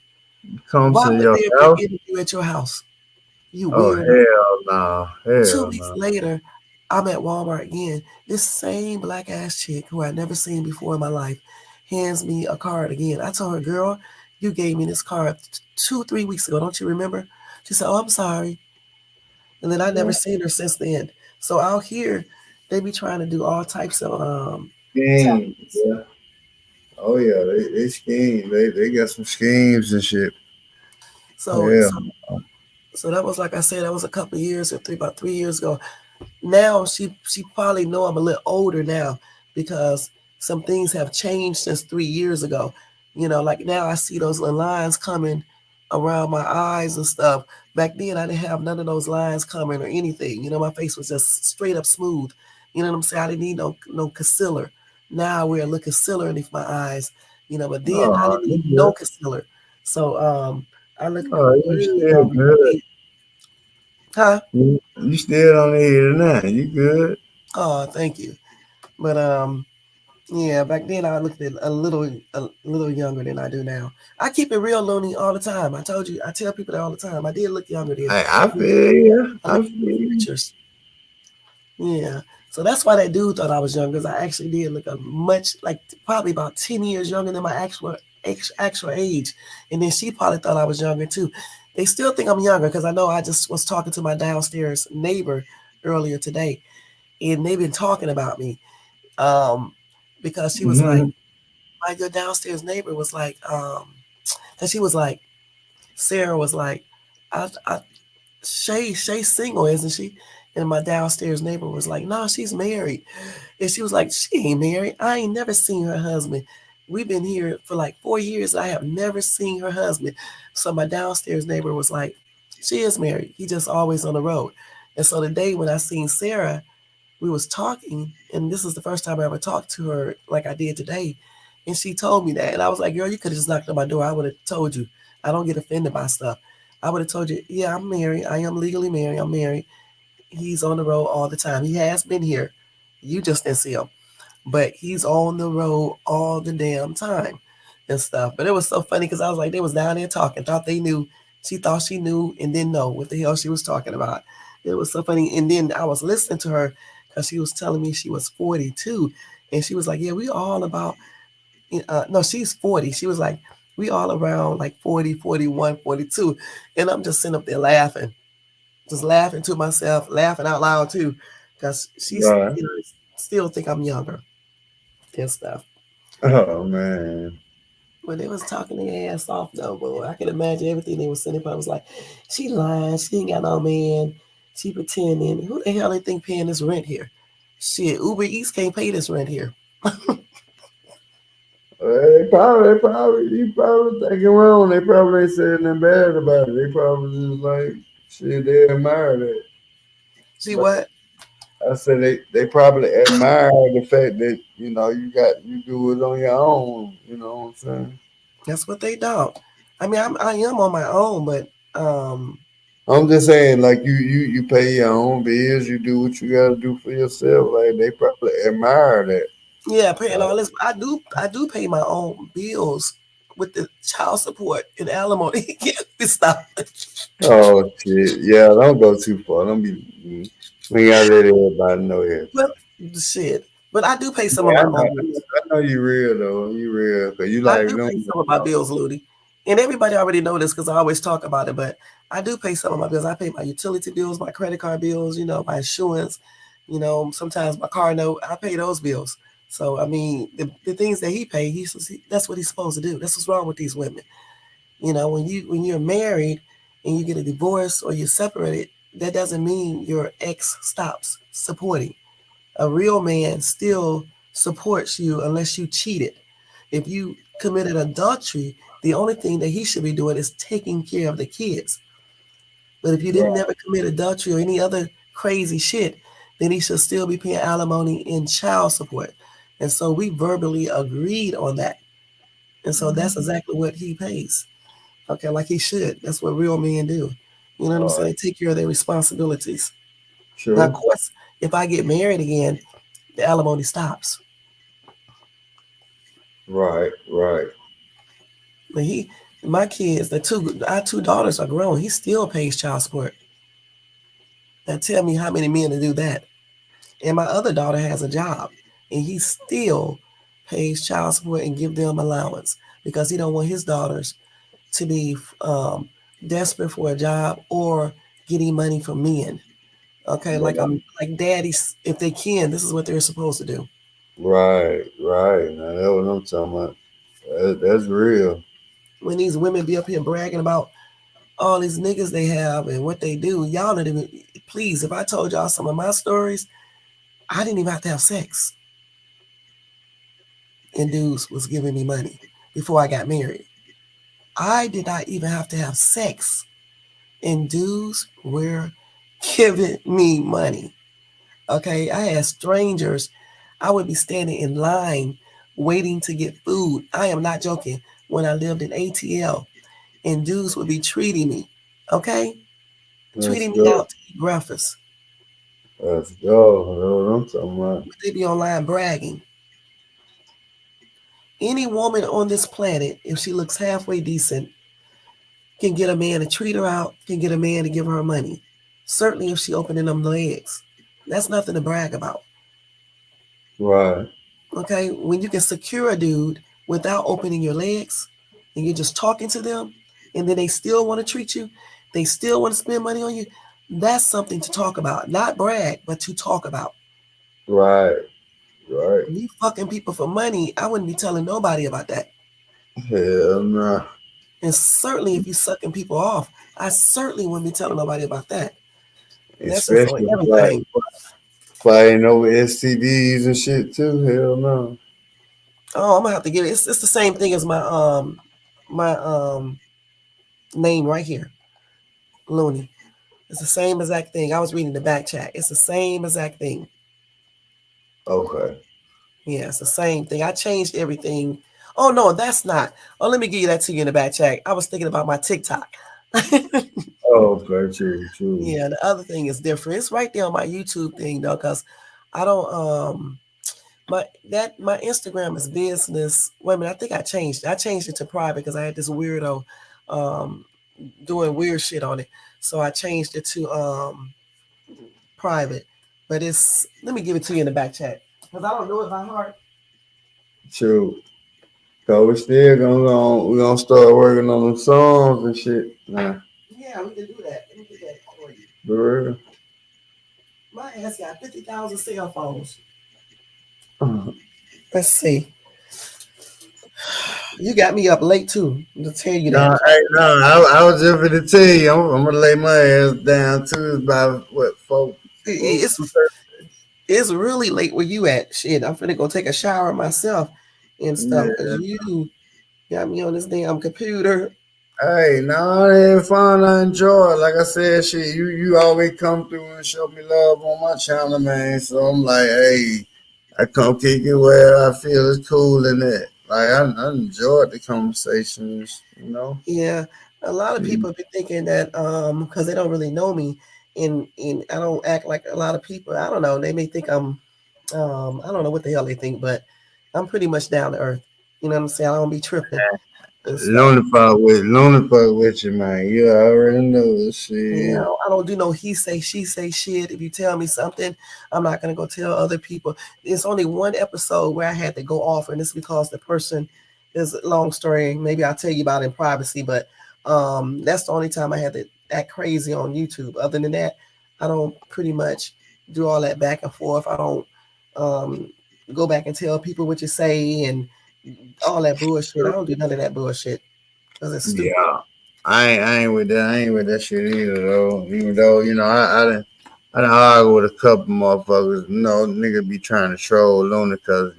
Come Why to would your there be house? an interview at your house? You Oh weirdo. hell no. 2 weeks No. later, I'm at Walmart again. This same black ass chick who I'd never seen before in my life hands me a card again. I told her, girl, you gave me this card 2, 3 weeks ago. Don't you remember? She said, oh, I'm sorry. And then I never seen her since then. So out here, they be trying to do all types of Scheme. tactics. Yeah. Oh yeah. They scheme. They got some schemes and shit. So, Yeah. so, so that was like I said, that was a couple of years or about 3 years ago. Now she probably know I'm a little older now because some things have changed since 3 years ago. Like now I see those little lines coming around my eyes and stuff. Back then I didn't have none of those lines coming or anything. My face was just straight up smooth. You know what I'm saying? I didn't need no concealer. Now I wear a little concealer underneath my eyes. But then I Oh, didn't you need no good. concealer. So I look Oh, you really still young. good. Huh? You still don't need it now. You good. Oh, thank you. But Yeah, back then I looked at a little younger than I do now. I keep it real loony all the time. I told you, I tell people that all the time. I did look younger then. I feel you. I I look feel at you. pictures. Yeah. So that's why that dude thought I was young, because I actually did look a much like probably about 10 years younger than my actual age. And then she probably thought I was younger too. They still think I'm younger because I know I just was talking to my downstairs neighbor earlier today, and they've been talking about me. Um, because she was like, Mhm. your downstairs neighbor was like, and she was like, Sarah was like, I Shay's single, isn't she? And my downstairs neighbor was like, no, she's married. And she was like, she ain't married. I ain't never seen her husband. We've been here for like 4 years. I have never seen her husband. So my downstairs neighbor was like, she is married. He just always on the road. And so the day when I seen Sarah, we was talking, and this is the first time I ever talked to her like I did today. And she told me that. And I was like, girl, you could have just knocked on my door. I would have told you. I don't get offended by stuff. I would have told you, yeah, I'm married. I am legally married. I'm married. He's on the road all the time. He has been here. You just didn't see him. But he's on the road all the damn time and stuff. But it was so funny because I was like, they was down there talking, thought they knew. She thought she knew and didn't know what the hell she was talking about. It was so funny. And then I was listening to her because she was telling me she was 42. And she was like, yeah, we all about, no, she's 40. She was like, we all around like 40, 41, 42. And I'm just sitting up there laughing, just laughing to myself, laughing out loud too, because she's, Right. still think I'm younger and stuff. Oh man. When they was talking their ass off though, boy, I can imagine everything they was saying. I was like, she lying, she ain't got no man, she pretending. Who the hell they think paying this rent here? Shit, Uber Eats can't pay this rent here. You probably thinking wrong. They probably ain't saying nothing bad about it. They probably just like, shit, they admire that. See But what? I said they probably admire the fact that, you do it on your own. You know what I'm saying? That's what they don't. I mean, I am on my own, but I'm just saying, like you pay your own bills, you do what you gotta do for yourself. Like they probably admire that. yeah, paying Like, all this. I do pay my own bills with the child support and alimony. Can't stop. oh shit, yeah, don't go too far. Don't be. We gotta let everybody know that. Well, shit. But I do pay some of Yeah, my I know, own I know, bills. I know you real though. You real, cause you I like do don't. pay some of my bills, Ludi. And everybody already know this because I always talk about it, but I do pay some of my bills. I pay my utility bills, my credit card bills, my insurance, sometimes my car note. I pay those bills. So I mean, the things that he pay, that's what he's supposed to do. That's what's wrong with these women. When you're married and you get a divorce or you're separated, that doesn't mean your ex stops supporting. A real man still supports you unless you cheated. If you committed adultery, the only thing that he should be doing is taking care of the kids. But if you didn't Right. never commit adultery or any other crazy shit, then he should still be paying alimony and child support. And so we verbally agreed on that. And so that's exactly what he pays. Okay, like he should. That's what real men do. You know what I'm All right. saying? Take care of their responsibilities. Now, of True. course, if I get married again, the alimony stops. Right. Right. But my kids, our two daughters are grown. He still pays child support. Now tell me how many men to do that. And my other daughter has a job, and he still pays child support and give them allowance because he don't want his daughters to be desperate for a job or getting money from men. Okay, like Right. I'm like daddies, if they can, this is what they're supposed to do. Right. Right. Now that's what I'm talking about. That's real. When these women be up here bragging about all these niggas they have and what they do, y'all don't even. Please, if I told y'all some of my stories, I didn't even have to have sex, and dudes was giving me money before I got married. I did not even have to have sex, and dudes were giving me money. Okay, I had strangers. I would be standing in line waiting to get food. I am not joking. When I lived in ATL, and dudes would be treating me, okay, Let's treating me go. out to eat breakfast. Let's go. That's what I'm talking about. But they be online bragging. Any woman on this planet, if she looks halfway decent, can get a man to treat her out, can get a man to give her money. Certainly if she opening them legs. That's nothing to brag about. Right. Okay? When you can secure a dude without opening your legs and you're just talking to them and then they still want to treat you, they still want to spend money on you, that's something to talk about. Not brag, but to talk about. Right. Right. You fucking people for money, I wouldn't be telling nobody about that. Hell nah. And certainly if you sucking people off, I certainly wouldn't be telling nobody about that. That's just on Especially everything. fighting over STDs and shit too. Hell no. Oh, I'm gonna have to get it. It's the same thing as my name right here, Looney. It's the same exact thing. I was reading the back chat. It's the same exact thing. Okay. Yeah, it's the same thing. I changed everything. Oh no, that's not. Oh, let me give you that to you in the back chat. I was thinking about my TikTok. Oh, okay. True. True. Yeah, the other thing is different. It's right there on my YouTube thing though, because I don't my Instagram is business. Wait a minute, I think I changed it. I changed it to private because I had this weirdo um doing weird shit on it. So I changed it to private. But it's let me give it to you in the back chat. Because I don't know it by heart. True. So we still gonna go. We gonna start working on them songs and shit. Nah. Yeah, we can do that. Let me get that for you. For real. My ass got 50,000 cell phones. Let's see. You got me up late too. To tell you that. No, hey, no, I was just gonna tell you, I'm gonna lay my ass down too. It's about what four It's 2:30. it's really late where you at. Shit, I'm finna go take a shower myself and stuff because Yeah. you got me on this damn computer. Hey, no, it ain't fun. I enjoy it. Like I said, shit, you always come through and show me love on my channel, man. So I'm like, hey, I come kick it where I feel it's cool in it. Like I enjoyed the conversations, you know. Yeah, a lot of Mm. people be thinking that because they don't really know me and I don't act like a lot of people. I don't know. They may think I'm I don't know what the hell they think, but I'm pretty much down to earth. You know what I'm saying? I don't be tripping and stuff. Lonely fuck with you, man. You already know this You shit. know, I don't do no he say, she say shit. If you tell me something, I'm not going to go tell other people. It's only one episode where I had to go off, and it's because the person is a long story. Maybe I'll tell you about it in privacy, but that's the only time I had to act crazy on YouTube. Other than that, I don't pretty much do all that back and forth. I don't um, go back and tell people what you say and all that bullshit. I don't do none of that bullshit because it's stupid. Yeah, I ain't with that. I ain't with that shit either, though. Even though I done argue with a couple motherfuckers. You know, nigga be trying to troll Luna because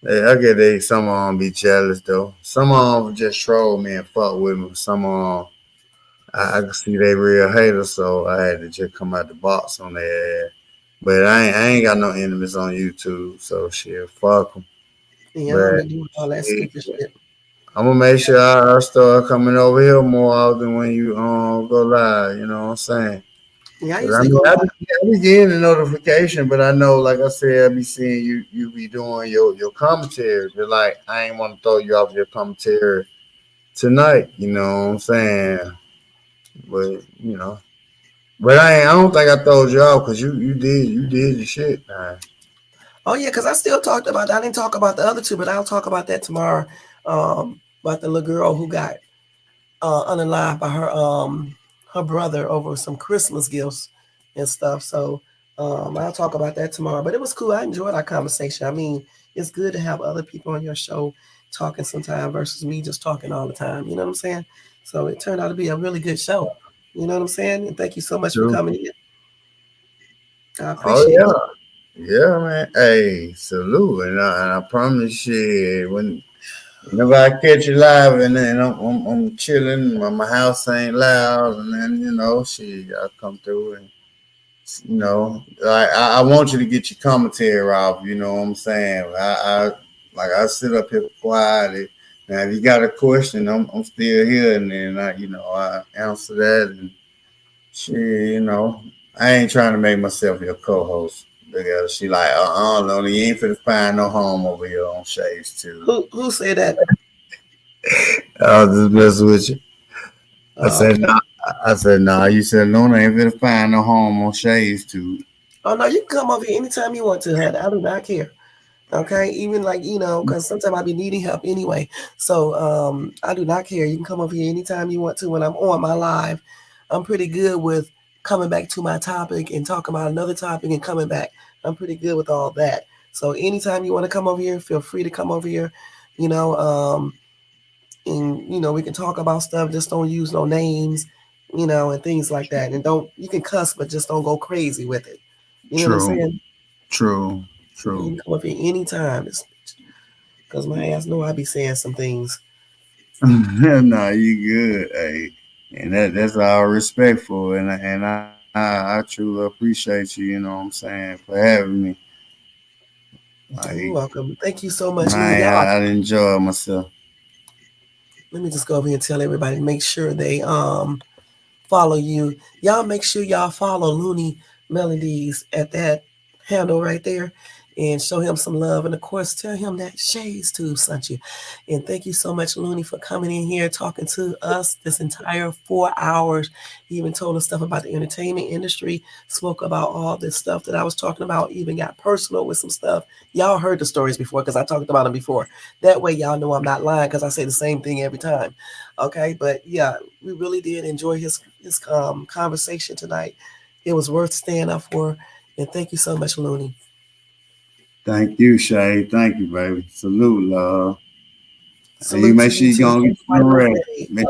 I get some of them be jealous though. Some of them just troll me and fuck with me. Some of them I can see they real haters, so I had to just come out the box on their ass. But I ain't got no enemies on YouTube, so shit, fuck them. Yeah, I don't But be doing all that shit, stupid shit. I'm gonna make sure I start coming over here more often when you go live. You know what I'm saying? Yeah, I 'Cause I usually mean, go live. I be getting the notification, but I know, like I said, I be seeing you be doing your commentary. But like, I ain't want to throw you off your commentary tonight. You know what I'm saying? But but I don't think I throwed you off because you did your shit, man. Oh yeah, because I still talked about. I didn't talk about the other two, but I'll talk about that tomorrow. About the little girl who got unalive by her brother over some Christmas gifts and stuff. So I'll talk about that tomorrow. But it was cool. I enjoyed our conversation. I mean, it's good to have other people on your show talking sometime versus me just talking all the time. You know what I'm saying? So it turned out to be a really good show. You know what I'm saying? And thank you so much for True. coming in. I Oh appreciate it. yeah, man. Hey, salute, and I promise you, whenever I catch you live and then I'm chilling, my house ain't loud, and then shit, I come through and I want you to get your commentary off. You know what I'm saying? I sit up here quietly. Now, if you got a question, I'm still here, and then I answer that and shit. I ain't trying to make myself your co-host, Look at her. She like, no, you ain't finna find no home over here on Shades too. Who said that? I was just messing with you. I said, Okay. nah. I said, nah. You said Luna ain't finna find no home on Shades too. Oh no, you can come over here anytime you want to, honey. I do not care. Okay, even like because sometimes I be needing help anyway. So I do not care. You can come over here anytime you want to when I'm on my live. I'm pretty good with coming back to my topic and talking about another topic and coming back. I'm pretty good with all that. So anytime you want to come over here, feel free to come over here. You know, and we can talk about stuff. Just don't use no names, and things like that. And don't you can cuss, but just don't go crazy with it. You know what I'm True, saying? true, You true. can come over here anytime. Because my ass know I be saying some things. Nah, you good, hey. And that's all respectful, and I truly appreciate you. You know what I'm saying, for having me. Like, You're welcome. Thank you so much, Looney. Y'all, I enjoy myself. let me just go over here and tell everybody, make sure they follow you. Y'all make sure y'all follow Looney Melodies at that handle right there and show him some love. And of course, tell him that Shades Tube sent you. And thank you so much, Looney, for coming in here talking to us this entire 4 hours. He even told us stuff about the entertainment industry, spoke about all this stuff that I was talking about, even got personal with some stuff. Y'all heard the stories before because I talked about them before. That way, y'all know I'm not lying because I say the same thing every time. Okay, but yeah, we really did enjoy his conversation tonight. It was worth staying up for. And thank you so much, Looney. Thank you, Shay. Thank you, baby. Salute, love. And you Salute to make you sure you too. gonna get Thank you you, some my rest. birthday. Make,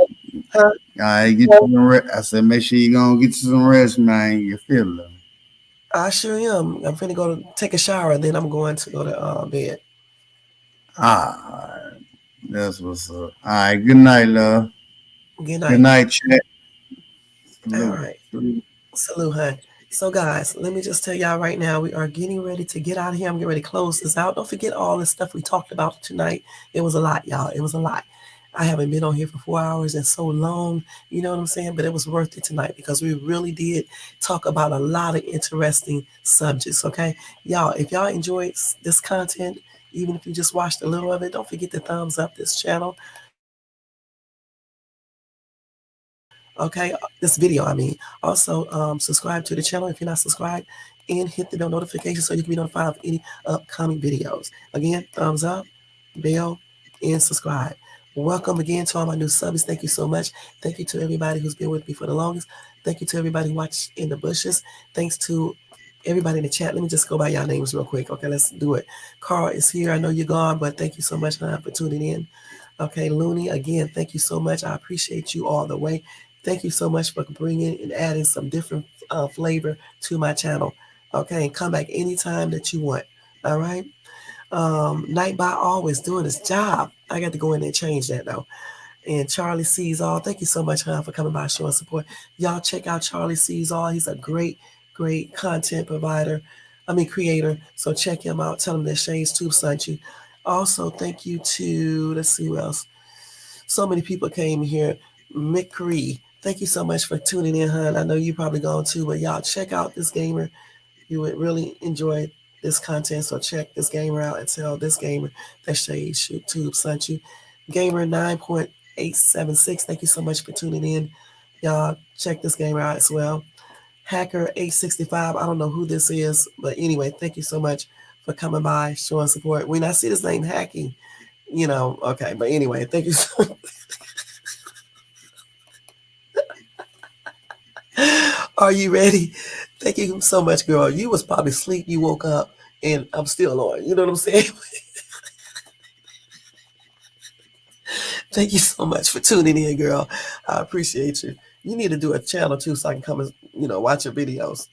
Huh? I get you some rest. I said, make sure you gonna get you some rest, man. You feel it. I sure am. I'm finna go to take a shower, and then I'm going to go to bed. Ah, that's what's up. All right, good night, love. Good Good night. night, chat. All Salute. right. Salute, hun. So, guys, let me just tell y'all right now, we are getting ready to get out of here. I'm getting ready to close this out. Don't forget all the stuff we talked about tonight. It was a lot, y'all. It was a lot. I haven't been on here for 4 hours and so long, you know what I'm saying? But it was worth it tonight because we really did talk about a lot of interesting subjects, okay? Y'all, if y'all enjoyed this content, even if you just watched a little of it, don't forget to thumbs up this channel. Okay, this video, I mean. Also, subscribe to the channel if you're not subscribed and hit the bell notification so you can be notified of any upcoming videos. Again, thumbs up, bell, and subscribe. Welcome again to all my new subbies. Thank you so much. Thank you to everybody who's been with me for the longest. Thank you to everybody who watched in the bushes. Thanks to everybody in the chat. Let me just go by y'all names real quick. Okay, let's do it. Carl is here. I know you're gone, but thank you so much for tuning in. Okay, Looney, again, thank you so much. I appreciate you all the way. Thank you so much for bringing and adding some different flavor to my channel. Okay, and come back anytime that you want. All right. Nightbot always doing his job. I got to go in there and change that though. And Charlie Sees All, thank you so much, for coming by showing support. Y'all check out Charlie Sees All. He's a great, great content provider. I mean creator. So check him out. Tell him that Shades Tube sent you. Also, thank you to let's see who else. So many people came here. Mick Cree, thank you so much for tuning in, hun. I know you probably gone too, but y'all check out this gamer. You would really enjoy this content. So check this gamer out and tell this gamer that Shade Tube sent you. Gamer 9.876, thank you so much for tuning in. Y'all check this gamer out as well. Hacker 865, I don't know who this is, but anyway, thank you so much for coming by, showing support. When I see this name hacking, okay, but anyway, thank you so Are you ready? Thank you so much, girl. You was probably asleep. You woke up, and I'm still on. You know what I'm saying? Thank you so much for tuning in, girl. I appreciate you. You need to do a channel too, so I can come and watch your videos.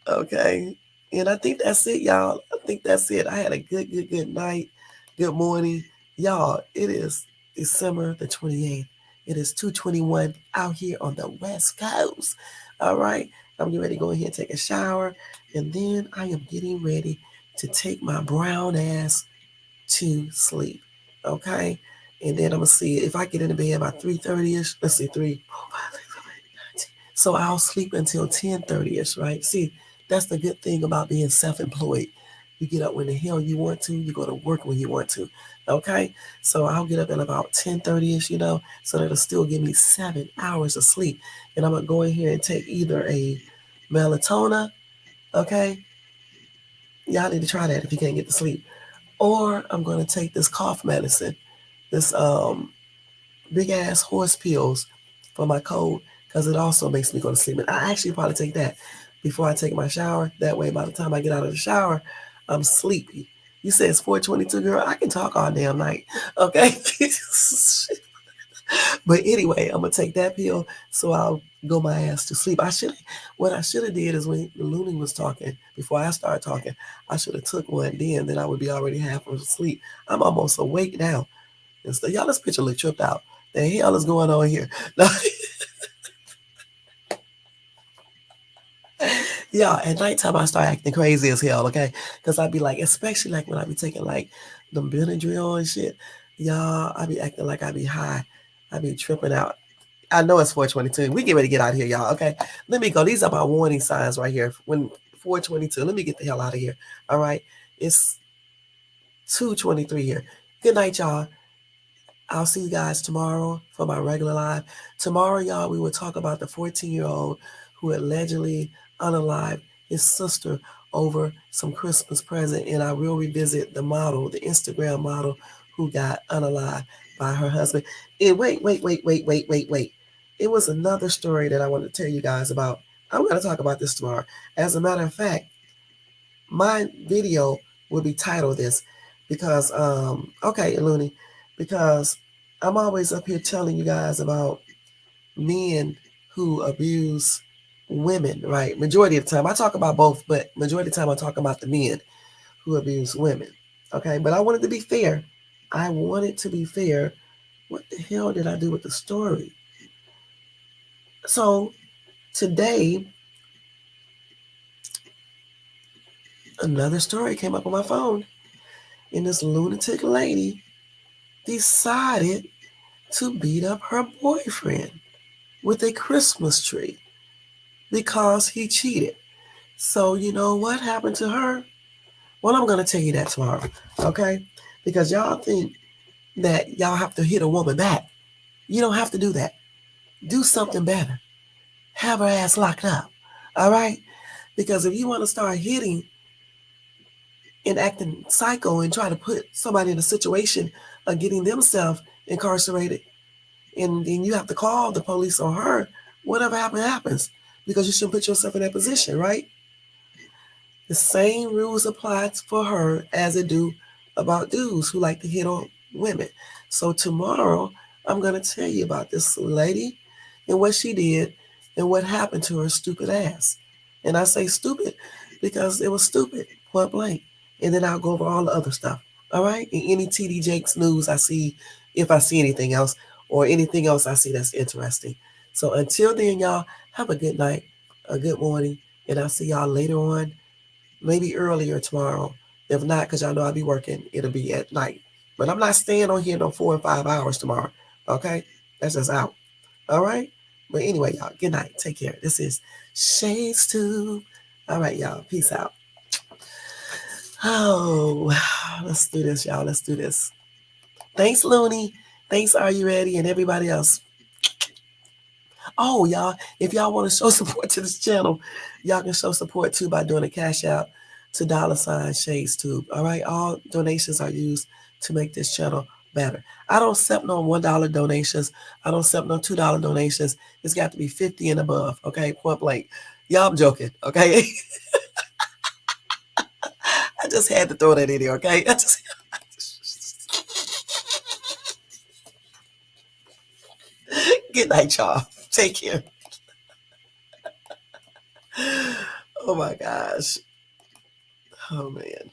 Okay. And I think that's it, y'all. I think that's it. I had a good night. Good morning. Y'all, it is December the 28th. It is 2:21 out here on the West Coast. All right. I'm getting ready to go ahead and take a shower. And then I am getting ready to take my brown ass to sleep. Okay. And then I'm gonna see if I get into bed by 3:30ish. Let's see, 3, 4, 5, 6, 7, 8, 9, 10. So I'll sleep until 10:30ish, right? See, That's the good thing about being self-employed. You get up when the hell you want to. You go to work when you want to. Okay? So I'll get up at about 10:30ish, so that'll still give me 7 hours of sleep. And I'm going to go in here and take either a melatonin, okay? Y'all need to try that if you can't get to sleep. Or I'm going to take this cough medicine, this big ass horse pills for my cold, because it also makes me go to sleep. And I actually probably take that before I take my shower. That way, by the time I get out of the shower, I'm sleepy. You say it's 4:22, girl. I can talk all damn night. Okay. But anyway, I'm gonna take that pill so I'll go my ass to sleep. What I should have did is when Looney was talking, before I started talking, I should have took one then I would be already half asleep. I'm almost awake now. And so, y'all, this picture look tripped out. The hell is going on here? Yeah, at nighttime I start acting crazy as hell, okay? Because I'd be like, especially like when I be taking like the Benadryl and shit, y'all, I be acting like I be high. I be tripping out. I know it's 4:22. We get ready to get out of here, y'all. Okay, let me go. These are my warning signs right here. When 4:22, let me get the hell out of here. All right, it's 2:23 here. Good night, y'all. I'll see you guys tomorrow for my regular live. Tomorrow, y'all, we will talk about the 14-year-old who allegedly unalived his sister over some Christmas present, and I will revisit the model, the Instagram model, who got unalived by her husband. And wait. It was another story that I wanted to tell you guys about. I'm going to talk about this tomorrow. As a matter of fact, my video will be titled this because okay, Looney, because I'm always up here telling you guys about men who abuse women, right? Majority of the time I talk about both, but majority of the time I talk about the men who abuse women. Okay, but I wanted to be fair. I wanted to be fair. What the hell did I do with the story? So today another story came up on my phone, and this lunatic lady decided to beat up her boyfriend with a Christmas tree because he cheated. So, you know what happened to her? Well, I'm going to tell you that tomorrow, okay? Because y'all think that y'all have to hit a woman back. You don't have to do that. Do something better. Have her ass locked up, all right? Because if you want to start hitting and acting psycho and try to put somebody in a situation of getting themselves incarcerated, and then you have to call the police on her, whatever happens, because you shouldn't put yourself in that position, right? The same rules apply for her as it do about dudes who like to hit on women. So tomorrow, I'm going to tell you about this lady and what she did and what happened to her stupid ass. And I say stupid because it was stupid, point blank. And then I'll go over all the other stuff. All right? And any TD Jakes news I see, if I see anything else, or anything else I see that's interesting. So until then, y'all, have a good night, a good morning, and I'll see y'all later on, maybe earlier tomorrow. If not, because y'all know I'll be working, it'll be at night. But I'm not staying on here no 4 or 5 hours tomorrow. Okay? That's just out. All right? But anyway, y'all, good night. Take care. This is Shades Tube. All right, y'all. Peace out. Oh, let's do this, y'all. Let's do this. Thanks, Looney. Thanks, Are You Ready? And everybody else. Oh, y'all, if y'all want to show support to this channel, y'all can show support too by doing a cash out to $Shades Tube. All right, all donations are used to make this channel better. I don't accept no $1 donations. I don't accept no $2 donations. It's got to be 50 and above. Okay, point blank. Y'all, I'm joking. Okay, I just had to throw that in there. Okay, Good night, y'all. Take care. Oh my gosh. Oh man.